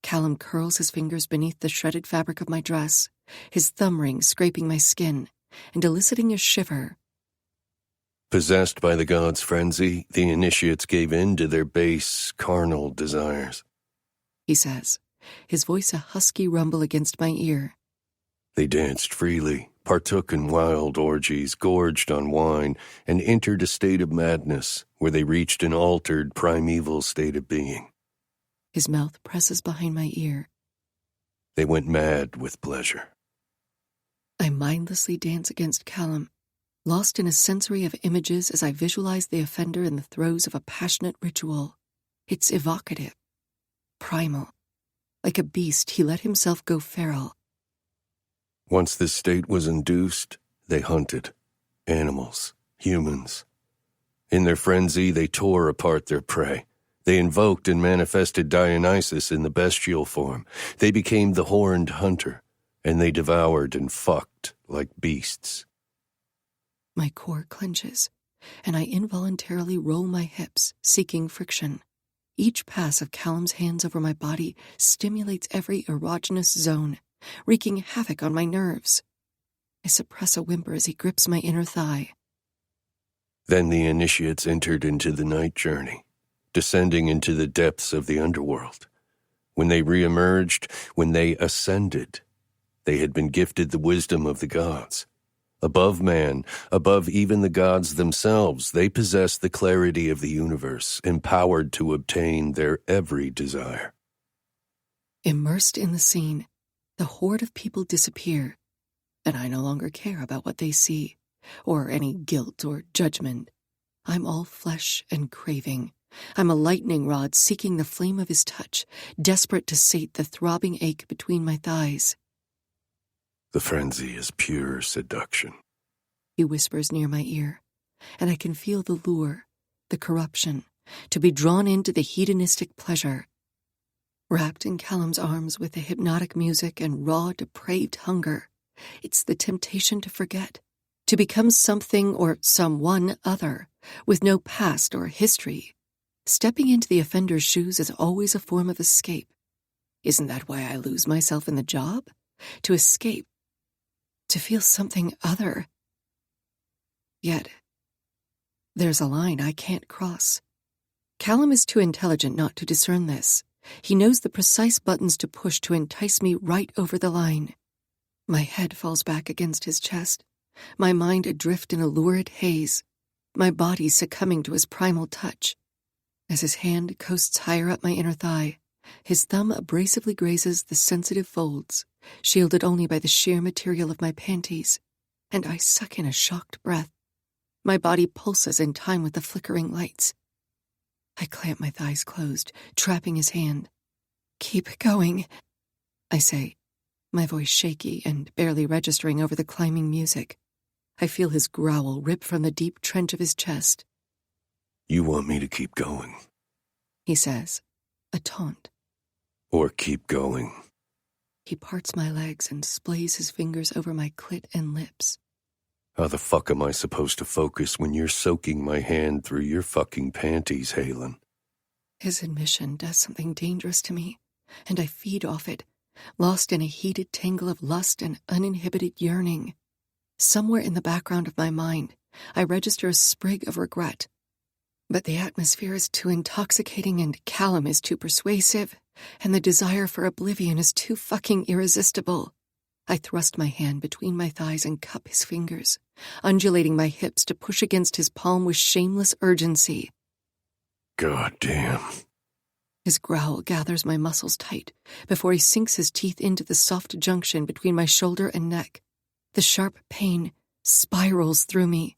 Kallum curls his fingers beneath the shredded fabric of my dress, his thumb ring scraping my skin and eliciting a shiver. Possessed by the god's frenzy, the initiates gave in to their base, carnal desires, he says, his voice a husky rumble against my ear. They danced freely, partook in wild orgies, gorged on wine, and entered a state of madness where they reached an altered, primeval state of being. His mouth presses behind my ear. They went mad with pleasure. I mindlessly dance against Kallum, lost in a sensory of images as I visualize the offender in the throes of a passionate ritual. It's evocative, primal. Like a beast, he let himself go feral. Once this state was induced, they hunted. Animals, humans. In their frenzy, they tore apart their prey. They invoked and manifested Dionysus in the bestial form. They became the horned hunter, and they devoured and fucked like beasts. My core clenches, and I involuntarily roll my hips, seeking friction. Each pass of Kallum's hands over my body stimulates every erogenous zone, wreaking havoc on my nerves. I suppress a whimper as he grips my inner thigh. Then the initiates entered into the night journey, descending into the depths of the underworld. When they re-emerged, when they ascended, they had been gifted the wisdom of the gods. Above man, above even the gods themselves, they possessed the clarity of the universe, empowered to obtain their every desire. Immersed in the scene, the horde of people disappear, and I no longer care about what they see, or any guilt or judgment. I'm all flesh and craving. I'm a lightning rod seeking the flame of his touch, desperate to sate the throbbing ache between my thighs. The frenzy is pure seduction, He whispers near my ear, and I can feel the lure, the corruption, to be drawn into the hedonistic pleasure. Wrapped in Kallum's arms with the hypnotic music and raw, depraved hunger, it's the temptation to forget, to become something or someone other, with no past or history. Stepping into the offender's shoes is always a form of escape. Isn't that why I lose myself in the job? To escape. To feel something other. Yet, there's a line I can't cross. Kallum is too intelligent not to discern this. He knows the precise buttons to push to entice me right over the line. My head falls back against his chest, my mind adrift in a lurid haze, my body succumbing to his primal touch. As his hand coasts higher up my inner thigh, his thumb abrasively grazes the sensitive folds, shielded only by the sheer material of my panties, and I suck in a shocked breath. My body pulses in time with the flickering lights. I clamp my thighs closed, trapping his hand. "Keep going," I say, my voice shaky and barely registering over the climbing music. I feel his growl rip from the deep trench of his chest. "You want me to keep going?" he says, a taunt. "Or keep going?" He parts my legs and splays his fingers over my clit and lips. How the fuck am I supposed to focus when you're soaking my hand through your fucking panties, Halen? His admission does something dangerous to me, and I feed off it, lost in a heated tangle of lust and uninhibited yearning. Somewhere in the background of my mind, I register a sprig of regret. But the atmosphere is too intoxicating and Kallum is too persuasive, and the desire for oblivion is too fucking irresistible. I thrust my hand between my thighs and cup his fingers, undulating my hips to push against his palm with shameless urgency. God damn. His growl gathers my muscles tight before he sinks his teeth into the soft junction between my shoulder and neck. The sharp pain spirals through me,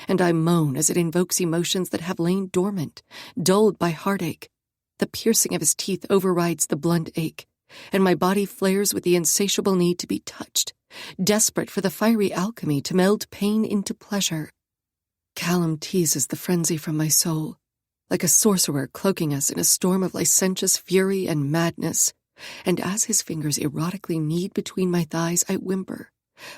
and I moan as it invokes emotions that have lain dormant, dulled by heartache. The piercing of his teeth overrides the blunt ache, and my body flares with the insatiable need to be touched, desperate for the fiery alchemy to meld pain into pleasure. Kallum teases the frenzy from my soul, like a sorcerer cloaking us in a storm of licentious fury and madness, and as his fingers erotically knead between my thighs, I whimper,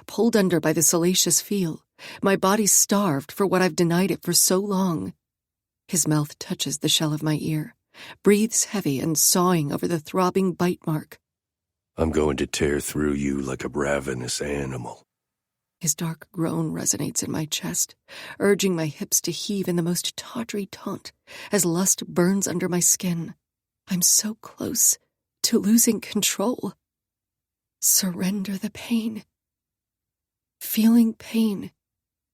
pulled under by the salacious feel, my body starved for what I've denied it for so long. His mouth touches the shell of my ear, breathes heavy and sawing over the throbbing bite mark. I'm going to tear through you like a ravenous animal. His dark groan resonates in my chest, urging my hips to heave in the most tawdry taunt as lust burns under my skin. I'm so close to losing control. Surrender the pain. Feeling pain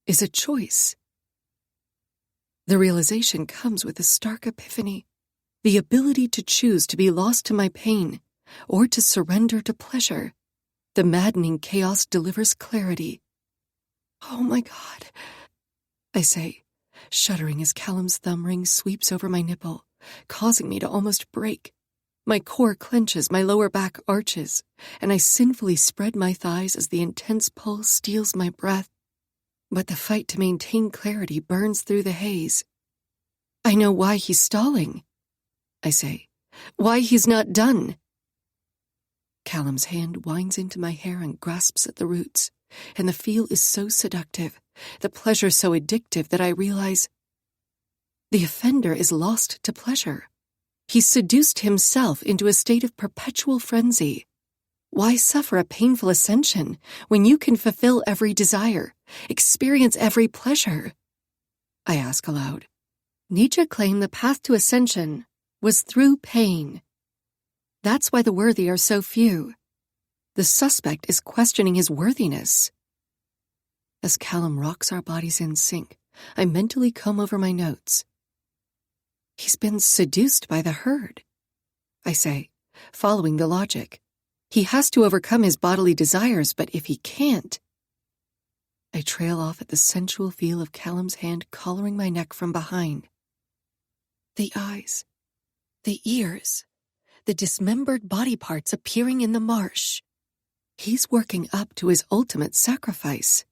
is a choice. The realization comes with a stark epiphany. The ability to choose to be lost to my pain or to surrender to pleasure. The maddening chaos delivers clarity. "Oh my God," I say, shuddering as Kallum's thumb ring sweeps over my nipple, causing me to almost break. My core clenches, my lower back arches, and I sinfully spread my thighs as the intense pull steals my breath. But the fight to maintain clarity burns through the haze. "I know why he's stalling," I say. "Why he's not done." Kallum's hand winds into my hair and grasps at the roots, and the feel is so seductive, the pleasure so addictive that I realize the offender is lost to pleasure. He's seduced himself into a state of perpetual frenzy. Why suffer a painful ascension when you can fulfill every desire, experience every pleasure? I ask aloud. Nietzsche claimed the path to ascension was through pain. That's why the worthy are so few. The suspect is questioning his worthiness. As Kallum rocks our bodies in sync, I mentally comb over my notes. He's been seduced by the herd, I say, following the logic. He has to overcome his bodily desires, but if he can't... I trail off at the sensual feel of Kallum's hand collaring my neck from behind. The eyes, the ears, the dismembered body parts appearing in the marsh. He's working up to his ultimate sacrifice.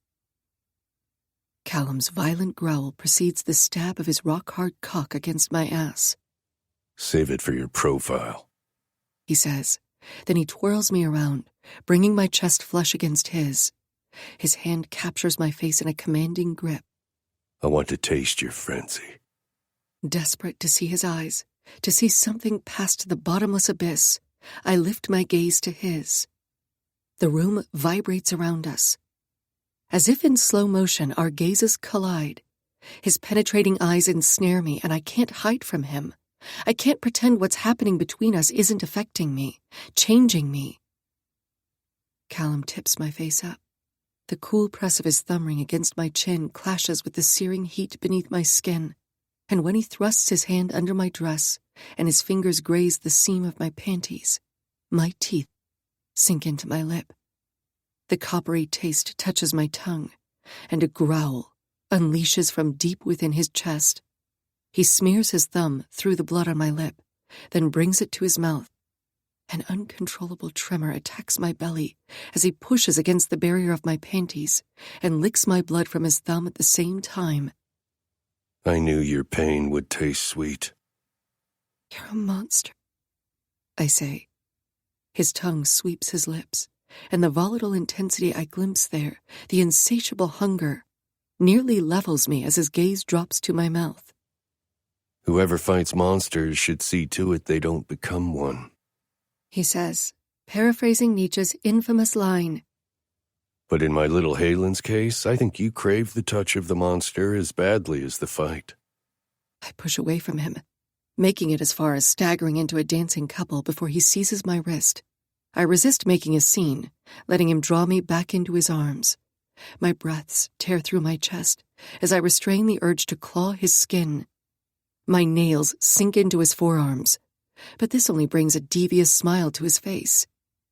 Kallum's violent growl precedes the stab of his rock-hard cock against my ass. Save it for your profile, he says. Then he twirls me around, bringing my chest flush against his. His hand captures my face in a commanding grip. I want to taste your frenzy. Desperate to see his eyes, to see something past the bottomless abyss, I lift my gaze to his. The room vibrates around us. As if in slow motion, our gazes collide. His penetrating eyes ensnare me, and I can't hide from him. I can't pretend what's happening between us isn't affecting me, changing me. Kallum tips my face up. The cool press of his thumb ring against my chin clashes with the searing heat beneath my skin, and when he thrusts his hand under my dress and his fingers graze the seam of my panties, my teeth sink into my lip. The coppery taste touches my tongue, and a growl unleashes from deep within his chest. He smears his thumb through the blood on my lip, then brings it to his mouth. An uncontrollable tremor attacks my belly as he pushes against the barrier of my panties and licks my blood from his thumb at the same time. I knew your pain would taste sweet. You're a monster, I say. His tongue sweeps his lips, and the volatile intensity I glimpse there, the insatiable hunger, nearly levels me as his gaze drops to my mouth. Whoever fights monsters should see to it they don't become one, he says, paraphrasing Nietzsche's infamous line. But in my little Halen's case, I think you crave the touch of the monster as badly as the fight. I push away from him, making it as far as staggering into a dancing couple before he seizes my wrist. I resist making a scene, letting him draw me back into his arms. My breaths tear through my chest as I restrain the urge to claw his skin. My nails sink into his forearms, but this only brings a devious smile to his face.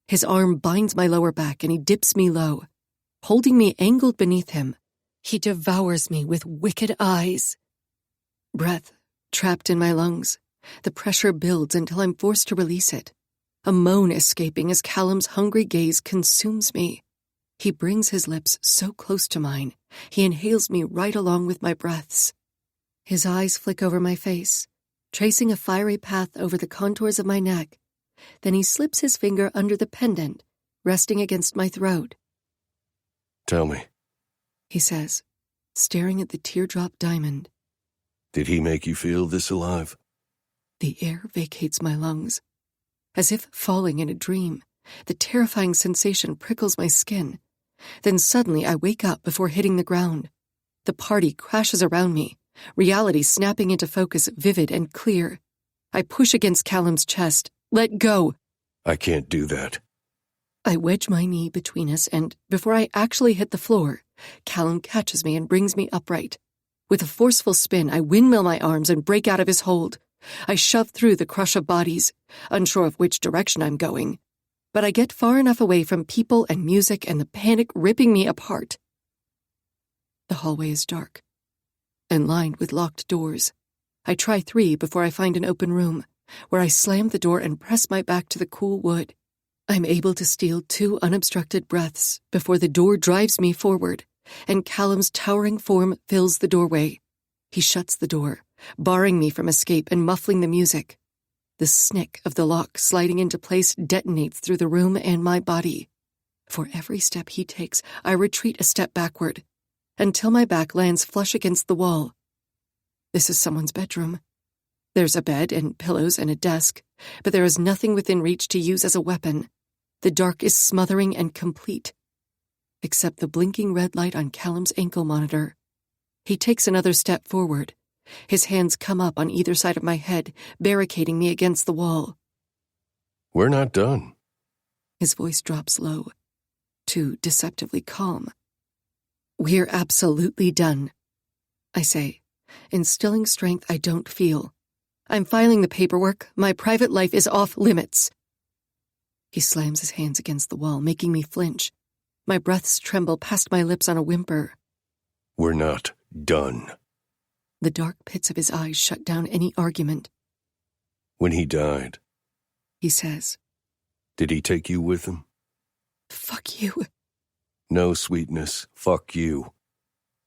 His arm binds my lower back and he dips me low. Holding me angled beneath him, he devours me with wicked eyes. Breath trapped in my lungs. The pressure builds until I'm forced to release it. A moan escaping as Kallum's hungry gaze consumes me. He brings his lips so close to mine, he inhales me right along with my breaths. His eyes flick over my face, tracing a fiery path over the contours of my neck. Then he slips his finger under the pendant, resting against my throat. Tell me, he says, staring at the teardrop diamond. Did he make you feel this alive? The air vacates my lungs. As if falling in a dream, the terrifying sensation prickles my skin. Then suddenly I wake up before hitting the ground. The party crashes around me, reality snapping into focus vivid and clear. I push against Kallum's chest. Let go. I can't do that. I wedge my knee between us, and before I actually hit the floor, Kallum catches me and brings me upright. With a forceful spin, I windmill my arms and break out of his hold. I shove through the crush of bodies, unsure of which direction I'm going. But I get far enough away from people and music and the panic ripping me apart. The hallway is dark and lined with locked doors. I try 3 before I find an open room, where I slam the door and press my back to the cool wood. I'm able to steal 2 unobstructed breaths before the door drives me forward, and Kallum's towering form fills the doorway. He shuts the door, barring me from escape and muffling the music. The snick of the lock sliding into place detonates through the room and my body. For every step he takes, I retreat a step backward, until my back lands flush against the wall. This is someone's bedroom. There's a bed and pillows and a desk, but there is nothing within reach to use as a weapon. The dark is smothering and complete, except the blinking red light on Kallum's ankle monitor. He takes another step forward. His hands come up on either side of my head, barricading me against the wall. We're not done. His voice drops low, too deceptively calm. We're absolutely done, I say, instilling strength I don't feel. I'm filing the paperwork. My private life is off limits. He slams his hands against the wall, making me flinch. My breaths tremble past my lips on a whimper. We're not done. The dark pits of his eyes shut down any argument. When he died, He says, did he take you with him? Fuck you. No, sweetness. Fuck you.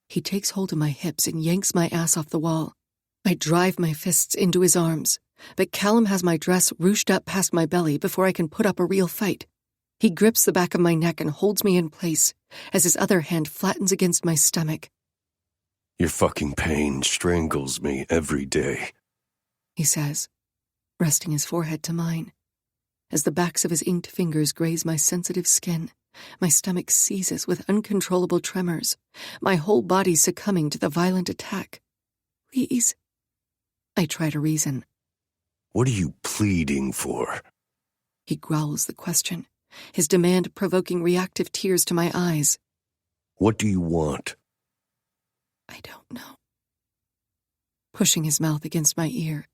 He takes hold of my hips and yanks my ass off the wall. I drive my fists into his arms, but Kallum has my dress ruched up past my belly before I can put up a real fight. He grips the back of my neck and holds me in place as his other hand flattens against my stomach. Your fucking pain strangles me every day, He says, resting his forehead to mine. As the backs of his inked fingers graze my sensitive skin, my stomach seizes with uncontrollable tremors, my whole body succumbing to the violent attack. Please. I try to reason. What are you pleading for? He growls the question, his demand provoking reactive tears to my eyes. What do you want? I don't know. Pushing his mouth against my ear,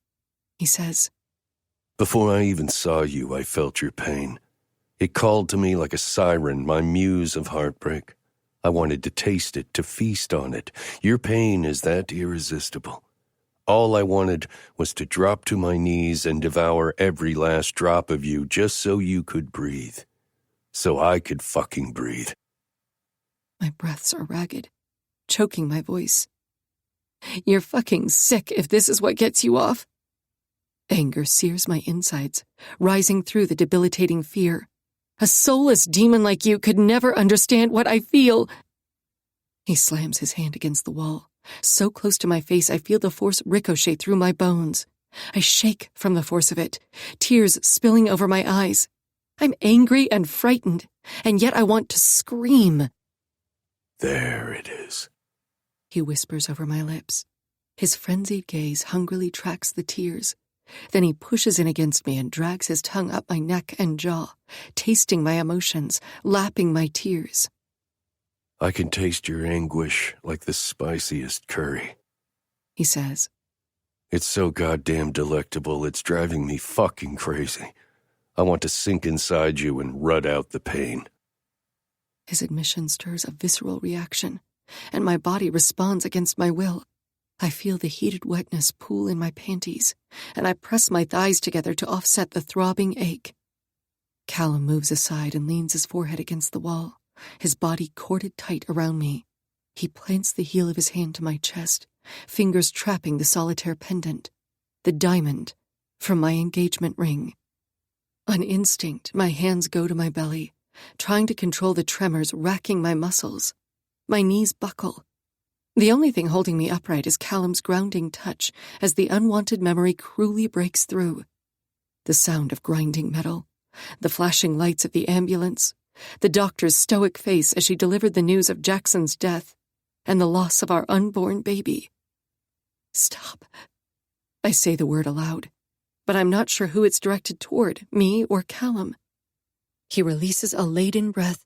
he says, Before I even saw you, I felt your pain. It called to me like a siren, my muse of heartbreak. I wanted to taste it, to feast on it. Your pain is that irresistible. All I wanted was to drop to my knees and devour every last drop of you just so you could breathe. So I could fucking breathe. My breaths are ragged, choking my voice. You're fucking sick if this is what gets you off. Anger sears my insides, rising through the debilitating fear. A soulless demon like you could never understand what I feel. He slams his hand against the wall. So close to my face, I feel the force ricochet through my bones. I shake from the force of it, tears spilling over my eyes. I'm angry and frightened, and yet I want to scream. There it is. He whispers over my lips. His frenzied gaze hungrily tracks the tears. Then he pushes in against me and drags his tongue up my neck and jaw, tasting my emotions, lapping my tears. I can taste your anguish like the spiciest curry, He says. It's so goddamn delectable, it's driving me fucking crazy. I want to sink inside you and rut out the pain. His admission stirs a visceral reaction, and my body responds against my will. I feel the heated wetness pool in my panties, and I press my thighs together to offset the throbbing ache. Kallum moves aside and leans his forehead against the wall, his body corded tight around me. He plants the heel of his hand to my chest, fingers trapping the solitaire pendant, the diamond, from my engagement ring. On instinct, my hands go to my belly, trying to control the tremors racking my muscles. My knees buckle. The only thing holding me upright is Kallum's grounding touch as the unwanted memory cruelly breaks through. The sound of grinding metal, the flashing lights of the ambulance, the doctor's stoic face as she delivered the news of Jackson's death, and the loss of our unborn baby. Stop. I say the word aloud, but I'm not sure who it's directed toward, me or Kallum. He releases a laden breath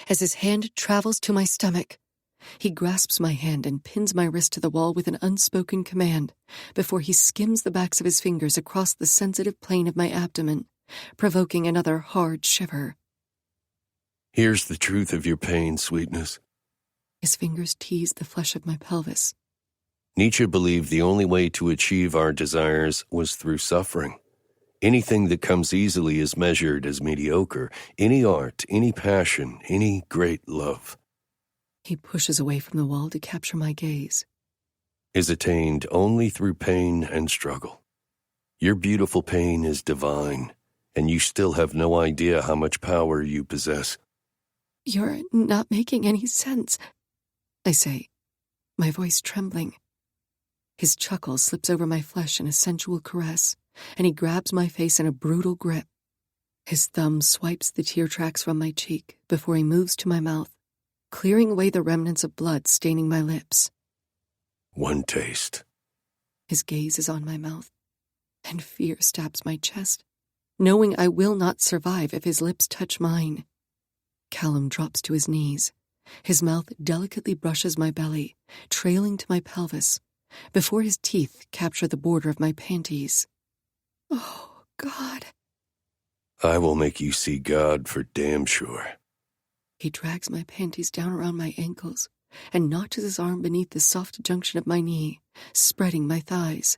as his hand travels to my stomach. He grasps my hand and pins my wrist to the wall with an unspoken command before he skims the backs of his fingers across the sensitive plane of my abdomen, provoking another hard shiver. Here's the truth of your pain, sweetness. His fingers tease the flesh of my pelvis. Nietzsche believed the only way to achieve our desires was through suffering. Anything that comes easily is measured as mediocre. Any art, any passion, any great love He pushes away from the wall to capture my gaze. is attained only through pain and struggle. Your beautiful pain is divine, and you still have no idea how much power you possess. You're not making any sense, I say, my voice trembling. His chuckle slips over my flesh in a sensual caress, and he grabs my face in a brutal grip. His thumb swipes the tear tracks from my cheek before he moves to my mouth, clearing away the remnants of blood staining my lips. One taste. His gaze is on my mouth, and fear stabs my chest, knowing I will not survive if his lips touch mine. Kallum drops to his knees. His mouth delicately brushes my belly, trailing to my pelvis, before his teeth capture the border of my panties. Oh, God. I will make you see God for damn sure. He drags my panties down around my ankles and notches his arm beneath the soft junction of my knee, spreading my thighs.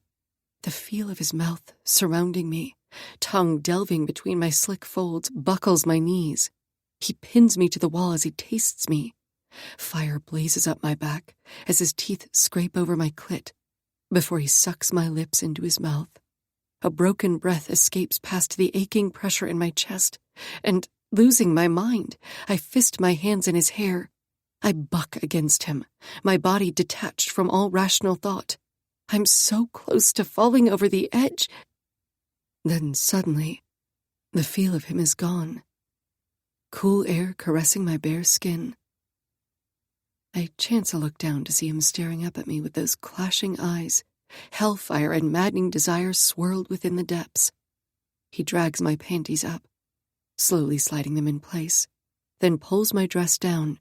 The feel of his mouth surrounding me, tongue delving between my slick folds, buckles my knees. He pins me to the wall as he tastes me. Fire blazes up my back as his teeth scrape over my clit before he sucks my lips into his mouth. A broken breath escapes past the aching pressure in my chest, and, losing my mind, I fist my hands in his hair. I buck against him, my body detached from all rational thought. I'm so close to falling over the edge. Then suddenly, the feel of him is gone. Cool air caressing my bare skin. I chance a look down to see him staring up at me with those clashing eyes, hellfire and maddening desire swirled within the depths. He drags my panties up, slowly sliding them in place, then pulls my dress down.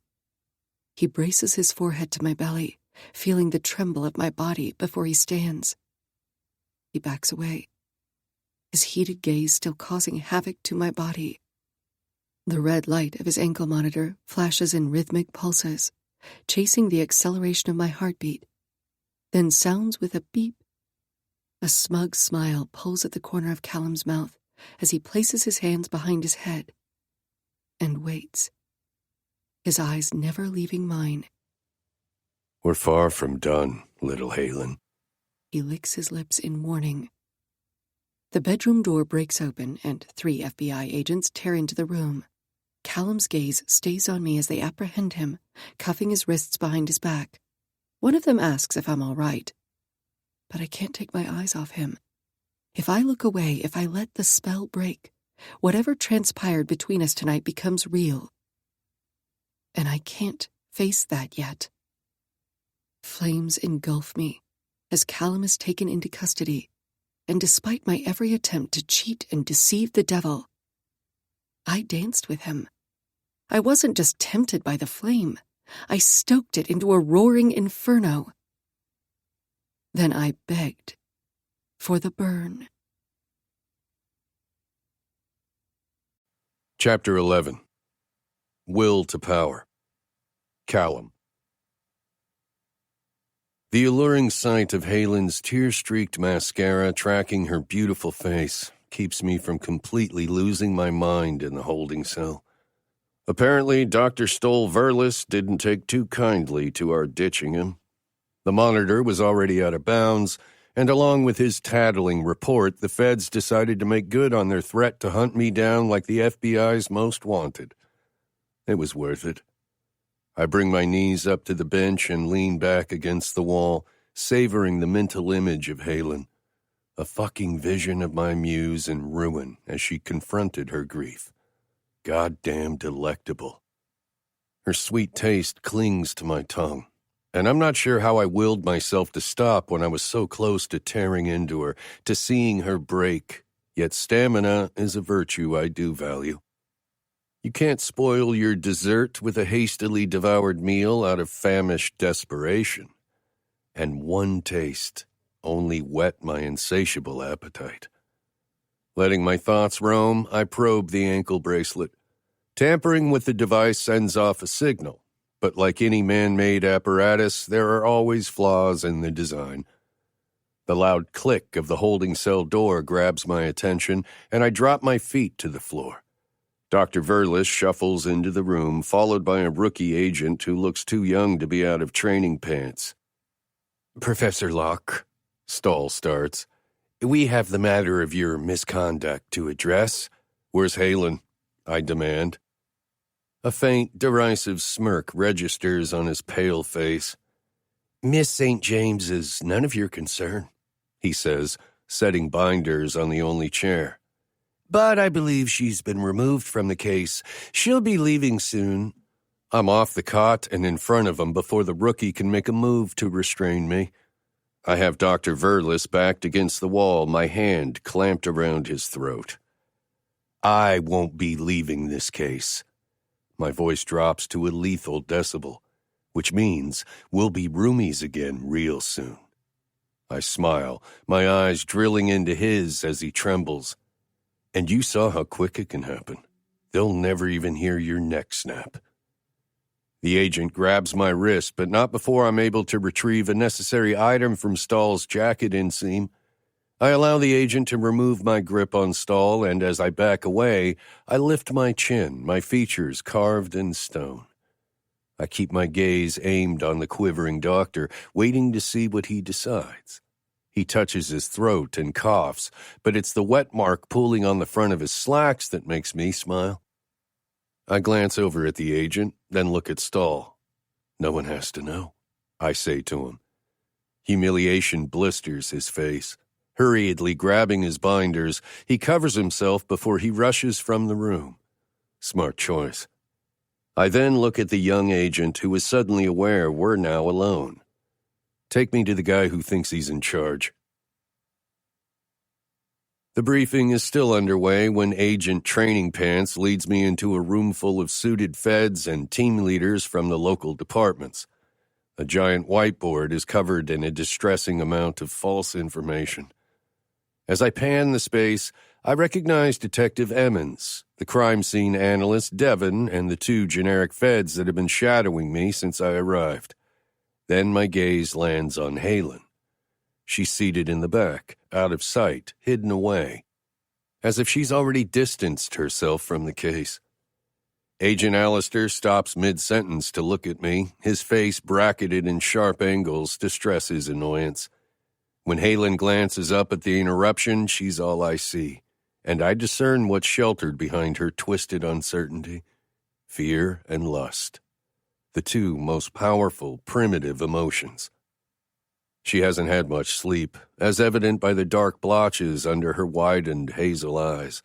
He braces his forehead to my belly, feeling the tremble of my body before he stands. He backs away, his heated gaze still causing havoc to my body. The red light of his ankle monitor flashes in rhythmic pulses, chasing the acceleration of my heartbeat, then sounds with a beep. A smug smile pulls at the corner of Kallum's mouth as he places his hands behind his head and waits, his eyes never leaving mine. We're far from done, little Halen. He licks his lips in warning. The bedroom door breaks open and 3 FBI agents tear into the room. Kallum's gaze stays on me as they apprehend him, cuffing his wrists behind his back. One of them asks if I'm all right, but I can't take my eyes off him. If I look away, if I let the spell break, whatever transpired between us tonight becomes real. And I can't face that yet. Flames engulf me as Kallum is taken into custody, and despite my every attempt to cheat and deceive the devil, I danced with him. I wasn't just tempted by the flame. I stoked it into a roaring inferno. Then I begged for the burn. Chapter 11. Will to Power. Kallum. The alluring sight of Halen's tear-streaked mascara tracking her beautiful face keeps me from completely losing my mind in the holding cell. Apparently, Dr. Stoll-Verlis didn't take too kindly to our ditching him. The monitor was already out of bounds, and along with his tattling report, the feds decided to make good on their threat to hunt me down like the FBI's most wanted. It was worth it. I bring my knees up to the bench and lean back against the wall, savoring the mental image of Halen, a fucking vision of my muse in ruin as she confronted her grief. Goddamn delectable. Her sweet taste clings to my tongue, and I'm not sure how I willed myself to stop when I was so close to tearing into her, to seeing her break, yet stamina is a virtue I do value. You can't spoil your dessert with a hastily devoured meal out of famished desperation. And one taste only whet my insatiable appetite. Letting my thoughts roam, I probe the ankle bracelet. Tampering with the device sends off a signal, but like any man-made apparatus, there are always flaws in the design. The loud click of the holding cell door grabs my attention, and I drop my feet to the floor. Dr. Verlis shuffles into the room, followed by a rookie agent who looks too young to be out of training pants. Professor Locke, Stoll starts, we have the matter of your misconduct to address. Where's Halen? I demand. A faint, derisive smirk registers on his pale face. "Miss St. James is none of your concern," he says, setting binders on the only chair. "But I believe she's been removed from the case. She'll be leaving soon." I'm off the cot and in front of him before the rookie can make a move to restrain me. I have Dr. Verlis backed against the wall, my hand clamped around his throat. "I won't be leaving this case." My voice drops to a lethal decibel, which means we'll be roomies again real soon. I smile, my eyes drilling into his as he trembles. "And you saw how quick it can happen. They'll never even hear your neck snap." The agent grabs my wrist, but not before I'm able to retrieve a necessary item from Stahl's jacket inseam. I allow the agent to remove my grip on Stahl, and as I back away, I lift my chin, my features carved in stone. I keep my gaze aimed on the quivering doctor, waiting to see what he decides. He touches his throat and coughs, but it's the wet mark pooling on the front of his slacks that makes me smile. I glance over at the agent, then look at Stahl. "No one has to know," I say to him. Humiliation blisters his face. Hurriedly grabbing his binders, he covers himself before he rushes from the room. Smart choice. I then look at the young agent who is suddenly aware we're now alone. "Take me to the guy who thinks he's in charge." The briefing is still underway when Agent Training Pants leads me into a room full of suited feds and team leaders from the local departments. A giant whiteboard is covered in a distressing amount of false information. As I pan the space, I recognize Detective Emmons, the crime scene analyst Devon, and the two generic feds that have been shadowing me since I arrived. Then my gaze lands on Halen. She's seated in the back, out of sight, hidden away, as if she's already distanced herself from the case. Agent Allister stops mid-sentence to look at me, his face bracketed in sharp angles to stress his annoyance. When Halen glances up at the interruption, she's all I see, and I discern what's sheltered behind her twisted uncertainty: fear and lust, the two most powerful, primitive emotions. She hasn't had much sleep, as evident by the dark blotches under her widened hazel eyes.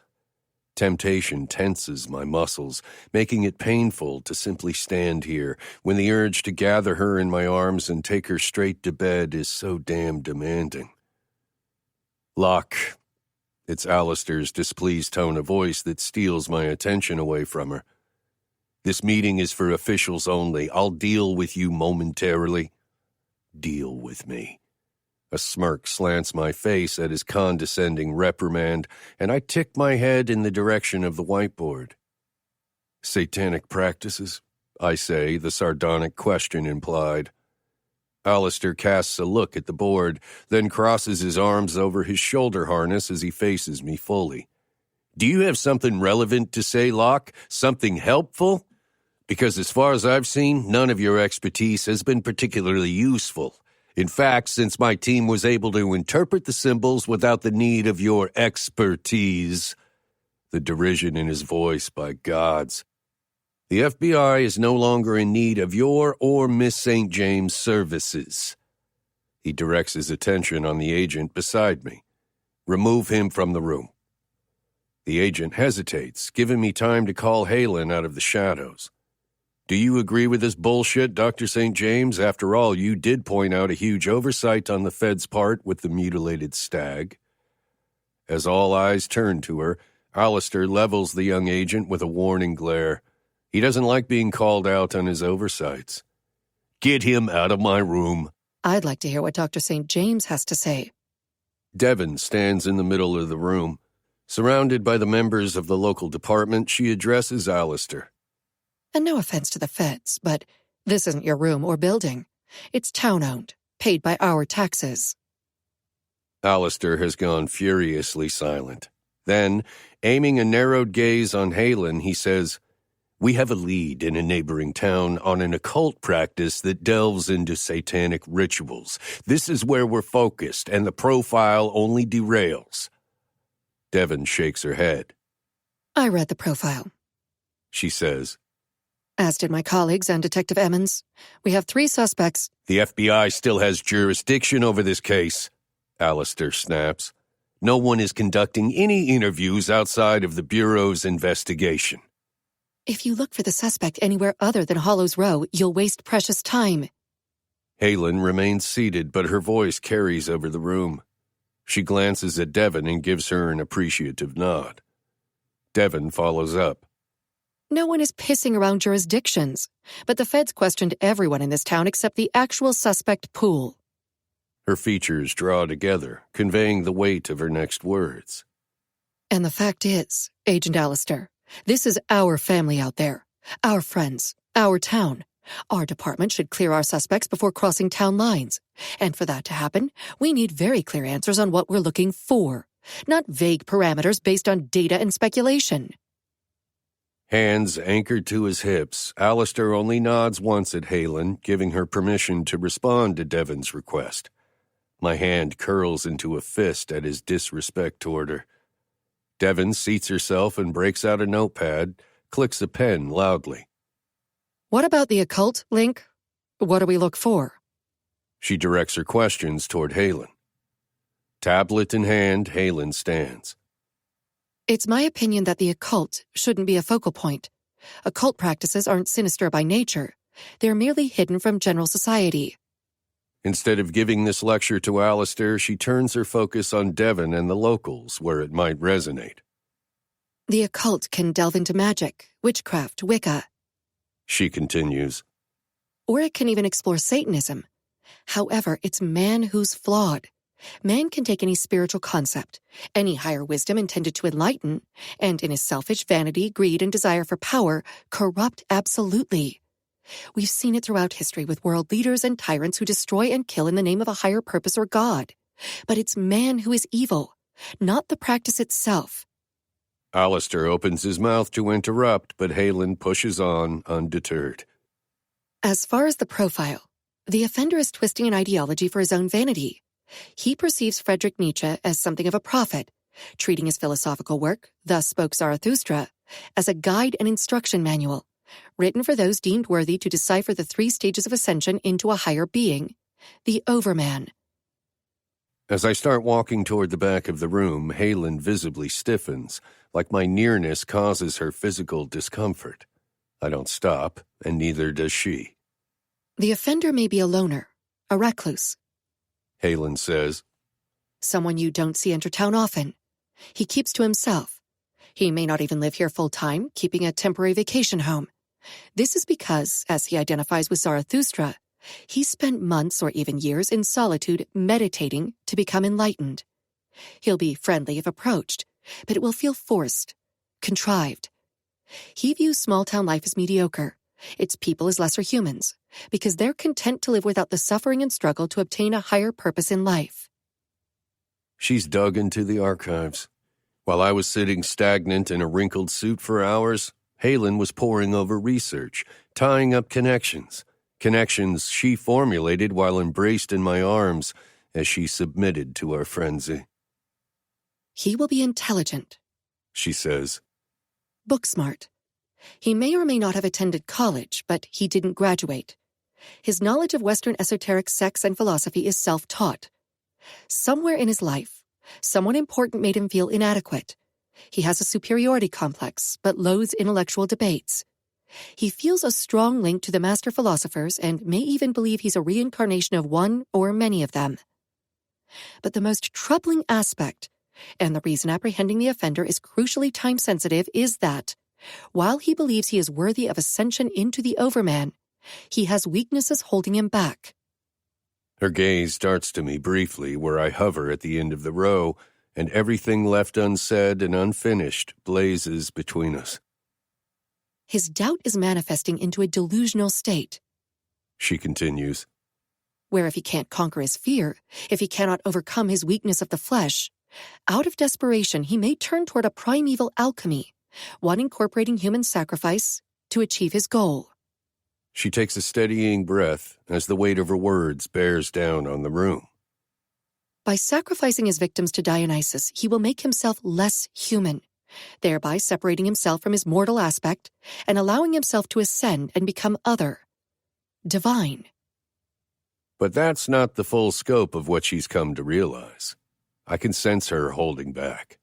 Temptation tenses my muscles, making it painful to simply stand here when the urge to gather her in my arms and take her straight to bed is so damn demanding. "Locke." It's Allister's displeased tone of voice that steals my attention away from her. "This meeting is for officials only. I'll deal with you momentarily." "Deal with me." A smirk slants my face at his condescending reprimand, and I tick my head in the direction of the whiteboard. "Satanic practices?" I say, the sardonic question implied. Allister casts a look at the board, then crosses his arms over his shoulder harness as he faces me fully. "Do you have something relevant to say, Locke? Something helpful? Because as far as I've seen, none of your expertise has been particularly useful. In fact, since my team was able to interpret the symbols without the need of your expertise." The derision in his voice, by gods. "The FBI is no longer in need of your or Miss St. James' services." He directs his attention on the agent beside me. "Remove him from the room." The agent hesitates, giving me time to call Halen out of the shadows. "Do you agree with this bullshit, Dr. St. James? After all, you did point out a huge oversight on the Fed's part with the mutilated stag." As all eyes turn to her, Allister levels the young agent with a warning glare. He doesn't like being called out on his oversights. "Get him out of my room." I'd like to hear what Dr. St. James has to say. Devon stands in the middle of the room. Surrounded by the members of the local department, she addresses Allister. And no offense to the feds, but this isn't your room or building. It's town-owned, paid by our taxes. Allister has gone furiously silent. Then, aiming a narrowed gaze on Halen, he says, "We have a lead in a neighboring town on an occult practice that delves into satanic rituals. This is where we're focused, and the profile only derails." Devon shakes her head. I read the profile, She says, As did my colleagues and Detective Emmons. We have 3 suspects. The FBI still has jurisdiction over this case, Alistair snaps. No one is conducting any interviews outside of the Bureau's investigation. If you look for the suspect anywhere other than Hollow's Row, you'll waste precious time. Halen remains seated, but her voice carries over the room. She glances at Devon and gives her an appreciative nod. Devon follows up. No one is pissing around jurisdictions, but the feds questioned everyone in this town except the actual suspect pool. Her features draw together, conveying the weight of her next words. And the fact is, Agent Alistair, this is our family out there, our friends, our town. Our department should clear our suspects before crossing town lines. And for that to happen, we need very clear answers on what we're looking for, not vague parameters based on data and speculation. Hands anchored to his hips, Alistair only nods once at Halen, giving her permission to respond to Devon's request. My hand curls into a fist at his disrespect toward her. Devon seats herself and breaks out a notepad, clicks a pen loudly. What about the occult, Link? What do we look for? She directs her questions toward Halen. Tablet in hand, Halen stands. It's my opinion that the occult shouldn't be a focal point. Occult practices aren't sinister by nature. They're merely hidden from general society. Instead of giving this lecture to Alistair, she turns her focus on Devon and the locals, where it might resonate. The occult can delve into magic, witchcraft, Wicca. She continues. Or it can even explore Satanism. However, it's man who's flawed. Man can take any spiritual concept, any higher wisdom intended to enlighten, and in his selfish vanity, greed, and desire for power, corrupt absolutely. We've seen it throughout history with world leaders and tyrants who destroy and kill in the name of a higher purpose or God. But it's man who is evil, not the practice itself. Alistair opens his mouth to interrupt, but Halen pushes on, undeterred. As far as the profile, the offender is twisting an ideology for his own vanity. He perceives Friedrich Nietzsche as something of a prophet, treating his philosophical work, Thus Spoke Zarathustra, as a guide and instruction manual, written for those deemed worthy to decipher the 3 stages of ascension into a higher being, the Overman. As I start walking toward the back of the room, Halen visibly stiffens, like my nearness causes her physical discomfort. I don't stop, and neither does she. The offender may be a loner, a recluse. Halen says. Someone you don't see enter town often. He keeps to himself. He may not even live here full-time, keeping a temporary vacation home. This is because, as he identifies with Zarathustra, he spent months or even years in solitude meditating to become enlightened. He'll be friendly if approached, but it will feel forced, contrived. He views small-town life as mediocre, its people as lesser humans, because they're content to live without the suffering and struggle to obtain a higher purpose in life. She's dug into the archives. While I was sitting stagnant in a wrinkled suit for hours, Halen was poring over research, tying up connections she formulated while embraced in my arms as she submitted to our frenzy. He will be intelligent, she says. Book smart. He may or may not have attended college, but he didn't graduate. His knowledge of Western esoteric sects and philosophy is self-taught. Somewhere in his life, someone important made him feel inadequate. He has a superiority complex, but loathes intellectual debates. He feels a strong link to the master philosophers and may even believe he's a reincarnation of one or many of them. But the most troubling aspect, and the reason apprehending the offender is crucially time-sensitive, is that, while he believes he is worthy of ascension into the Overman, he has weaknesses holding him back. Her gaze darts to me briefly where I hover at the end of the row, and everything left unsaid and unfinished blazes between us. His doubt is manifesting into a delusional state, she continues, where if he can't conquer his fear, if he cannot overcome his weakness of the flesh, out of desperation he may turn toward a primeval alchemy, one incorporating human sacrifice to achieve his goal. She takes a steadying breath as the weight of her words bears down on the room. By sacrificing his victims to Dionysus, he will make himself less human, thereby separating himself from his mortal aspect and allowing himself to ascend and become other, divine. But that's not the full scope of what she's come to realize. I can sense her holding back.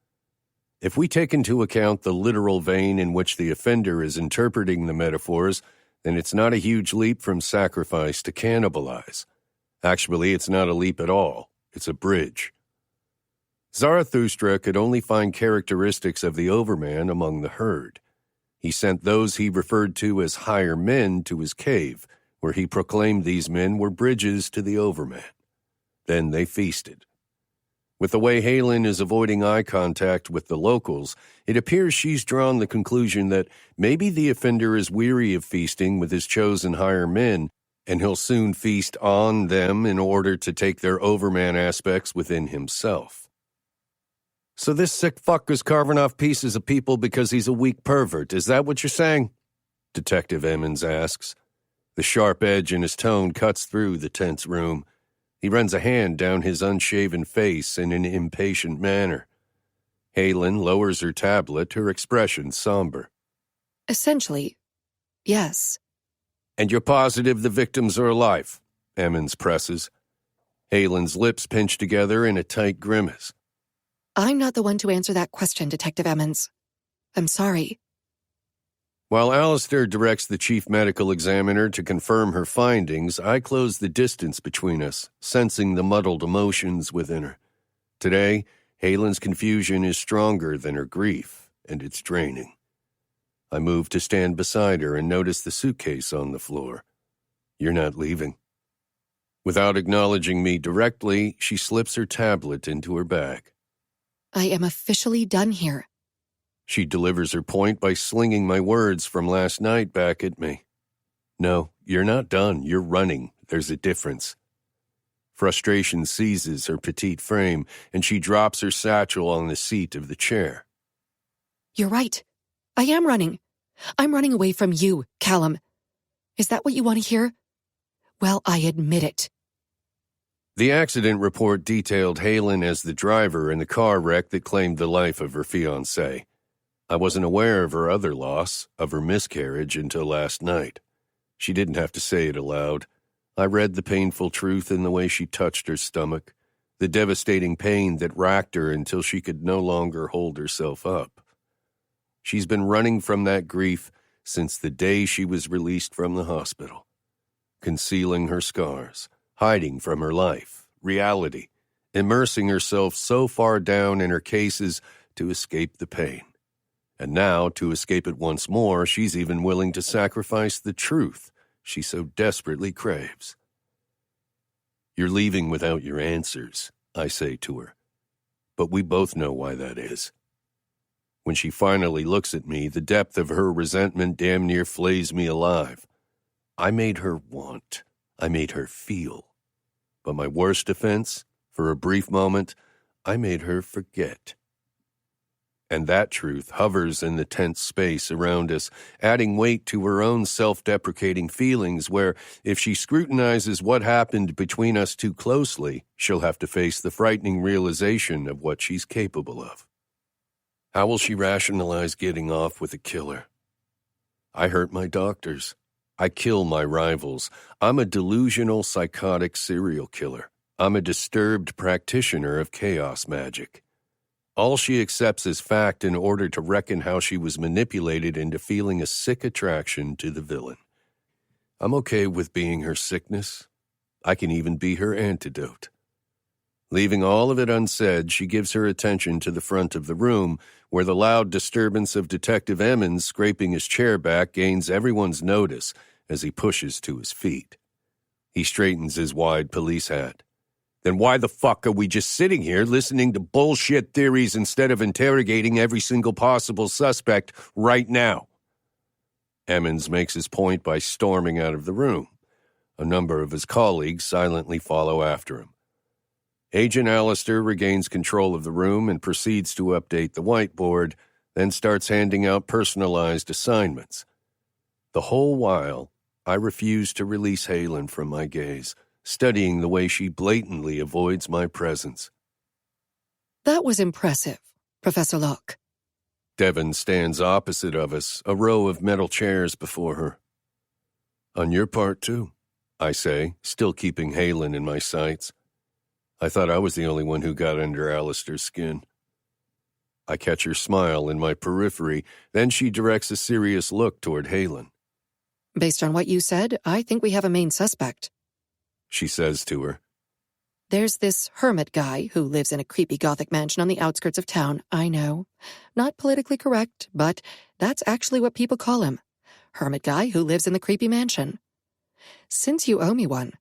If we take into account the literal vein in which the offender is interpreting the metaphors, then it's not a huge leap from sacrifice to cannibalize. Actually, it's not a leap at all. It's a bridge. Zarathustra could only find characteristics of the overman among the herd. He sent those he referred to as higher men to his cave, where he proclaimed these men were bridges to the overman. Then they feasted. With the way Halen is avoiding eye contact with the locals, it appears she's drawn the conclusion that maybe the offender is weary of feasting with his chosen higher men, and he'll soon feast on them in order to take their overman aspects within himself. So this sick fuck is carving off pieces of people because he's a weak pervert, is that what you're saying? Detective Emmons asks. The sharp edge in his tone cuts through the tense room. He runs a hand down his unshaven face in an impatient manner. Halen lowers her tablet, her expression somber. Essentially, yes. And you're positive the victims are alive? Emmons presses. Halen's lips pinch together in a tight grimace. I'm not the one to answer that question, Detective Emmons. I'm sorry. While Alistair directs the chief medical examiner to confirm her findings, I close the distance between us, sensing the muddled emotions within her. Today, Halen's confusion is stronger than her grief, and it's draining. I move to stand beside her and notice the suitcase on the floor. You're not leaving. Without acknowledging me directly, she slips her tablet into her bag. I am officially done here. She delivers her point by slinging my words from last night back at me. No, you're not done. You're running. There's a difference. Frustration seizes her petite frame, and she drops her satchel on the seat of the chair. You're right. I am running. I'm running away from you, Kallum. Is that what you want to hear? Well, I admit it. The accident report detailed Halen as the driver in the car wreck that claimed the life of her fiancé. I wasn't aware of her other loss, of her miscarriage, until last night. She didn't have to say it aloud. I read the painful truth in the way she touched her stomach, the devastating pain that racked her until she could no longer hold herself up. She's been running from that grief since the day she was released from the hospital, concealing her scars, hiding from her life, reality, immersing herself so far down in her cases to escape the pain. And now, to escape it once more, she's even willing to sacrifice the truth she so desperately craves. You're leaving without your answers, I say to her. But we both know why that is. When she finally looks at me, the depth of her resentment damn near flays me alive. I made her want. I made her feel. But my worst offense, for a brief moment, I made her forget. And that truth hovers in the tense space around us, adding weight to her own self-deprecating feelings where, if she scrutinizes what happened between us too closely, she'll have to face the frightening realization of what she's capable of. How will she rationalize getting off with a killer? I hurt my doctors. I kill my rivals. I'm a delusional, psychotic serial killer. I'm a disturbed practitioner of chaos magic. All she accepts as fact in order to reckon how she was manipulated into feeling a sick attraction to the villain. I'm okay with being her sickness. I can even be her antidote. Leaving all of it unsaid, she gives her attention to the front of the room, where the loud disturbance of Detective Emmons scraping his chair back gains everyone's notice as he pushes to his feet. He straightens his wide police hat. Then why the fuck are we just sitting here listening to bullshit theories instead of interrogating every single possible suspect right now? Emmons makes his point by storming out of the room. A number of his colleagues silently follow after him. Agent Alistair regains control of the room and proceeds to update the whiteboard, then starts handing out personalized assignments. The whole while, I refuse to release Halen from my gaze, studying the way she blatantly avoids my presence. That was impressive, Professor Locke. Devon stands opposite of us, a row of metal chairs before her. On your part, too, I say, still keeping Halen in my sights. I thought I was the only one who got under Alistair's skin. I catch her smile in my periphery, then she directs a serious look toward Halen. Based on what you said, I think we have a main suspect, She says to her. There's this hermit guy who lives in a creepy Gothic mansion on the outskirts of town, I know. Not politically correct, but that's actually what people call him. Hermit guy who lives in the creepy mansion. Since you owe me one,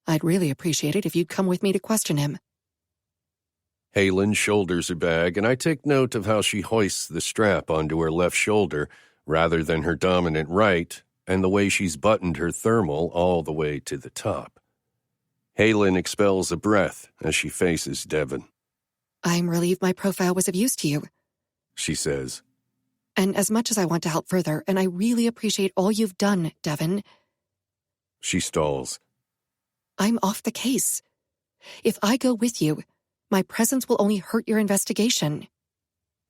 I'd really appreciate it if you'd come with me to question him. Halen shoulders her bag, and I take note of how she hoists the strap onto her left shoulder rather than her dominant right, and the way she's buttoned her thermal all the way to the top. Halen expels a breath as she faces Devon. I'm relieved my profile was of use to you. She says. And as much as I want to help further, and I really appreciate all you've done, Devon. She stalls. I'm off the case. If I go with you, my presence will only hurt your investigation.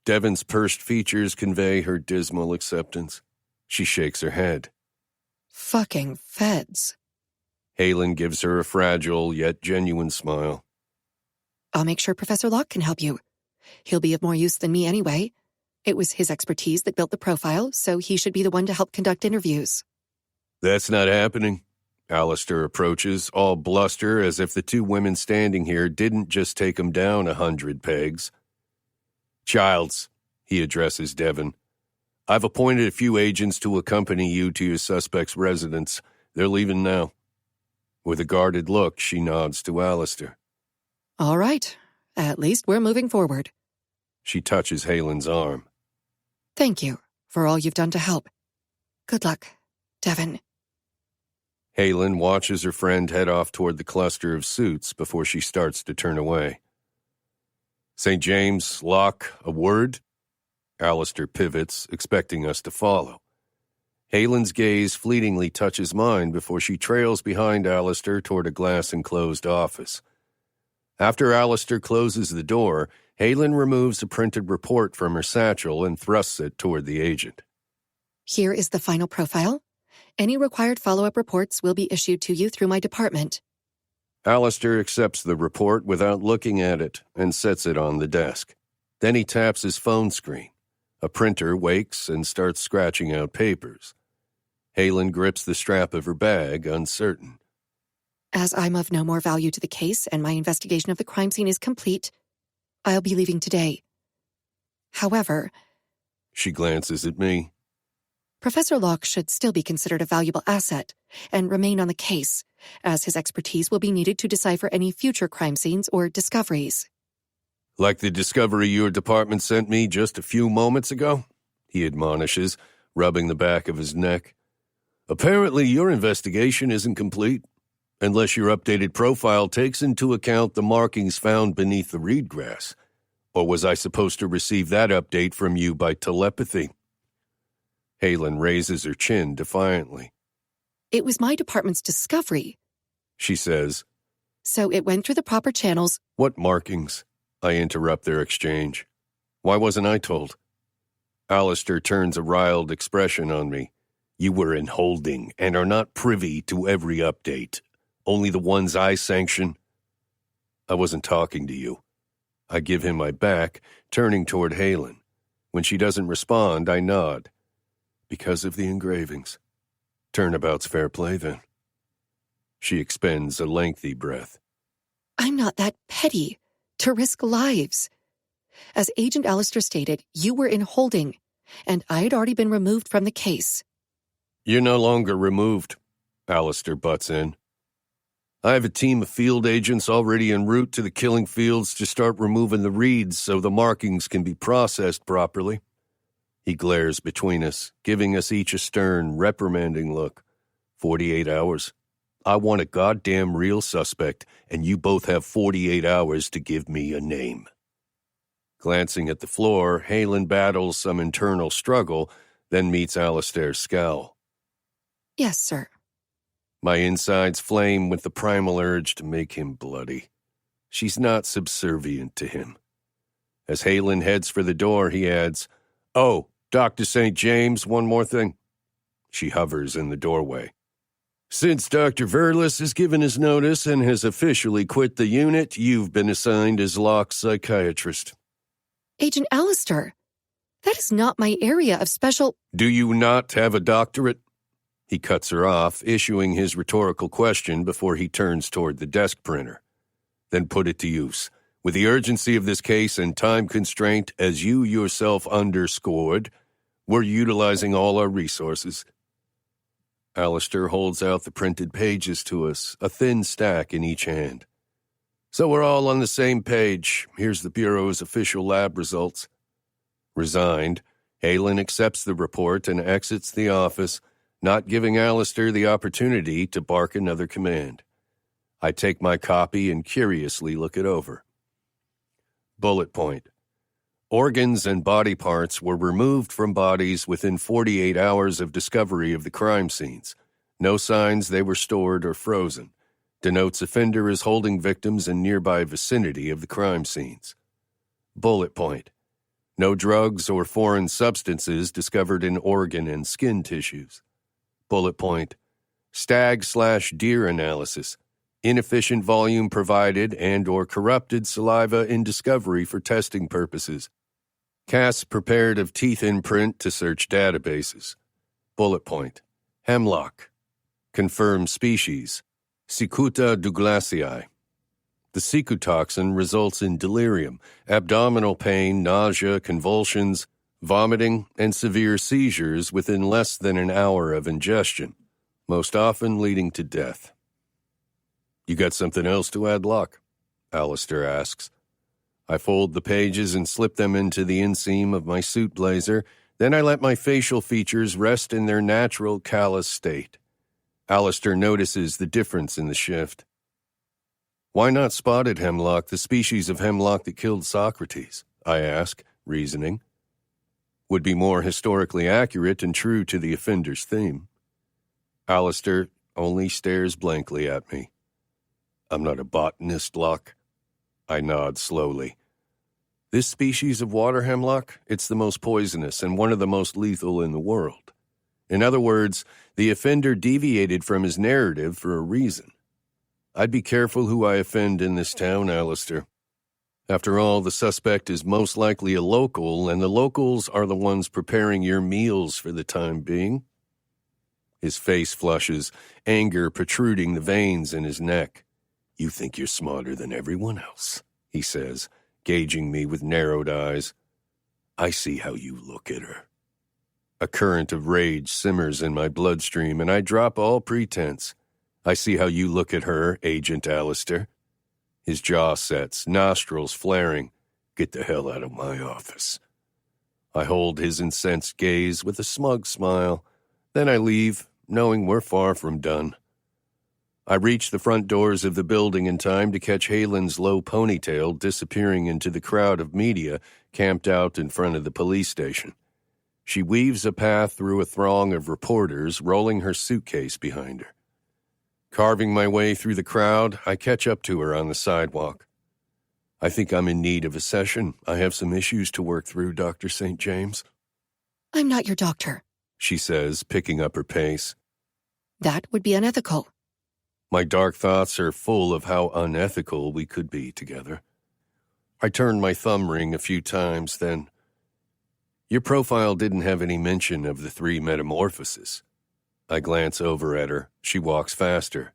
Devon's pursed features convey her dismal acceptance. She shakes her head. Fucking feds. Halen gives her a fragile yet genuine smile. I'll make sure Professor Locke can help you. He'll be of more use than me anyway. It was his expertise that built the profile, so he should be the one to help conduct interviews. That's not happening. Alistair approaches, all bluster as if the two women standing here didn't just take him down 100 pegs. Childs, he addresses Devon. I've appointed a few agents to accompany you to your suspect's residence. They're leaving now. With a guarded look, she nods to Alistair. All right. At least we're moving forward. She touches Halen's arm. Thank you for all you've done to help. Good luck, Devon. Halen watches her friend head off toward the cluster of suits before she starts to turn away. St. James, Locke, a word? Alistair pivots, expecting us to follow. Halen's gaze fleetingly touches mine before she trails behind Alistair toward a glass-enclosed office. After Alistair closes the door, Halen removes a printed report from her satchel and thrusts it toward the agent. Here is the final profile. Any required follow-up reports will be issued to you through my department. Alistair accepts the report without looking at it and sets it on the desk. Then he taps his phone screen. A printer wakes and starts scratching out papers. Halen grips the strap of her bag, uncertain. As I'm of no more value to the case and my investigation of the crime scene is complete, I'll be leaving today. However, She glances at me. Professor Locke should still be considered a valuable asset and remain on the case, as his expertise will be needed to decipher any future crime scenes or discoveries. Like the discovery your department sent me just a few moments ago, he admonishes, rubbing the back of his neck. Apparently your investigation isn't complete, unless your updated profile takes into account the markings found beneath the reed grass. Or was I supposed to receive that update from you by telepathy? Halen raises her chin defiantly. It was my department's discovery, She says. so it went through the proper channels. What markings? I interrupt their exchange. Why wasn't I told? Alistair turns a riled expression on me. You were in holding and are not privy to every update. Only the ones I sanction. I wasn't talking to you. I give him my back, turning toward Halen. When she doesn't respond, I nod. Because of the engravings. Turnabout's fair play, then. She expends a lengthy breath. I'm not that petty to risk lives. As Agent Alistair stated, you were in holding, and I had already been removed from the case. You're no longer removed, Alistair butts in. I have a team of field agents already en route to the killing fields to start removing the reeds so the markings can be processed properly. He glares between us, giving us each a stern, reprimanding look. 48 hours. I want a goddamn real suspect, and you both have 48 hours to give me a name. Glancing at the floor, Halen battles some internal struggle, then meets Alistair's scowl. Yes, sir. My insides flame with the primal urge to make him bloody. She's not subservient to him. As Halen heads for the door, he adds, Oh, Dr. St. James, one more thing. She hovers in the doorway. Since Dr. Verlis has given his notice and has officially quit the unit, you've been assigned as Locke's psychiatrist. Agent Alistair, that is not my area of special— Do you not have a doctorate? He cuts her off, issuing his rhetorical question before he turns toward the desk printer. Then put it to use. With the urgency of this case and time constraint, as you yourself underscored, we're utilizing all our resources. Alistair holds out the printed pages to us, a thin stack in each hand. So we're all on the same page. Here's the Bureau's official lab results. Resigned, Halen accepts the report and exits the office, not giving Alistair the opportunity to bark another command. I take my copy and curiously look it over. Bullet point. Organs and body parts were removed from bodies within 48 hours of discovery of the crime scenes. No signs they were stored or frozen. Denotes offender is holding victims in nearby vicinity of the crime scenes. Bullet point. No drugs or foreign substances discovered in organ and skin tissues. Bullet point. Stag/deer analysis. Inefficient volume provided and or corrupted saliva in discovery for testing purposes. Casts prepared of teeth imprint to search databases. Bullet point. Hemlock. Confirmed species. Cicuta douglasii. The cicutoxin results in delirium, abdominal pain, nausea, convulsions, vomiting, and severe seizures within less than an hour of ingestion, most often leading to death. You got something else to add, Locke? Alistair asks. I fold the pages and slip them into the inseam of my suit blazer, then I let my facial features rest in their natural callous state. Alistair notices the difference in the shift. Why not spotted hemlock, the species of hemlock that killed Socrates? I ask, reasoning. Would be more historically accurate and true to the offender's theme. Alistair only stares blankly at me. I'm not a botanist, Locke. I nod slowly. This species of water hemlock, it's the most poisonous and one of the most lethal in the world. In other words, the offender deviated from his narrative for a reason. I'd be careful who I offend in this town, Alistair. After all, the suspect is most likely a local, and the locals are the ones preparing your meals for the time being. His face flushes, anger protruding the veins in his neck. You think you're smarter than everyone else, he says, gauging me with narrowed eyes. I see how you look at her. A current of rage simmers in my bloodstream, and I drop all pretense. I see how you look at her, Agent Alistair. His jaw sets, nostrils flaring. Get the hell out of my office. I hold his incensed gaze with a smug smile. Then I leave, knowing we're far from done. I reach the front doors of the building in time to catch Halen's low ponytail disappearing into the crowd of media camped out in front of the police station. She weaves a path through a throng of reporters, rolling her suitcase behind her. Carving my way through the crowd, I catch up to her on the sidewalk. I think I'm in need of a session. I have some issues to work through, Dr. St. James. I'm not your doctor, she says, picking up her pace. That would be unethical. My dark thoughts are full of how unethical we could be together. I turn my thumb ring a few times, then... Your profile didn't have any mention of the 3 metamorphoses. I glance over at her. She walks faster.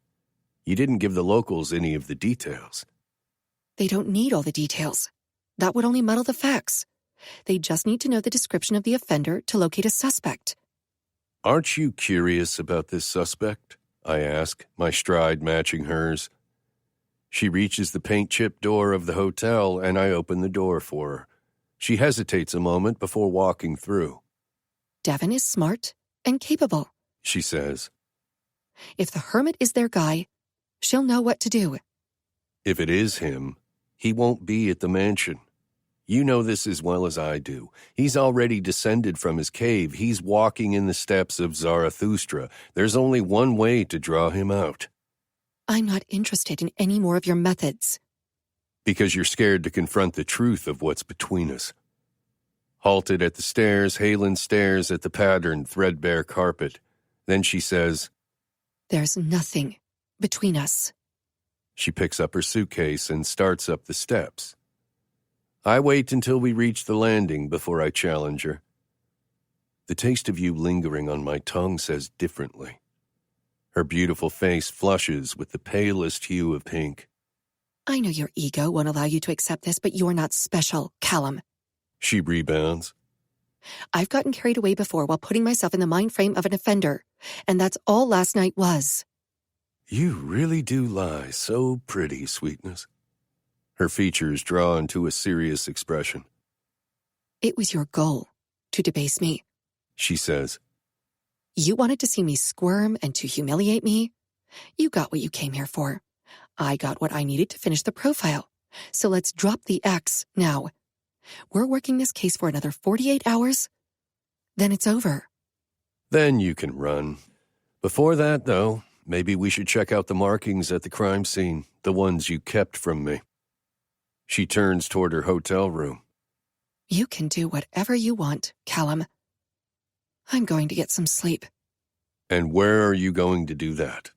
You didn't give the locals any of the details. They don't need all the details. That would only muddle the facts. They just need to know the description of the offender to locate a suspect. Aren't you curious about this suspect? I ask, my stride matching hers. She reaches the paint-chipped door of the hotel, and I open the door for her. She hesitates a moment before walking through. Devon is smart and capable, she says. If the hermit is their guy, she'll know what to do. If it is him, he won't be at the mansion. You know this as well as I do. He's already descended from his cave. He's walking in the steps of Zarathustra. There's only one way to draw him out. I'm not interested in any more of your methods. Because you're scared to confront the truth of what's between us. Halted at the stairs, Halen stares at the patterned, threadbare carpet. Then she says, "There's nothing between us." She picks up her suitcase and starts up the steps. I wait until we reach the landing before I challenge her. The taste of you lingering on my tongue says differently. Her beautiful face flushes with the palest hue of pink. "I know your ego won't allow you to accept this, but you're not special, Kallum." She rebounds. "I've gotten carried away before while putting myself in the mind frame of an offender, and that's all last night was." You really do lie so pretty, sweetness. Her features draw into a serious expression. "It was your goal to debase me. She says, You wanted to see me squirm and to humiliate me. You got what you came here for. I got what I needed to finish the profile. So let's drop the X now. We're working this case for another 48 hours. Then it's over." Then you can run. Before that, though, maybe we should check out the markings at the crime scene, the ones you kept from me. She turns toward her hotel room. "You can do whatever you want, Kallum. I'm going to get some sleep." And where are you going to do that?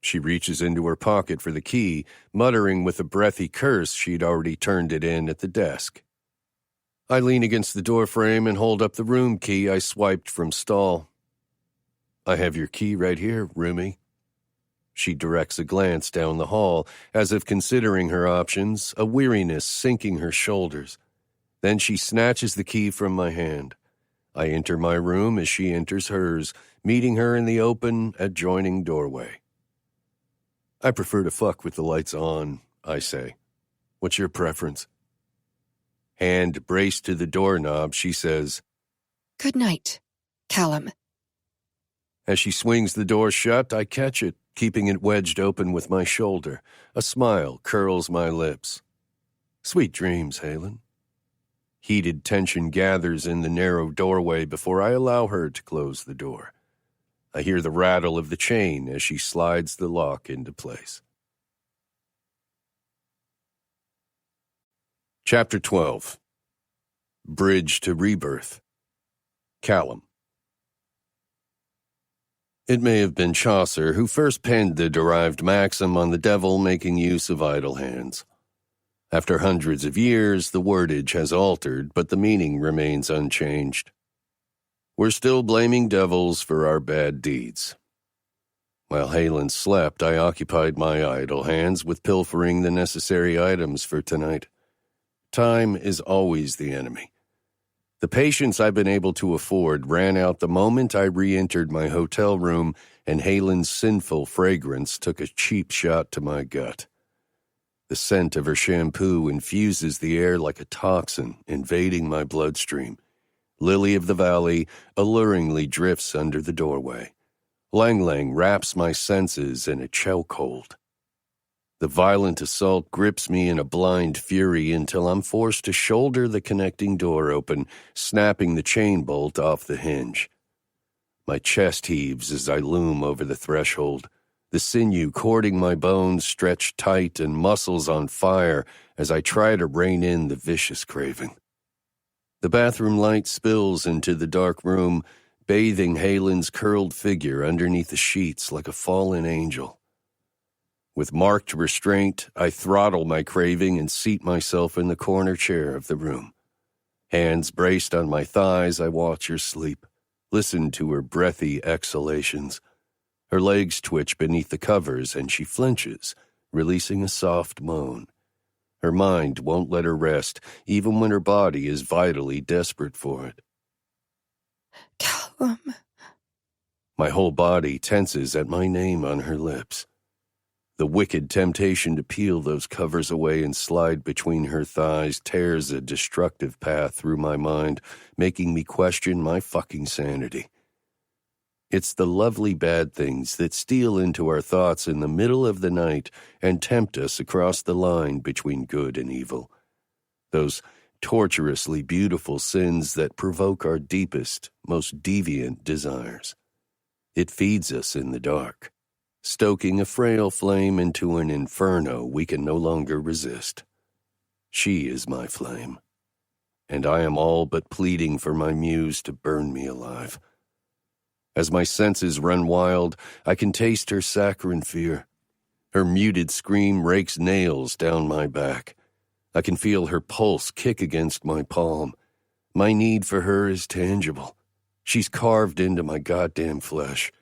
She reaches into her pocket for the key, muttering with a breathy curse she'd already turned it in at the desk. I lean against the doorframe and hold up the room key I swiped from stall. "I have your key right here, roomie." She directs a glance down the hall, as if considering her options, a weariness sinking her shoulders. Then she snatches the key from my hand. I enter my room as she enters hers, meeting her in the open, adjoining doorway. "I prefer to fuck with the lights on," I say. "What's your preference?" Hand braced to the doorknob, she says, "Good night, Kallum." As she swings the door shut, I catch it, keeping it wedged open with my shoulder. A smile curls my lips. "Sweet dreams, Halen." Heated tension gathers in the narrow doorway before I allow her to close the door. I hear the rattle of the chain as she slides the lock into place. Chapter 12. Bridge to Rebirth. Kallum. It may have been Chaucer who first penned the derived maxim on the devil making use of idle hands. After hundreds of years, the wordage has altered, but the meaning remains unchanged. We're still blaming devils for our bad deeds. While Halen slept, I occupied my idle hands with pilfering the necessary items for tonight. Time is always the enemy. The patience I've been able to afford ran out the moment I re-entered my hotel room and Halen's sinful fragrance took a cheap shot to my gut. The scent of her shampoo infuses the air like a toxin, invading my bloodstream. Lily of the Valley alluringly drifts under the doorway. Lang Lang wraps my senses in a chokehold. The violent assault grips me in a blind fury until I'm forced to shoulder the connecting door open, snapping the chain bolt off the hinge. My chest heaves as I loom over the threshold. The sinew cording my bones stretched tight and muscles on fire as I try to rein in the vicious craving. The bathroom light spills into the dark room, bathing Halen's curled figure underneath the sheets like a fallen angel. With marked restraint, I throttle my craving and seat myself in the corner chair of the room. Hands braced on my thighs, I watch her sleep, listen to her breathy exhalations. Her legs twitch beneath the covers and she flinches, releasing a soft moan. Her mind won't let her rest, even when her body is vitally desperate for it. "Kallum." My whole body tenses at my name on her lips. The wicked temptation to peel those covers away and slide between her thighs tears a destructive path through my mind, making me question my fucking sanity. It's the lovely bad things that steal into our thoughts in the middle of the night and tempt us across the line between good and evil. Those torturously beautiful sins that provoke our deepest, most deviant desires. It feeds us in the dark, stoking a frail flame into an inferno we can no longer resist. She is my flame, and I am all but pleading for my muse to burn me alive. As my senses run wild, I can taste her saccharine fear. Her muted scream rakes nails down my back. I can feel her pulse kick against my palm. My need for her is tangible. She's carved into my goddamn flesh.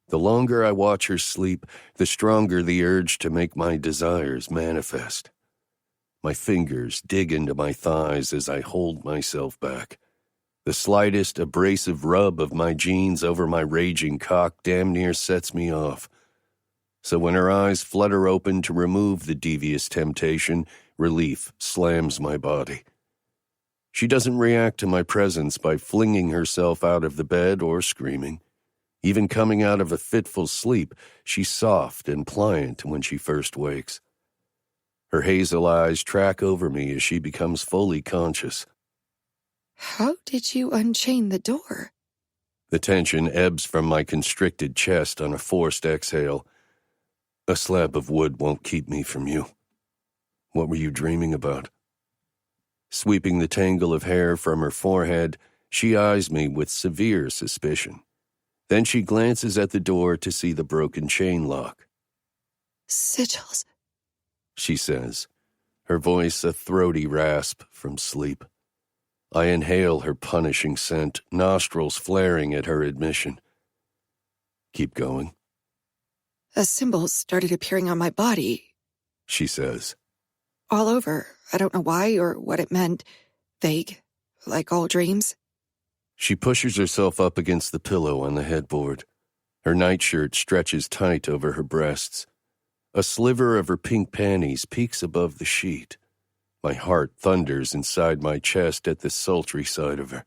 The longer I watch her sleep, the stronger the urge to make my desires manifest. My fingers dig into my thighs as I hold myself back. The slightest abrasive rub of my jeans over my raging cock damn near sets me off. So when her eyes flutter open to remove the devious temptation, relief slams my body. She doesn't react to my presence by flinging herself out of the bed or screaming. Even coming out of a fitful sleep, she's soft and pliant when she first wakes. Her hazel eyes track over me as she becomes fully conscious. How did you unchain the door? The tension ebbs from my constricted chest on a forced exhale. A slab of wood won't keep me from you. What were you dreaming about? Sweeping the tangle of hair from her forehead, she eyes me with severe suspicion. Then she glances at the door to see the broken chain lock. Sigils, she says, her voice a throaty rasp from sleep. I inhale her punishing scent, nostrils flaring at her admission. Keep going. a symbol started appearing on my body. She says. All over. I don't know why or what it meant. Vague, like all dreams. She pushes herself up against the pillow on the headboard. Her nightshirt stretches tight over her breasts. A sliver of her pink panties peeks above the sheet. My heart thunders inside my chest at the sultry sight of her.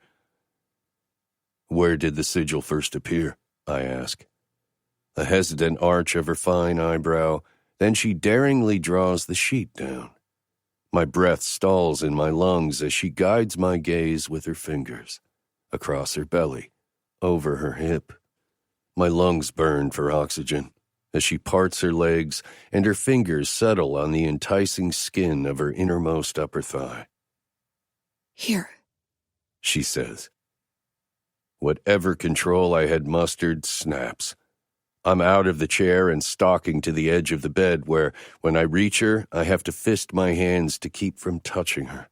Where did the sigil first appear? I ask. A hesitant arch of her fine eyebrow, then she daringly draws the sheet down. My breath stalls in my lungs as she guides my gaze with her fingers, across her belly, over her hip. My lungs burn for oxygen as she parts her legs and her fingers settle on the enticing skin of her innermost upper thigh. Here, she says. Whatever control I had mustered snaps. I'm out of the chair and stalking to the edge of the bed where, when I reach her, I have to fist my hands to keep from touching her.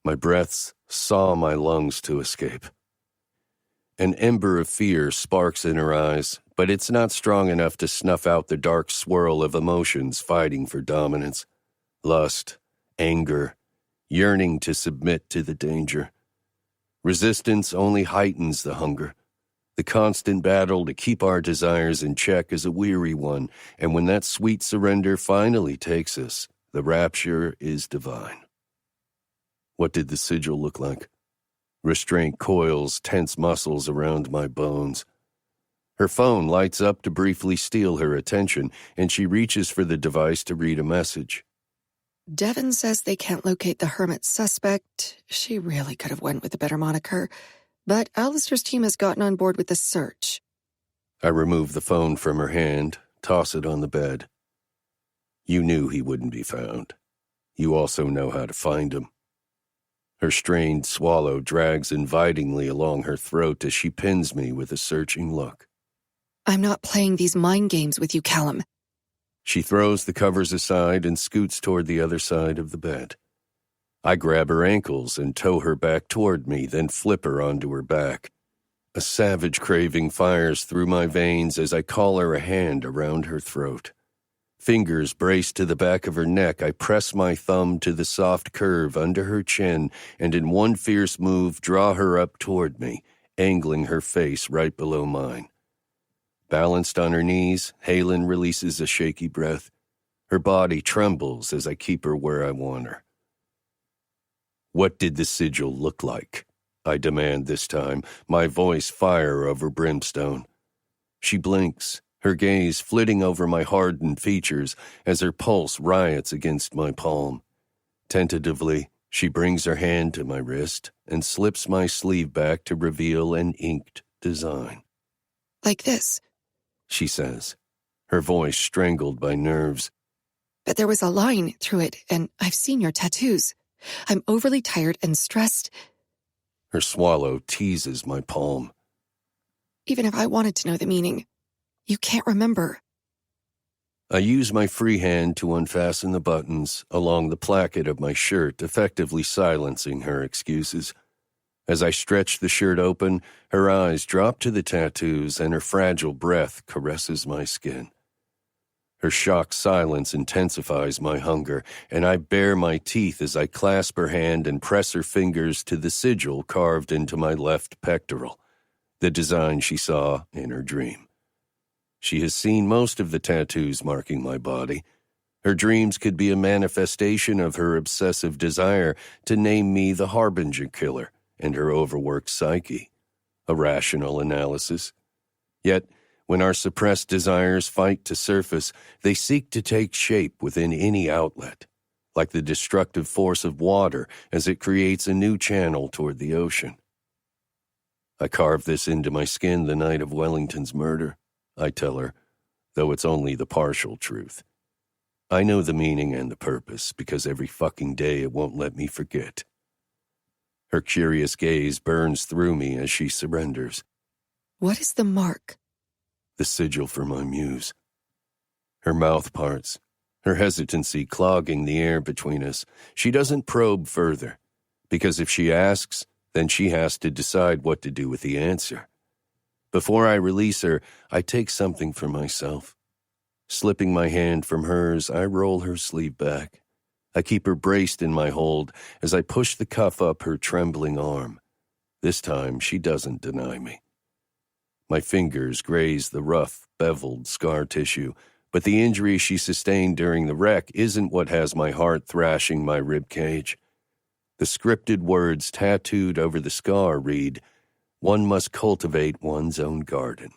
My breaths saw my lungs to escape. An ember of fear sparks in her eyes, but it's not strong enough to snuff out the dark swirl of emotions fighting for dominance. Lust, anger, yearning to submit to the danger. Resistance only heightens the hunger. The constant battle to keep our desires in check is a weary one, and when that sweet surrender finally takes us, the rapture is divine. What did the sigil look like? Restraint coils tense muscles around my bones. Her phone lights up to briefly steal her attention, and she reaches for the device to read a message. Devin says they can't locate the hermit's suspect. She really could have went with a better moniker. But Alistair's team has gotten on board with the search. I remove the phone from her hand, toss it on the bed. You knew he wouldn't be found. You also know how to find him. Her strained swallow drags invitingly along her throat as she pins me with a searching look. I'm not playing these mind games with you, Kallum. She throws the covers aside and scoots toward the other side of the bed. I grab her ankles and tow her back toward me, then flip her onto her back. A savage craving fires through my veins as I collar a hand around her throat. Fingers braced to the back of her neck, I press my thumb to the soft curve under her chin and in one fierce move draw her up toward me, angling her face right below mine. Balanced on her knees, Halen releases a shaky breath. Her body trembles as I keep her where I want her. What did the sigil look like? I demand this time, my voice fire over brimstone. She blinks, her gaze flitting over my hardened features as her pulse riots against my palm. Tentatively, she brings her hand to my wrist and slips my sleeve back to reveal an inked design. Like this, she says, her voice strangled by nerves. but there was a line through it, and I've seen your tattoos. I'm overly tired and stressed. Her swallow teases my palm. Even if I wanted to know the meaning, you can't remember. I use my free hand to unfasten the buttons along the placket of my shirt, effectively silencing her excuses. As I stretch the shirt open, her eyes drop to the tattoos and her fragile breath caresses my skin. Her shocked silence intensifies my hunger, and I bare my teeth as I clasp her hand and press her fingers to the sigil carved into my left pectoral, the design she saw in her dream. She has seen most of the tattoos marking my body. Her dreams could be a manifestation of her obsessive desire to name me the Harbinger Killer, and her overworked psyche, a rational analysis. Yet, when our suppressed desires fight to surface, they seek to take shape within any outlet, like the destructive force of water as it creates a new channel toward the ocean. I carved this into my skin the night of Wellington's murder, I tell her, though it's only the partial truth. I know the meaning and the purpose because every fucking day it won't let me forget. Her curious gaze burns through me as she surrenders. What is the mark? The sigil for my muse. Her mouth parts, her hesitancy clogging the air between us. She doesn't probe further, because if she asks, then she has to decide what to do with the answer. Before I release her, I take something for myself. Slipping my hand from hers, I roll her sleeve back. I keep her braced in my hold as I push the cuff up her trembling arm. This time, she doesn't deny me. My fingers graze the rough, beveled scar tissue, but the injury she sustained during the wreck isn't what has my heart thrashing my rib cage. The scripted words tattooed over the scar read, "One must cultivate one's own garden."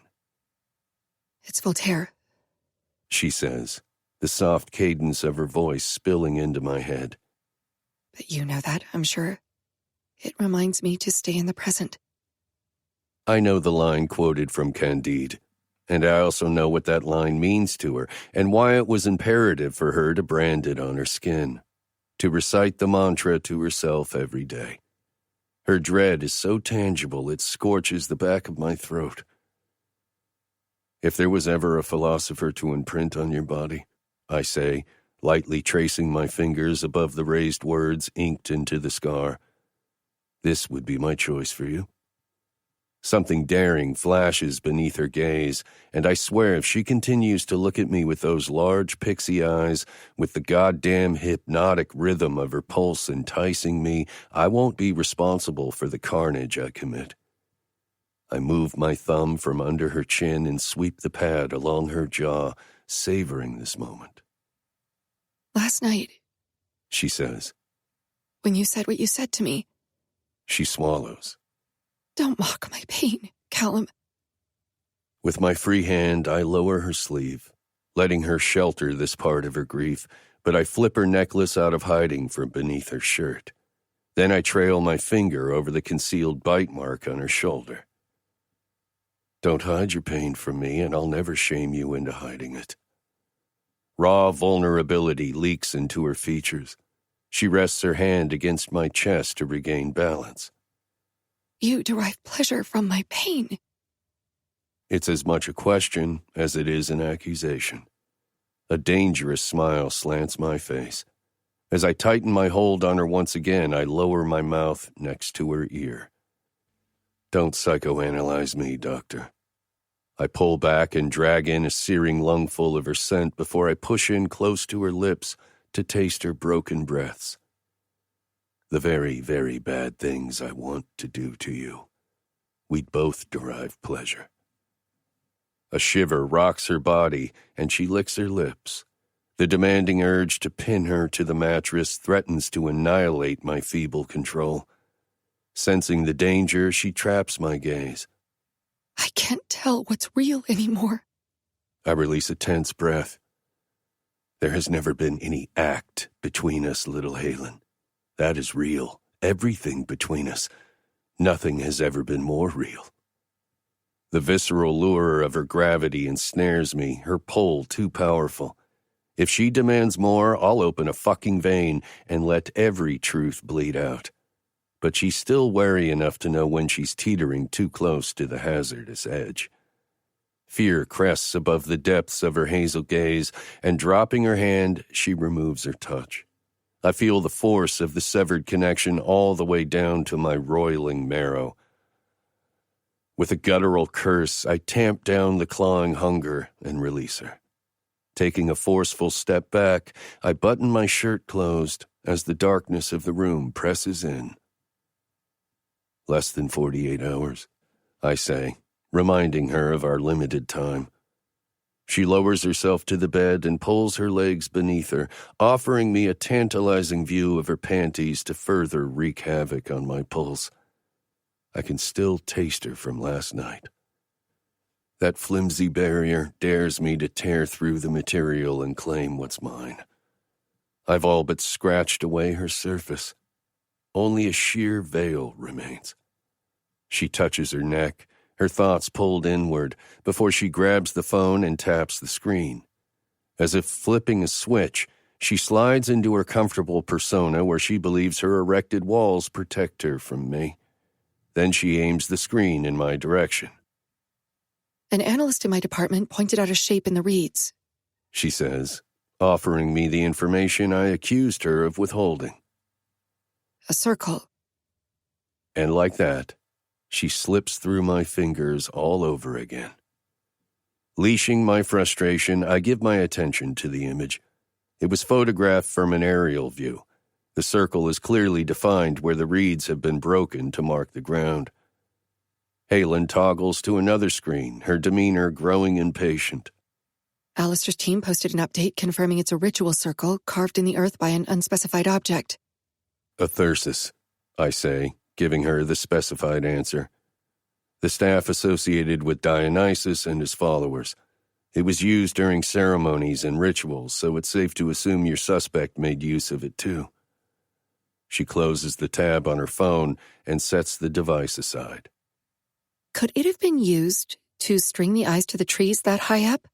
It's Voltaire, she says, the soft cadence of her voice spilling into my head. But you know that, I'm sure. It reminds me to stay in the present. I know the line quoted from Candide, and I also know what that line means to her and why it was imperative for her to brand it on her skin, to recite the mantra to herself every day. Her dread is so tangible it scorches the back of my throat. If there was ever a philosopher to imprint on your body, I say, lightly tracing my fingers above the raised words inked into the scar, this would be my choice for you. Something daring flashes beneath her gaze, and I swear if she continues to look at me with those large pixie eyes, with the goddamn hypnotic rhythm of her pulse enticing me, I won't be responsible for the carnage I commit. I move my thumb from under her chin and sweep the pad along her jaw, savoring this moment. Last night, she says. When you said what you said to me. She swallows. Don't mock my pain, Kallum. With my free hand, I lower her sleeve, letting her shelter this part of her grief, but I flip her necklace out of hiding from beneath her shirt. Then I trail my finger over the concealed bite mark on her shoulder. Don't hide your pain from me, and I'll never shame you into hiding it. Raw vulnerability leaks into her features. She rests her hand against my chest to regain balance. You derive pleasure from my pain. It's as much a question as it is an accusation. A dangerous smile slants my face. As I tighten my hold on her once again, I lower my mouth next to her ear. Don't psychoanalyze me, doctor. I pull back and drag in a searing lungful of her scent before I push in close to her lips to taste her broken breaths. The very, very bad things I want to do to you. We'd both derive pleasure. A shiver rocks her body, and she licks her lips. The demanding urge to pin her to the mattress threatens to annihilate my feeble control. Sensing the danger, she traps my gaze. I can't tell what's real anymore. I release a tense breath. There has never been any act between us, little Halen. That is real. Everything between us. Nothing has ever been more real. The visceral lure of her gravity ensnares me, her pull too powerful. If she demands more, I'll open a fucking vein and let every truth bleed out. But she's still wary enough to know when she's teetering too close to the hazardous edge. Fear crests above the depths of her hazel gaze, and dropping her hand, she removes her touch. I feel the force of the severed connection all the way down to my roiling marrow. With a guttural curse, I tamp down the clawing hunger and release her. Taking a forceful step back, I button my shirt closed as the darkness of the room presses in. Less than 48 hours, I say, reminding her of our limited time. She lowers herself to the bed and pulls her legs beneath her, offering me a tantalizing view of her panties to further wreak havoc on my pulse. I can still taste her from last night. That flimsy barrier dares me to tear through the material and claim what's mine. I've all but scratched away her surface. Only a sheer veil remains. She touches her neck, her thoughts pulled inward, before she grabs the phone and taps the screen. As if flipping a switch, she slides into her comfortable persona where she believes her erected walls protect her from me. Then she aims the screen in my direction. An analyst in my department pointed out a shape in the reeds, She says, offering me the information I accused her of withholding. a circle. And like that, she slips through my fingers all over again. Leashing my frustration, I give my attention to the image. It was photographed from an aerial view. The circle is clearly defined where the reeds have been broken to mark the ground. Halen toggles to another screen, her demeanor growing impatient. Alistair's team posted an update confirming it's a ritual circle carved in the earth by an unspecified object. A thyrsus, I say, giving her the specified answer. The staff associated with Dionysus and his followers. It was used during ceremonies and rituals, so it's safe to assume your suspect made use of it too. She closes the tab on her phone and sets the device aside. Could it have been used to string the eyes to the trees that high up?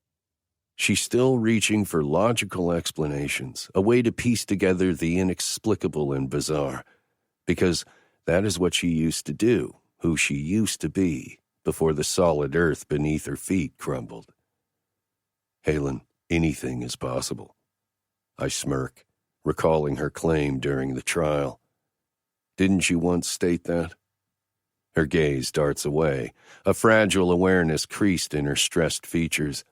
She's still reaching for logical explanations, a way to piece together the inexplicable and bizarre, because that is what she used to do, who she used to be, before the solid earth beneath her feet crumbled. Halen, anything is possible. I smirk, recalling her claim during the trial. Didn't you once state that? Her gaze darts away, a fragile awareness creased in her stressed features.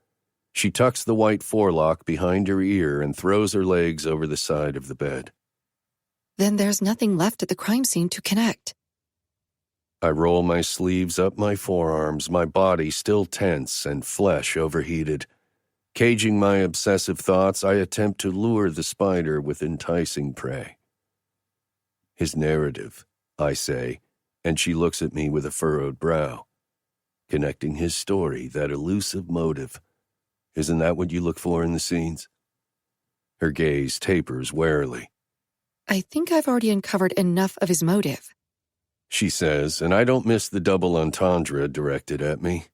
She tucks the white forelock behind her ear and throws her legs over the side of the bed. Then there's nothing left at the crime scene to connect. I roll my sleeves up my forearms, my body still tense and flesh overheated. Caging my obsessive thoughts, I attempt to lure the spider with enticing prey. His narrative, I say, and she looks at me with a furrowed brow. Connecting his story, that elusive motive. Isn't that what you look for in the scenes? Her gaze tapers warily. I think I've already uncovered enough of his motive, She says, and I don't miss the double entendre directed at me.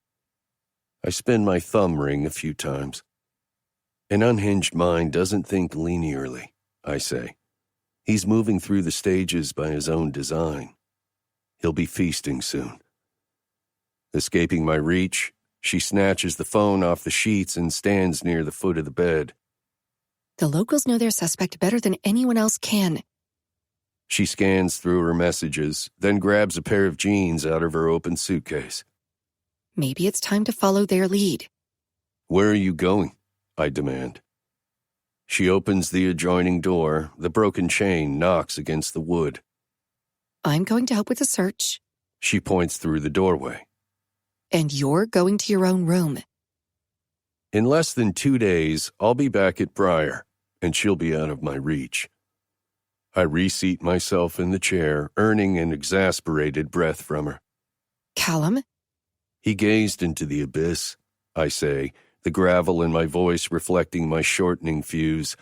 I spin my thumb ring a few times. An unhinged mind doesn't think linearly, I say. He's moving through the stages by his own design. He'll be feasting soon. Escaping my reach, she snatches the phone off the sheets and stands near the foot of the bed. The locals know their suspect better than anyone else can. She scans through her messages, then grabs a pair of jeans out of her open suitcase. Maybe it's time to follow their lead. Where are you going? I demand. She opens the adjoining door. The broken chain knocks against the wood. I'm going to help with the search, She points through the doorway. and you're going to your own room. In less than 2 days, I'll be back at Briar, and she'll be out of my reach. I reseat myself in the chair, earning an exasperated breath from her. Kallum? He gazed into the abyss, I say, the gravel in my voice reflecting my shortening fuse.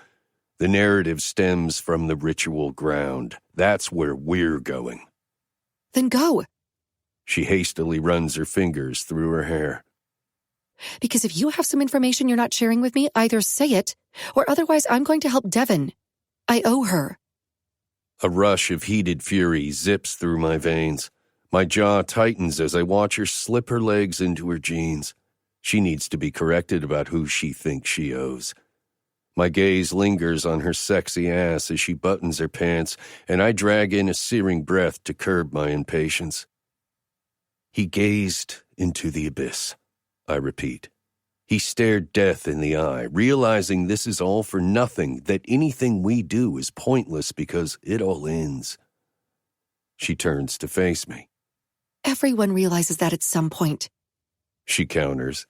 The narrative stems from the ritual ground. That's where we're going. Then go. She hastily runs her fingers through her hair. Because if you have some information you're not sharing with me, either say it, or otherwise I'm going to help Devon. I owe her. A rush of heated fury zips through my veins. My jaw tightens as I watch her slip her legs into her jeans. She needs to be corrected about who she thinks she owes. My gaze lingers on her sexy ass as she buttons her pants, and I drag in a searing breath to curb my impatience. He gazed into the abyss, I repeat. He stared death in the eye, realizing this is all for nothing, that anything we do is pointless because it all ends. She turns to face me. Everyone realizes that at some point. She counters.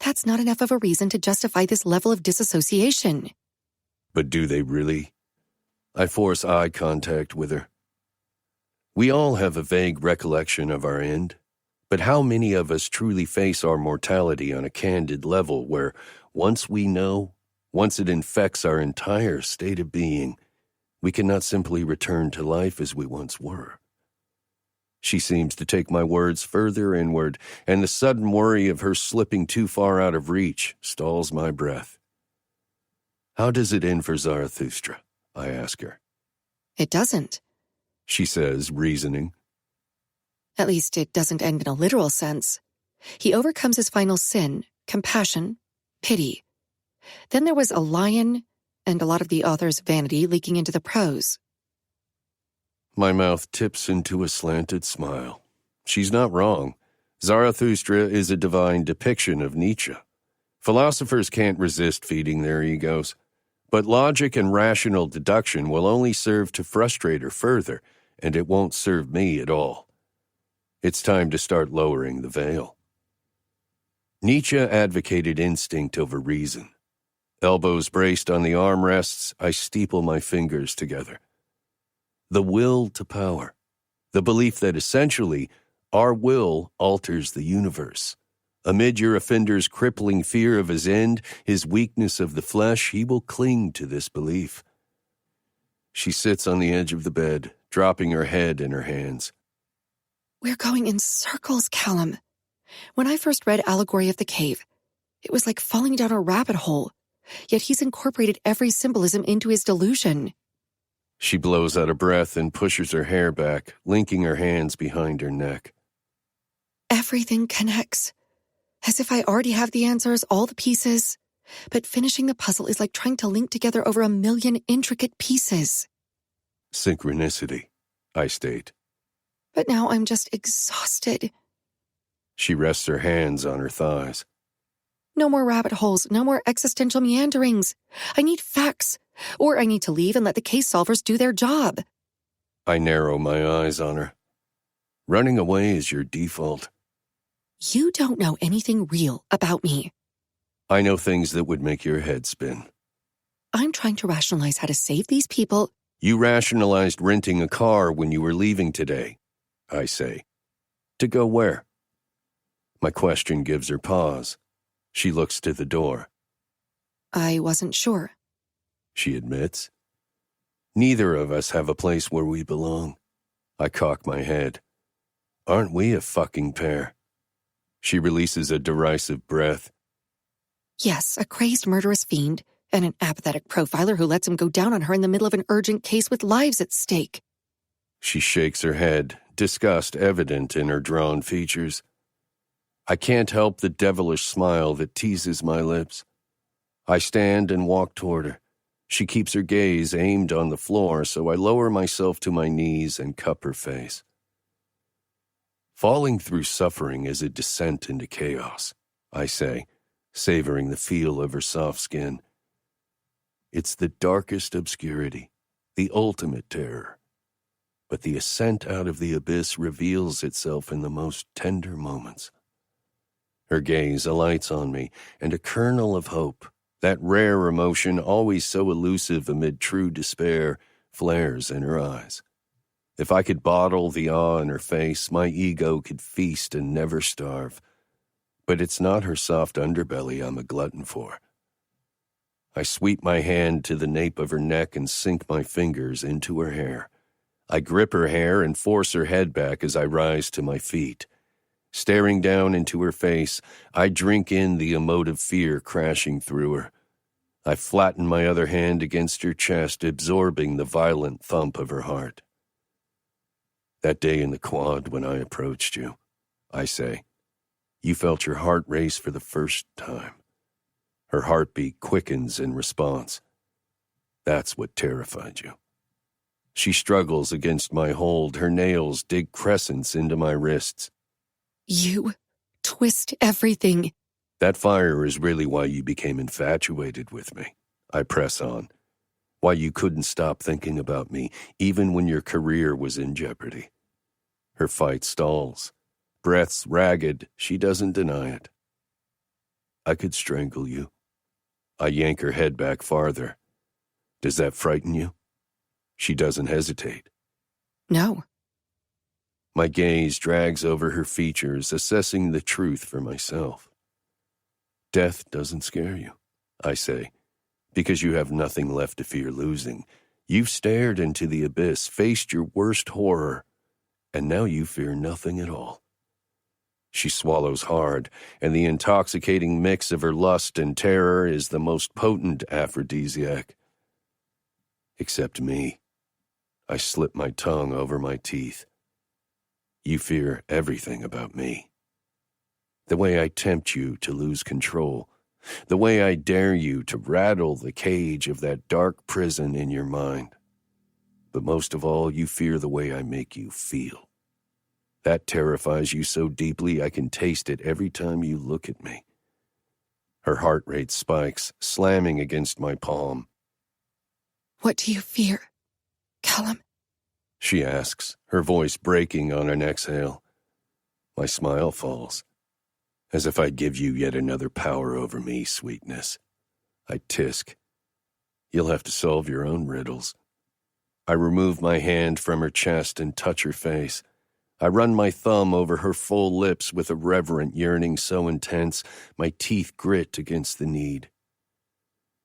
That's not enough of a reason to justify this level of disassociation. But do they really? I force eye contact with her. We all have a vague recollection of our end, but how many of us truly face our mortality on a candid level where once we know, once it infects our entire state of being, we cannot simply return to life as we once were? She seems to take my words further inward, and the sudden worry of her slipping too far out of reach stalls my breath. How does it end for Zarathustra? I ask her. It doesn't, she says, reasoning. At least it doesn't end in a literal sense. He overcomes his final sin, compassion, pity. Then there was a lion and a lot of the author's vanity leaking into the prose. My mouth tips into a slanted smile. She's not wrong. Zarathustra is a divine depiction of Nietzsche. Philosophers can't resist feeding their egos. But logic and rational deduction will only serve to frustrate her further, and it won't serve me at all. It's time to start lowering the veil. Nietzsche advocated instinct over reason. Elbows braced on the armrests, I steeple my fingers together. The will to power. The belief that essentially our will alters the universe. Amid your offender's crippling fear of his end, his weakness of the flesh, he will cling to this belief. She sits on the edge of the bed, dropping her head in her hands. We're going in circles, Kallum. When I first read Allegory of the Cave, it was like falling down a rabbit hole, yet he's incorporated every symbolism into his delusion. She blows out a breath and pushes her hair back, linking her hands behind her neck. Everything connects. As if I already have the answers, all the pieces. But finishing the puzzle is like trying to link together over 1,000,000 intricate pieces. Synchronicity, I state. But now I'm just exhausted. She rests her hands on her thighs. No more rabbit holes, no more existential meanderings. I need facts, or I need to leave and let the case solvers do their job. I narrow my eyes on her. Running away is your default. You don't know anything real about me. I know things that would make your head spin. I'm trying to rationalize how to save these people. You rationalized renting a car when you were leaving today, I say. To go where? My question gives her pause. She looks to the door. I wasn't sure, she admits. Neither of us have a place where we belong. I cock my head. Aren't we a fucking pair? She releases a derisive breath. Yes, a crazed murderous fiend, and an apathetic profiler who lets him go down on her in the middle of an urgent case with lives at stake. She shakes her head, disgust evident in her drawn features. I can't help the devilish smile that teases my lips. I stand and walk toward her. She keeps her gaze aimed on the floor, so I lower myself to my knees and cup her face. Falling through suffering is a descent into chaos, I say, savoring the feel of her soft skin. It's the darkest obscurity, the ultimate terror. But the ascent out of the abyss reveals itself in the most tender moments. Her gaze alights on me, and a kernel of hope, that rare emotion always so elusive amid true despair, flares in her eyes. If I could bottle the awe in her face, my ego could feast and never starve. But it's not her soft underbelly I'm a glutton for. I sweep my hand to the nape of her neck and sink my fingers into her hair. I grip her hair and force her head back as I rise to my feet. Staring down into her face, I drink in the emotive fear crashing through her. I flatten my other hand against her chest, absorbing the violent thump of her heart. That day in the quad when I approached you, I say, you felt your heart race for the first time. Her heartbeat quickens in response. That's what terrified you. She struggles against my hold. Her nails dig crescents into my wrists. You twist everything. That fire is really why you became infatuated with me. I press on. Why you couldn't stop thinking about me, even when your career was in jeopardy. Her fight stalls. Breath's ragged. She doesn't deny it. I could strangle you. I yank her head back farther. Does that frighten you? She doesn't hesitate. No. My gaze drags over her features, assessing the truth for myself. Death doesn't scare you, I say, because you have nothing left to fear losing. You've stared into the abyss, faced your worst horror, and now you fear nothing at all. She swallows hard, and the intoxicating mix of her lust and terror is the most potent aphrodisiac. Except me. I slip my tongue over my teeth. You fear everything about me. The way I tempt you to lose control. The way I dare you to rattle the cage of that dark prison in your mind. But most of all, you fear the way I make you feel. That terrifies you so deeply I can taste it every time you look at me. Her heart rate spikes, slamming against my palm. What do you fear, Kallum? She asks, her voice breaking on an exhale. My smile falls. As if I'd give you yet another power over me, sweetness. I tisk. You'll have to solve your own riddles. I remove my hand from her chest and touch her face. I run my thumb over her full lips with a reverent yearning so intense, my teeth grit against the need.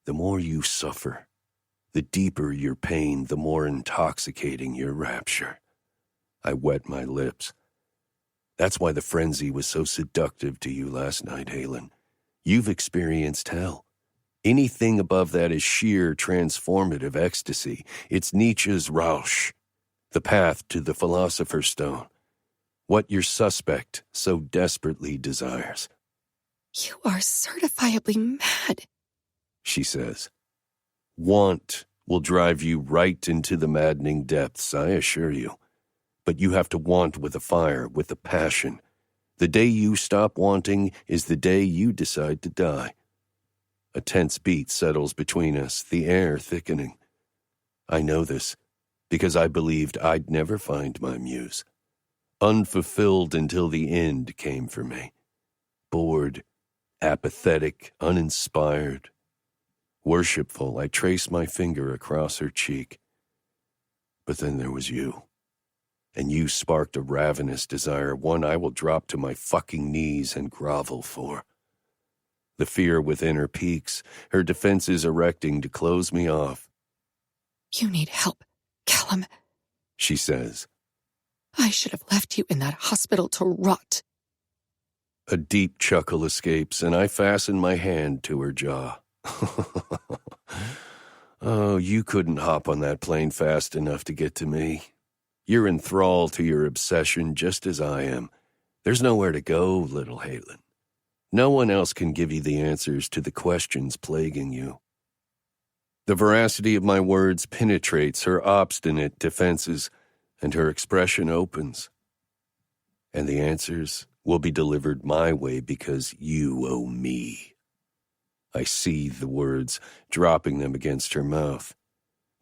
The more you suffer, the deeper your pain, the more intoxicating your rapture. I wet my lips. That's why the frenzy was so seductive to you last night, Halen. You've experienced hell. Anything above that is sheer transformative ecstasy. It's Nietzsche's Rausch, the path to the Philosopher's Stone. What your suspect so desperately desires. You are certifiably mad, she says. Want will drive you right into the maddening depths, I assure you. But you have to want with a fire, with a passion. The day you stop wanting is the day you decide to die. A tense beat settles between us, the air thickening. I know this because I believed I'd never find my muse. Unfulfilled until the end came for me. Bored, apathetic, uninspired. Worshipful, I traced my finger across her cheek. But then there was you. And you sparked a ravenous desire, one I will drop to my fucking knees and grovel for. The fear within her peaks, her defenses erecting to close me off. You need help, Kallum, she says. I should have left you in that hospital to rot. A deep chuckle escapes, and I fasten my hand to her jaw. Oh, you couldn't hop on that plane fast enough to get to me. You're enthralled to your obsession just as I am. There's nowhere to go, little Halen. No one else can give you the answers to the questions plaguing you. The veracity of my words penetrates her obstinate defenses, and her expression opens. And the answers will be delivered my way because you owe me. I seethe the words, dropping them against her mouth.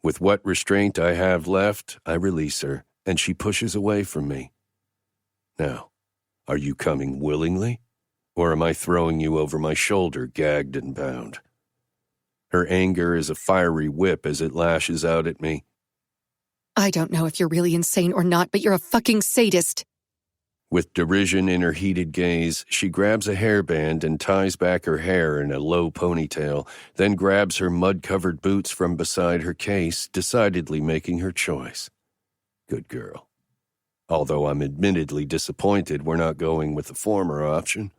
With what restraint I have left, I release her, and she pushes away from me. Now, are you coming willingly, or am I throwing you over my shoulder, gagged and bound? Her anger is a fiery whip as it lashes out at me. I don't know if you're really insane or not, but you're a fucking sadist. With derision in her heated gaze, she grabs a hairband and ties back her hair in a low ponytail, then grabs her mud-covered boots from beside her case, decidedly making her choice. Good girl. although I'm admittedly disappointed we're not going with the former option.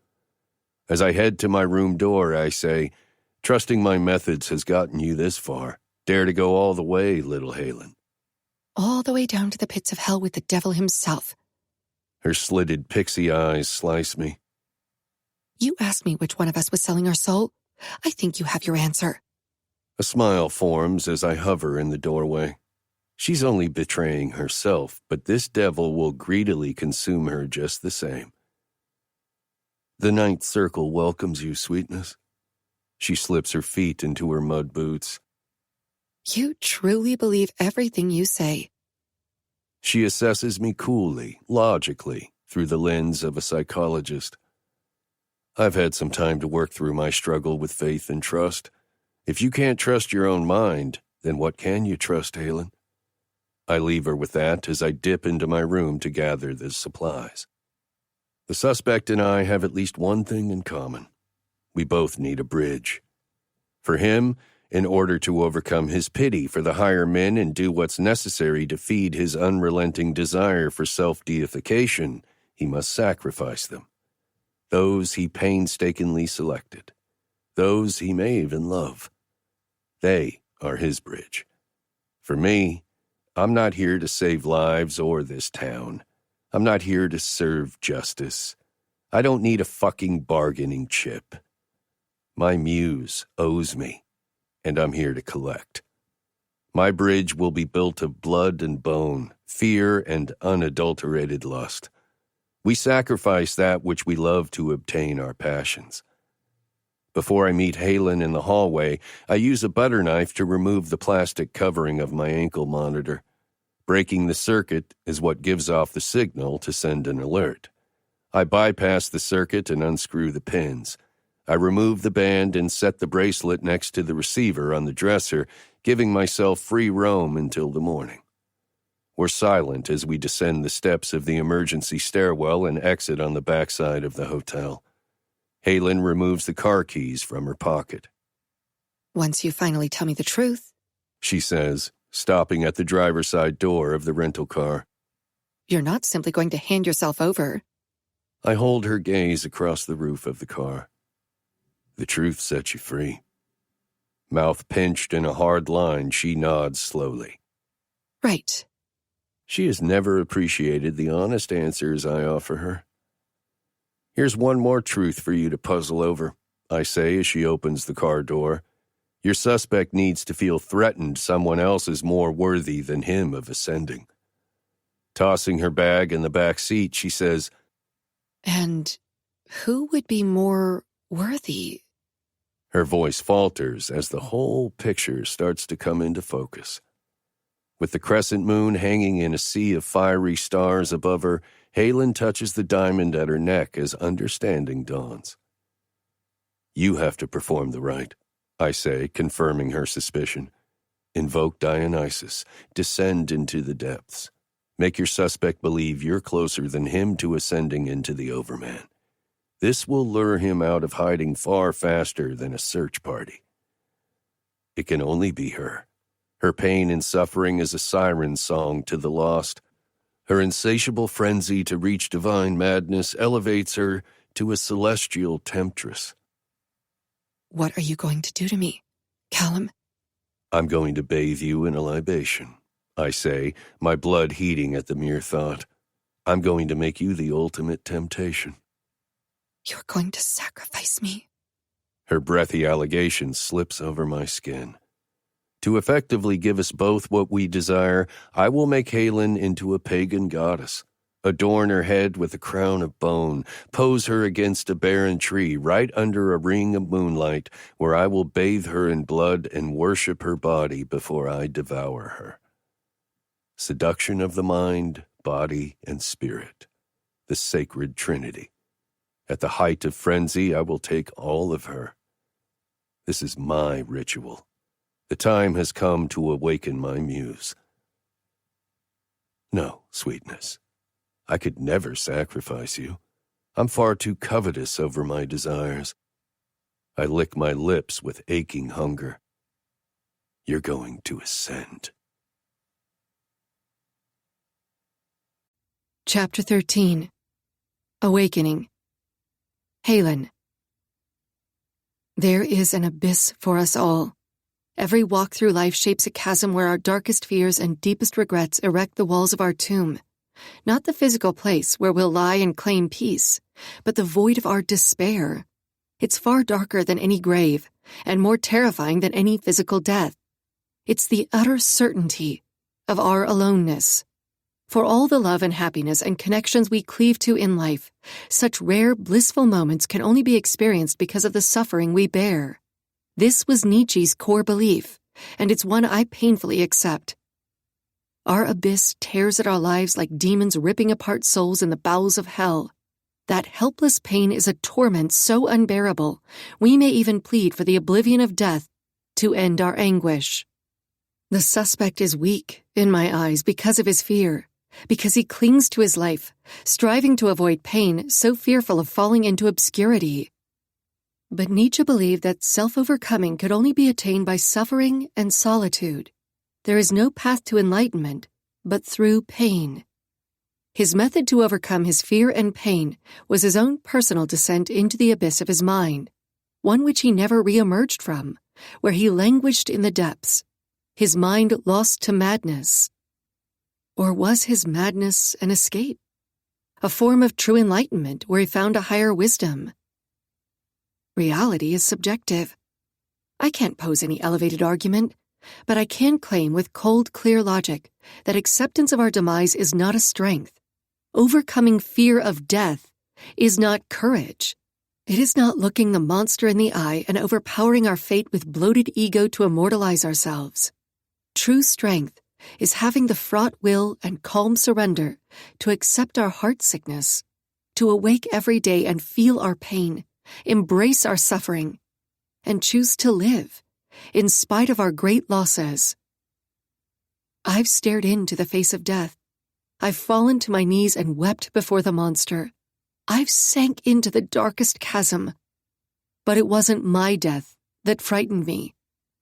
As I head to my room door, I say, "Trusting my methods has gotten you this far. Dare to go all the way, little Halen." All the way down to the pits of hell with the devil himself. Her slitted pixie eyes slice me. You asked me which one of us was selling our soul. I think you have your answer. A smile forms as I hover in the doorway. She's only betraying herself, but this devil will greedily consume her just the same. The ninth circle welcomes you, sweetness. She slips her feet into her mud boots. You truly believe everything you say. She assesses me coolly, logically, through the lens of a psychologist. I've had some time to work through my struggle with faith and trust. If you can't trust your own mind, then what can you trust, Halen? I leave her with that as I dip into my room to gather the supplies. The suspect and I have at least one thing in common. We both need a bridge. For him, in order to overcome his pity for the higher men and do what's necessary to feed his unrelenting desire for self-deification, he must sacrifice them. Those he painstakingly selected. Those he may even love. They are his bridge. For me, I'm not here to save lives or this town. I'm not here to serve justice. I don't need a fucking bargaining chip. My muse owes me, and I'm here to collect. My bridge will be built of blood and bone, fear and unadulterated lust. We sacrifice that which we love to obtain our passions. Before I meet Halen in the hallway, I use a butter knife to remove the plastic covering of my ankle monitor. Breaking the circuit is what gives off the signal to send an alert. I bypass the circuit and unscrew the pins. I remove the band and set the bracelet next to the receiver on the dresser, giving myself free roam until the morning. We're silent as we descend the steps of the emergency stairwell and exit on the backside of the hotel. Halen removes the car keys from her pocket. Once you finally tell me the truth, She says, stopping at the driver's side door of the rental car. You're not simply going to hand yourself over. I hold her gaze across the roof of the car. The truth sets you free. Mouth pinched in a hard line, she nods slowly. Right. She has never appreciated the honest answers I offer her. Here's one more truth for you to puzzle over, I say as she opens the car door. Your suspect needs to feel threatened someone else is more worthy than him of ascending. Tossing her bag in the back seat, she says, And who would be more worthy? Her voice falters as the whole picture starts to come into focus. With the crescent moon hanging in a sea of fiery stars above her, Halen touches the diamond at her neck as understanding dawns. You have to perform the rite, I say, confirming her suspicion. Invoke Dionysus, descend into the depths. Make your suspect believe you're closer than him to ascending into the Overman. This will lure him out of hiding far faster than a search party. It can only be her. Her pain and suffering is a siren song to the lost. Her insatiable frenzy to reach divine madness elevates her to a celestial temptress. What are you going to do to me, Kallum? I'm going to bathe you in a libation, I say, my blood heating at the mere thought. I'm going to make you the ultimate temptation. You're going to sacrifice me? Her breathy allegation slips over my skin. To effectively give us both what we desire, I will make Halen into a pagan goddess, adorn her head with a crown of bone, pose her against a barren tree right under a ring of moonlight, where I will bathe her in blood and worship her body before I devour her. Seduction of the mind, body, and spirit, the sacred trinity. At the height of frenzy, I will take all of her. This is my ritual. The time has come to awaken my muse. No, sweetness. I could never sacrifice you. I'm far too covetous over my desires. I lick my lips with aching hunger. You're going to ascend. Chapter 13. Awakening. Halen. There is an abyss for us all. Every walk through life shapes a chasm where our darkest fears and deepest regrets erect the walls of our tomb. Not the physical place where we'll lie and claim peace, but the void of our despair. It's far darker than any grave, and more terrifying than any physical death. It's the utter certainty of our aloneness. For all the love and happiness and connections we cleave to in life, such rare, blissful moments can only be experienced because of the suffering we bear. This was Nietzsche's core belief, and it's one I painfully accept. Our abyss tears at our lives like demons ripping apart souls in the bowels of hell. That helpless pain is a torment so unbearable, we may even plead for the oblivion of death to end our anguish. The suspect is weak, in my eyes, because of his fear. Because he clings to his life, striving to avoid pain, so fearful of falling into obscurity. But Nietzsche believed that self-overcoming could only be attained by suffering and solitude. There is no path to enlightenment, but through pain. His method to overcome his fear and pain was his own personal descent into the abyss of his mind, one which he never re-emerged from, where he languished in the depths, his mind lost to madness. Or was his madness an escape? A form of true enlightenment where he found a higher wisdom? Reality is subjective. I can't pose any elevated argument, but I can claim with cold, clear logic that acceptance of our demise is not a strength. Overcoming fear of death is not courage. It is not looking the monster in the eye and overpowering our fate with bloated ego to immortalize ourselves. True strength is having the fraught will and calm surrender to accept our heart sickness, to awake every day and feel our pain, embrace our suffering, and choose to live, in spite of our great losses. I've stared into the face of death. I've fallen to my knees and wept before the monster. I've sank into the darkest chasm. But it wasn't my death that frightened me.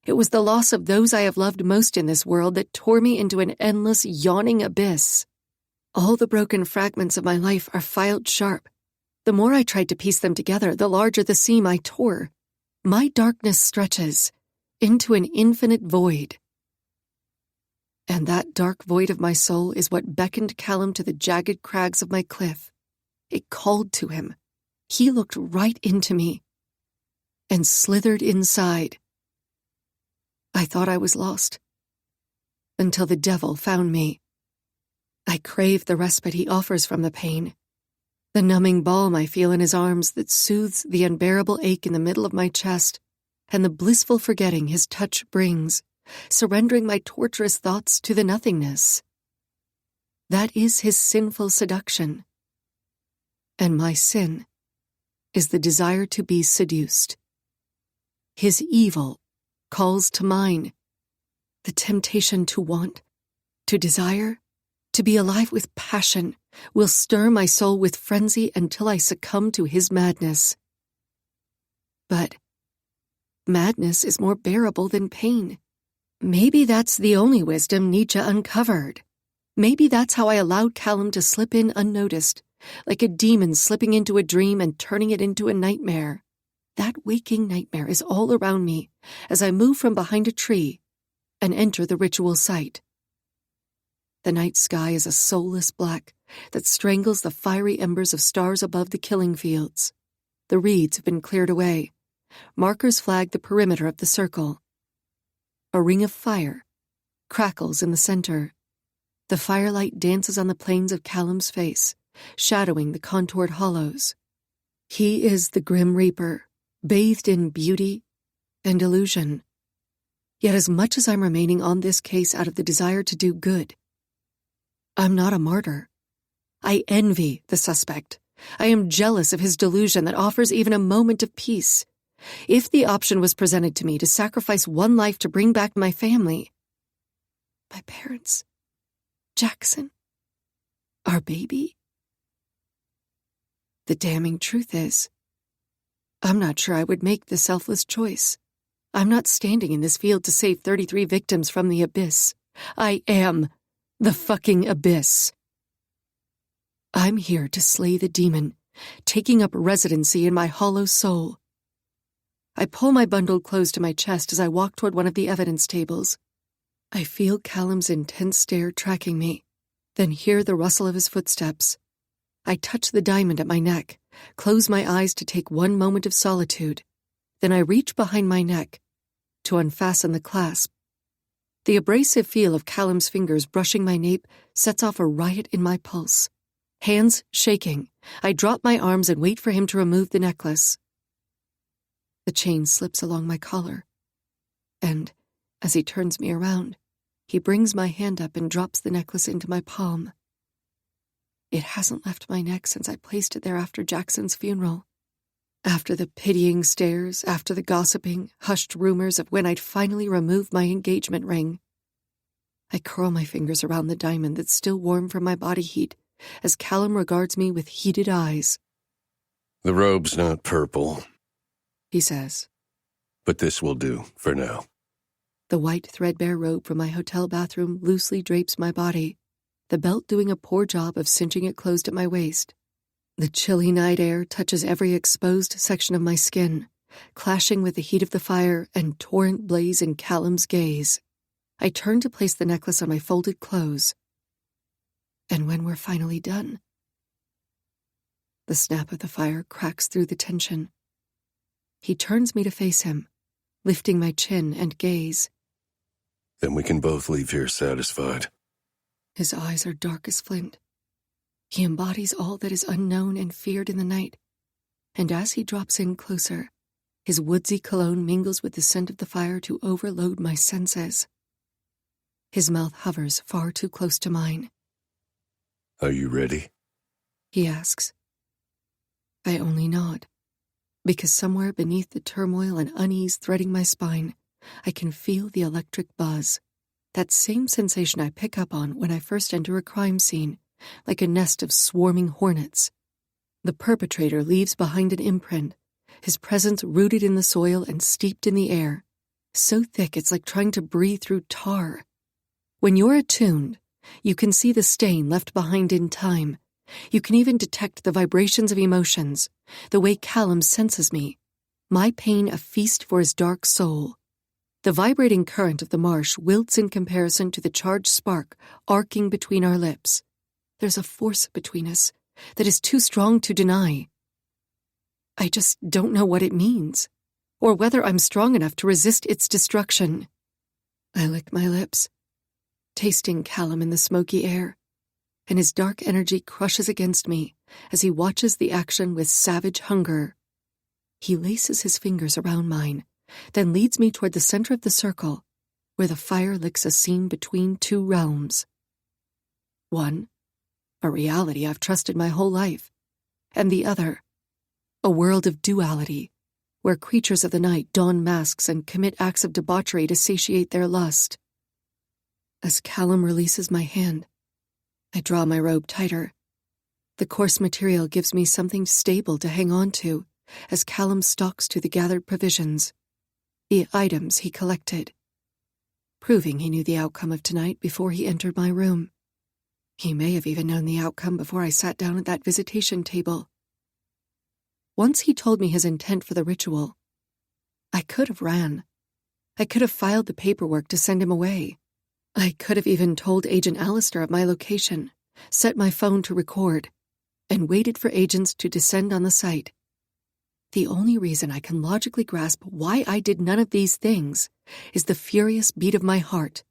It was the loss of those I have loved most in this world that tore me into an endless, yawning abyss. All the broken fragments of my life are filed sharp. The more I tried to piece them together, the larger the seam I tore. My darkness stretches into an infinite void. And that dark void of my soul is what beckoned Kallum to the jagged crags of my cliff. It called to him. He looked right into me and slithered inside. I thought I was lost, until the devil found me. I crave the respite he offers from the pain, the numbing balm I feel in his arms that soothes the unbearable ache in the middle of my chest, and the blissful forgetting his touch brings, surrendering my torturous thoughts to the nothingness. That is his sinful seduction. And my sin is the desire to be seduced. His evil calls to mine, the temptation to want, to desire, to be alive with passion, will stir my soul with frenzy until I succumb to his madness. But madness is more bearable than pain. Maybe that's the only wisdom Nietzsche uncovered. Maybe that's how I allowed Kallum to slip in unnoticed, like a demon slipping into a dream and turning it into a nightmare. That waking nightmare is all around me as I move from behind a tree and enter the ritual site. The night sky is a soulless black that strangles the fiery embers of stars above the killing fields. The reeds have been cleared away. Markers flag the perimeter of the circle. A ring of fire crackles in the center. The firelight dances on the planes of Kallum's face, shadowing the contoured hollows. He is the Grim Reaper, bathed in beauty and illusion. Yet as much as I'm remaining on this case out of the desire to do good, I'm not a martyr. I envy the suspect. I am jealous of his delusion that offers even a moment of peace. If the option was presented to me to sacrifice one life to bring back my family, my parents, Jackson, our baby, the damning truth is, I'm not sure I would make the selfless choice. I'm not standing in this field to save 33 victims from the abyss. I am the fucking abyss. I'm here to slay the demon, taking up residency in my hollow soul. I pull my bundled clothes to my chest as I walk toward one of the evidence tables. I feel Kallum's intense stare tracking me, then hear the rustle of his footsteps. I touch the diamond at my neck, close my eyes to take one moment of solitude. Then I reach behind my neck to unfasten the clasp. The abrasive feel of Kallum's fingers brushing my nape sets off a riot in my pulse. Hands shaking, I drop my arms and wait for him to remove the necklace. The chain slips along my collar, and as he turns me around, he brings my hand up and drops the necklace into my palm. It hasn't left my neck since I placed it there after Jackson's funeral. After the pitying stares, after the gossiping, hushed rumors of when I'd finally remove my engagement ring. I curl my fingers around the diamond that's still warm from my body heat as Kallum regards me with heated eyes. The robe's not purple, he says. But this will do for now. The white threadbare robe from my hotel bathroom loosely drapes my body, the belt doing a poor job of cinching it closed at my waist. The chilly night air touches every exposed section of my skin, clashing with the heat of the fire and torrent blaze in Kallum's gaze. I turn to place the necklace on my folded clothes. And when we're finally done, the snap of the fire cracks through the tension. He turns me to face him, lifting my chin and gaze. Then we can both leave here satisfied. His eyes are dark as flint. He embodies all that is unknown and feared in the night, and as he drops in closer, his woodsy cologne mingles with the scent of the fire to overload my senses. His mouth hovers far too close to mine. Are you ready? He asks. I only nod, because somewhere beneath the turmoil and unease threading my spine, I can feel the electric buzz, that same sensation I pick up on when I first enter a crime scene, like a nest of swarming hornets. The perpetrator leaves behind an imprint, his presence rooted in the soil and steeped in the air, so thick it's like trying to breathe through tar. When you're attuned, you can see the stain left behind in time. You can even detect the vibrations of emotions, the way Kallum senses me, my pain a feast for his dark soul. The vibrating current of the marsh wilts in comparison to the charged spark arcing between our lips. There's a force between us that is too strong to deny. I just don't know what it means, or whether I'm strong enough to resist its destruction. I lick my lips, tasting Kallum in the smoky air, and his dark energy crushes against me as he watches the action with savage hunger. He laces his fingers around mine, then leads me toward the center of the circle, where the fire licks a seam between two realms. One, a reality I've trusted my whole life, and the other, a world of duality, where creatures of the night don masks and commit acts of debauchery to satiate their lust. As Kallum releases my hand, I draw my robe tighter. The coarse material gives me something stable to hang on to as Kallum stalks to the gathered provisions, the items he collected, proving he knew the outcome of tonight before he entered my room. He may have even known the outcome before I sat down at that visitation table. Once he told me his intent for the ritual, I could have ran. I could have filed the paperwork to send him away. I could have even told Agent Alistair of my location, set my phone to record, and waited for agents to descend on the site. The only reason I can logically grasp why I did none of these things is the furious beat of my heart,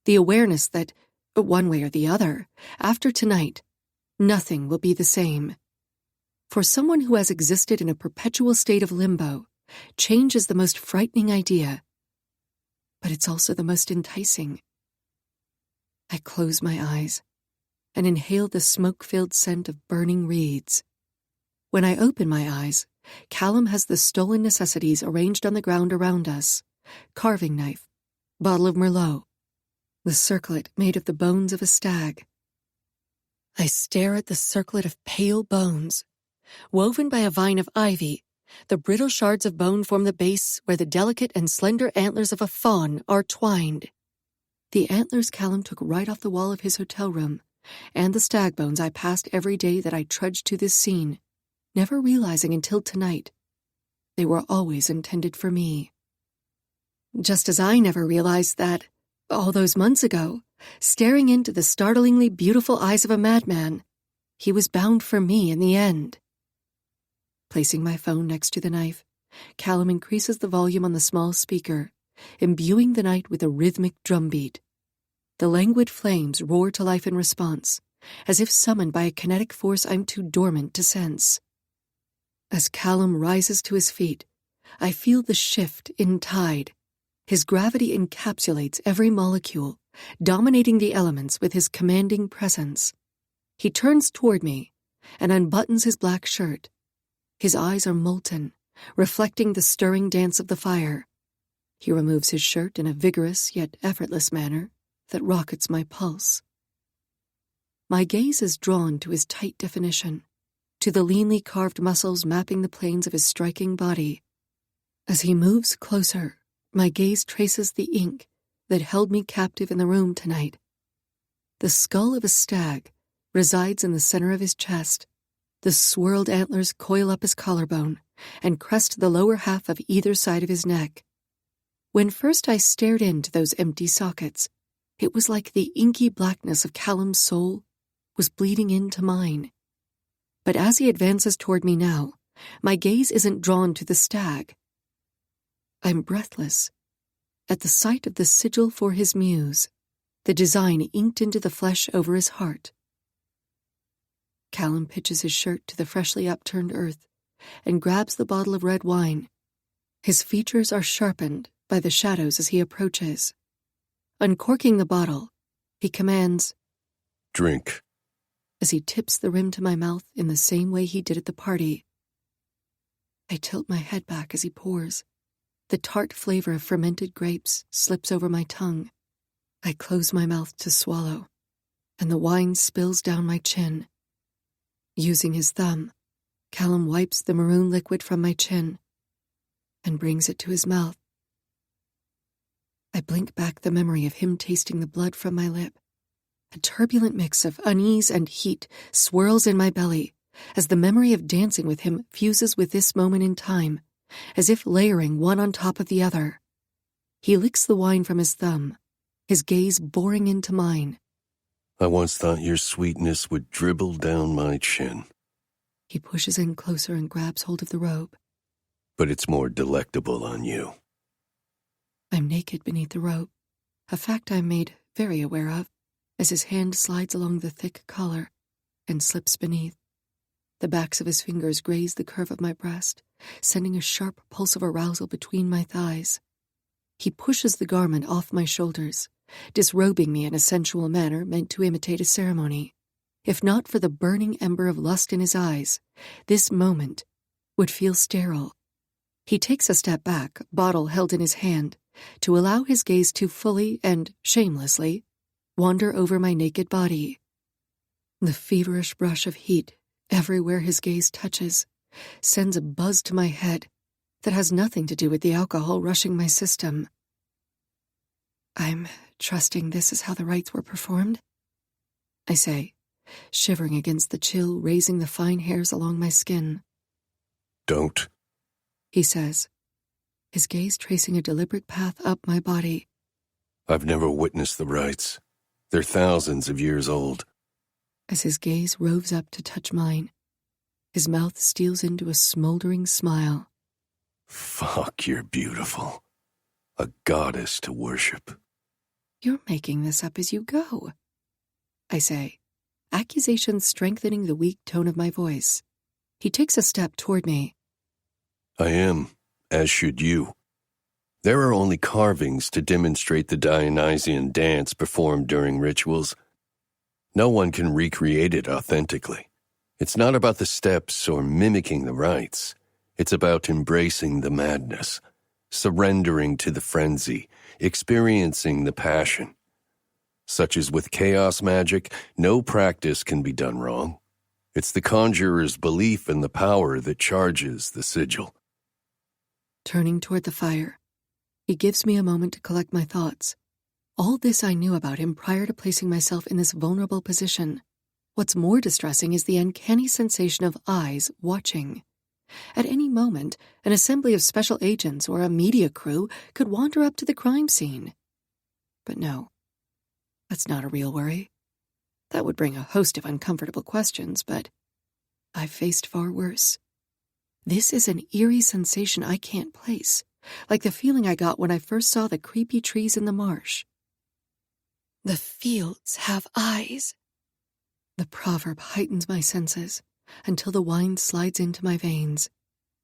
the awareness that, one way or the other, after tonight, nothing will be the same. For someone who has existed in a perpetual state of limbo, change is the most frightening idea, but it's also the most enticing. I close my eyes and inhale the smoke-filled scent of burning reeds. When I open my eyes, Kallum has the stolen necessities arranged on the ground around us: carving knife, bottle of Merlot, the circlet made of the bones of a stag. I stare at the circlet of pale bones. Woven by a vine of ivy, the brittle shards of bone form the base where the delicate and slender antlers of a fawn are twined. The antlers Kallum took right off the wall of his hotel room and the stag bones I passed every day that I trudged to this scene, never realizing until tonight they were always intended for me. Just as I never realized that, all those months ago, staring into the startlingly beautiful eyes of a madman, he was bound for me in the end. Placing my phone next to the knife, Kallum increases the volume on the small speaker, imbuing the night with a rhythmic drumbeat. The languid flames roar to life in response, as if summoned by a kinetic force I'm too dormant to sense. As Kallum rises to his feet, I feel the shift in tide. His gravity encapsulates every molecule, dominating the elements with his commanding presence. He turns toward me and unbuttons his black shirt. His eyes are molten, reflecting the stirring dance of the fire. He removes his shirt in a vigorous yet effortless manner that rockets my pulse. My gaze is drawn to his tight definition, to the leanly carved muscles mapping the planes of his striking body. As he moves closer, my gaze traces the ink that held me captive in the room tonight. The skull of a stag resides in the center of his chest. The swirled antlers coil up his collarbone and crest the lower half of either side of his neck. When first I stared into those empty sockets, it was like the inky blackness of Kallum's soul was bleeding into mine. But as he advances toward me now, my gaze isn't drawn to the stag. I'm breathless at the sight of the sigil for his muse, the design inked into the flesh over his heart. Kallum pitches his shirt to the freshly upturned earth and grabs the bottle of red wine. His features are sharpened by the shadows as he approaches. Uncorking the bottle, he commands, "Drink," as he tips the rim to my mouth in the same way he did at the party. I tilt my head back as he pours. The tart flavor of fermented grapes slips over my tongue. I close my mouth to swallow, and the wine spills down my chin. Using his thumb, Kallum wipes the maroon liquid from my chin and brings it to his mouth. I blink back the memory of him tasting the blood from my lip. A turbulent mix of unease and heat swirls in my belly as the memory of dancing with him fuses with this moment in time, as if layering one on top of the other. He licks the wine from his thumb, his gaze boring into mine. "I once thought your sweetness would dribble down my chin. He pushes in closer and grabs hold of the robe. But it's more delectable on you." I'm naked beneath the robe, a fact I'm made very aware of, as his hand slides along the thick collar and slips beneath. The backs of his fingers graze the curve of my breast, sending a sharp pulse of arousal between my thighs. He pushes the garment off my shoulders, disrobing me in a sensual manner meant to imitate a ceremony. If not for the burning ember of lust in his eyes, this moment would feel sterile. He takes a step back, bottle held in his hand, to allow his gaze to fully and shamelessly wander over my naked body. The feverish brush of heat everywhere his gaze touches sends a buzz to my head that has nothing to do with the alcohol rushing my system. I'm trusting this is how the rites were performed, I say, shivering against the chill raising the fine hairs along my skin. "Don't," he says, his gaze tracing a deliberate path up my body. "I've never witnessed the rites. They're thousands of years old." As his gaze roves up to touch mine, his mouth steals into a smoldering smile. "Fuck, you're beautiful. A goddess to worship." You're making this up as you go, I say, accusation strengthening the weak tone of my voice. He takes a step toward me. "I am, as should you. There are only carvings to demonstrate the Dionysian dance performed during rituals. No one can recreate it authentically. It's not about the steps or mimicking the rites. It's about embracing the madness, surrendering to the frenzy, experiencing the passion. Such as with chaos magic, no practice can be done wrong. It's the conjurer's belief in the power that charges the sigil." Turning toward the fire, he gives me a moment to collect my thoughts, All this I knew about him prior to placing myself in this vulnerable position. What's more distressing is the uncanny sensation of eyes watching. At any moment, an assembly of special agents or a media crew could wander up to the crime scene. But no, that's not a real worry. That would bring a host of uncomfortable questions, but I've faced far worse. This is an eerie sensation I can't place, like the feeling I got when I first saw the creepy trees in the marsh. The fields have eyes. The proverb heightens my senses until the wine slides into my veins.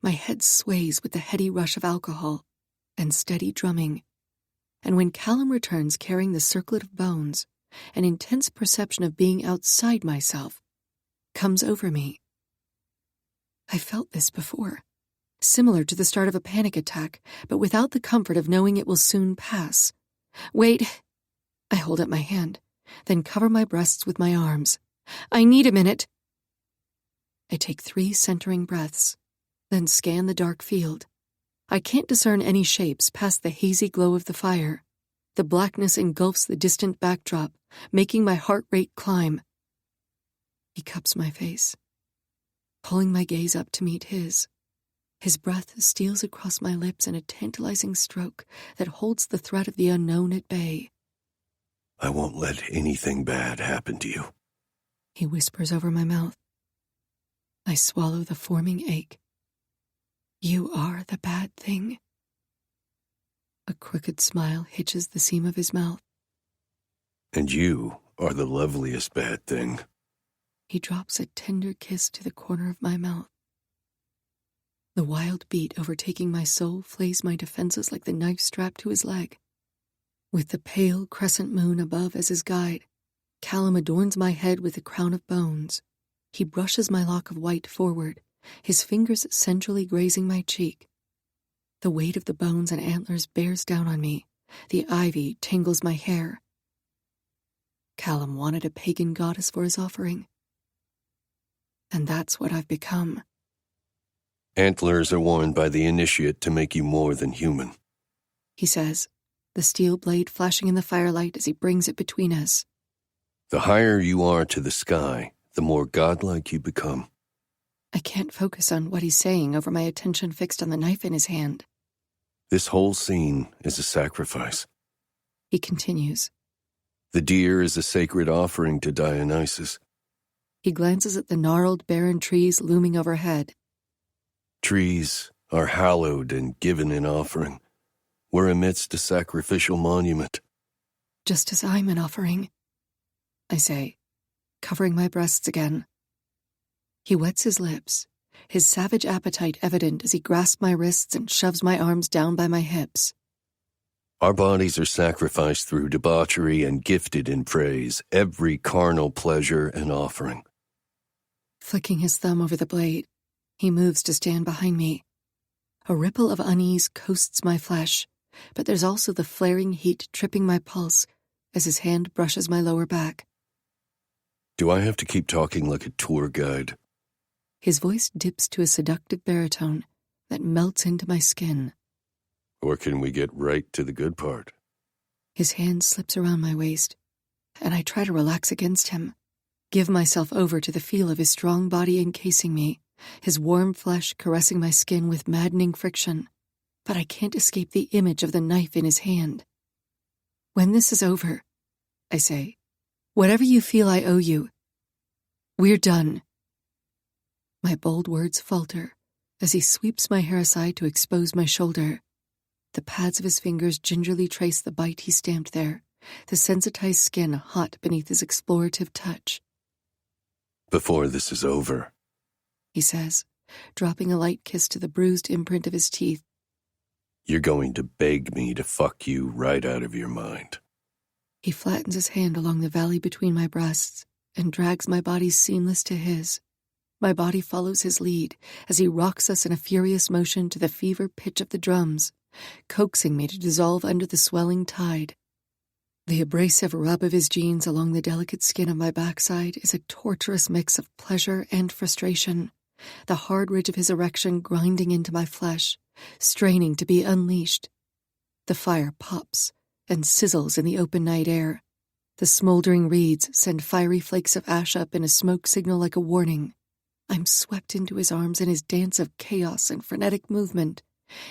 My head sways with the heady rush of alcohol and steady drumming. And when Kallum returns carrying the circlet of bones, an intense perception of being outside myself comes over me. I felt this before, similar to the start of a panic attack, but without the comfort of knowing it will soon pass. Wait. I hold up my hand, then cover my breasts with my arms. I need a minute. I take 3 centering breaths, then scan the dark field. I can't discern any shapes past the hazy glow of the fire. The blackness engulfs the distant backdrop, making my heart rate climb. He cups my face, pulling my gaze up to meet his. His breath steals across my lips in a tantalizing stroke that holds the threat of the unknown at bay. I won't let anything bad happen to you, he whispers over my mouth. I swallow the forming ache. You are the bad thing. A crooked smile hitches the seam of his mouth. And you are the loveliest bad thing. He drops a tender kiss to the corner of my mouth. The wild beat overtaking my soul flays my defenses like the knife strapped to his leg. With the pale crescent moon above as his guide, Kallum adorns my head with a crown of bones. He brushes my lock of white forward, his fingers sensually grazing my cheek. The weight of the bones and antlers bears down on me. The ivy tangles my hair. Kallum wanted a pagan goddess for his offering. And that's what I've become. Antlers are worn by the initiate to make you more than human, he says, the steel blade flashing in the firelight as he brings it between us. The higher you are to the sky, the more godlike you become. I can't focus on what he's saying over my attention fixed on the knife in his hand. This whole scene is a sacrifice, he continues. The deer is a sacred offering to Dionysus. He glances at the gnarled, barren trees looming overhead. Trees are hallowed and given in offering. We're amidst a sacrificial monument. Just as I'm an offering, I say, covering my breasts again. He wets his lips, his savage appetite evident as he grasps my wrists and shoves my arms down by my hips. Our bodies are sacrificed through debauchery and gifted in praise, every carnal pleasure and offering. Flicking his thumb over the blade, he moves to stand behind me. A ripple of unease coasts my flesh, but there's also the flaring heat tripping my pulse as his hand brushes my lower back. Do I have to keep talking like a tour guide? His voice dips to a seductive baritone that melts into my skin. Or can we get right to the good part? His hand slips around my waist, and I try to relax against him, give myself over to the feel of his strong body encasing me, his warm flesh caressing my skin with maddening friction. But I can't escape the image of the knife in his hand. When this is over, I say, whatever you feel I owe you, we're done. My bold words falter as he sweeps my hair aside to expose my shoulder. The pads of his fingers gingerly trace the bite he stamped there, the sensitized skin hot beneath his explorative touch. Before this is over, he says, dropping a light kiss to the bruised imprint of his teeth. You're going to beg me to fuck you right out of your mind. He flattens his hand along the valley between my breasts and drags my body seamless to his. My body follows his lead as he rocks us in a furious motion to the fever pitch of the drums, coaxing me to dissolve under the swelling tide. The abrasive rub of his jeans along the delicate skin of my backside is a torturous mix of pleasure and frustration, the hard ridge of his erection grinding into my flesh, straining to be unleashed. The fire pops and sizzles in the open night air. The smoldering reeds send fiery flakes of ash up in a smoke signal like a warning. I'm swept into his arms in his dance of chaos and frenetic movement,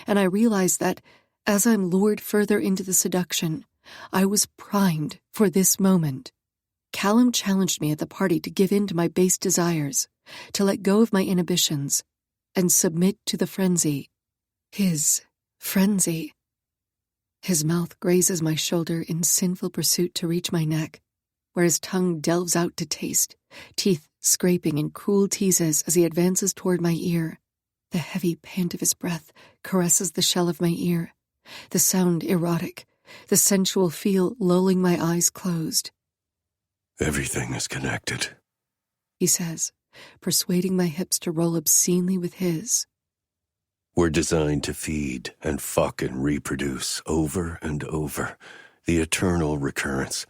and I realize that, as I'm lured further into the seduction, I was primed for this moment. Kallum challenged me at the party to give in to my base desires, to let go of my inhibitions, and submit to the frenzy. His frenzy. His mouth grazes my shoulder in sinful pursuit to reach my neck, where his tongue delves out to taste, teeth scraping in cruel teases as he advances toward my ear. The heavy pant of his breath caresses the shell of my ear, the sound erotic, the sensual feel lulling my eyes closed. Everything is connected, he says, persuading my hips to roll obscenely with his. We're designed to feed and fuck and reproduce over and over, the eternal recurrence.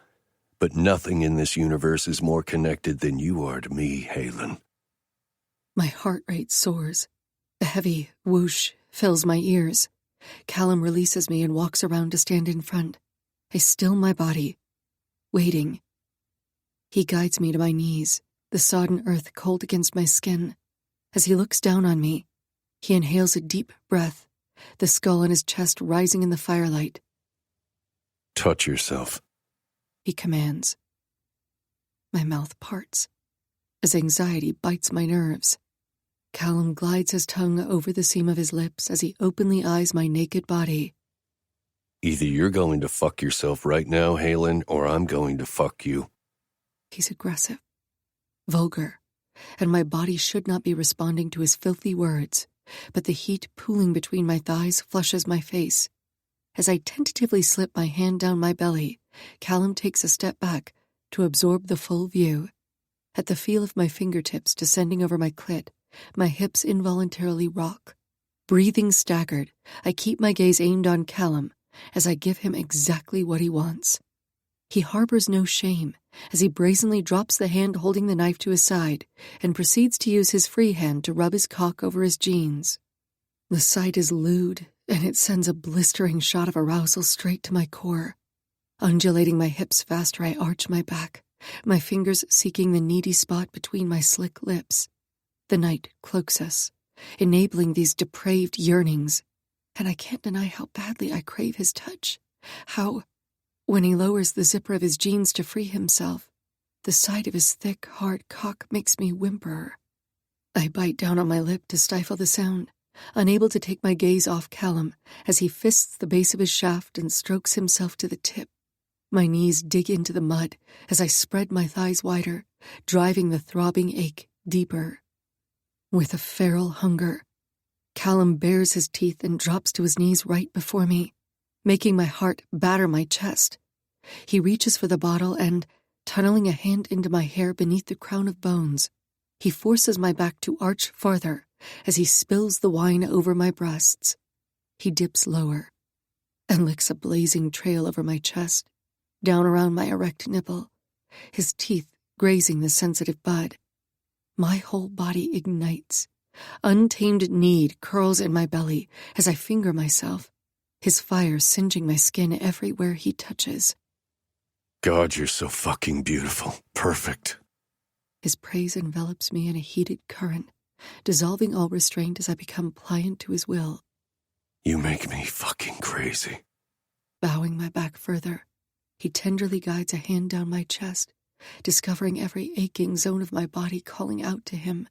But nothing in this universe is more connected than you are to me, Halen. My heart rate soars. A heavy whoosh fills my ears. Kallum releases me and walks around to stand in front. I still my body, waiting. He guides me to my knees, the sodden earth cold against my skin. As he looks down on me, he inhales a deep breath, the skull on his chest rising in the firelight. Touch yourself, he commands. My mouth parts as anxiety bites my nerves. Kallum glides his tongue over the seam of his lips as he openly eyes my naked body. Either you're going to fuck yourself right now, Halen, or I'm going to fuck you. He's aggressive, vulgar, and my body should not be responding to his filthy words, but the heat pooling between my thighs flushes my face. As I tentatively slip my hand down my belly, Kallum takes a step back to absorb the full view. At the feel of my fingertips descending over my clit, my hips involuntarily rock. Breathing staggered, I keep my gaze aimed on Kallum as I give him exactly what he wants. He harbors no shame as he brazenly drops the hand holding the knife to his side and proceeds to use his free hand to rub his cock over his jeans. The sight is lewd, and it sends a blistering shot of arousal straight to my core. Undulating my hips faster, I arch my back, my fingers seeking the needy spot between my slick lips. The night cloaks us, enabling these depraved yearnings, and I can't deny how badly I crave his touch. How, when he lowers the zipper of his jeans to free himself, the sight of his thick, hard cock makes me whimper. I bite down on my lip to stifle the sound, unable to take my gaze off Kallum as he fists the base of his shaft and strokes himself to the tip. My knees dig into the mud as I spread my thighs wider, driving the throbbing ache deeper. With a feral hunger, Kallum bares his teeth and drops to his knees right before me, making my heart batter my chest. He reaches for the bottle and, tunneling a hand into my hair beneath the crown of bones, he forces my back to arch farther as he spills the wine over my breasts. He dips lower and licks a blazing trail over my chest, down around my erect nipple, his teeth grazing the sensitive bud. My whole body ignites. Untamed need curls in my belly as I finger myself, his fire singeing my skin everywhere he touches. God, you're so fucking beautiful. Perfect. His praise envelops me in a heated current, dissolving all restraint as I become pliant to his will. You make me fucking crazy. Bowing my back further, he tenderly guides a hand down my chest, discovering every aching zone of my body calling out to him.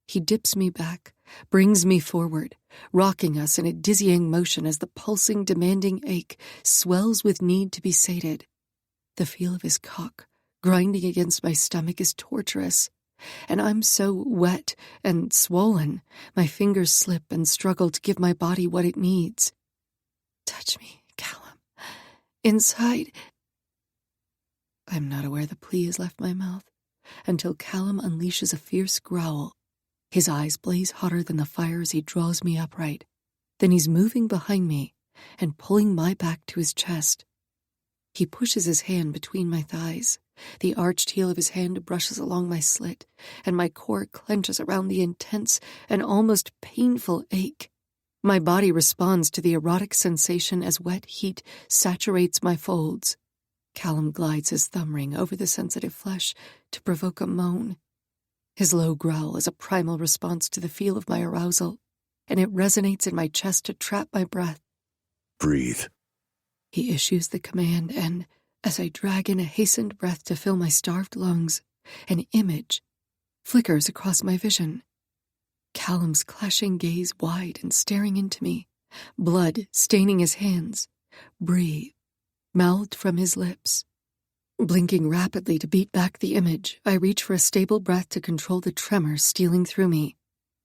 He dips me back, brings me forward, rocking us in a dizzying motion as the pulsing, demanding ache swells with need to be sated. The feel of his cock grinding against my stomach is torturous, and I'm so wet and swollen, my fingers slip and struggle to give my body what it needs. Touch me, Kallum. Inside. I'm not aware the plea has left my mouth until Kallum unleashes a fierce growl. His eyes blaze hotter than the fire as he draws me upright. Then he's moving behind me and pulling my back to his chest. He pushes his hand between my thighs. The arched heel of his hand brushes along my slit, and my core clenches around the intense and almost painful ache. My body responds to the erotic sensation as wet heat saturates my folds. Kallum glides his thumb ring over the sensitive flesh to provoke a moan. His low growl is a primal response to the feel of my arousal, and it resonates in my chest to trap my breath. Breathe. He issues the command, and as I drag in a hastened breath to fill my starved lungs, an image flickers across my vision. Kallum's clashing gaze wide and staring into me, blood staining his hands. Breathe, mouthed from his lips. Blinking rapidly to beat back the image, I reach for a stable breath to control the tremor stealing through me.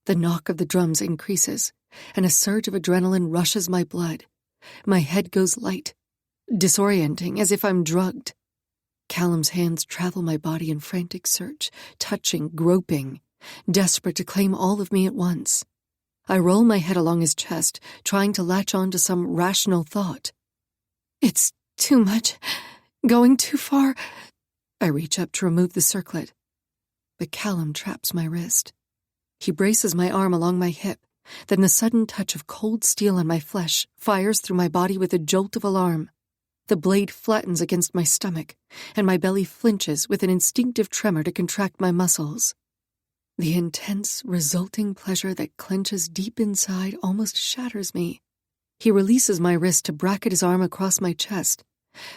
The knock of the drums increases, and a surge of adrenaline rushes my blood. My head goes light, disorienting as if I'm drugged. Kallum's hands travel my body in frantic search, touching, groping, desperate to claim all of me at once. I roll my head along his chest, trying to latch on to some rational thought. It's too much. Going too far. I reach up to remove the circlet, but Kallum traps my wrist. He braces my arm along my hip, then the sudden touch of cold steel on my flesh fires through my body with a jolt of alarm. The blade flattens against my stomach, and my belly flinches with an instinctive tremor to contract my muscles. The intense, resulting pleasure that clenches deep inside almost shatters me. He releases my wrist to bracket his arm across my chest.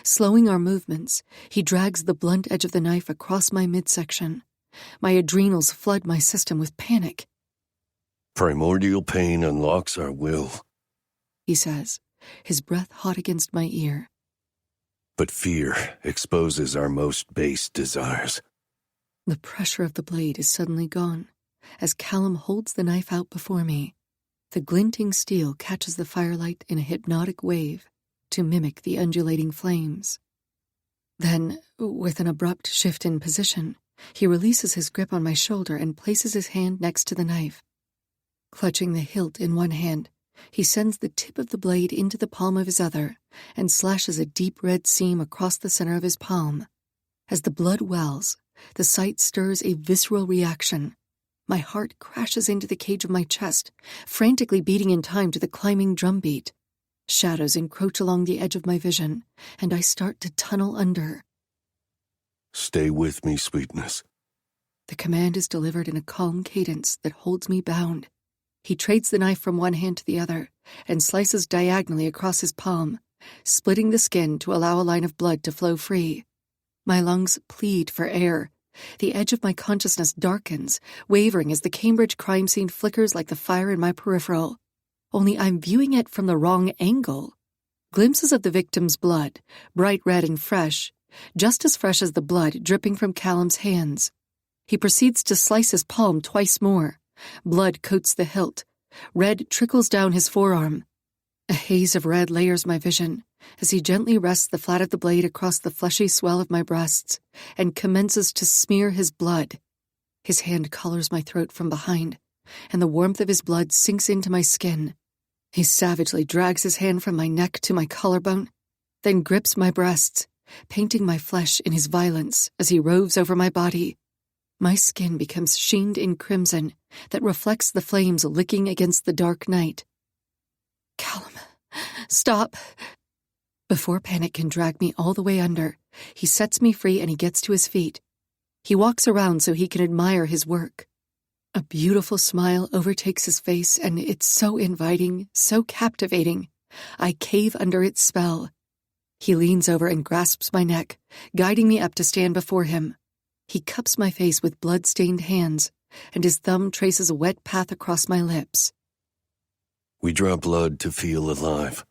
Slowing our movements, he drags the blunt edge of the knife across my midsection. My adrenals flood my system with panic. Primordial pain unlocks our will, he says, his breath hot against my ear. But fear exposes our most base desires. The pressure of the blade is suddenly gone, as Kallum holds the knife out before me. The glinting steel catches the firelight in a hypnotic wave to mimic the undulating flames. Then, with an abrupt shift in position, he releases his grip on my shoulder and places his hand next to the knife. Clutching the hilt in one hand, he sends the tip of the blade into the palm of his other and slashes a deep red seam across the center of his palm. As the blood wells, the sight stirs a visceral reaction. My heart crashes into the cage of my chest, frantically beating in time to the climbing drumbeat. Shadows encroach along the edge of my vision, and I start to tunnel under. Stay with me, sweetness. The command is delivered in a calm cadence that holds me bound. He trades the knife from one hand to the other and slices diagonally across his palm, splitting the skin to allow a line of blood to flow free. My lungs plead for air. The edge of my consciousness darkens, wavering as the Cambridge crime scene flickers like the fire in my peripheral. Only I'm viewing it from the wrong angle. Glimpses of the victim's blood, bright red and fresh, just as fresh as the blood dripping from Kallum's hands. He proceeds to slice his palm twice more. Blood coats the hilt. Red trickles down his forearm. A haze of red layers my vision as he gently rests the flat of the blade across the fleshy swell of my breasts and commences to smear his blood. His hand colors my throat from behind, and the warmth of his blood sinks into my skin. He savagely drags his hand from my neck to my collarbone, then grips my breasts, painting my flesh in his violence as he roves over my body. My skin becomes sheened in crimson that reflects the flames licking against the dark night. Kallum, stop. Before panic can drag me all the way under, he sets me free and he gets to his feet. He walks around so he can admire his work. A beautiful smile overtakes his face, and it's so inviting, so captivating. I cave under its spell. He leans over and grasps my neck, guiding me up to stand before him. He cups my face with blood-stained hands, and his thumb traces a wet path across my lips. We draw blood to feel alive.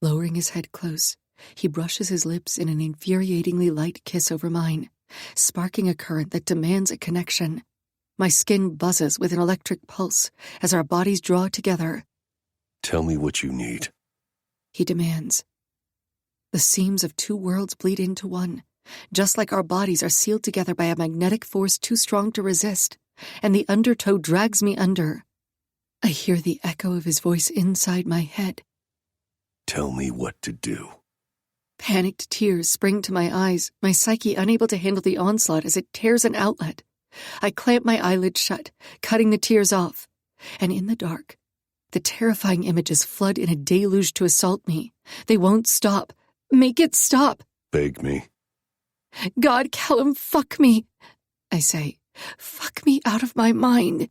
Lowering his head close, he brushes his lips in an infuriatingly light kiss over mine, sparking a current that demands a connection. My skin buzzes with an electric pulse as our bodies draw together. Tell me what you need, he demands. The seams of two worlds bleed into one, just like our bodies are sealed together by a magnetic force too strong to resist, and the undertow drags me under. I hear the echo of his voice inside my head. Tell me what to do. Panicked tears spring to my eyes, my psyche unable to handle the onslaught as it tears an outlet. I clamp my eyelids shut, cutting the tears off, and in the dark, The terrifying images flood in a deluge to assault me. They won't stop. Make it stop. Beg me. God, Kallum, fuck me, I say. Fuck me out of my mind.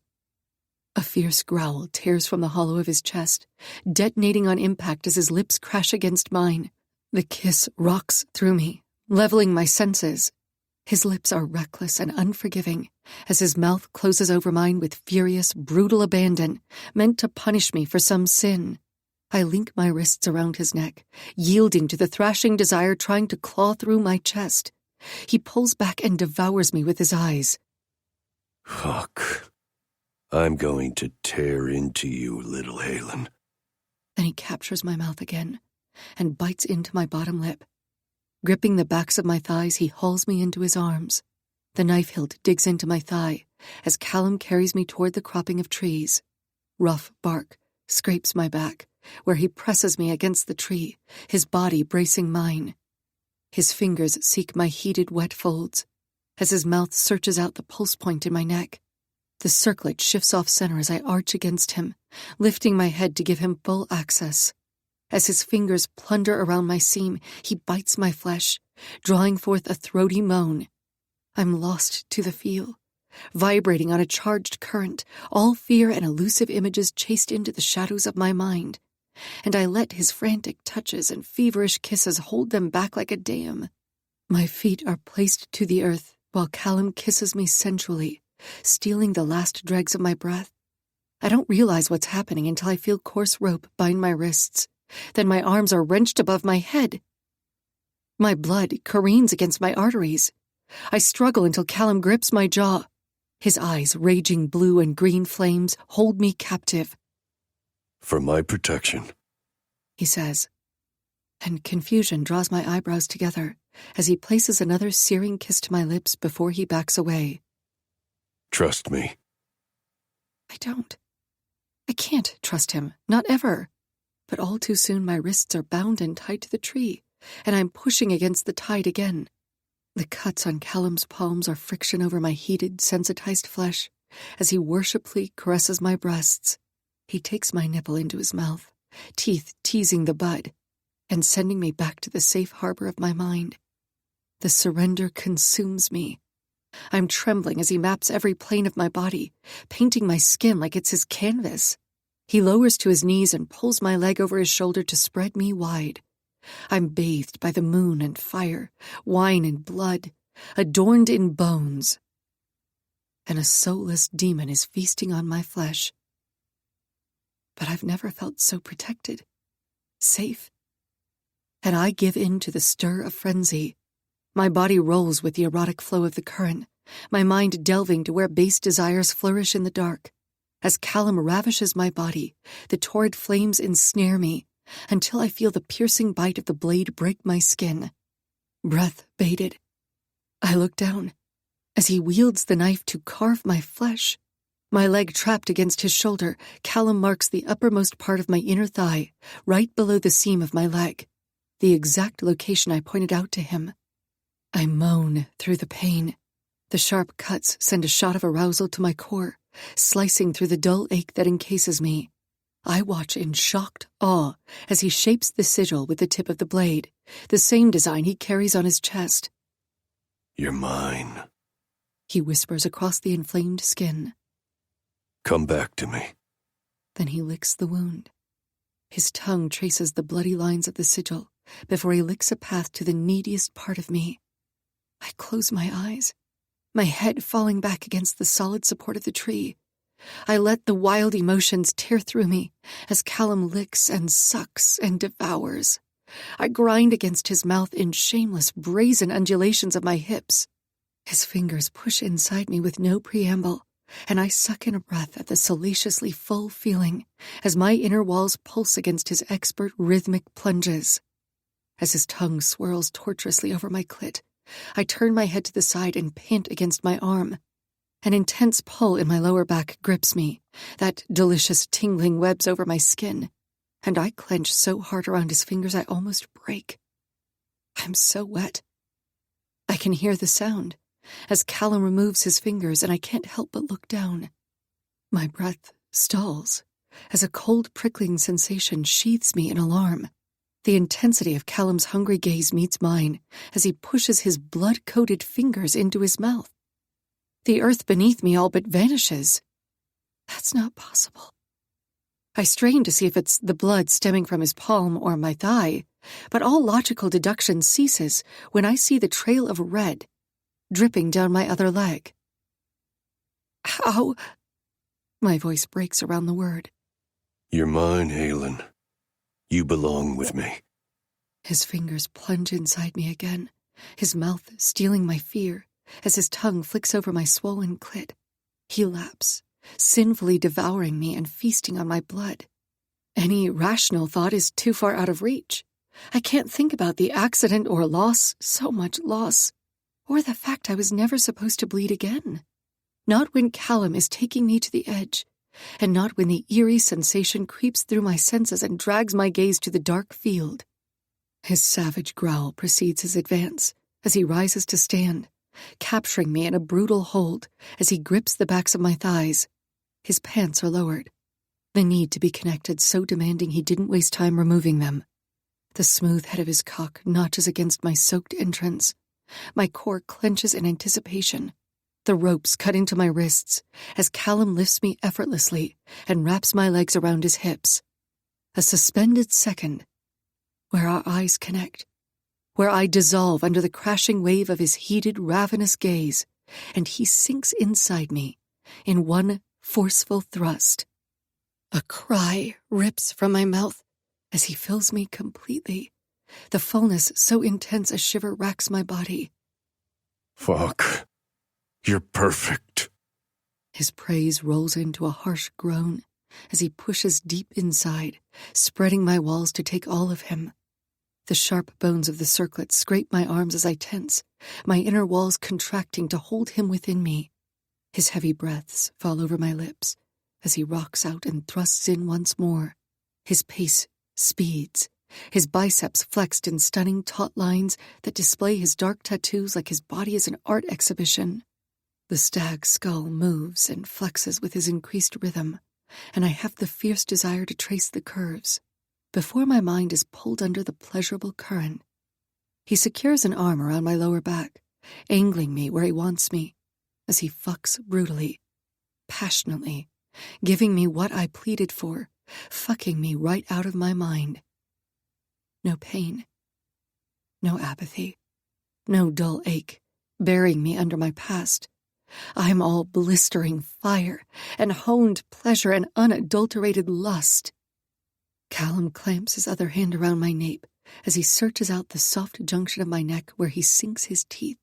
A fierce growl tears from the hollow of his chest, detonating on impact as his lips crash against mine. The kiss rocks through me, leveling my senses. His lips are reckless and unforgiving as his mouth closes over mine with furious, brutal abandon, meant to punish me for some sin. I link my wrists around his neck, yielding to the thrashing desire trying to claw through my chest. He pulls back and devours me with his eyes. Fuck. I'm going to tear into you, little Halen. Then he captures my mouth again and bites into my bottom lip. Gripping the backs of my thighs, he hauls me into his arms. The knife hilt digs into my thigh as Kallum carries me toward the cropping of trees. Rough bark scrapes my back, where he presses me against the tree, his body bracing mine. His fingers seek my heated, wet folds as his mouth searches out the pulse point in my neck. The circlet shifts off center as I arch against him, lifting my head to give him full access. As his fingers plunder around my seam, he bites my flesh, drawing forth a throaty moan. I'm lost to the feel, vibrating on a charged current, all fear and elusive images chased into the shadows of my mind. And I let his frantic touches and feverish kisses hold them back like a dam. My feet are placed to the earth while Kallum kisses me sensually, stealing the last dregs of my breath. I don't realize what's happening until I feel coarse rope bind my wrists. Then my arms are wrenched above my head. My blood careens against my arteries. I struggle until Kallum grips my jaw. His eyes, raging blue and green flames, hold me captive. For my protection, he says. And confusion draws my eyebrows together as he places another searing kiss to my lips before he backs away. Trust me. I don't. I can't trust him, not ever. But all too soon my wrists are bound and tied to the tree, and I'm pushing against the tide again. The cuts on Kallum's palms are friction over my heated, sensitized flesh as he worshipfully caresses my breasts. He takes my nipple into his mouth, teeth teasing the bud, and sending me back to the safe harbor of my mind. The surrender consumes me. I'm trembling as he maps every plane of my body, painting my skin like it's his canvas. He lowers to his knees and pulls my leg over his shoulder to spread me wide. I'm bathed by the moon and fire, wine and blood, adorned in bones. And a soulless demon is feasting on my flesh. But I've never felt so protected, safe. And I give in to the stir of frenzy. My body rolls with the erotic flow of the current, my mind delving to where base desires flourish in the dark. As Kallum ravishes my body, the torrid flames ensnare me, until I feel the piercing bite of the blade break my skin. Breath bated. I look down, as he wields the knife to carve my flesh. My leg trapped against his shoulder, Kallum marks the uppermost part of my inner thigh, right below the seam of my leg, the exact location I pointed out to him. I moan through the pain. The sharp cuts send a shot of arousal to my core, slicing through the dull ache that encases me. I watch in shocked awe as he shapes the sigil with the tip of the blade, the same design he carries on his chest. You're mine, he whispers across the inflamed skin. Come back to me. Then he licks the wound. His tongue traces the bloody lines of the sigil before he licks a path to the neediest part of me. I close my eyes, my head falling back against the solid support of the tree. I let the wild emotions tear through me as Kallum licks and sucks and devours. I grind against his mouth in shameless, brazen undulations of my hips. His fingers push inside me with no preamble, and I suck in a breath at the salaciously full feeling as my inner walls pulse against his expert rhythmic plunges. As his tongue swirls torturously over my clit, I turn my head to the side and pant against my arm. An intense pull in my lower back grips me, that delicious tingling webs over my skin, and I clench so hard around his fingers I almost break. I'm so wet. I can hear the sound as Kallum removes his fingers, and I can't help but look down. My breath stalls, as a cold prickling sensation sheathes me in alarm. The intensity of Kallum's hungry gaze meets mine as he pushes his blood-coated fingers into his mouth. The earth beneath me all but vanishes. That's not possible. I strain to see if it's the blood stemming from his palm or my thigh, but all logical deduction ceases when I see the trail of red dripping down my other leg. How? My voice breaks around the word. You're mine, Halen. You belong with me. His fingers plunge inside me again, his mouth stealing my fear as his tongue flicks over my swollen clit. He laps, sinfully devouring me and feasting on my blood. Any rational thought is too far out of reach. I can't think about the accident or loss, so much loss, or the fact I was never supposed to bleed again. Not when Kallum is taking me to the edge, and not when the eerie sensation creeps through my senses and drags my gaze to the dark field. His savage growl precedes his advance as he rises to stand, capturing me in a brutal hold as he grips the backs of my thighs. His pants are lowered, the need to be connected so demanding he didn't waste time removing them. The smooth head of his cock notches against my soaked entrance. My core clenches in anticipation. The ropes cut into my wrists as Kallum lifts me effortlessly and wraps my legs around his hips. A suspended second, where our eyes connect, where I dissolve under the crashing wave of his heated, ravenous gaze, and he sinks inside me in one forceful thrust. A cry rips from my mouth as he fills me completely, the fullness so intense a shiver racks my body. Fuck. You're perfect. His praise rolls into a harsh groan as he pushes deep inside, spreading my walls to take all of him. The sharp bones of the circlet scrape my arms as I tense, my inner walls contracting to hold him within me. His heavy breaths fall over my lips as he rocks out and thrusts in once more. His pace speeds, his biceps flexed in stunning taut lines that display his dark tattoos like his body is an art exhibition. The stag's skull moves and flexes with his increased rhythm, and I have the fierce desire to trace the curves before my mind is pulled under the pleasurable current. He secures an arm around my lower back, angling me where he wants me, as he fucks brutally, passionately, giving me what I pleaded for, fucking me right out of my mind. No pain, no apathy, no dull ache, burying me under my past. I'm all blistering fire and honed pleasure and unadulterated lust. Kallum clamps his other hand around my nape as he searches out the soft junction of my neck where he sinks his teeth.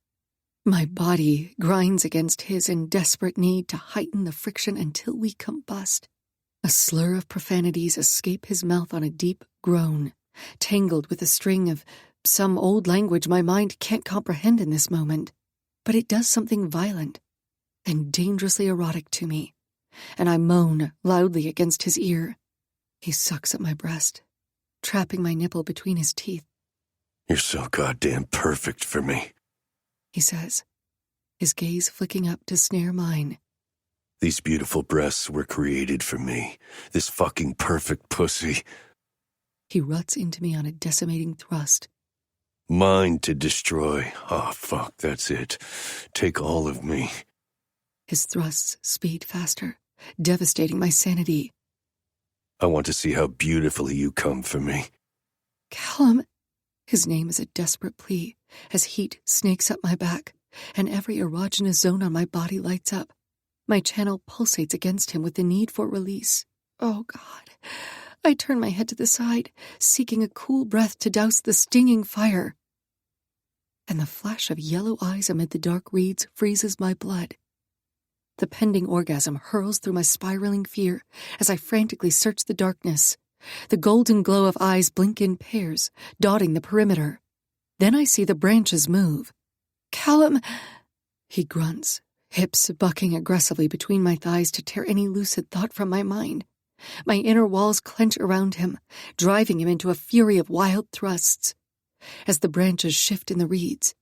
My body grinds against his in desperate need to heighten the friction until we combust. A slur of profanities escape his mouth on a deep groan, tangled with a string of some old language my mind can't comprehend in this moment. But it does something violent and dangerously erotic to me, and I moan loudly against his ear. He sucks at my breast, trapping my nipple between his teeth. You're so goddamn perfect for me, he says, his gaze flicking up to snare mine. These beautiful breasts were created for me. This fucking perfect pussy. He ruts into me on a decimating thrust. Mine to destroy. Oh, fuck, that's it. Take all of me. His thrusts speed faster, devastating my sanity. I want to see how beautifully you come for me. Kallum. His name is a desperate plea as heat snakes up my back and every erogenous zone on my body lights up. My channel pulsates against him with the need for release. Oh, God. I turn my head to the side, seeking a cool breath to douse the stinging fire. And the flash of yellow eyes amid the dark reeds freezes my blood. The pending orgasm hurls through my spiraling fear as I frantically search the darkness. The golden glow of eyes blink in pairs, dotting the perimeter. Then I see the branches move. Kallum, he grunts, hips bucking aggressively between my thighs to tear any lucid thought from my mind. My inner walls clench around him, driving him into a fury of wild thrusts. As the branches shift in the reeds,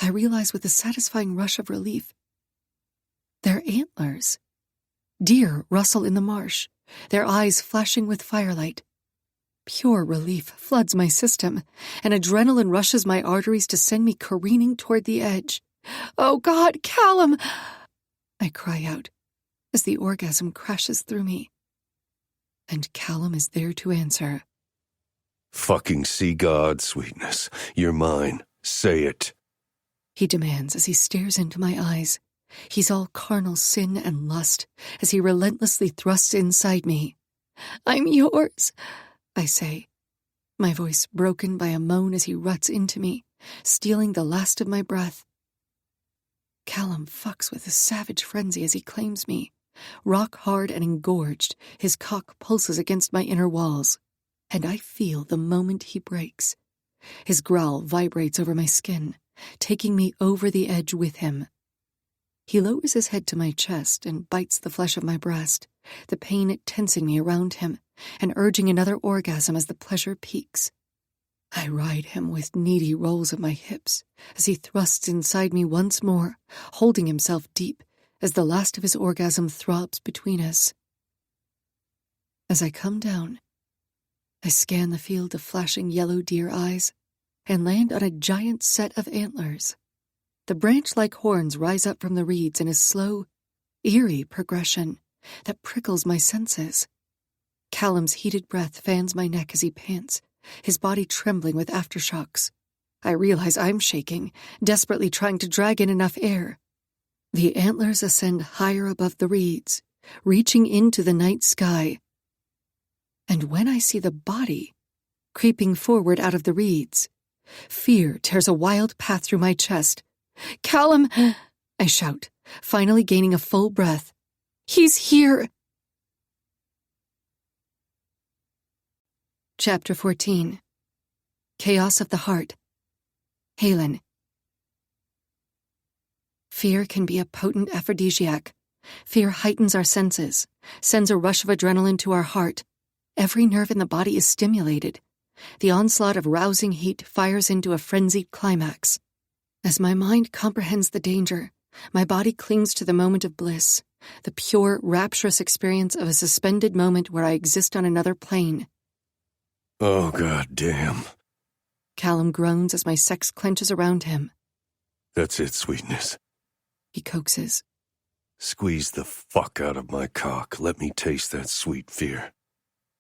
I realize with a satisfying rush of relief, they're antlers. Deer rustle in the marsh, their eyes flashing with firelight. Pure relief floods my system, and adrenaline rushes my arteries to send me careening toward the edge. "Oh God, Kallum!" I cry out as the orgasm crashes through me. And Kallum is there to answer. "Fucking see God, sweetness. You're mine. Say it," he demands as he stares into my eyes. He's all carnal sin and lust as he relentlessly thrusts inside me. "I'm yours," I say, my voice broken by a moan as he ruts into me, stealing the last of my breath. Kallum fucks with a savage frenzy as he claims me. Rock hard and engorged, his cock pulses against my inner walls, and I feel the moment he breaks. His growl vibrates over my skin, taking me over the edge with him. He lowers his head to my chest and bites the flesh of my breast, the pain tensing me around him and urging another orgasm as the pleasure peaks. I ride him with needy rolls of my hips as he thrusts inside me once more, holding himself deep as the last of his orgasm throbs between us. As I come down, I scan the field of flashing yellow deer eyes and land on a giant set of antlers. The branch-like horns rise up from the reeds in a slow, eerie progression that prickles my senses. Kallum's heated breath fans my neck as he pants, his body trembling with aftershocks. I realize I'm shaking, desperately trying to drag in enough air. The antlers ascend higher above the reeds, reaching into the night sky. And when I see the body creeping forward out of the reeds, fear tears a wild path through my chest. "Kallum!" I shout, finally gaining a full breath. "He's here!" Chapter 14. Chaos of the Heart. Halen. Fear can be a potent aphrodisiac. Fear heightens our senses, sends a rush of adrenaline to our heart. Every nerve in the body is stimulated. The onslaught of rousing heat fires into a frenzied climax. As my mind comprehends the danger, my body clings to the moment of bliss, the pure, rapturous experience of a suspended moment where I exist on another plane. "Oh, God damn." Kallum groans as my sex clenches around him. "That's it, sweetness." He coaxes. "Squeeze the fuck out of my cock. Let me taste that sweet fear."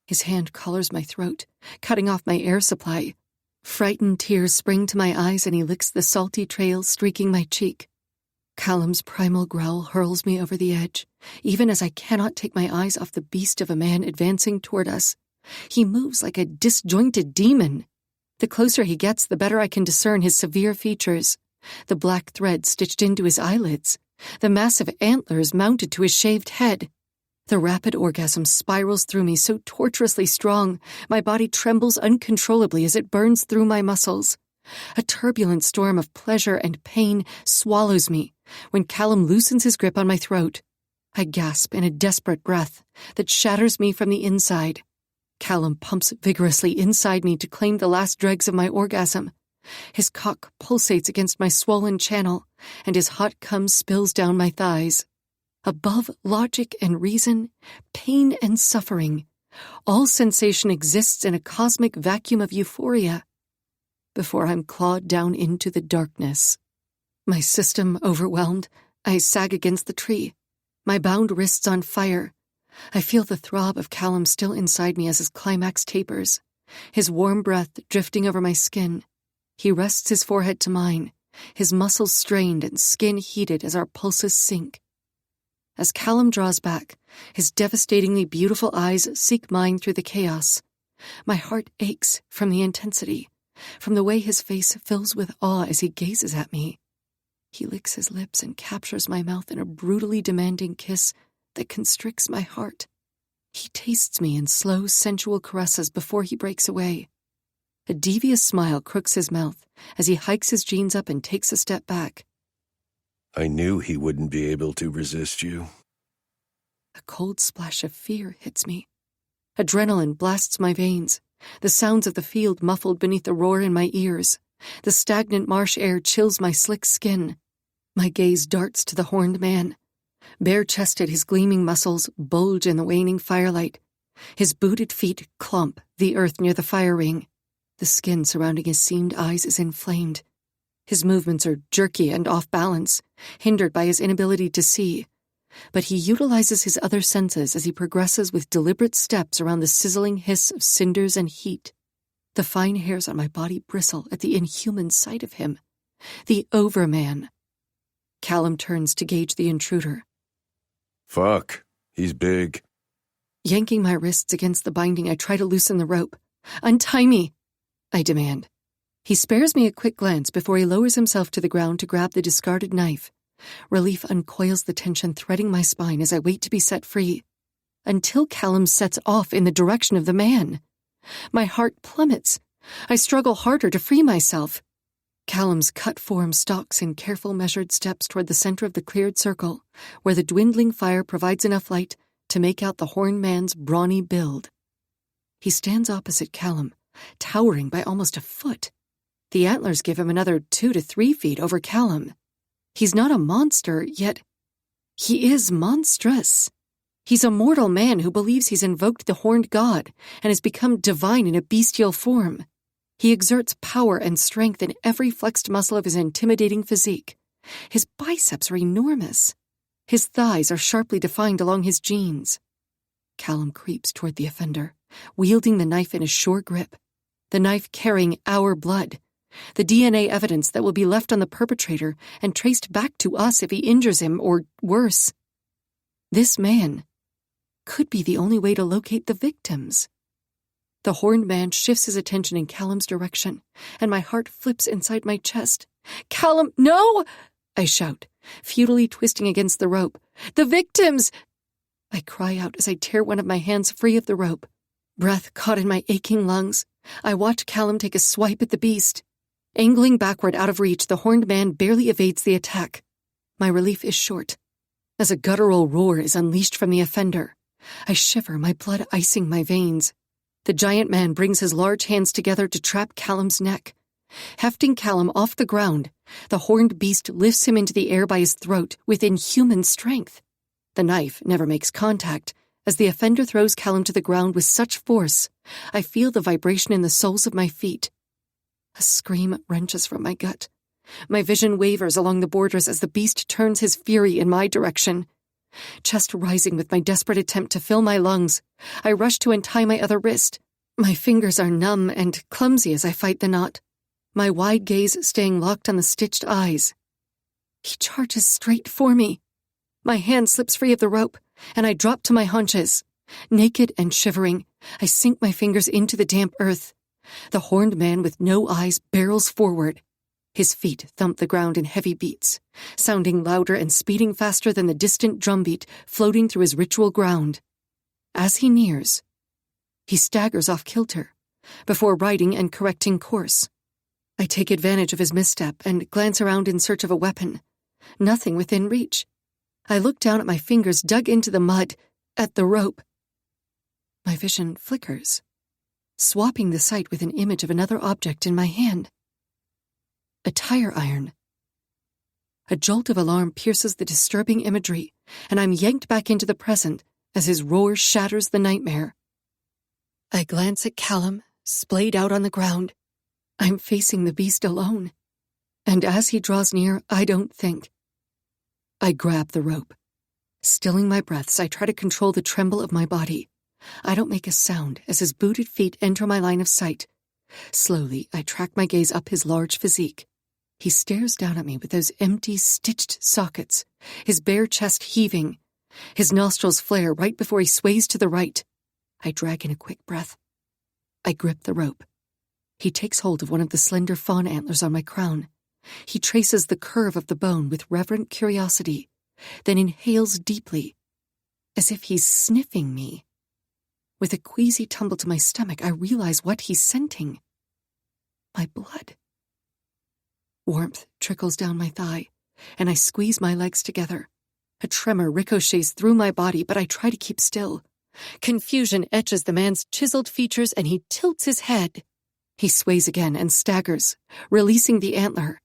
His hand collars my throat, cutting off my air supply. Frightened tears spring to my eyes and he licks the salty trail streaking my cheek. Kallum's primal growl hurls me over the edge, even as I cannot take my eyes off the beast of a man advancing toward us. He moves like a disjointed demon. The closer he gets, the better I can discern his severe features. The black thread stitched into his eyelids, the massive antlers mounted to his shaved head. The rapid orgasm spirals through me so torturously strong, my body trembles uncontrollably as it burns through my muscles. A turbulent storm of pleasure and pain swallows me when Kallum loosens his grip on my throat. I gasp in a desperate breath that shatters me from the inside. Kallum pumps vigorously inside me to claim the last dregs of my orgasm. His cock pulsates against my swollen channel, and his hot cum spills down my thighs. Above logic and reason, pain and suffering, all sensation exists in a cosmic vacuum of euphoria. Before I'm clawed down into the darkness. My system overwhelmed, I sag against the tree, my bound wrists on fire. I feel the throb of Kallum still inside me as his climax tapers, his warm breath drifting over my skin. He rests his forehead to mine, his muscles strained and skin heated as our pulses sink. As Kallum draws back, his devastatingly beautiful eyes seek mine through the chaos. My heart aches from the intensity, from the way his face fills with awe as he gazes at me. He licks his lips and captures my mouth in a brutally demanding kiss that constricts my heart. He tastes me in slow, sensual caresses before he breaks away. A devious smile crooks his mouth as he hikes his jeans up and takes a step back. "I knew he wouldn't be able to resist you." A cold splash of fear hits me. Adrenaline blasts my veins, the sounds of the field muffled beneath the roar in my ears. The stagnant marsh air chills my slick skin. My gaze darts to the horned man. Bare-chested, his gleaming muscles bulge in the waning firelight. His booted feet clomp the earth near the fire ring. The skin surrounding his seamed eyes is inflamed. His movements are jerky and off balance, hindered by his inability to see. But he utilizes his other senses as he progresses with deliberate steps around the sizzling hiss of cinders and heat. The fine hairs on my body bristle at the inhuman sight of him. The Overman. Kallum turns to gauge the intruder. Fuck, he's big. Yanking my wrists against the binding, I try to loosen the rope. Untie me, I demand. He spares me a quick glance before he lowers himself to the ground to grab the discarded knife. Relief uncoils the tension threading my spine as I wait to be set free. Until Kallum sets off in the direction of the man. My heart plummets. I struggle harder to free myself. Callum's cut form stalks in careful measured steps toward the center of the cleared circle, where the dwindling fire provides enough light to make out the horned man's brawny build. He stands opposite Kallum, towering by almost a foot. The antlers give him another 2 to 3 feet over Kallum. He's not a monster, yet he is monstrous. He's a mortal man who believes he's invoked the horned god and has become divine in a bestial form. He exerts power and strength in every flexed muscle of his intimidating physique. His biceps are enormous. His thighs are sharply defined along his jeans. Kallum creeps toward the offender, wielding the knife in a sure grip. The knife carrying our blood. The DNA evidence that will be left on the perpetrator and traced back to us if he injures him, or worse. This man could be the only way to locate the victims. The horned man shifts his attention in Callum's direction, and my heart flips inside my chest. Kallum, no! I shout, futilely twisting against the rope. The victims! I cry out as I tear one of my hands free of the rope. Breath caught in my aching lungs, I watch Kallum take a swipe at the beast. Angling backward out of reach, the horned man barely evades the attack. My relief is short, as a guttural roar is unleashed from the offender. I shiver, my blood icing my veins. The giant man brings his large hands together to trap Callum's neck. Hefting Kallum off the ground, the horned beast lifts him into the air by his throat with inhuman strength. The knife never makes contact. As the offender throws Kallum to the ground with such force, I feel the vibration in the soles of my feet. A scream wrenches from my gut. My vision wavers along the borders as the beast turns his fury in my direction. Chest rising with my desperate attempt to fill my lungs, I rush to untie my other wrist. My fingers are numb and clumsy as I fight the knot, my wide gaze staying locked on the stitched eyes. He charges straight for me. My hand slips free of the rope, and I drop to my haunches. Naked and shivering, I sink my fingers into the damp earth. The horned man with no eyes barrels forward. His feet thump the ground in heavy beats, sounding louder and speeding faster than the distant drumbeat floating through his ritual ground. As he nears, he staggers off kilter, before righting and correcting course. I take advantage of his misstep and glance around in search of a weapon. Nothing within reach. I look down at my fingers dug into the mud, at the rope. My vision flickers, swapping the sight with an image of another object in my hand. A tire iron. A jolt of alarm pierces the disturbing imagery, and I'm yanked back into the present as his roar shatters the nightmare. I glance at Kallum, splayed out on the ground. I'm facing the beast alone, and as he draws near, I don't think. I grab the rope. Stilling my breaths, I try to control the tremble of my body. I don't make a sound as his booted feet enter my line of sight. Slowly, I track my gaze up his large physique. He stares down at me with those empty, stitched sockets, his bare chest heaving. His nostrils flare right before he sways to the right. I drag in a quick breath. I grip the rope. He takes hold of one of the slender fawn antlers on my crown. He traces the curve of the bone with reverent curiosity, then inhales deeply, as if he's sniffing me. With a queasy tumble to my stomach, I realize what he's scenting. My blood. Warmth trickles down my thigh, and I squeeze my legs together. A tremor ricochets through my body, but I try to keep still. Confusion etches the man's chiseled features, and he tilts his head. He sways again and staggers, releasing the antler.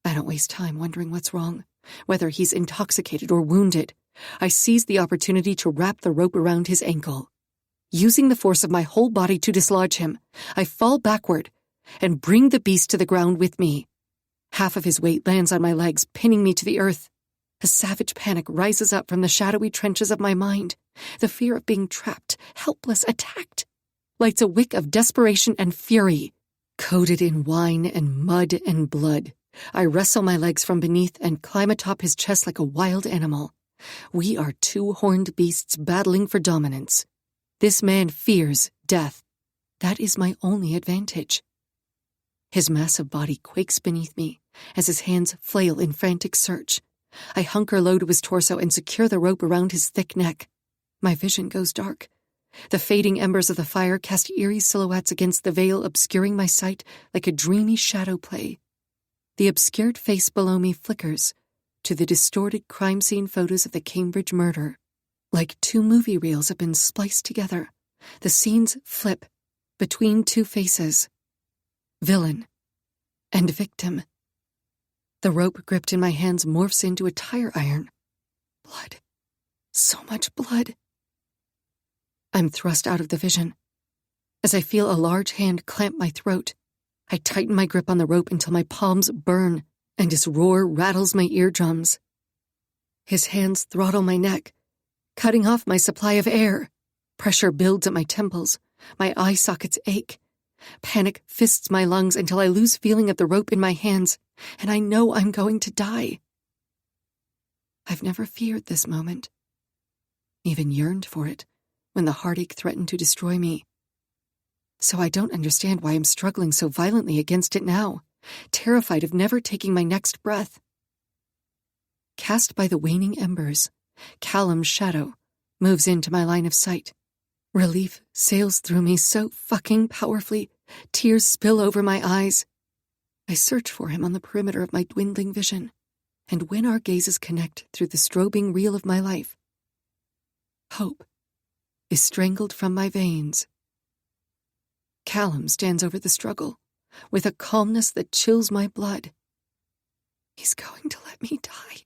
I don't waste time wondering what's wrong. Whether he's intoxicated or wounded, I seize the opportunity to wrap the rope around his ankle. Using the force of my whole body to dislodge him, I fall backward and bring the beast to the ground with me. Half of his weight lands on my legs, pinning me to the earth. A savage panic rises up from the shadowy trenches of my mind. The fear of being trapped, helpless, attacked, lights a wick of desperation and fury. Coated in wine and mud and blood, I wrestle my legs from beneath and climb atop his chest like a wild animal. We are two horned beasts battling for dominance. This man fears death. That is my only advantage. His massive body quakes beneath me as his hands flail in frantic search. I hunker low to his torso and secure the rope around his thick neck. My vision goes dark. The fading embers of the fire cast eerie silhouettes against the veil, obscuring my sight like a dreamy shadow play. The obscured face below me flickers to the distorted crime scene photos of the Cambridge murder. Like two movie reels have been spliced together, the scenes flip between two faces. Villain and victim. The rope gripped in my hands morphs into a tire iron. Blood. So much blood. I'm thrust out of the vision. As I feel a large hand clamp my throat, I tighten my grip on the rope until my palms burn and his roar rattles my eardrums. His hands throttle my neck, cutting off my supply of air. Pressure builds at my temples. My eye sockets ache. Panic fists my lungs until I lose feeling of the rope in my hands, and I know I'm going to die. I've never feared this moment, even yearned for it, when the heartache threatened to destroy me. So I don't understand why I'm struggling so violently against it now, terrified of never taking my next breath. Cast by the waning embers, Kallum's shadow moves into my line of sight. Relief sails through me so fucking powerfully, tears spill over my eyes. I search for him on the perimeter of my dwindling vision, and when our gazes connect through the strobing reel of my life, hope is strangled from my veins. Kallum stands over the struggle, with a calmness that chills my blood. He's going to let me die.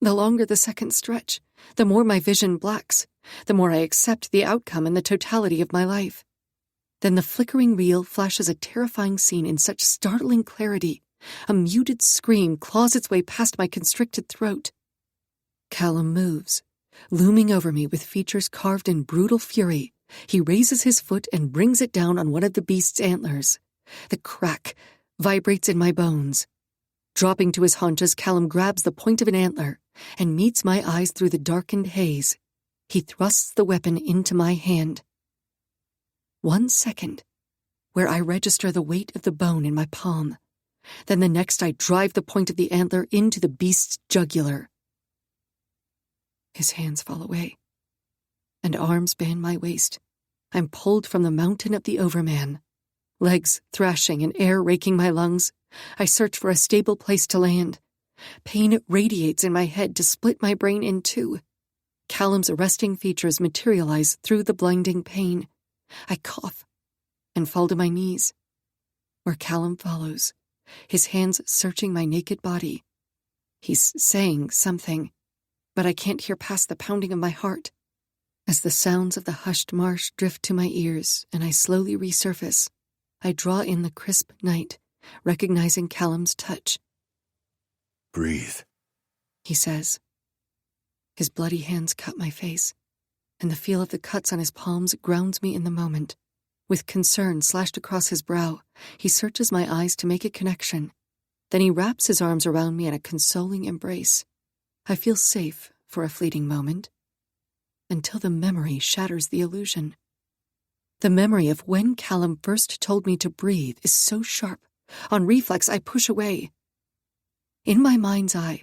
The longer the seconds stretch, the more my vision blacks, the more I accept the outcome and the totality of my life. Then the flickering reel flashes a terrifying scene in such startling clarity. A muted scream claws its way past my constricted throat. Kallum moves, looming over me with features carved in brutal fury. He raises his foot and brings it down on one of the beast's antlers. The crack vibrates in my bones. Dropping to his haunches, Kallum grabs the point of an antler and meets my eyes through the darkened haze. He thrusts the weapon into my hand. 1 second, where I register the weight of the bone in my palm. Then the next I drive the point of the antler into the beast's jugular. His hands fall away, and arms band my waist. I'm pulled from the mountain of the overman. Legs thrashing and air raking my lungs, I search for a stable place to land. Pain radiates in my head to split my brain in two. Kallum's arresting features materialize through the blinding pain. I cough and fall to my knees, where Kallum follows, his hands searching my naked body. He's saying something, but I can't hear past the pounding of my heart. As the sounds of the hushed marsh drift to my ears and I slowly resurface, I draw in the crisp night, recognizing Kallum's touch. Breathe, he says. His bloody hands cut my face, and the feel of the cuts on his palms grounds me in the moment. With concern slashed across his brow, he searches my eyes to make a connection. Then he wraps his arms around me in a consoling embrace. I feel safe for a fleeting moment, until the memory shatters the illusion. The memory of when Kallum first told me to breathe is so sharp. On reflex, I push away. In my mind's eye,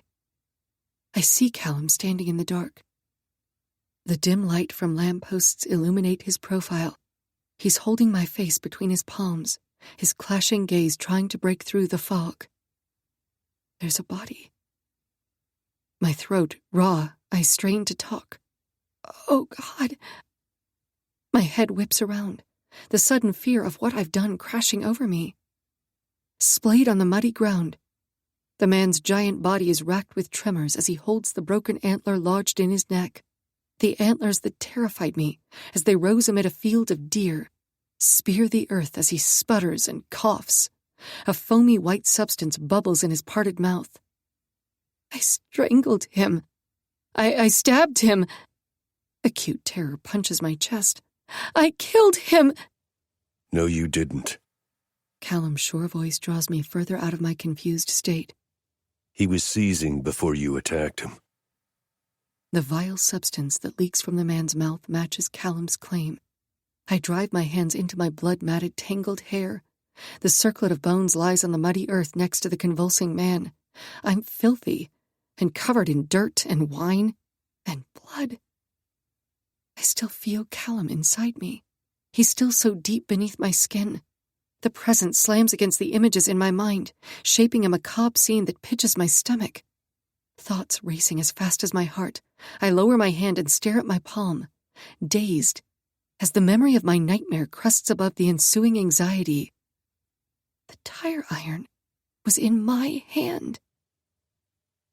I see Kallum standing in the dark. The dim light from lampposts illuminate his profile. He's holding my face between his palms, his clashing gaze trying to break through the fog. There's a body. My throat raw, I strain to talk. Oh, God. My head whips around, the sudden fear of what I've done crashing over me. Splayed on the muddy ground, The man's giant body is racked with tremors as he holds the broken antler lodged in his neck. The antlers that terrified me, as they rose amid a field of deer, spear the earth as he sputters and coughs. A foamy white substance bubbles in his parted mouth. I strangled him. I stabbed him. Acute terror punches my chest. I killed him. No, you didn't. Kallum's sure voice draws me further out of my confused state. He was seizing before you attacked him. The vile substance that leaks from the man's mouth matches Kallum's claim. I drive my hands into my blood-matted, tangled hair. The circlet of bones lies on the muddy earth next to the convulsing man. I'm filthy and covered in dirt and wine and blood. I still feel Kallum inside me. He's still so deep beneath my skin. The present slams against the images in my mind, shaping a macabre scene that pitches my stomach. Thoughts racing as fast as my heart, I lower my hand and stare at my palm, dazed, as the memory of my nightmare crests above the ensuing anxiety. The tire iron was in my hand.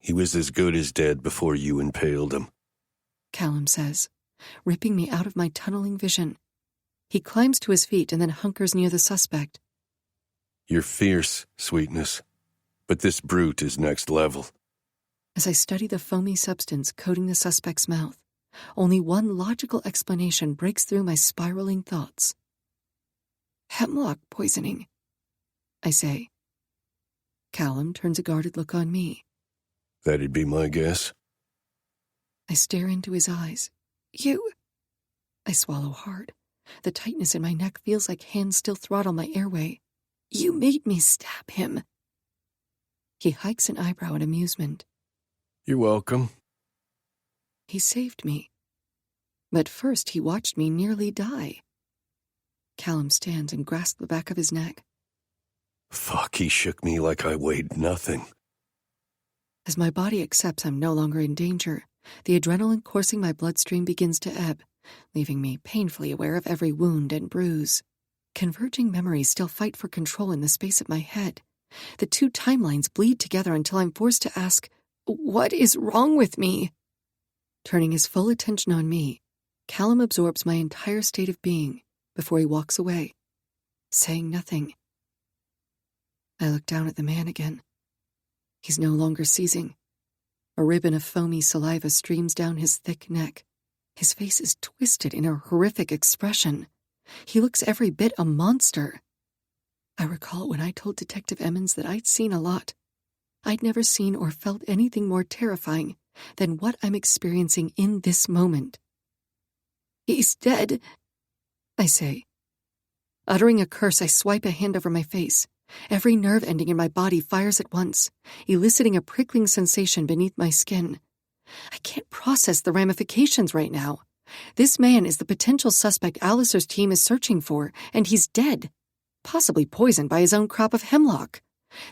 He was as good as dead before you impaled him, Kallum says, ripping me out of my tunneling vision. He climbs to his feet and then hunkers near the suspect. You're fierce, Sweetness, but this brute is next level. As I study the foamy substance coating the suspect's mouth, only one logical explanation breaks through my spiraling thoughts. Hemlock poisoning, I say. Kallum turns a guarded look on me. That'd be my guess. I stare into his eyes. You... I swallow hard. The tightness in my neck feels like hands still throttle my airway. You made me stab him. He hikes an eyebrow in amusement. You're welcome. He saved me. But first he watched me nearly die. Kallum stands and grasps the back of his neck. Fuck, he shook me like I weighed nothing. As my body accepts I'm no longer in danger, the adrenaline coursing my bloodstream begins to ebb, leaving me painfully aware of every wound and bruise. Converging memories still fight for control in the space of my head. The two timelines bleed together until I'm forced to ask, what is wrong with me? Turning his full attention on me, Kallum absorbs my entire state of being before he walks away, saying nothing. I look down at the man again. He's no longer seizing. A ribbon of foamy saliva streams down his thick neck. His face is twisted in a horrific expression. He looks every bit a monster. I recall when I told Detective Emmons that I'd seen a lot. I'd never seen or felt anything more terrifying than what I'm experiencing in this moment. He's dead, I say. Uttering a curse, I swipe a hand over my face. Every nerve ending in my body fires at once, eliciting a prickling sensation beneath my skin. I can't process the ramifications right now. This man is the potential suspect Alistair's team is searching for, and he's dead, possibly poisoned by his own crop of hemlock.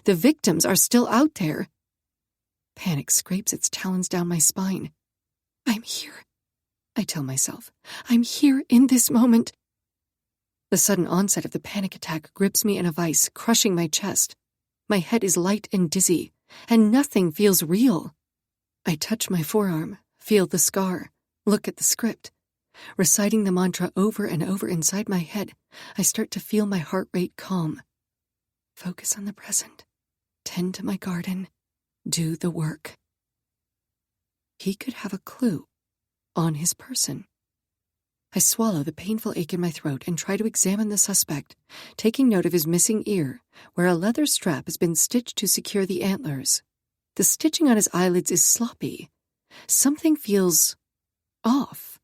The victims are still out there. Panic scrapes its talons down my spine. I'm here, I tell myself. I'm here in this moment. The sudden onset of the panic attack grips me in a vice, crushing my chest. My head is light and dizzy, and nothing feels real. I touch my forearm, feel the scar, look at the script. Reciting the mantra over and over inside my head, I start to feel my heart rate calm. Focus on the present. Tend to my garden. Do the work. He could have a clue on his person. I swallow the painful ache in my throat and try to examine the suspect, taking note of his missing ear, where a leather strap has been stitched to secure the antlers. The stitching on his eyelids is sloppy. Something feels off.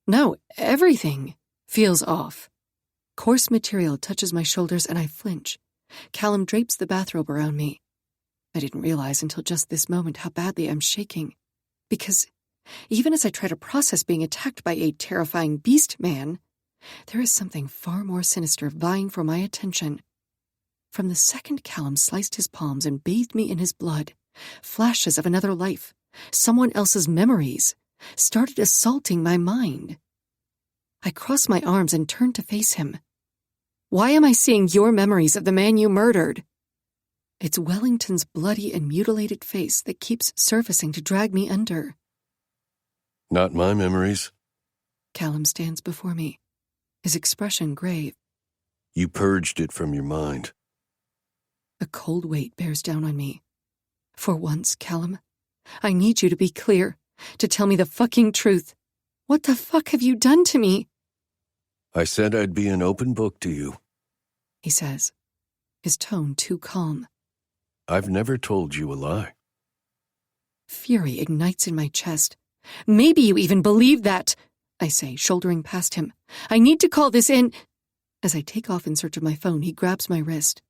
No, everything feels off. Coarse material touches my shoulders and I flinch. Kallum drapes the bathrobe around me. I didn't realize until just this moment how badly I'm shaking. Because even as I try to process being attacked by a terrifying beast man, there is something far more sinister vying for my attention. From the second Kallum sliced his palms and bathed me in his blood, flashes of another life, someone else's memories, started assaulting my mind. I cross my arms and turn to face him. Why am I seeing your memories of the man you murdered? It's Wellington's bloody and mutilated face that keeps surfacing to drag me under. Not my memories. Kallum stands before me, his expression grave. You purged it from your mind. A cold weight bears down on me. For once, Kallum, I need you to be clear, to tell me the fucking truth. What the fuck have you done to me? I said I'd be an open book to you. He says, his tone too calm. I've never told you a lie. Fury ignites in my chest. Maybe you even believe that, I say, shouldering past him. I need to call this in. As I take off in search of my phone, he grabs my wrist.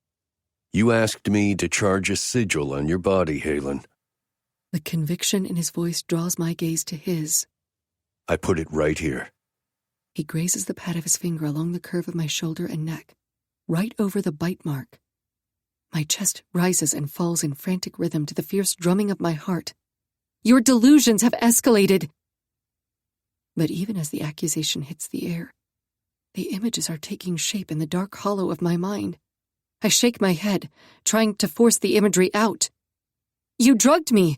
You asked me to charge a sigil on your body, Halen. The conviction in his voice draws my gaze to his. I put it right here. He grazes the pad of his finger along the curve of my shoulder and neck, right over the bite mark. My chest rises and falls in frantic rhythm to the fierce drumming of my heart. Your delusions have escalated. But even as the accusation hits the air, the images are taking shape in the dark hollow of my mind. I shake my head, trying to force the imagery out. You drugged me,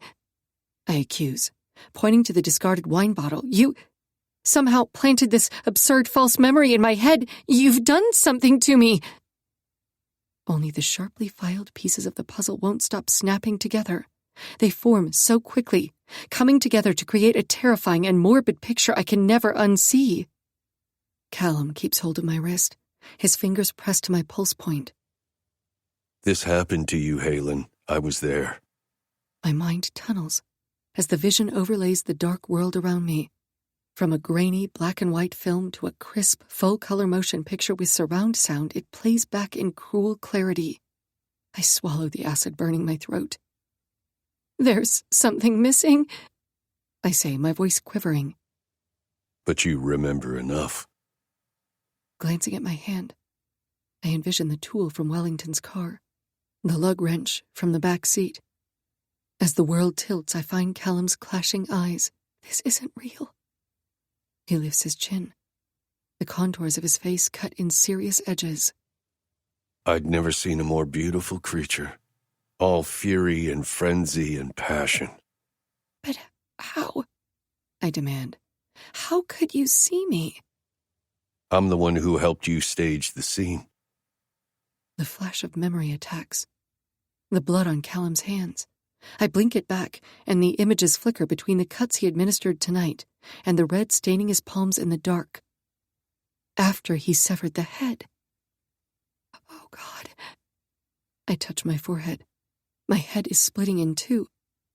I accuse, pointing to the discarded wine bottle. You somehow planted this absurd false memory in my head. You've done something to me. Only the sharply filed pieces of the puzzle won't stop snapping together. They form so quickly, coming together to create a terrifying and morbid picture I can never unsee. Kallum keeps hold of my wrist, his fingers pressed to my pulse point. This happened to you, Halen. I was there. My mind tunnels as the vision overlays the dark world around me. From a grainy black and white film to a crisp, full-color motion picture with surround sound, it plays back in cruel clarity. I swallow the acid burning my throat. There's something missing, I say, my voice quivering. But you remember enough. Glancing at my hand, I envision the tool from Wellington's car, the lug wrench from the back seat. As the world tilts, I find Kallum's clashing eyes. This isn't real. He lifts his chin, the contours of his face cut in serious edges. I'd never seen a more beautiful creature, all fury and frenzy and passion. But how? I demand. How could you see me? I'm the one who helped you stage the scene. The flash of memory attacks. The blood on Kallum's hands. I blink it back, and the images flicker between the cuts he administered tonight and the red staining his palms in the dark. After he severed the head. Oh, God. I touch my forehead. My head is splitting in two.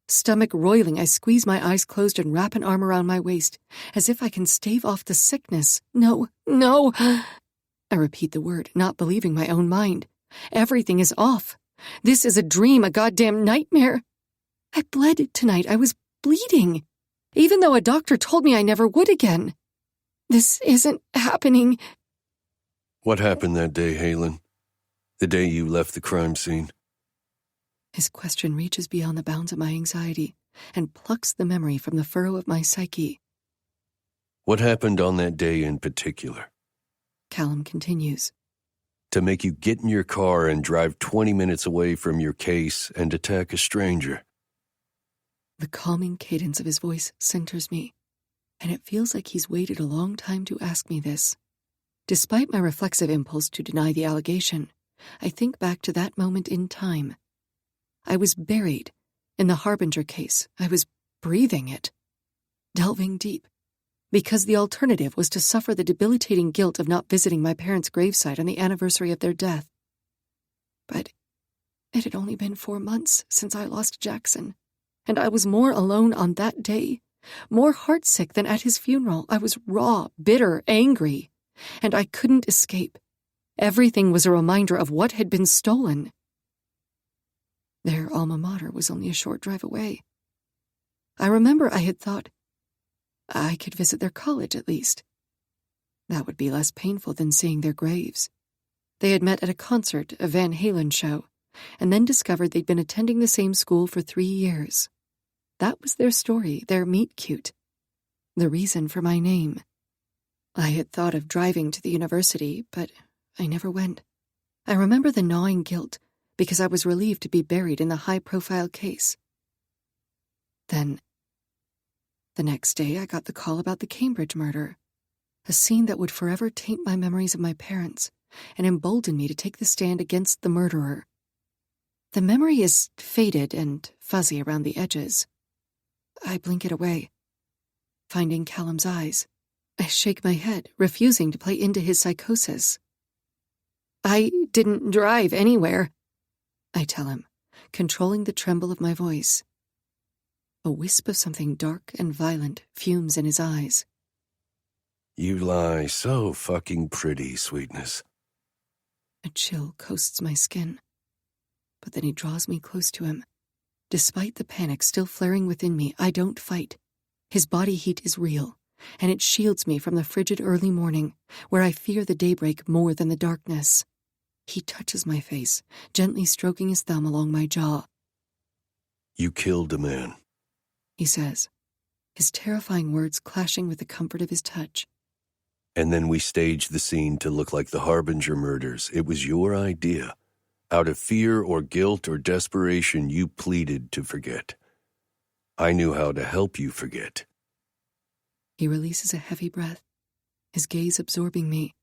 Stomach roiling, I squeeze my eyes closed and wrap an arm around my waist, as if I can stave off the sickness. No, no. I repeat the word, not believing my own mind. Everything is off. This is a dream, a goddamn nightmare. I bled tonight. I was bleeding, even though a doctor told me I never would again. This isn't happening. What happened that day, Halen? The day you left the crime scene? His question reaches beyond the bounds of my anxiety and plucks the memory from the furrow of my psyche. What happened on that day in particular? Kallum continues. To make you get in your car and drive 20 minutes away from your case and attack a stranger. The calming cadence of his voice centers me, and it feels like he's waited a long time to ask me this. Despite my reflexive impulse to deny the allegation, I think back to that moment in time. I was buried in the Harbinger case. I was breathing it, delving deep, because the alternative was to suffer the debilitating guilt of not visiting my parents' gravesite on the anniversary of their death. But it had only been 4 months since I lost Jackson, and I was more alone on that day, more heartsick than at his funeral. I was raw, bitter, angry, and I couldn't escape. Everything was a reminder of what had been stolen. Their alma mater was only a short drive away. I remember I had thought I could visit their college at least. That would be less painful than seeing their graves. They had met at a concert, a Van Halen show, and then discovered they'd been attending the same school for 3 years. That was their story, their meet-cute. The reason for my name. I had thought of driving to the university, but I never went. I remember the gnawing guilt, because I was relieved to be buried in the high-profile case. Then, the next day, I got the call about the Cambridge murder, a scene that would forever taint my memories of my parents and embolden me to take the stand against the murderer. The memory is faded and fuzzy around the edges. I blink it away, finding Kallum's eyes. I shake my head, refusing to play into his psychosis. I didn't drive anywhere, I tell him, controlling the tremble of my voice. A wisp of something dark and violent fumes in his eyes. You lie so fucking pretty, sweetness. A chill coasts my skin. But then he draws me close to him. Despite the panic still flaring within me, I don't fight. His body heat is real, and it shields me from the frigid early morning, where I fear the daybreak more than the darkness. He touches my face, gently stroking his thumb along my jaw. You killed a man, he says, his terrifying words clashing with the comfort of his touch. And then we staged the scene to look like the Harbinger murders. It was your idea. Out of fear or guilt or desperation, you pleaded to forget. I knew how to help you forget. He releases a heavy breath, his gaze absorbing me,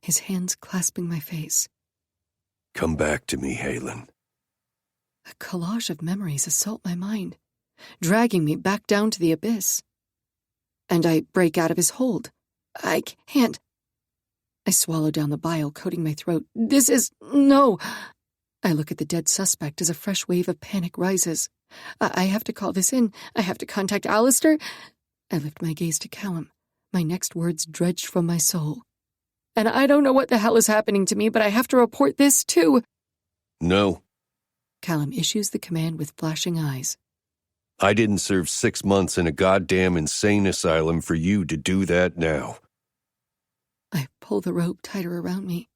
his hands clasping my face. Come back to me, Halen. A collage of memories assault my mind, dragging me back down to the abyss. And I break out of his hold. I can't. I swallow down the bile coating my throat. No. I look at the dead suspect as a fresh wave of panic rises. I have to call this in. I have to contact Alistair. I lift my gaze to Kallum, my next words dredged from my soul. And I don't know what the hell is happening to me, but I have to report this too. No. Kallum issues the command with flashing eyes. I didn't serve 6 months in a goddamn insane asylum for you to do that now. I pull the rope tighter around me.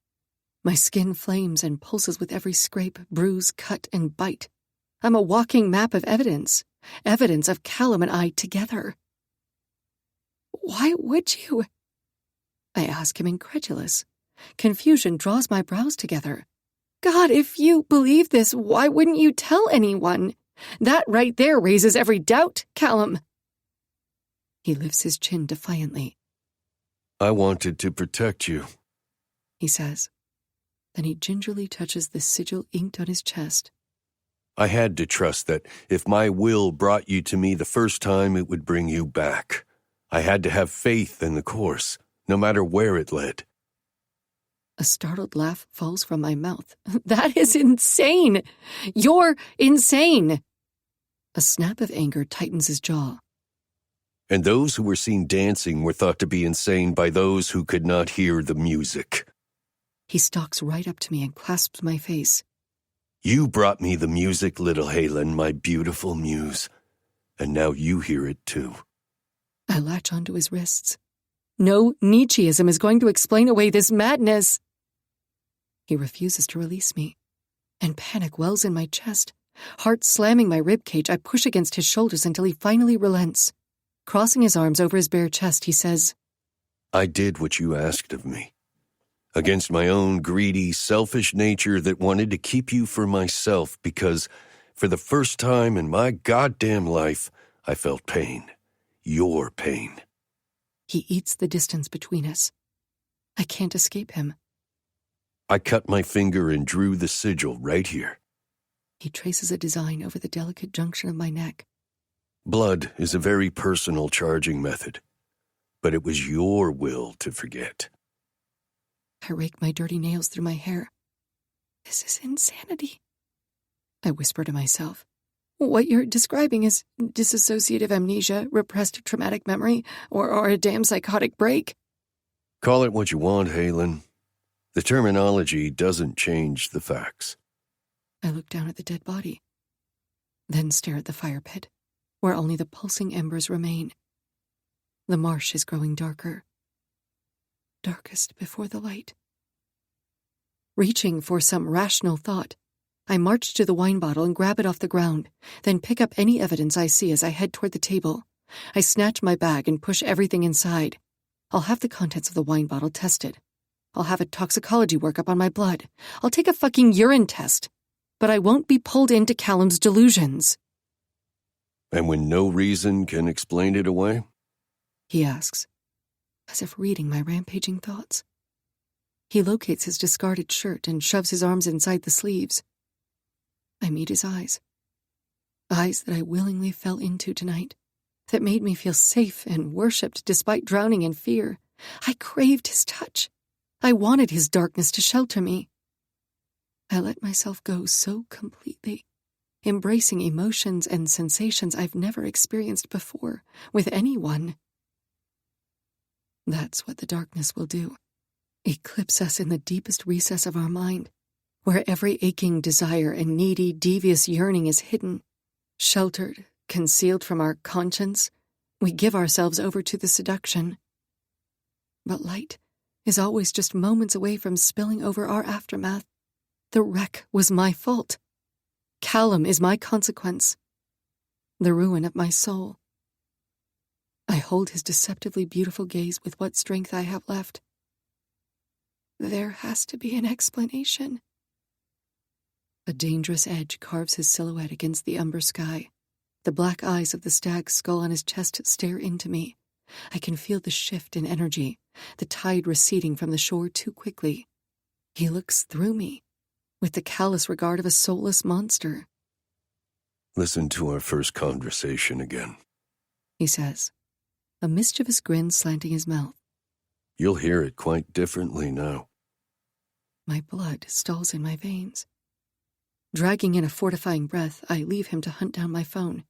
My skin flames and pulses with every scrape, bruise, cut, and bite. I'm a walking map of evidence of Kallum and I together. Why would you? I ask him, incredulous. Confusion draws my brows together. God, if you believe this, why wouldn't you tell anyone? That right there raises every doubt, Kallum. He lifts his chin defiantly. I wanted to protect you, he says. Then he gingerly touches the sigil inked on his chest. I had to trust that if my will brought you to me the first time, it would bring you back. I had to have faith in the course, no matter where it led. A startled laugh falls from my mouth. That is insane! You're insane! A snap of anger tightens his jaw. And those who were seen dancing were thought to be insane by those who could not hear the music. He stalks right up to me and clasps my face. You brought me the music, little Halen, my beautiful muse. And now you hear it too. I latch onto his wrists. No Nietzscheism is going to explain away this madness. He refuses to release me, and panic wells in my chest. Heart slamming my ribcage, I push against his shoulders until he finally relents. Crossing his arms over his bare chest, he says, I did what you asked of me. Against my own greedy, selfish nature that wanted to keep you for myself because, for the first time in my goddamn life, I felt pain. Your pain. He eats the distance between us. I can't escape him. I cut my finger and drew the sigil right here. He traces a design over the delicate junction of my neck. Blood is a very personal charging method, but it was your will to forget. I rake my dirty nails through my hair. This is insanity, I whisper to myself. What you're describing is dissociative amnesia, repressed traumatic memory, or a damn psychotic break. Call it what you want, Halen. The terminology doesn't change the facts. I look down at the dead body, then stare at the fire pit, where only the pulsing embers remain. The marsh is growing darker. Darkest before the light. Reaching for some rational thought, I march to the wine bottle and grab it off the ground, then pick up any evidence I see as I head toward the table. I snatch my bag and push everything inside. I'll have the contents of the wine bottle tested. I'll have a toxicology workup on my blood. I'll take a fucking urine test. but I won't be pulled into Kallum's delusions. And when no reason can explain it away? He asks, as if reading my rampaging thoughts. He locates his discarded shirt and shoves his arms inside the sleeves. I meet his eyes. Eyes that I willingly fell into tonight, that made me feel safe and worshipped despite drowning in fear. I craved his touch. I wanted his darkness to shelter me. I let myself go so completely, embracing emotions and sensations I've never experienced before with anyone. That's what the darkness will do. Eclipse us in the deepest recess of our mind, where every aching desire and needy, devious yearning is hidden. Sheltered, concealed from our conscience, we give ourselves over to the seduction. But light is always just moments away from spilling over our aftermath. The wreck was my fault. Kallum is my consequence. The ruin of my soul. I hold his deceptively beautiful gaze with what strength I have left. There has to be an explanation. A dangerous edge carves his silhouette against the umber sky. The black eyes of the stag's skull on his chest stare into me. I can feel the shift in energy, the tide receding from the shore too quickly. He looks through me, with the callous regard of a soulless monster. Listen to our first conversation again, he says, a mischievous grin slanting his mouth. You'll hear it quite differently now. My blood stalls in my veins. Dragging in a fortifying breath, I leave him to hunt down my phone.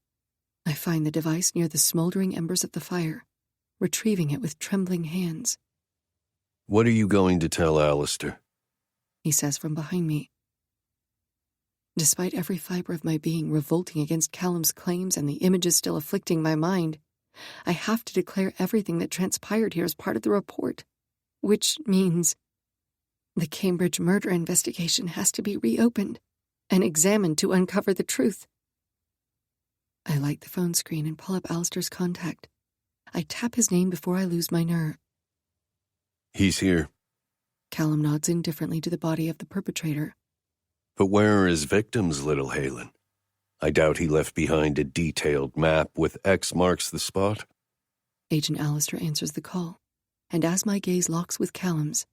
I find the device near the smoldering embers of the fire, retrieving it with trembling hands. What are you going to tell Alistair? He says from behind me. Despite every fiber of my being revolting against Kallum's claims and the images still afflicting my mind, I have to declare everything that transpired here as part of the report, which means the Cambridge murder investigation has to be reopened and examined to uncover the truth. I light the phone screen and pull up Alistair's contact. I tap his name before I lose my nerve. He's here. Kallum nods indifferently to the body of the perpetrator. But where are his victims, little Halen? I doubt he left behind a detailed map with X marks the spot. Agent Alistair answers the call, and as my gaze locks with Kallum's,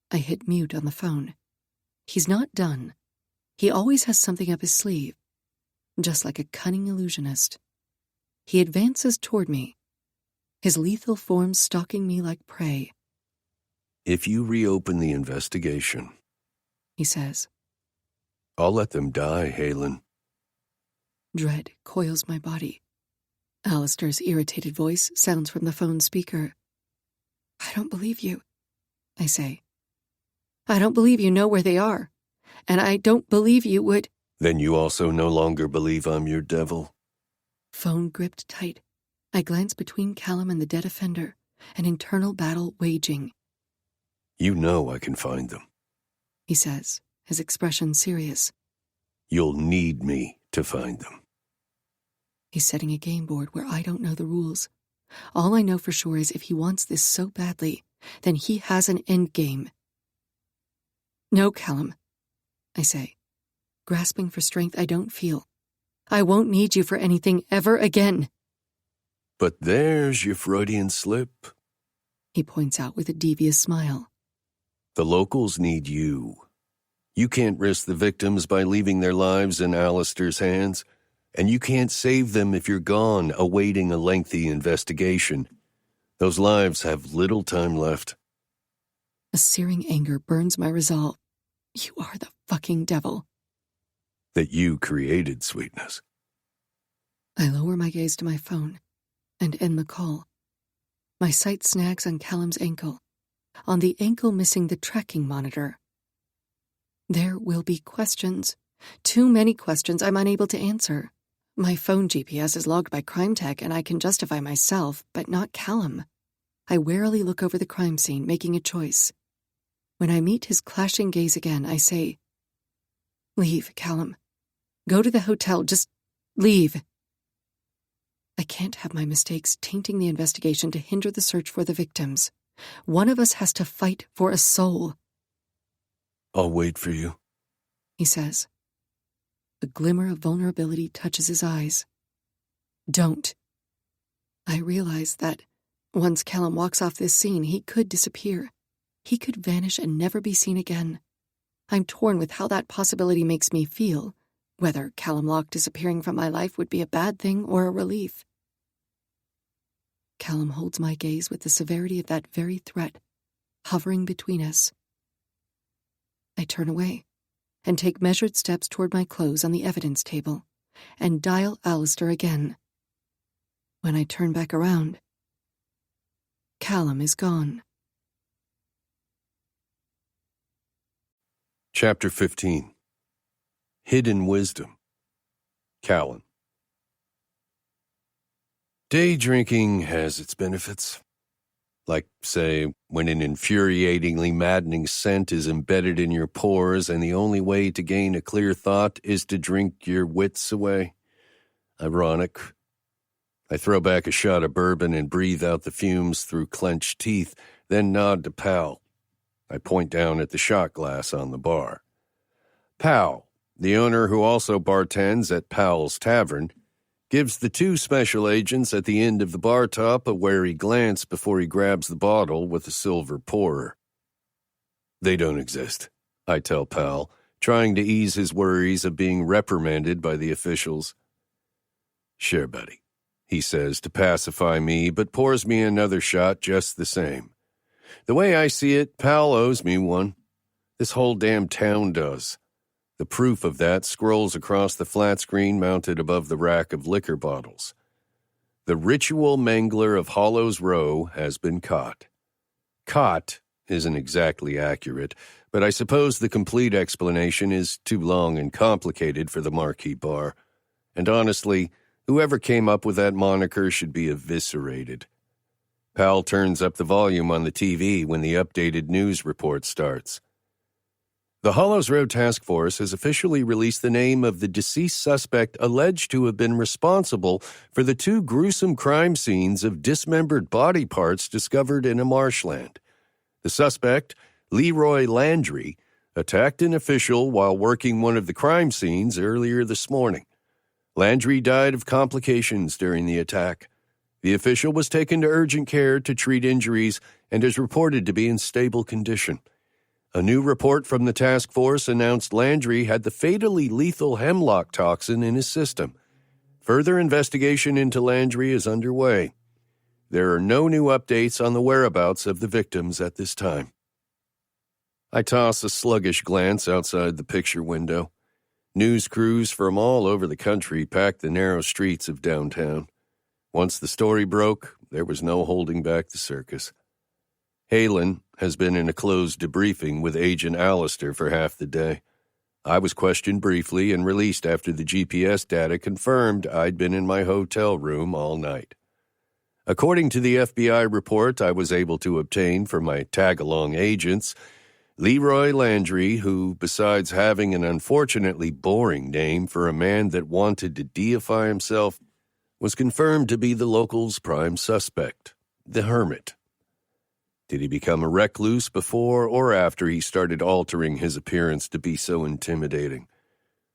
I hit mute on the phone. He's not done. He always has something up his sleeve, just like a cunning illusionist. He advances toward me, his lethal form stalking me like prey. If you reopen the investigation, he says, I'll let them die, Halen. Dread coils my body. Alistair's irritated voice sounds from the phone speaker. I don't believe you, I say. I don't believe you know where they are, and I don't believe you would. Then you also no longer believe I'm your devil? Phone gripped tight, I glance between Kallum and the dead offender, an internal battle waging. You know I can find them, he says, his expression serious. You'll need me to find them. He's setting a game board where I don't know the rules. All I know for sure is if he wants this so badly, then he has an end game. No, Kallum, I say, grasping for strength I don't feel. I won't need you for anything ever again. But there's your Freudian slip, he points out with a devious smile. The locals need you. You can't risk the victims by leaving their lives in Alistair's hands, and you can't save them if you're gone, awaiting a lengthy investigation. Those lives have little time left. A searing anger burns my resolve. You are the fucking devil. That you created, sweetness. I lower my gaze to my phone and end the call. My sight snags on Kallum's ankle, on the ankle missing the tracking monitor. There will be questions. Too many questions I'm unable to answer. My phone GPS is logged by crime tech and I can justify myself, but not Kallum. I warily look over the crime scene, making a choice. When I meet his clashing gaze again, I say, Leave, Kallum. Go to the hotel, just leave. I can't have my mistakes tainting the investigation to hinder the search for the victims. One of us has to fight for a soul. I'll wait for you, he says, A glimmer of vulnerability touches his eyes. Don't. I realize that once Kallum walks off this scene, he could disappear. He could vanish and never be seen again. I'm torn with how that possibility makes me feel, whether Kallum Locke disappearing from my life would be a bad thing or a relief. Kallum holds my gaze with the severity of that very threat, hovering between us. I turn away and take measured steps toward my clothes on the evidence table and dial Alistair again. When I turn back around, Kallum is gone. Chapter 15. Hidden Wisdom. Kallum. Day drinking has its benefits. Like, say, when an infuriatingly maddening scent is embedded in your pores and the only way to gain a clear thought is to drink your wits away. Ironic. I throw back a shot of bourbon and breathe out the fumes through clenched teeth, then nod to Pal. I point down at the shot glass on the bar. Pal, the owner who also bartends at Pal's Tavern, gives the two special agents at the end of the bar top a wary glance before he grabs the bottle with a silver pourer. They don't exist, I tell Pal, trying to ease his worries of being reprimanded by the officials. Sure, buddy, he says to pacify me, but pours me another shot just the same. The way I see it, Pal owes me one. This whole damn town does. The proof of that scrolls across the flat screen mounted above the rack of liquor bottles. The ritual mangler of Hollows Row has been caught. Caught isn't exactly accurate, but I suppose the complete explanation is too long and complicated for the Marquee Bar. And honestly, whoever came up with that moniker should be eviscerated. Pal turns up the volume on the TV when the updated news report starts. The Hollows Row Task Force has officially released the name of the deceased suspect alleged to have been responsible for the two gruesome crime scenes of dismembered body parts discovered in a marshland. The suspect, Leroy Landry, attacked an official while working one of the crime scenes earlier this morning. Landry died of complications during the attack. The official was taken to urgent care to treat injuries and is reported to be in stable condition. A new report from the task force announced Landry had the fatally lethal hemlock toxin in his system. Further investigation into Landry is underway. There are no new updates on the whereabouts of the victims at this time. I toss a sluggish glance outside the picture window. News crews from all over the country packed the narrow streets of downtown. Once the story broke, there was no holding back the circus. Halen has been in a closed debriefing with Agent Alistair for half the day. I was questioned briefly and released after the GPS data confirmed I'd been in my hotel room all night. According to the FBI report I was able to obtain from my tag-along agents, Leroy Landry, who, besides having an unfortunately boring name for a man that wanted to deify himself, was confirmed to be the locals' prime suspect, the Hermit. Did he become a recluse before or after he started altering his appearance to be so intimidating?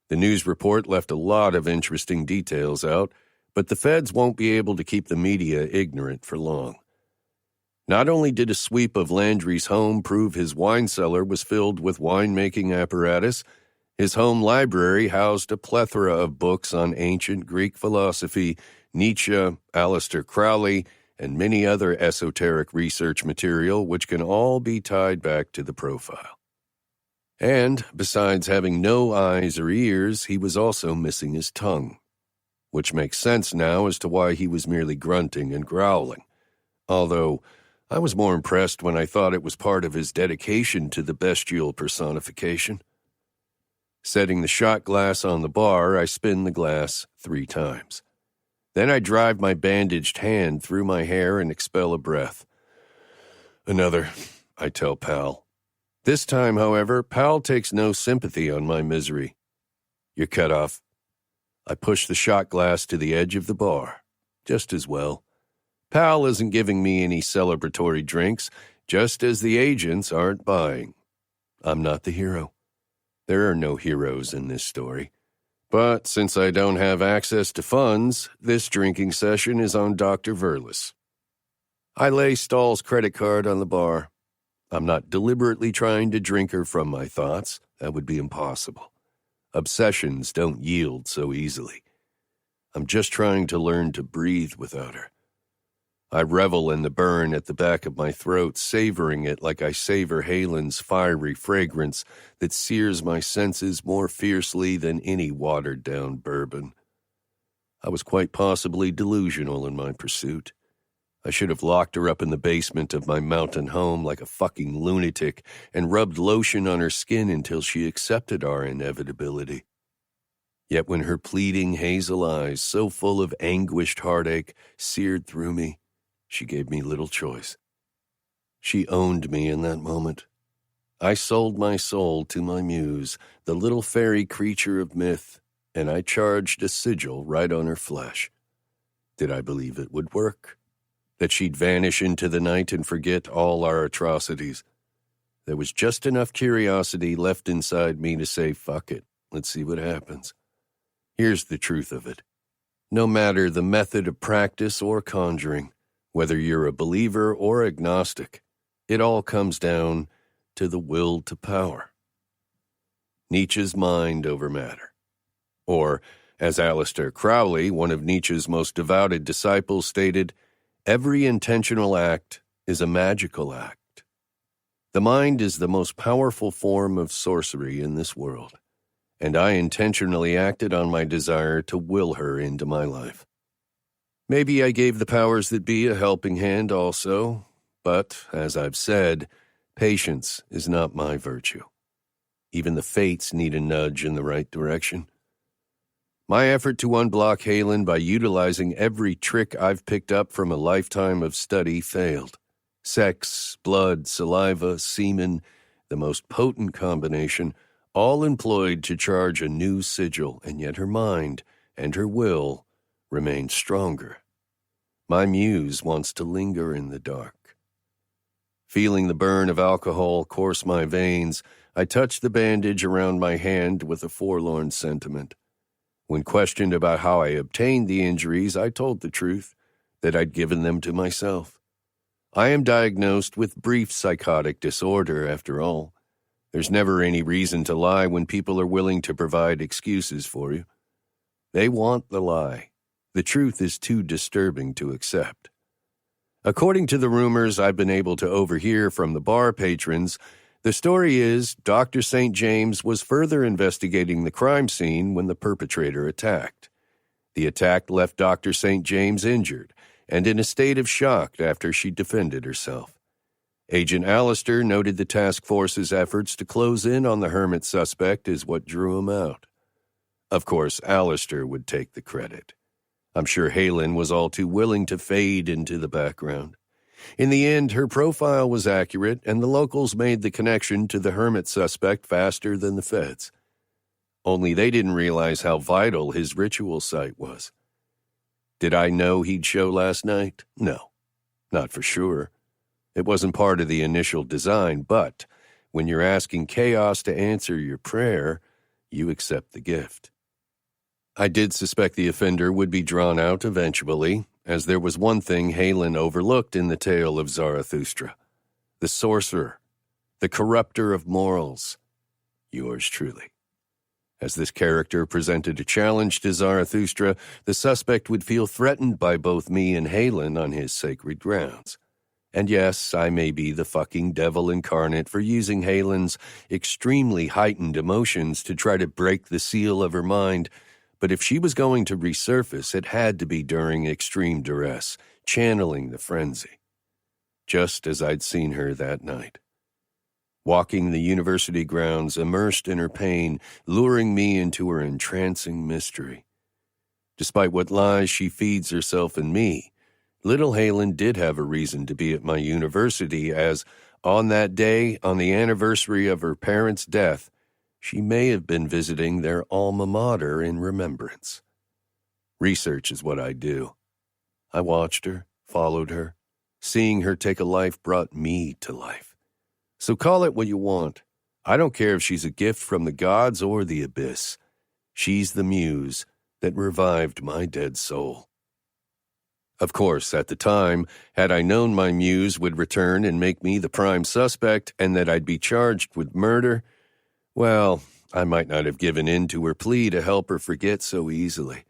The news report left a lot of interesting details out, but the feds won't be able to keep the media ignorant for long. Not only did a sweep of Landry's home prove his wine cellar was filled with winemaking apparatus, his home library housed a plethora of books on ancient Greek philosophy, Nietzsche, Aleister Crowley, and many other esoteric research material which can all be tied back to the profile. And, besides having no eyes or ears, he was also missing his tongue, which makes sense now as to why he was merely grunting and growling, although I was more impressed when I thought it was part of his dedication to the bestial personification. Setting the shot glass on the bar, I spin the glass 3 times. Then I drive my bandaged hand through my hair and expel a breath. Another, I tell Pal. This time, however, Pal takes no sympathy on my misery. You're cut off. I push the shot glass to the edge of the bar. Just as well. Pal isn't giving me any celebratory drinks, just as the agents aren't buying. I'm not the hero. There are no heroes in this story. But since I don't have access to funds, this drinking session is on Dr. Verlis. I lay Stahl's credit card on the bar. I'm not deliberately trying to drink her from my thoughts. That would be impossible. Obsessions don't yield so easily. I'm just trying to learn to breathe without her. I revel in the burn at the back of my throat, savoring it like I savor Halen's fiery fragrance that sears my senses more fiercely than any watered-down bourbon. I was quite possibly delusional in my pursuit. I should have locked her up in the basement of my mountain home like a fucking lunatic and rubbed lotion on her skin until she accepted our inevitability. Yet when her pleading hazel eyes, so full of anguished heartache, seared through me, she gave me little choice. She owned me in that moment. I sold my soul to my muse, the little fairy creature of myth, and I charged a sigil right on her flesh. Did I believe it would work? That she'd vanish into the night and forget all our atrocities? There was just enough curiosity left inside me to say, fuck it, let's see what happens. Here's the truth of it. No matter the method of practice or conjuring, whether you're a believer or agnostic, it all comes down to the will to power. Nietzsche's mind over matter. Or, as Aleister Crowley, one of Nietzsche's most devoted disciples, stated, every intentional act is a magical act. The mind is the most powerful form of sorcery in this world, and I intentionally acted on my desire to will her into my life. Maybe I gave the powers that be a helping hand also, but, as I've said, patience is not my virtue. Even the fates need a nudge in the right direction. My effort to unblock Halen by utilizing every trick I've picked up from a lifetime of study failed. Sex, blood, saliva, semen, the most potent combination, all employed to charge a new sigil, and yet her mind and her will remain stronger. My muse wants to linger in the dark. Feeling the burn of alcohol course my veins, I touched the bandage around my hand with a forlorn sentiment. When questioned about how I obtained the injuries, I told the truth, that I'd given them to myself. I am diagnosed with brief psychotic disorder, after all. There's never any reason to lie when people are willing to provide excuses for you. They want the lie. The truth is too disturbing to accept. According to the rumors I've been able to overhear from the bar patrons, the story is Dr. St. James was further investigating the crime scene when the perpetrator attacked. The attack left Dr. St. James injured and in a state of shock after she defended herself. Agent Aleister noted the task force's efforts to close in on the hermit suspect as what drew him out. Of course, Aleister would take the credit. I'm sure Halen was all too willing to fade into the background. In the end, her profile was accurate, and the locals made the connection to the hermit suspect faster than the feds. Only they didn't realize how vital his ritual site was. Did I know he'd show last night? No, not for sure. It wasn't part of the initial design, but when you're asking chaos to answer your prayer, you accept the gift. I did suspect the offender would be drawn out eventually, as there was one thing Halen overlooked in the tale of Zarathustra. The sorcerer, the corrupter of morals. Yours truly. As this character presented a challenge to Zarathustra, the suspect would feel threatened by both me and Halen on his sacred grounds. And yes, I may be the fucking devil incarnate for using Halen's extremely heightened emotions to try to break the seal of her mind, but if she was going to resurface, it had to be during extreme duress, channeling the frenzy. Just as I'd seen her that night. Walking the university grounds, immersed in her pain, luring me into her entrancing mystery. Despite what lies she feeds herself and me, little Halen did have a reason to be at my university as, on that day, on the anniversary of her parents' death, she may have been visiting their alma mater in remembrance. Research is what I do. I watched her, followed her. Seeing her take a life brought me to life. So call it what you want. I don't care if she's a gift from the gods or the abyss. She's the muse that revived my dead soul. Of course, at the time, had I known my muse would return and make me the prime suspect and that I'd be charged with murder, well, I might not have given in to her plea to help her forget so easily.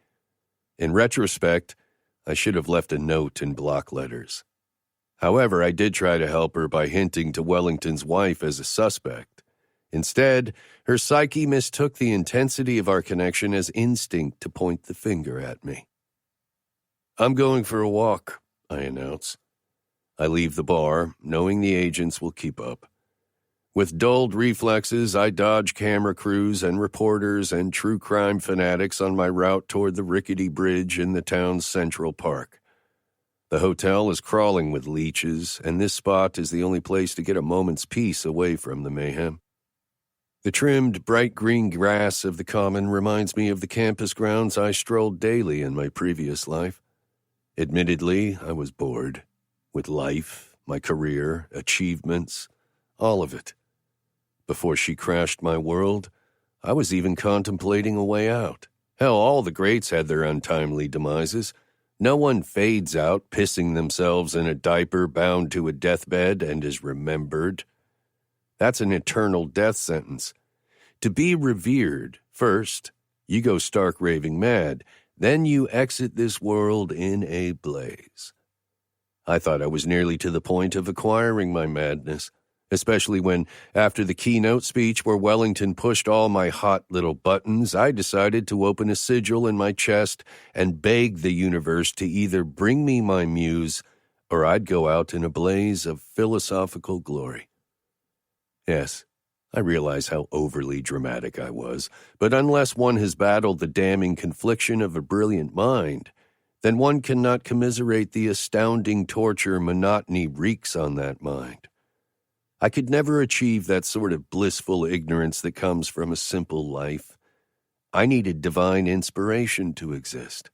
In retrospect, I should have left a note in block letters. However, I did try to help her by hinting to Wellington's wife as a suspect. Instead, her psyche mistook the intensity of our connection as instinct to point the finger at me. "I'm going for a walk," I announce. I leave the bar, knowing the agents will keep up. With dulled reflexes, I dodge camera crews and reporters and true crime fanatics on my route toward the rickety bridge in the town's Central Park. The hotel is crawling with leeches, and this spot is the only place to get a moment's peace away from the mayhem. The trimmed, bright green grass of the common reminds me of the campus grounds I strolled daily in my previous life. Admittedly, I was bored. With life, my career, achievements, all of it. Before she crashed my world, I was even contemplating a way out. Hell, all the greats had their untimely demises. No one fades out, pissing themselves in a diaper bound to a deathbed and is remembered. That's an eternal death sentence. To be revered, first, you go stark raving mad, then you exit this world in a blaze. I thought I was nearly to the point of acquiring my madness, especially when, after the keynote speech where Wellington pushed all my hot little buttons, I decided to open a sigil in my chest and beg the universe to either bring me my muse or I'd go out in a blaze of philosophical glory. Yes, I realize how overly dramatic I was, but unless one has battled the damning confliction of a brilliant mind, then one cannot commiserate the astounding torture monotony wreaks on that mind. I could never achieve that sort of blissful ignorance that comes from a simple life. I needed divine inspiration to exist.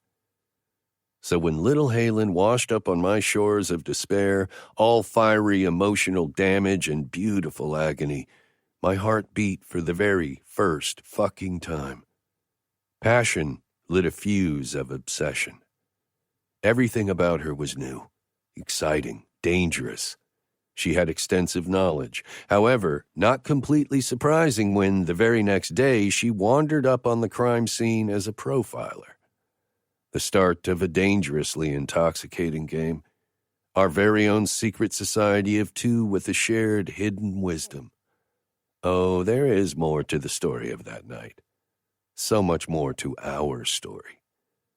So when little Halen washed up on my shores of despair, all fiery emotional damage and beautiful agony, my heart beat for the very first fucking time. Passion lit a fuse of obsession. Everything about her was new, exciting, dangerous. She had extensive knowledge, however, not completely surprising when, the very next day, she wandered up on the crime scene as a profiler. The start of a dangerously intoxicating game. Our very own secret society of two with a shared hidden wisdom. Oh, there is more to the story of that night. So much more to our story.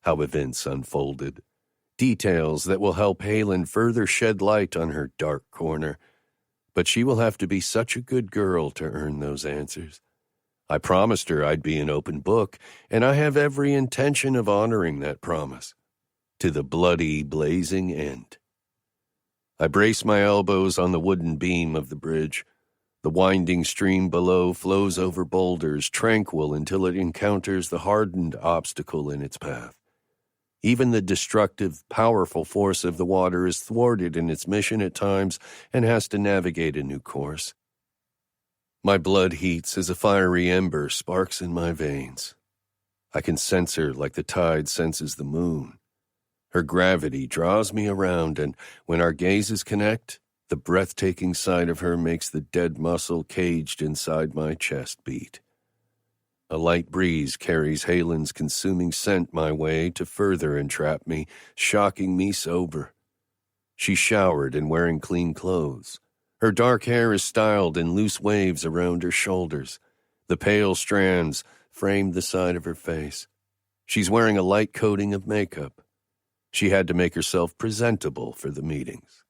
How events unfolded. Details that will help Halen further shed light on her dark corner. But she will have to be such a good girl to earn those answers. I promised her I'd be an open book, and I have every intention of honoring that promise. To the bloody, blazing end. I brace my elbows on the wooden beam of the bridge. The winding stream below flows over boulders, tranquil until it encounters the hardened obstacle in its path. Even the destructive, powerful force of the water is thwarted in its mission at times and has to navigate a new course. My blood heats as a fiery ember sparks in my veins. I can sense her like the tide senses the moon. Her gravity draws me around, and when our gazes connect, the breathtaking sight of her makes the dead muscle caged inside my chest beat. A light breeze carries Halen's consuming scent my way to further entrap me, shocking me sober. She's showered and wearing clean clothes. Her dark hair is styled in loose waves around her shoulders. The pale strands frame the side of her face. She's wearing a light coating of makeup. She had to make herself presentable for the meetings.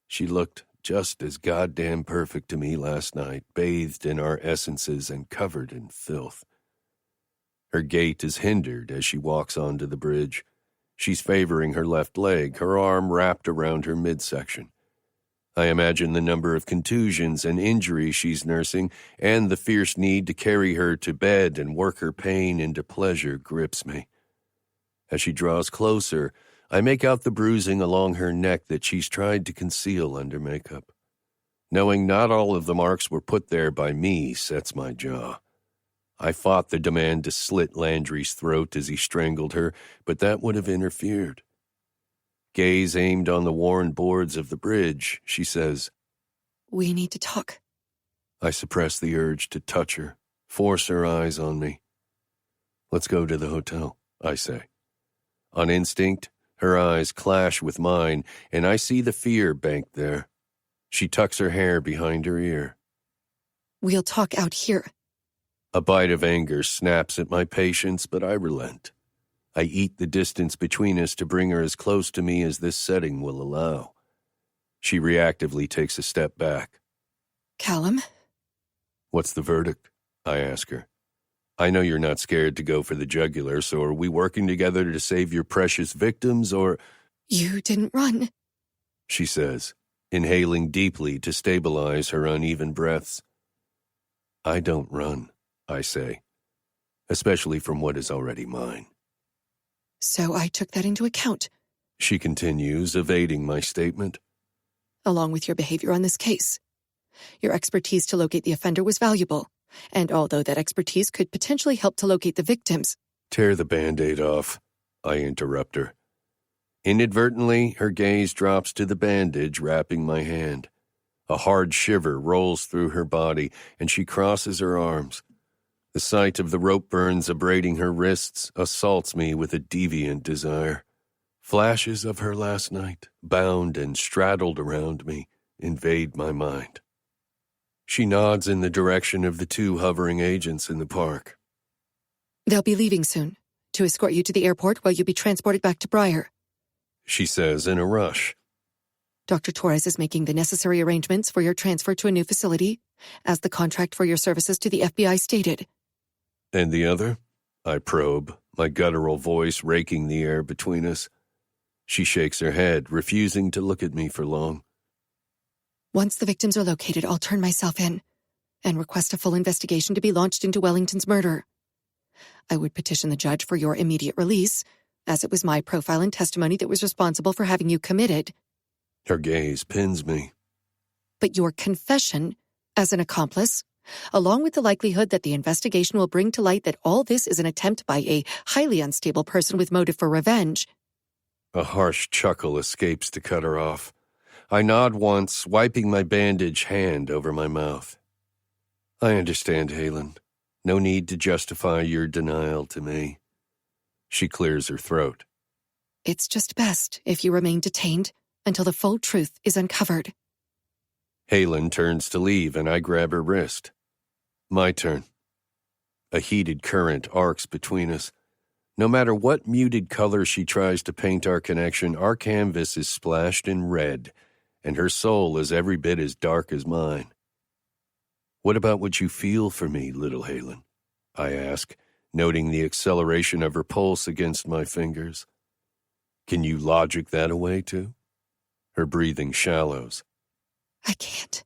She looked just as goddamn perfect to me last night, bathed in our essences and covered in filth. Her gait is hindered as she walks onto the bridge. She's favoring her left leg, her arm wrapped around her midsection. I imagine the number of contusions and injuries she's nursing, and the fierce need to carry her to bed and work her pain into pleasure grips me. As she draws closer, I make out the bruising along her neck that she's tried to conceal under makeup. Knowing not all of the marks were put there by me sets my jaw. I fought the demand to slit Landry's throat as he strangled her, but that would have interfered. Gaze aimed on the worn boards of the bridge, she says, We need to talk. I suppress the urge to touch her, force her eyes on me. Let's go to the hotel, I say. On instinct, her eyes clash with mine, and I see the fear banked there. She tucks her hair behind her ear. We'll talk out here. A bite of anger snaps at my patience, but I relent. I eat the distance between us to bring her as close to me as this setting will allow. She reactively takes a step back. Kallum? What's the verdict? I ask her. I know you're not scared to go for the jugular, so are we working together to save your precious victims, or— You didn't run, she says, inhaling deeply to stabilize her uneven breaths. I don't run, I say, especially from what is already mine. So I took that into account, She continues, evading my statement. along with your behavior on this case. Your expertise to locate the offender was valuable, and although that expertise could potentially help to locate the victims— Tear the Band-Aid off, I interrupt her. Inadvertently, her gaze drops to the bandage wrapping my hand. A hard shiver rolls through her body, and she crosses her arms. The sight of the rope burns abrading her wrists assaults me with a deviant desire. Flashes of her last night, bound and straddled around me, invade my mind. She nods in the direction of the two hovering agents in the park. They'll be leaving soon, to escort you to the airport while you be transported back to Briar. She says in a rush. Dr. Torres is making the necessary arrangements for your transfer to a new facility, as the contract for your services to the FBI stated. And the other? I probe, my guttural voice raking the air between us. She shakes her head, refusing to look at me for long. Once the victims are located, I'll turn myself in and request a full investigation to be launched into Wellington's murder. I would petition the judge for your immediate release, as it was my profile and testimony that was responsible for having you committed. Her gaze pins me. But your confession, as an accomplice, along with the likelihood that the investigation will bring to light that all this is an attempt by a highly unstable person with motive for revenge— A harsh chuckle escapes to cut her off. I nod once, wiping my bandaged hand over my mouth. I understand, Halen. No need to justify your denial to me. She clears her throat. It's just best if you remain detained until the full truth is uncovered. Halen turns to leave, and I grab her wrist. My turn. A heated current arcs between us. No matter what muted color she tries to paint our connection, our canvas is splashed in red, and her soul is every bit as dark as mine. What about what you feel for me, little Halen? I ask, noting the acceleration of her pulse against my fingers. Can you logic that away, too? Her breathing shallows. I can't.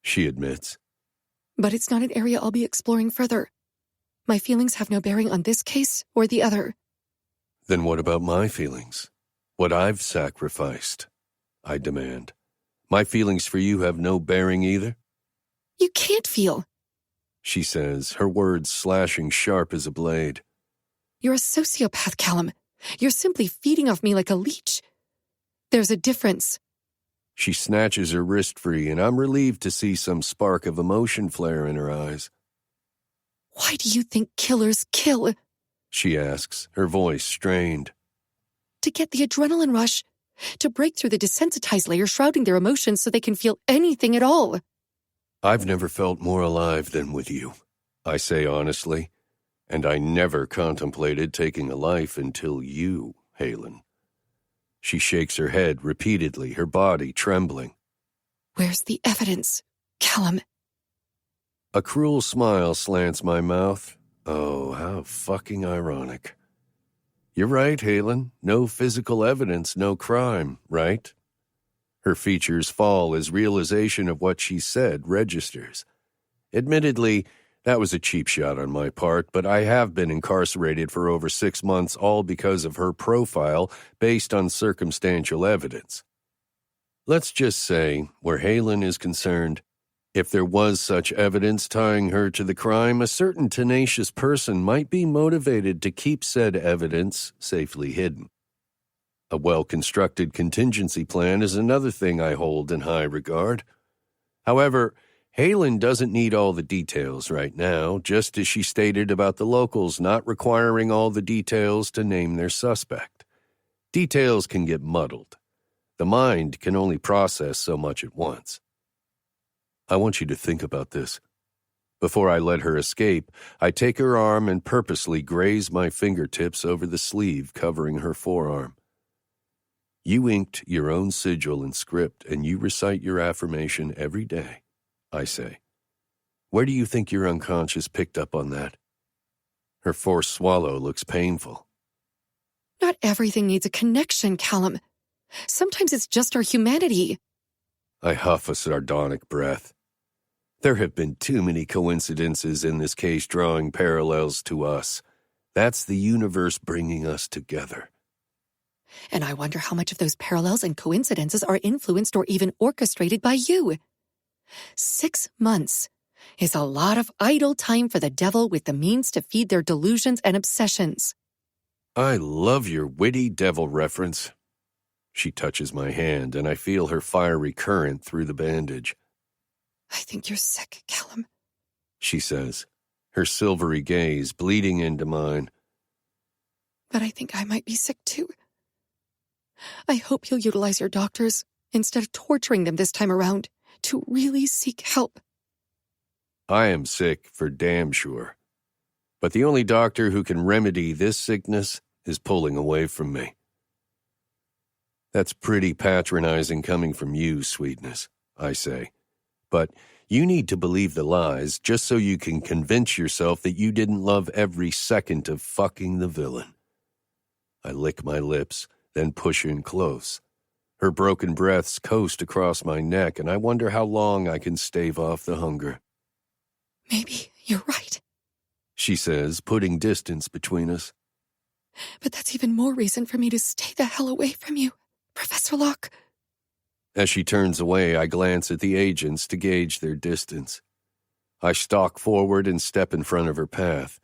She admits. But it's not an area I'll be exploring further. My feelings have no bearing on this case or the other. Then what about my feelings? What I've sacrificed? I demand. My feelings for you have no bearing either? You can't feel. She says, her words slashing sharp as a blade. You're a sociopath, Kallum. You're simply feeding off me like a leech. There's a difference. She snatches her wrist free, and I'm relieved to see some spark of emotion flare in her eyes. Why do you think killers kill? She asks, her voice strained. To get the adrenaline rush. To break through the desensitized layer shrouding their emotions so they can feel anything at all. I've never felt more alive than with you, I say honestly, and I never contemplated taking a life until you, Halen. She shakes her head repeatedly, her body trembling. Where's the evidence, Kallum? A cruel smile slants my mouth. Oh, how fucking ironic. You're right, Halen. No physical evidence, no crime, right? Her features fall as realization of what she said registers. Admittedly, that was a cheap shot on my part, but I have been incarcerated for over 6 months, all because of her profile based on circumstantial evidence. Let's just say, where Halen is concerned, If there was such evidence tying her to the crime, a certain tenacious person might be motivated to keep said evidence safely hidden. A well-constructed contingency plan is another thing I hold in high regard. However, Halen doesn't need all the details right now, just as she stated about the locals not requiring all the details to name their suspect. Details can get muddled. The mind can only process so much at once. I want you to think about this. Before I let her escape, I take her arm and purposely graze my fingertips over the sleeve covering her forearm. You inked your own sigil and script, and you recite your affirmation every day, I say. Where do you think your unconscious picked up on that? Her forced swallow looks painful. Not everything needs a connection, Kallum. Sometimes it's just our humanity. I huff a sardonic breath. There have been too many coincidences in this case drawing parallels to us. That's the universe bringing us together. And I wonder how much of those parallels and coincidences are influenced or even orchestrated by you. 6 months is a lot of idle time for the devil with the means to feed their delusions and obsessions. I love your witty devil reference. She touches my hand, and I feel her fiery current through the bandage. I think you're sick, Kallum, she says, her silvery gaze bleeding into mine. But I think I might be sick too. I hope you'll utilize your doctors, instead of torturing them this time around, to really seek help. I am sick for damn sure. But the only doctor who can remedy this sickness is pulling away from me. That's pretty patronizing coming from you, sweetness, I say. But you need to believe the lies just so you can convince yourself that you didn't love every second of fucking the villain. I lick my lips, then push in close. Her broken breaths coast across my neck, and I wonder how long I can stave off the hunger. Maybe you're right, she says, putting distance between us. But that's even more reason for me to stay the hell away from you, Professor Locke. As she turns away, I glance at the agents to gauge their distance. I stalk forward and step in front of her path.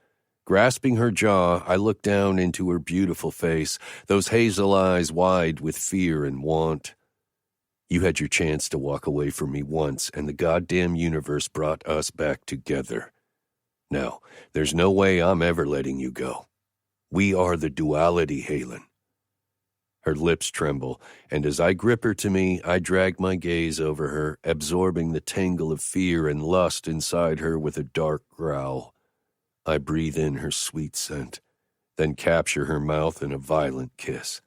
Grasping her jaw, I look down into her beautiful face, those hazel eyes wide with fear and want. You had your chance to walk away from me once, and the goddamn universe brought us back together. Now, there's no way I'm ever letting you go. We are the duality, Halen. Her lips tremble, and as I grip her to me, I drag my gaze over her, absorbing the tangle of fear and lust inside her with a dark growl. I breathe in her sweet scent, then capture her mouth in a violent kiss.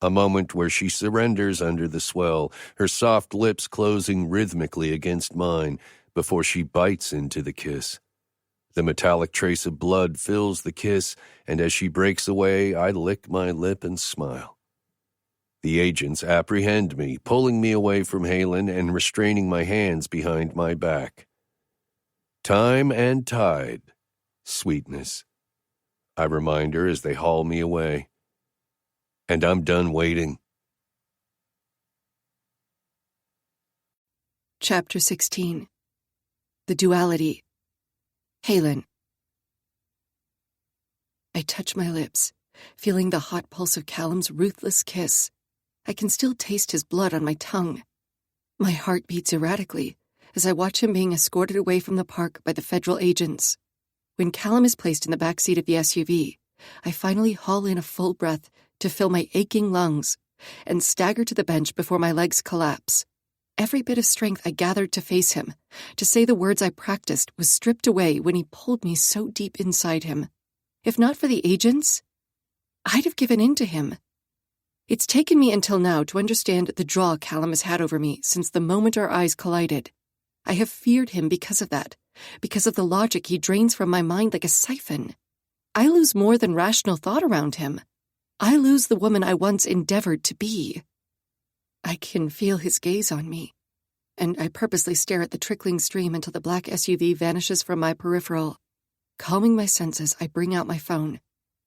A moment where she surrenders under the swell, her soft lips closing rhythmically against mine before she bites into the kiss. The metallic trace of blood fills the kiss, and as she breaks away, I lick my lip and smile. The agents apprehend me, pulling me away from Halen and restraining my hands behind my back. Time and tide, sweetness, I remind her as they haul me away. And I'm done waiting. Chapter 16. The Duality. Halen. I touch my lips, feeling the hot pulse of Kallum's ruthless kiss. I can still taste his blood on my tongue. My heart beats erratically as I watch him being escorted away from the park by the federal agents. When Kallum is placed in the back seat of the SUV, I finally haul in a full breath to fill my aching lungs and stagger to the bench before my legs collapse. Every bit of strength I gathered to face him, to say the words I practiced, was stripped away when he pulled me so deep inside him. If not for the agents, I'd have given in to him. It's taken me until now to understand the draw Kallum has had over me since the moment our eyes collided. I have feared him because of that, because of the logic he drains from my mind like a siphon. I lose more than rational thought around him. I lose the woman I once endeavored to be. I can feel his gaze on me, and I purposely stare at the trickling stream until the black SUV vanishes from my peripheral. Calming my senses, I bring out my phone.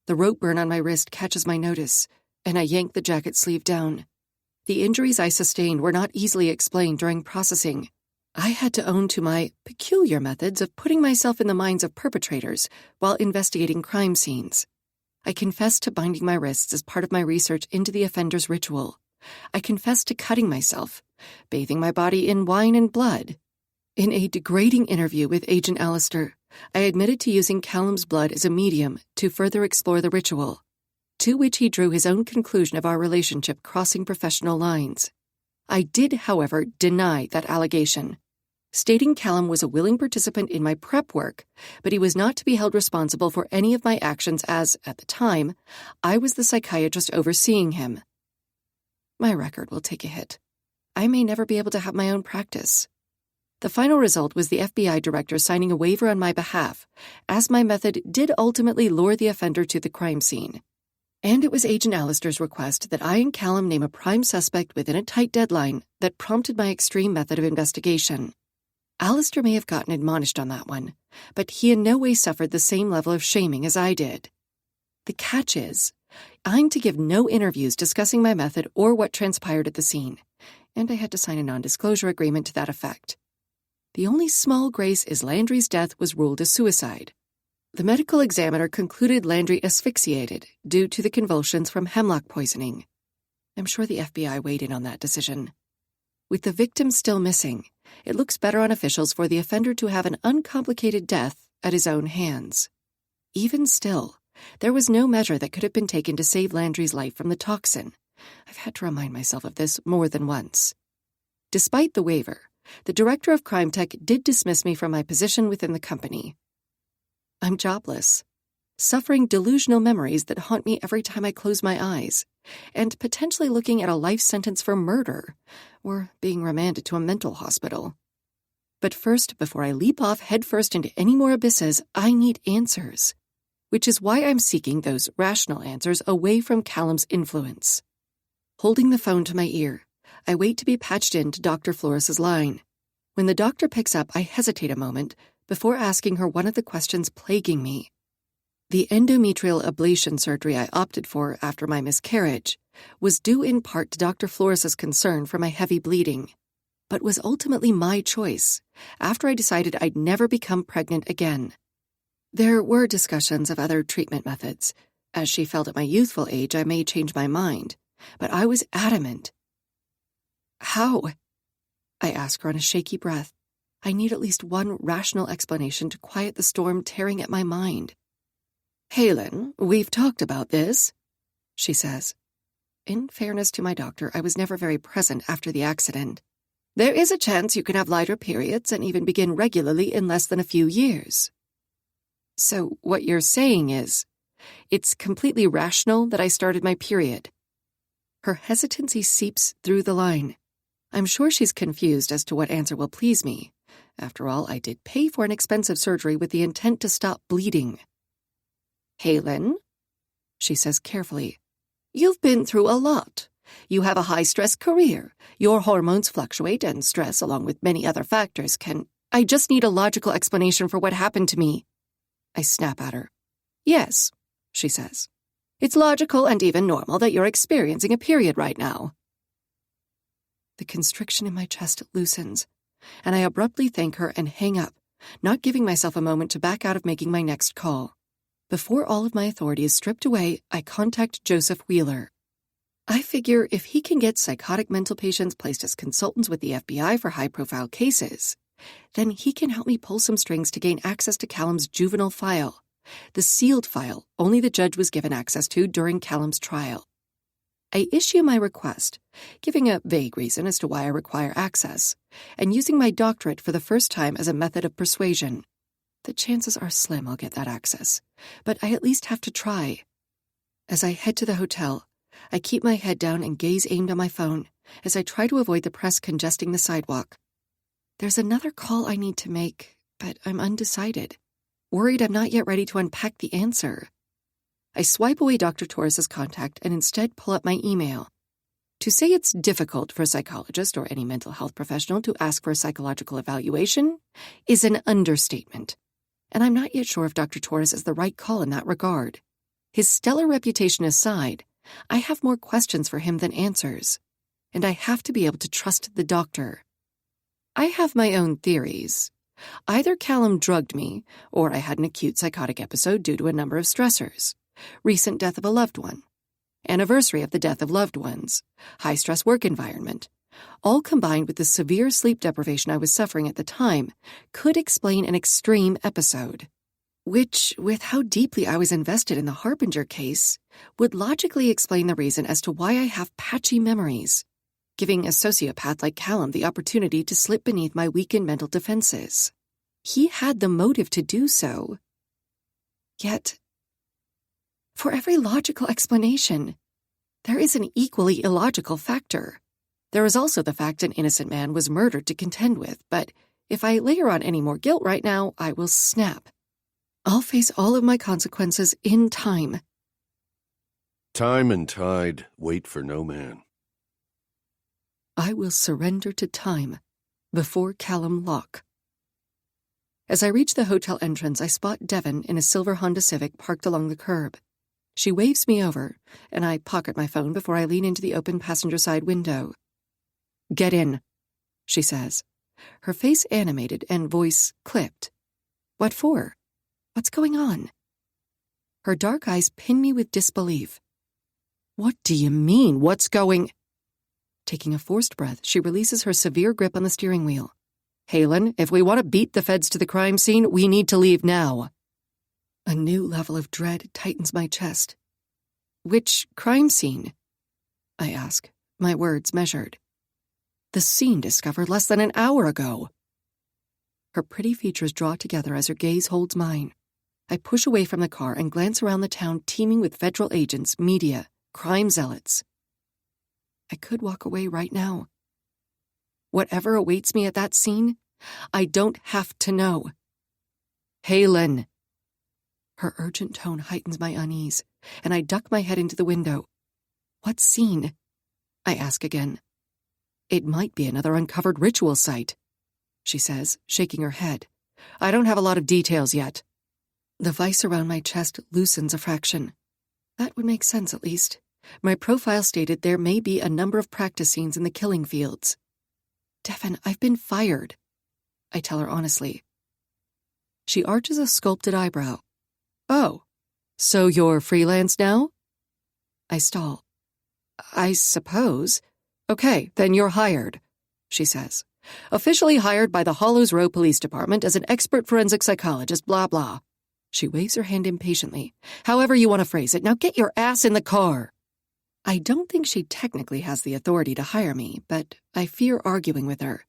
The rope burn on my wrist catches my notice, and I yank the jacket sleeve down. The injuries I sustained were not easily explained during processing. I had to own to my peculiar methods of putting myself in the minds of perpetrators while investigating crime scenes. I confessed to binding my wrists as part of my research into the offender's ritual. I confessed to cutting myself, bathing my body in wine and blood. In a degrading interview with Agent Alistair, I admitted to using Kallum's blood as a medium to further explore the ritual, to which he drew his own conclusion of our relationship crossing professional lines. I did, however, deny that allegation, stating Kallum was a willing participant in my prep work, but he was not to be held responsible for any of my actions as, at the time, I was the psychiatrist overseeing him. My record will take a hit. I may never be able to have my own practice. The final result was the FBI director signing a waiver on my behalf, as my method did ultimately lure the offender to the crime scene. And it was Agent Alistair's request that I and Kallum name a prime suspect within a tight deadline that prompted my extreme method of investigation. Alistair may have gotten admonished on that one, but he in no way suffered the same level of shaming as I did. The catch is, I'm to give no interviews discussing my method or what transpired at the scene, and I had to sign a non-disclosure agreement to that effect. The only small grace is Landry's death was ruled a suicide. The medical examiner concluded Landry asphyxiated due to the convulsions from hemlock poisoning. I'm sure the FBI weighed in on that decision. With the victim still missing, it looks better on officials for the offender to have an uncomplicated death at his own hands. Even still, there was no measure that could have been taken to save Landry's life from the toxin. I've had to remind myself of this more than once. Despite the waiver, the director of Crime Tech did dismiss me from my position within the company. I'm jobless, suffering delusional memories that haunt me every time I close my eyes, and potentially looking at a life sentence for murder, or being remanded to a mental hospital. But first, before I leap off headfirst into any more abysses, I need answers, which is why I'm seeking those rational answers away from Kallum's influence. Holding the phone to my ear, I wait to be patched in to Dr. Flores's line. When the doctor picks up, I hesitate a moment before asking her one of the questions plaguing me. The endometrial ablation surgery I opted for after my miscarriage was due in part to Dr. Flores's concern for my heavy bleeding, but was ultimately my choice after I decided I'd never become pregnant again. There were discussions of other treatment methods, as she felt at my youthful age I may change my mind, but I was adamant. How? I ask her on a shaky breath. I need at least one rational explanation to quiet the storm tearing at my mind. Halen, we've talked about this, she says. In fairness to my doctor, I was never very present after the accident. There is a chance you can have lighter periods and even begin regularly in less than a few years. So what you're saying is, it's completely rational that I started my period. Her hesitancy seeps through the line. I'm sure she's confused as to what answer will please me. After all, I did pay for an expensive surgery with the intent to stop bleeding. Halen, she says carefully, you've been through a lot. You have a high-stress career. Your hormones fluctuate, and stress, along with many other factors, can... I just need a logical explanation for what happened to me. I snap at her. Yes, she says. It's logical and even normal that you're experiencing a period right now. The constriction in my chest loosens, and I abruptly thank her and hang up, not giving myself a moment to back out of making my next call. Before all of my authority is stripped away, I contact Joseph Wheeler. I figure if he can get psychotic mental patients placed as consultants with the FBI for high-profile cases, then he can help me pull some strings to gain access to Kallum's juvenile file, the sealed file only the judge was given access to during Kallum's trial. I issue my request, giving a vague reason as to why I require access, and using my doctorate for the first time as a method of persuasion. The chances are slim I'll get that access, but I at least have to try. As I head to the hotel, I keep my head down and gaze aimed on my phone as I try to avoid the press congesting the sidewalk. There's another call I need to make, but I'm undecided, worried I'm not yet ready to unpack the answer. I swipe away Dr. Torres's contact and instead pull up my email. To say it's difficult for a psychologist or any mental health professional to ask for a psychological evaluation is an understatement, and I'm not yet sure if Dr. Torres is the right call in that regard. His stellar reputation aside, I have more questions for him than answers, and I have to be able to trust the doctor. I have my own theories. Either Kallum drugged me, or I had an acute psychotic episode due to a number of stressors. Recent death of a loved one. Anniversary of the death of loved ones. High-stress work environment. All combined with the severe sleep deprivation I was suffering at the time, could explain an extreme episode. Which, with how deeply I was invested in the Harbinger case, would logically explain the reason as to why I have patchy memories, giving a sociopath like Kallum the opportunity to slip beneath my weakened mental defenses. He had the motive to do so. Yet, for every logical explanation, there is an equally illogical factor. There is also the fact an innocent man was murdered to contend with, but if I layer on any more guilt right now, I will snap. I'll face all of my consequences in time. Time and tide wait for no man. I will surrender to time before Kallum Locke. As I reach the hotel entrance, I spot Devon in a silver Honda Civic parked along the curb. She waves me over, and I pocket my phone before I lean into the open passenger side window. "Get in," she says, her face animated and voice clipped. "What for? What's going on?" Her dark eyes pin me with disbelief. "What do you mean, what's going—" Taking a forced breath, she releases her severe grip on the steering wheel. "Halen, if we want to beat the feds to the crime scene, we need to leave now." A new level of dread tightens my chest. "Which crime scene?" I ask, my words measured. "The scene discovered less than an hour ago." Her pretty features draw together as her gaze holds mine. I push away from the car and glance around the town teeming with federal agents, media, crime zealots. I could walk away right now. Whatever awaits me at that scene, I don't have to know. "Halen." Her urgent tone heightens my unease, and I duck my head into the window. "What scene?" I ask again. "It might be another uncovered ritual site," she says, shaking her head. "I don't have a lot of details yet." The vice around my chest loosens a fraction. That would make sense, at least. My profile stated there may be a number of practice scenes in the killing fields. "Devon, I've been fired," I tell her honestly. She arches a sculpted eyebrow. "Oh, so you're freelance now?" I stall. "I suppose. Okay, then you're hired," she says. "Officially hired by the Hollows Row Police Department as an expert forensic psychologist, blah, blah." She waves her hand impatiently. "However you want to phrase it, now get your ass in the car." I don't think she technically has the authority to hire me, but I fear arguing with her.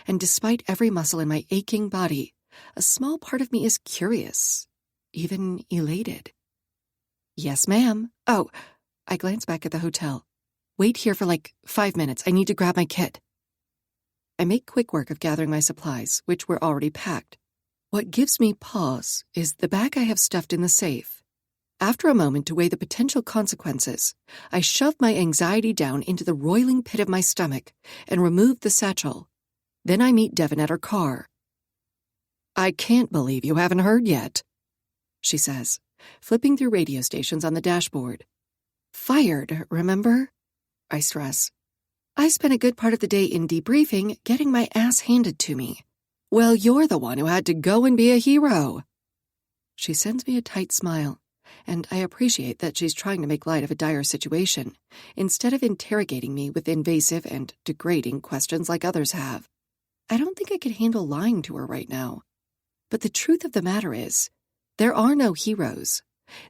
And despite every muscle in my aching body, a small part of me is curious, even elated. "Yes, ma'am. Oh," I glance back at the hotel. "Wait here for like 5 minutes. I need to grab my kit." I make quick work of gathering my supplies, which were already packed. What gives me pause is the bag I have stuffed in the safe. After a moment to weigh the potential consequences, I shove my anxiety down into the roiling pit of my stomach and remove the satchel. Then I meet Devon at her car. "I can't believe you haven't heard yet," she says, flipping through radio stations on the dashboard. "Fired, remember?" I stress. "I spent a good part of the day in debriefing getting my ass handed to me. Well, you're the one who had to go and be a hero." She sends me a tight smile, and I appreciate that she's trying to make light of a dire situation, instead of interrogating me with invasive and degrading questions like others have. I don't think I could handle lying to her right now. But the truth of the matter is, there are no heroes.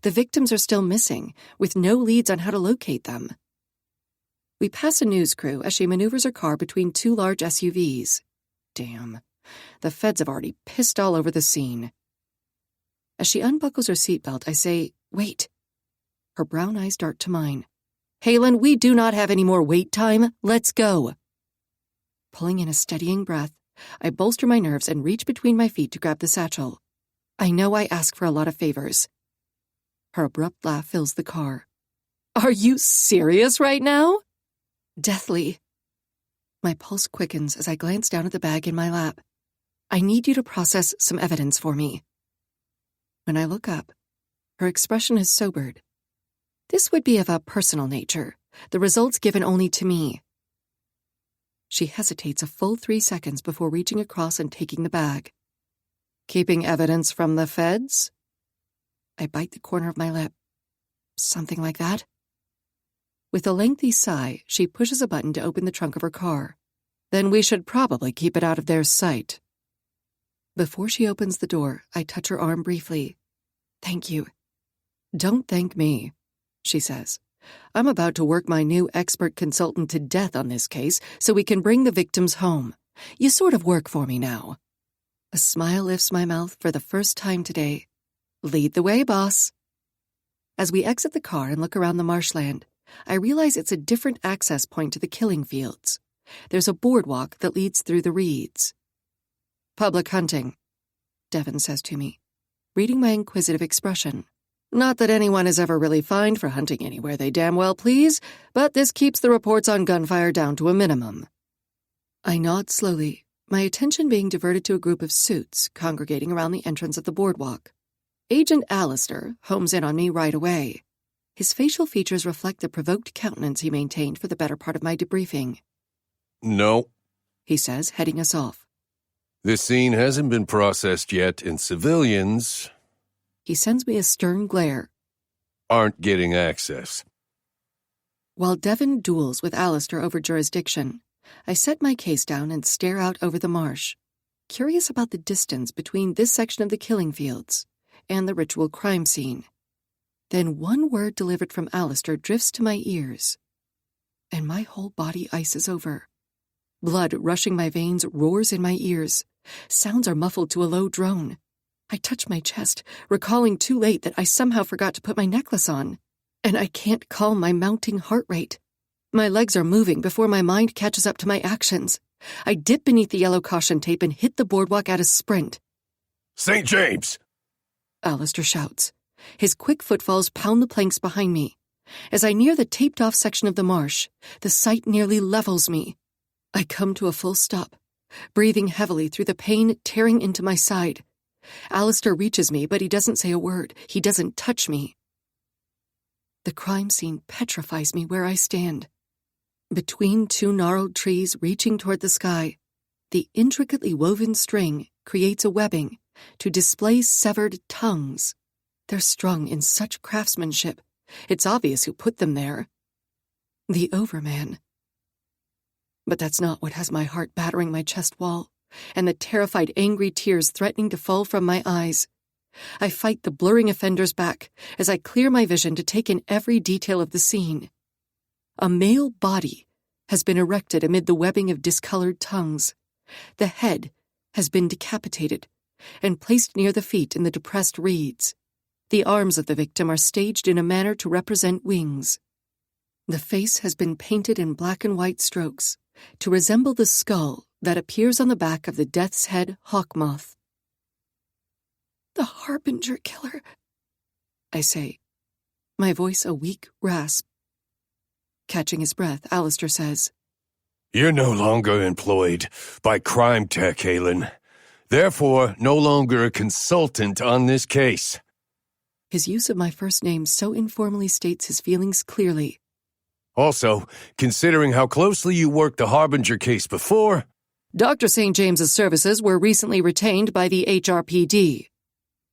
The victims are still missing, with no leads on how to locate them. We pass a news crew as she maneuvers her car between 2 large SUVs. Damn. The feds have already pissed all over the scene. As she unbuckles her seatbelt, I say, "Wait." Her brown eyes dart to mine. "Halen, we do not have any more wait time. Let's go." Pulling in a steadying breath, I bolster my nerves and reach between my feet to grab the satchel. I know I ask for a lot of favors. Her abrupt laugh fills the car. "Are you serious right now?" Deathly. My pulse quickens as I glance down at the bag in my lap. "I need you to process some evidence for me." When I look up, her expression has sobered. This would be of a personal nature, the results given only to me. She hesitates a full 3 seconds before reaching across and taking the bag. Keeping evidence from the feds? I bite the corner of my lip. Something like that. With a lengthy sigh, she pushes a button to open the trunk of her car. Then we should probably keep it out of their sight. Before she opens the door, I touch her arm briefly. Thank you. Don't thank me, she says. I'm about to work my new expert consultant to death on this case so we can bring the victims home. You sort of work for me now. A smile lifts my mouth for the first time today. Lead the way, boss. As we exit the car and look around the marshland, I realize it's a different access point to the killing fields. There's a boardwalk that leads through the reeds. Public hunting, Devin says to me, reading my inquisitive expression. Not that anyone is ever really fined for hunting anywhere they damn well please, but this keeps the reports on gunfire down to a minimum. I nod slowly, my attention being diverted to a group of suits congregating around the entrance of the boardwalk. Agent Alistair homes in on me right away. His facial features reflect the provoked countenance he maintained for the better part of my debriefing. No, he says, heading us off. This scene hasn't been processed yet, and civilians... He sends me a stern glare. Aren't getting access. While Devin duels with Alistair over jurisdiction, I set my case down and stare out over the marsh, curious about the distance between this section of the killing fields and the ritual crime scene. Then one word delivered from Alistair drifts to my ears, and my whole body ices over. Blood rushing my veins roars in my ears. Sounds are muffled to a low drone. I touch my chest, recalling too late that I somehow forgot to put my necklace on. And I can't calm my mounting heart rate. My legs are moving before my mind catches up to my actions. I dip beneath the yellow caution tape and hit the boardwalk at a sprint. St. James! Alistair shouts. His quick footfalls pound the planks behind me. As I near the taped-off section of the marsh, the sight nearly levels me. I come to a full stop, breathing heavily through the pain tearing into my side. Alistair reaches me, but he doesn't say a word. He doesn't touch me. The crime scene petrifies me where I stand. Between two gnarled trees reaching toward the sky, the intricately woven string creates a webbing to display severed tongues. They're strung in such craftsmanship, it's obvious who put them there. The Overman. But that's not what has my heart battering my chest wall, and the terrified, angry tears threatening to fall from my eyes. I fight the blurring offenders back as I clear my vision to take in every detail of the scene. A male body has been erected amid the webbing of discolored tongues. The head has been decapitated and placed near the feet in the depressed reeds. The arms of the victim are staged in a manner to represent wings. The face has been painted in black and white strokes to resemble the skull that appears on the back of the death's head hawk moth. The Harbinger killer, I say, my voice a weak rasp. Catching his breath, Alistair says, You're no longer employed by Crime Tech, Halen. Therefore, no longer a consultant on this case. His use of my first name so informally states his feelings clearly. Also, considering how closely you worked the Harbinger case before... Dr. St. James's services were recently retained by the HRPD,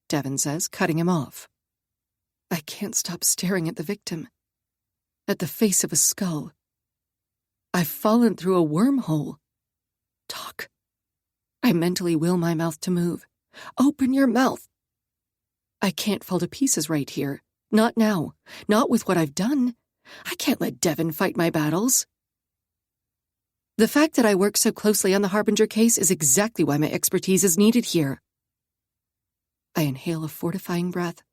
Devin says, cutting him off. I can't stop staring at the victim, at the face of a skull. I've fallen through a wormhole. Talk. I mentally will my mouth to move. Open your mouth. I can't fall to pieces right here. Not now. Not with what I've done. I can't let Devin fight my battles. The fact that I work so closely on the Harbinger case is exactly why my expertise is needed here. I inhale a fortifying breath,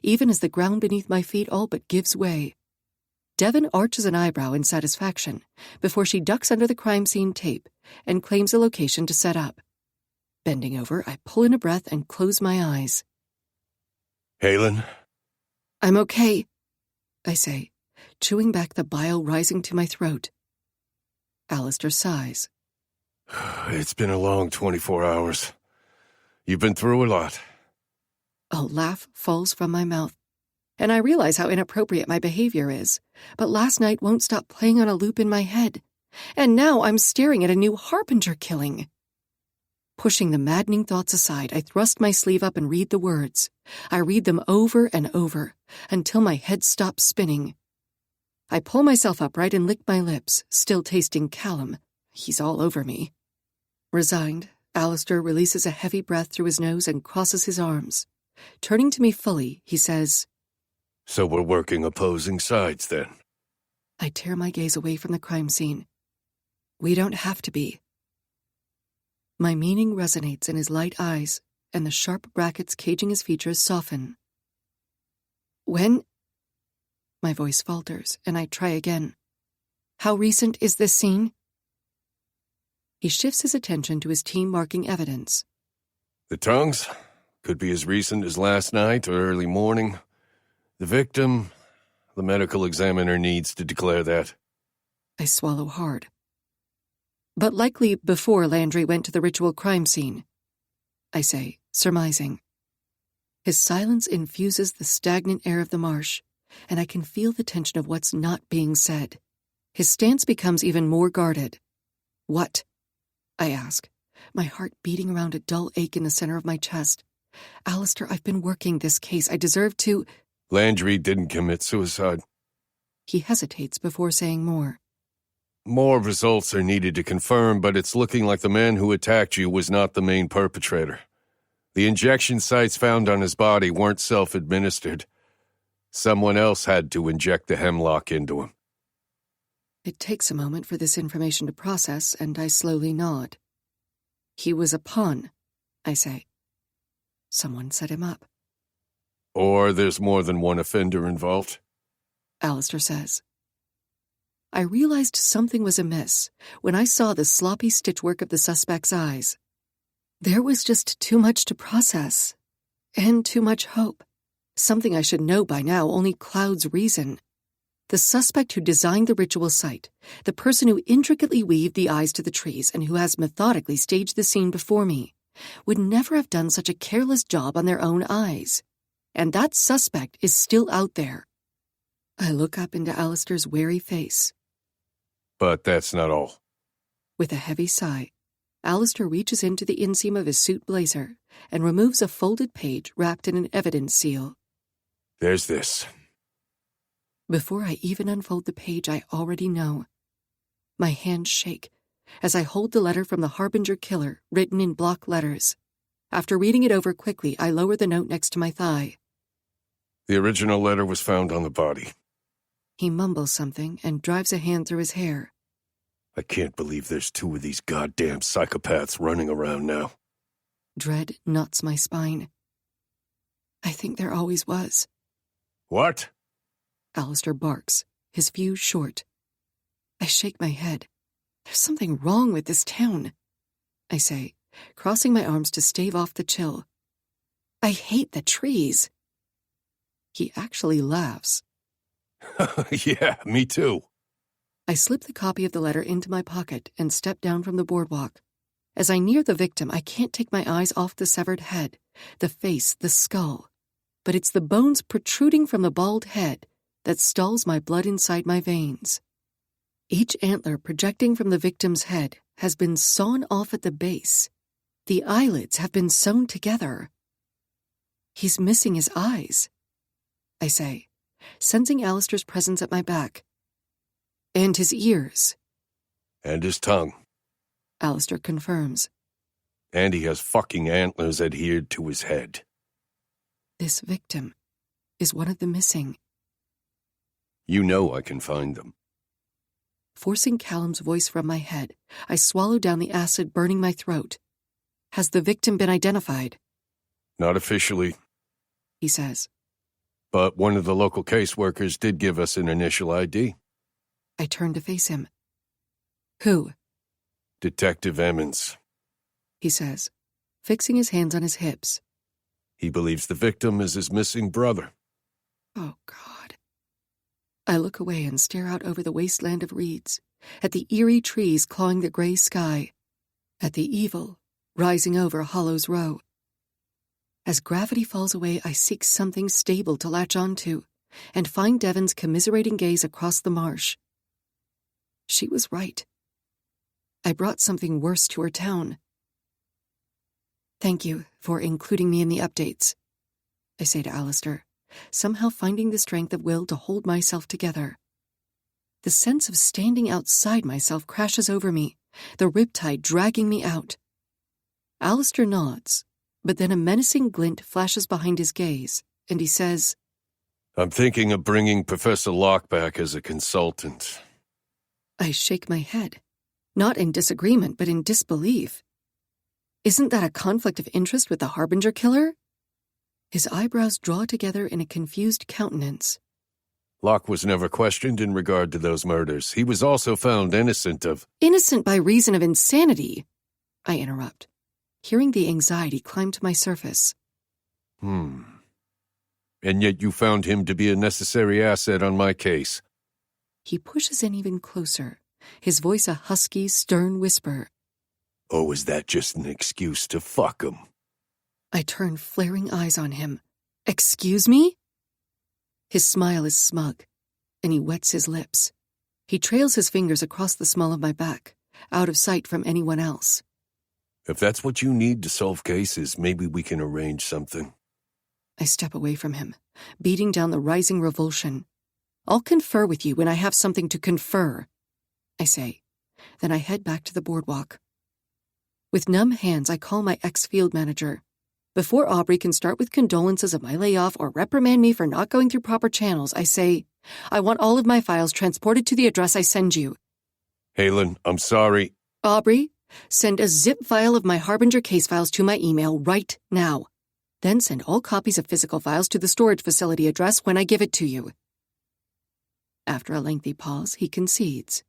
even as the ground beneath my feet all but gives way. Devin arches an eyebrow in satisfaction before she ducks under the crime scene tape and claims a location to set up. Bending over, I pull in a breath and close my eyes. Halen? I'm okay, I say, chewing back the bile rising to my throat. Alistair sighs. It's been a long 24 hours. You've been through a lot. A laugh falls from my mouth, and I realize how inappropriate my behavior is, but last night won't stop playing on a loop in my head. And now I'm staring at a new harbinger killing. Pushing the maddening thoughts aside, I thrust my sleeve up and read the words. I read them over and over, until my head stops spinning. I pull myself upright and lick my lips, still tasting Kallum. He's all over me. Resigned, Alistair releases a heavy breath through his nose and crosses his arms. Turning to me fully, he says, "So we're working opposing sides, then?" I tear my gaze away from the crime scene. We don't have to be. My meaning resonates in his light eyes, and the sharp brackets caging his features soften. When? My voice falters, and I try again. How recent is this scene? He shifts his attention to his team marking evidence. The tongues? Could be as recent as last night or early morning. The victim, the medical examiner needs to declare that. I swallow hard. But likely before Landry went to the ritual crime scene, I say, surmising. His silence infuses the stagnant air of the marsh, and I can feel the tension of what's not being said. His stance becomes even more guarded. What? I ask, my heart beating around a dull ache in the center of my chest. Alistair, I've been working this case. I deserve to... Landry didn't commit suicide. He hesitates before saying more. More results are needed to confirm, but it's looking like the man who attacked you was not the main perpetrator. The injection sites found on his body weren't self-administered. Someone else had to inject the hemlock into him. It takes a moment for this information to process, and I slowly nod. He was a pawn, I say. Someone set him up. Or there's more than one offender involved, Alistair says. I realized something was amiss when I saw the sloppy stitchwork of the suspect's eyes. There was just too much to process, and too much hope. Something I should know by now only clouds reason. The suspect who designed the ritual site, the person who intricately weaved the eyes to the trees and who has methodically staged the scene before me, would never have done such a careless job on their own eyes. And that suspect is still out there. I look up into Alistair's wary face. But that's not all. With a heavy sigh, Alistair reaches into the inseam of his suit blazer and removes a folded page wrapped in an evidence seal. There's this. Before I even unfold the page, I already know. My hands shake as I hold the letter from the harbinger killer written in block letters. After reading it over quickly, I lower the note next to my thigh. The original letter was found on the body. He mumbles something and drives a hand through his hair. I can't believe there's two of these goddamn psychopaths running around now. Dread knots my spine. I think there always was. What? Alistair barks, his fuse short. I shake my head. There's something wrong with this town, I say, crossing my arms to stave off the chill. I hate the trees. He actually laughs. Yeah, me too. I slip the copy of the letter into my pocket and step down from the boardwalk. As I near the victim, I can't take my eyes off the severed head, the face, the skull. But it's the bones protruding from the bald head that stalls my blood inside my veins. Each antler projecting from the victim's head has been sawn off at the base. The eyelids have been sewn together. He's missing his eyes, I say, sensing Alistair's presence at my back. And his ears. And his tongue. Alistair confirms. And he has fucking antlers adhered to his head. This victim is one of the missing. You know I can find them. Forcing Kallum's voice from my head, I swallow down the acid burning my throat. Has the victim been identified? Not officially, He says. but one of the local caseworkers did give us an initial ID. I turn to face him. Who? Detective Emmons. He says, fixing his hands on his hips. He believes the victim is his missing brother. Oh, God. I look away and stare out over the wasteland of reeds, at the eerie trees clawing the gray sky, at the evil rising over Hollow's Row. As gravity falls away, I seek something stable to latch onto, and find Devon's commiserating gaze across the marsh. She was right. I brought something worse to her town. Thank you for including me in the updates, I say to Alistair, somehow finding the strength of will to hold myself together. The sense of standing outside myself crashes over me, the riptide dragging me out. Alistair nods, but then a menacing glint flashes behind his gaze, and he says, I'm thinking of bringing Professor Locke back as a consultant. I shake my head, not in disagreement, but in disbelief. Isn't that a conflict of interest with the Harbinger killer? His eyebrows draw together in a confused countenance. Locke was never questioned in regard to those murders. He was also found innocent of— Innocent by reason of insanity, I interrupt, hearing the anxiety climb to my surface. And yet you found him to be a necessary asset on my case. He pushes in even closer, his voice a husky, stern whisper. Or is that just an excuse to fuck him? I turn flaring eyes on him. Excuse me? His smile is smug, and he wets his lips. He trails his fingers across the small of my back, out of sight from anyone else. If that's what you need to solve cases, maybe we can arrange something. I step away from him, beating down the rising revulsion. I'll confer with you when I have something to confer, I say. Then I head back to the boardwalk. With numb hands, I call my ex-field manager. Before Aubrey can start with condolences of my layoff or reprimand me for not going through proper channels, I say, I want all of my files transported to the address I send you. Halen, I'm sorry. Aubrey, send a zip file of my Harbinger case files to my email right now. Then send all copies of physical files to the storage facility address when I give it to you. After a lengthy pause, he concedes.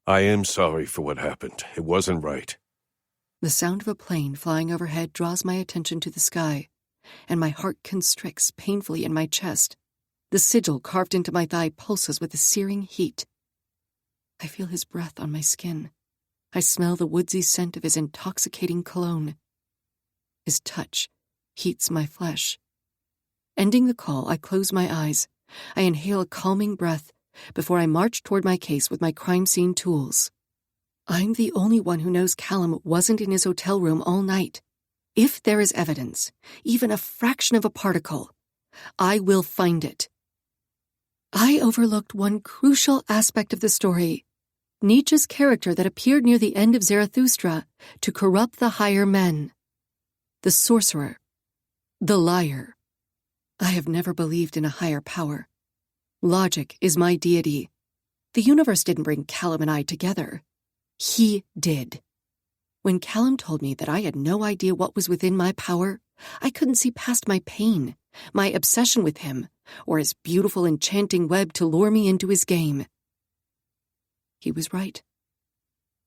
I am sorry for what happened. It wasn't right. The sound of a plane flying overhead draws my attention to the sky, and my heart constricts painfully in my chest. The sigil carved into my thigh pulses with a searing heat. I feel his breath on my skin. I smell the woodsy scent of his intoxicating cologne. His touch heats my flesh. Ending the call, I close my eyes. I inhale a calming breath before I march toward my case with my crime scene tools. I'm the only one who knows Kallum wasn't in his hotel room all night. If there is evidence, even a fraction of a particle, I will find it. I overlooked one crucial aspect of the story, Nietzsche's character that appeared near the end of Zarathustra to corrupt the higher men. The sorcerer. The liar. I have never believed in a higher power. Logic is my deity. The universe didn't bring Kallum and I together. He did. When Kallum told me that I had no idea what was within my power, I couldn't see past my pain, my obsession with him, or his beautiful, enchanting web to lure me into his game. He was right.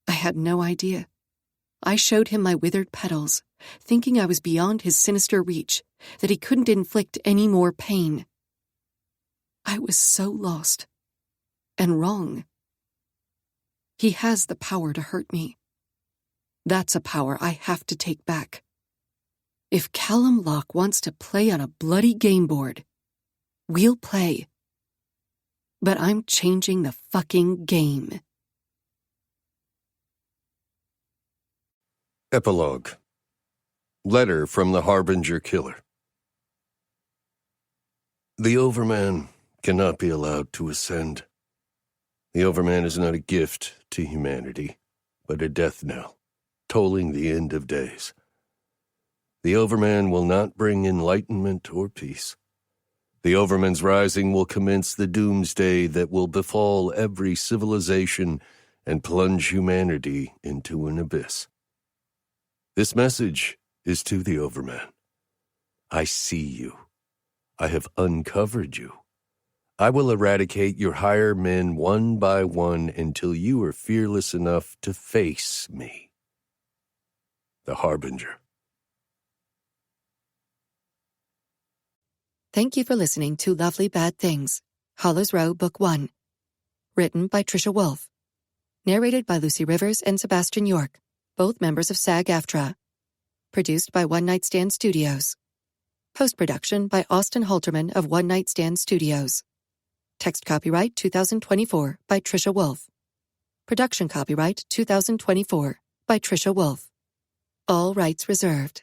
I had no idea. I showed him my withered petals, thinking I was beyond his sinister reach, that he couldn't inflict any more pain. I was so lost and wrong. He has the power to hurt me. That's a power I have to take back. If Kallum Locke wants to play on a bloody game board, we'll play. But I'm changing the fucking game. Epilogue. Letter from the Harbinger Killer. The Overman cannot be allowed to ascend. The Overman is not a gift to humanity, but a death knell, tolling the end of days. The Overman will not bring enlightenment or peace. The Overman's rising will commence the doomsday that will befall every civilization and plunge humanity into an abyss. This message is to the Overman. I see you. I have uncovered you. I will eradicate your higher men one by one until you are fearless enough to face me. The Harbinger. Thank you for listening to Lovely Bad Things, Hollows Row, Book 1. Written by Trisha Wolfe. Narrated by Lucy Rivers and Sebastian York, both members of SAG-AFTRA. Produced by One Night Stand Studios. Post-production by Austin Halterman of One Night Stand Studios. Text copyright 2024 by Trisha Wolfe. Production copyright 2024 by Trisha Wolfe. All rights reserved.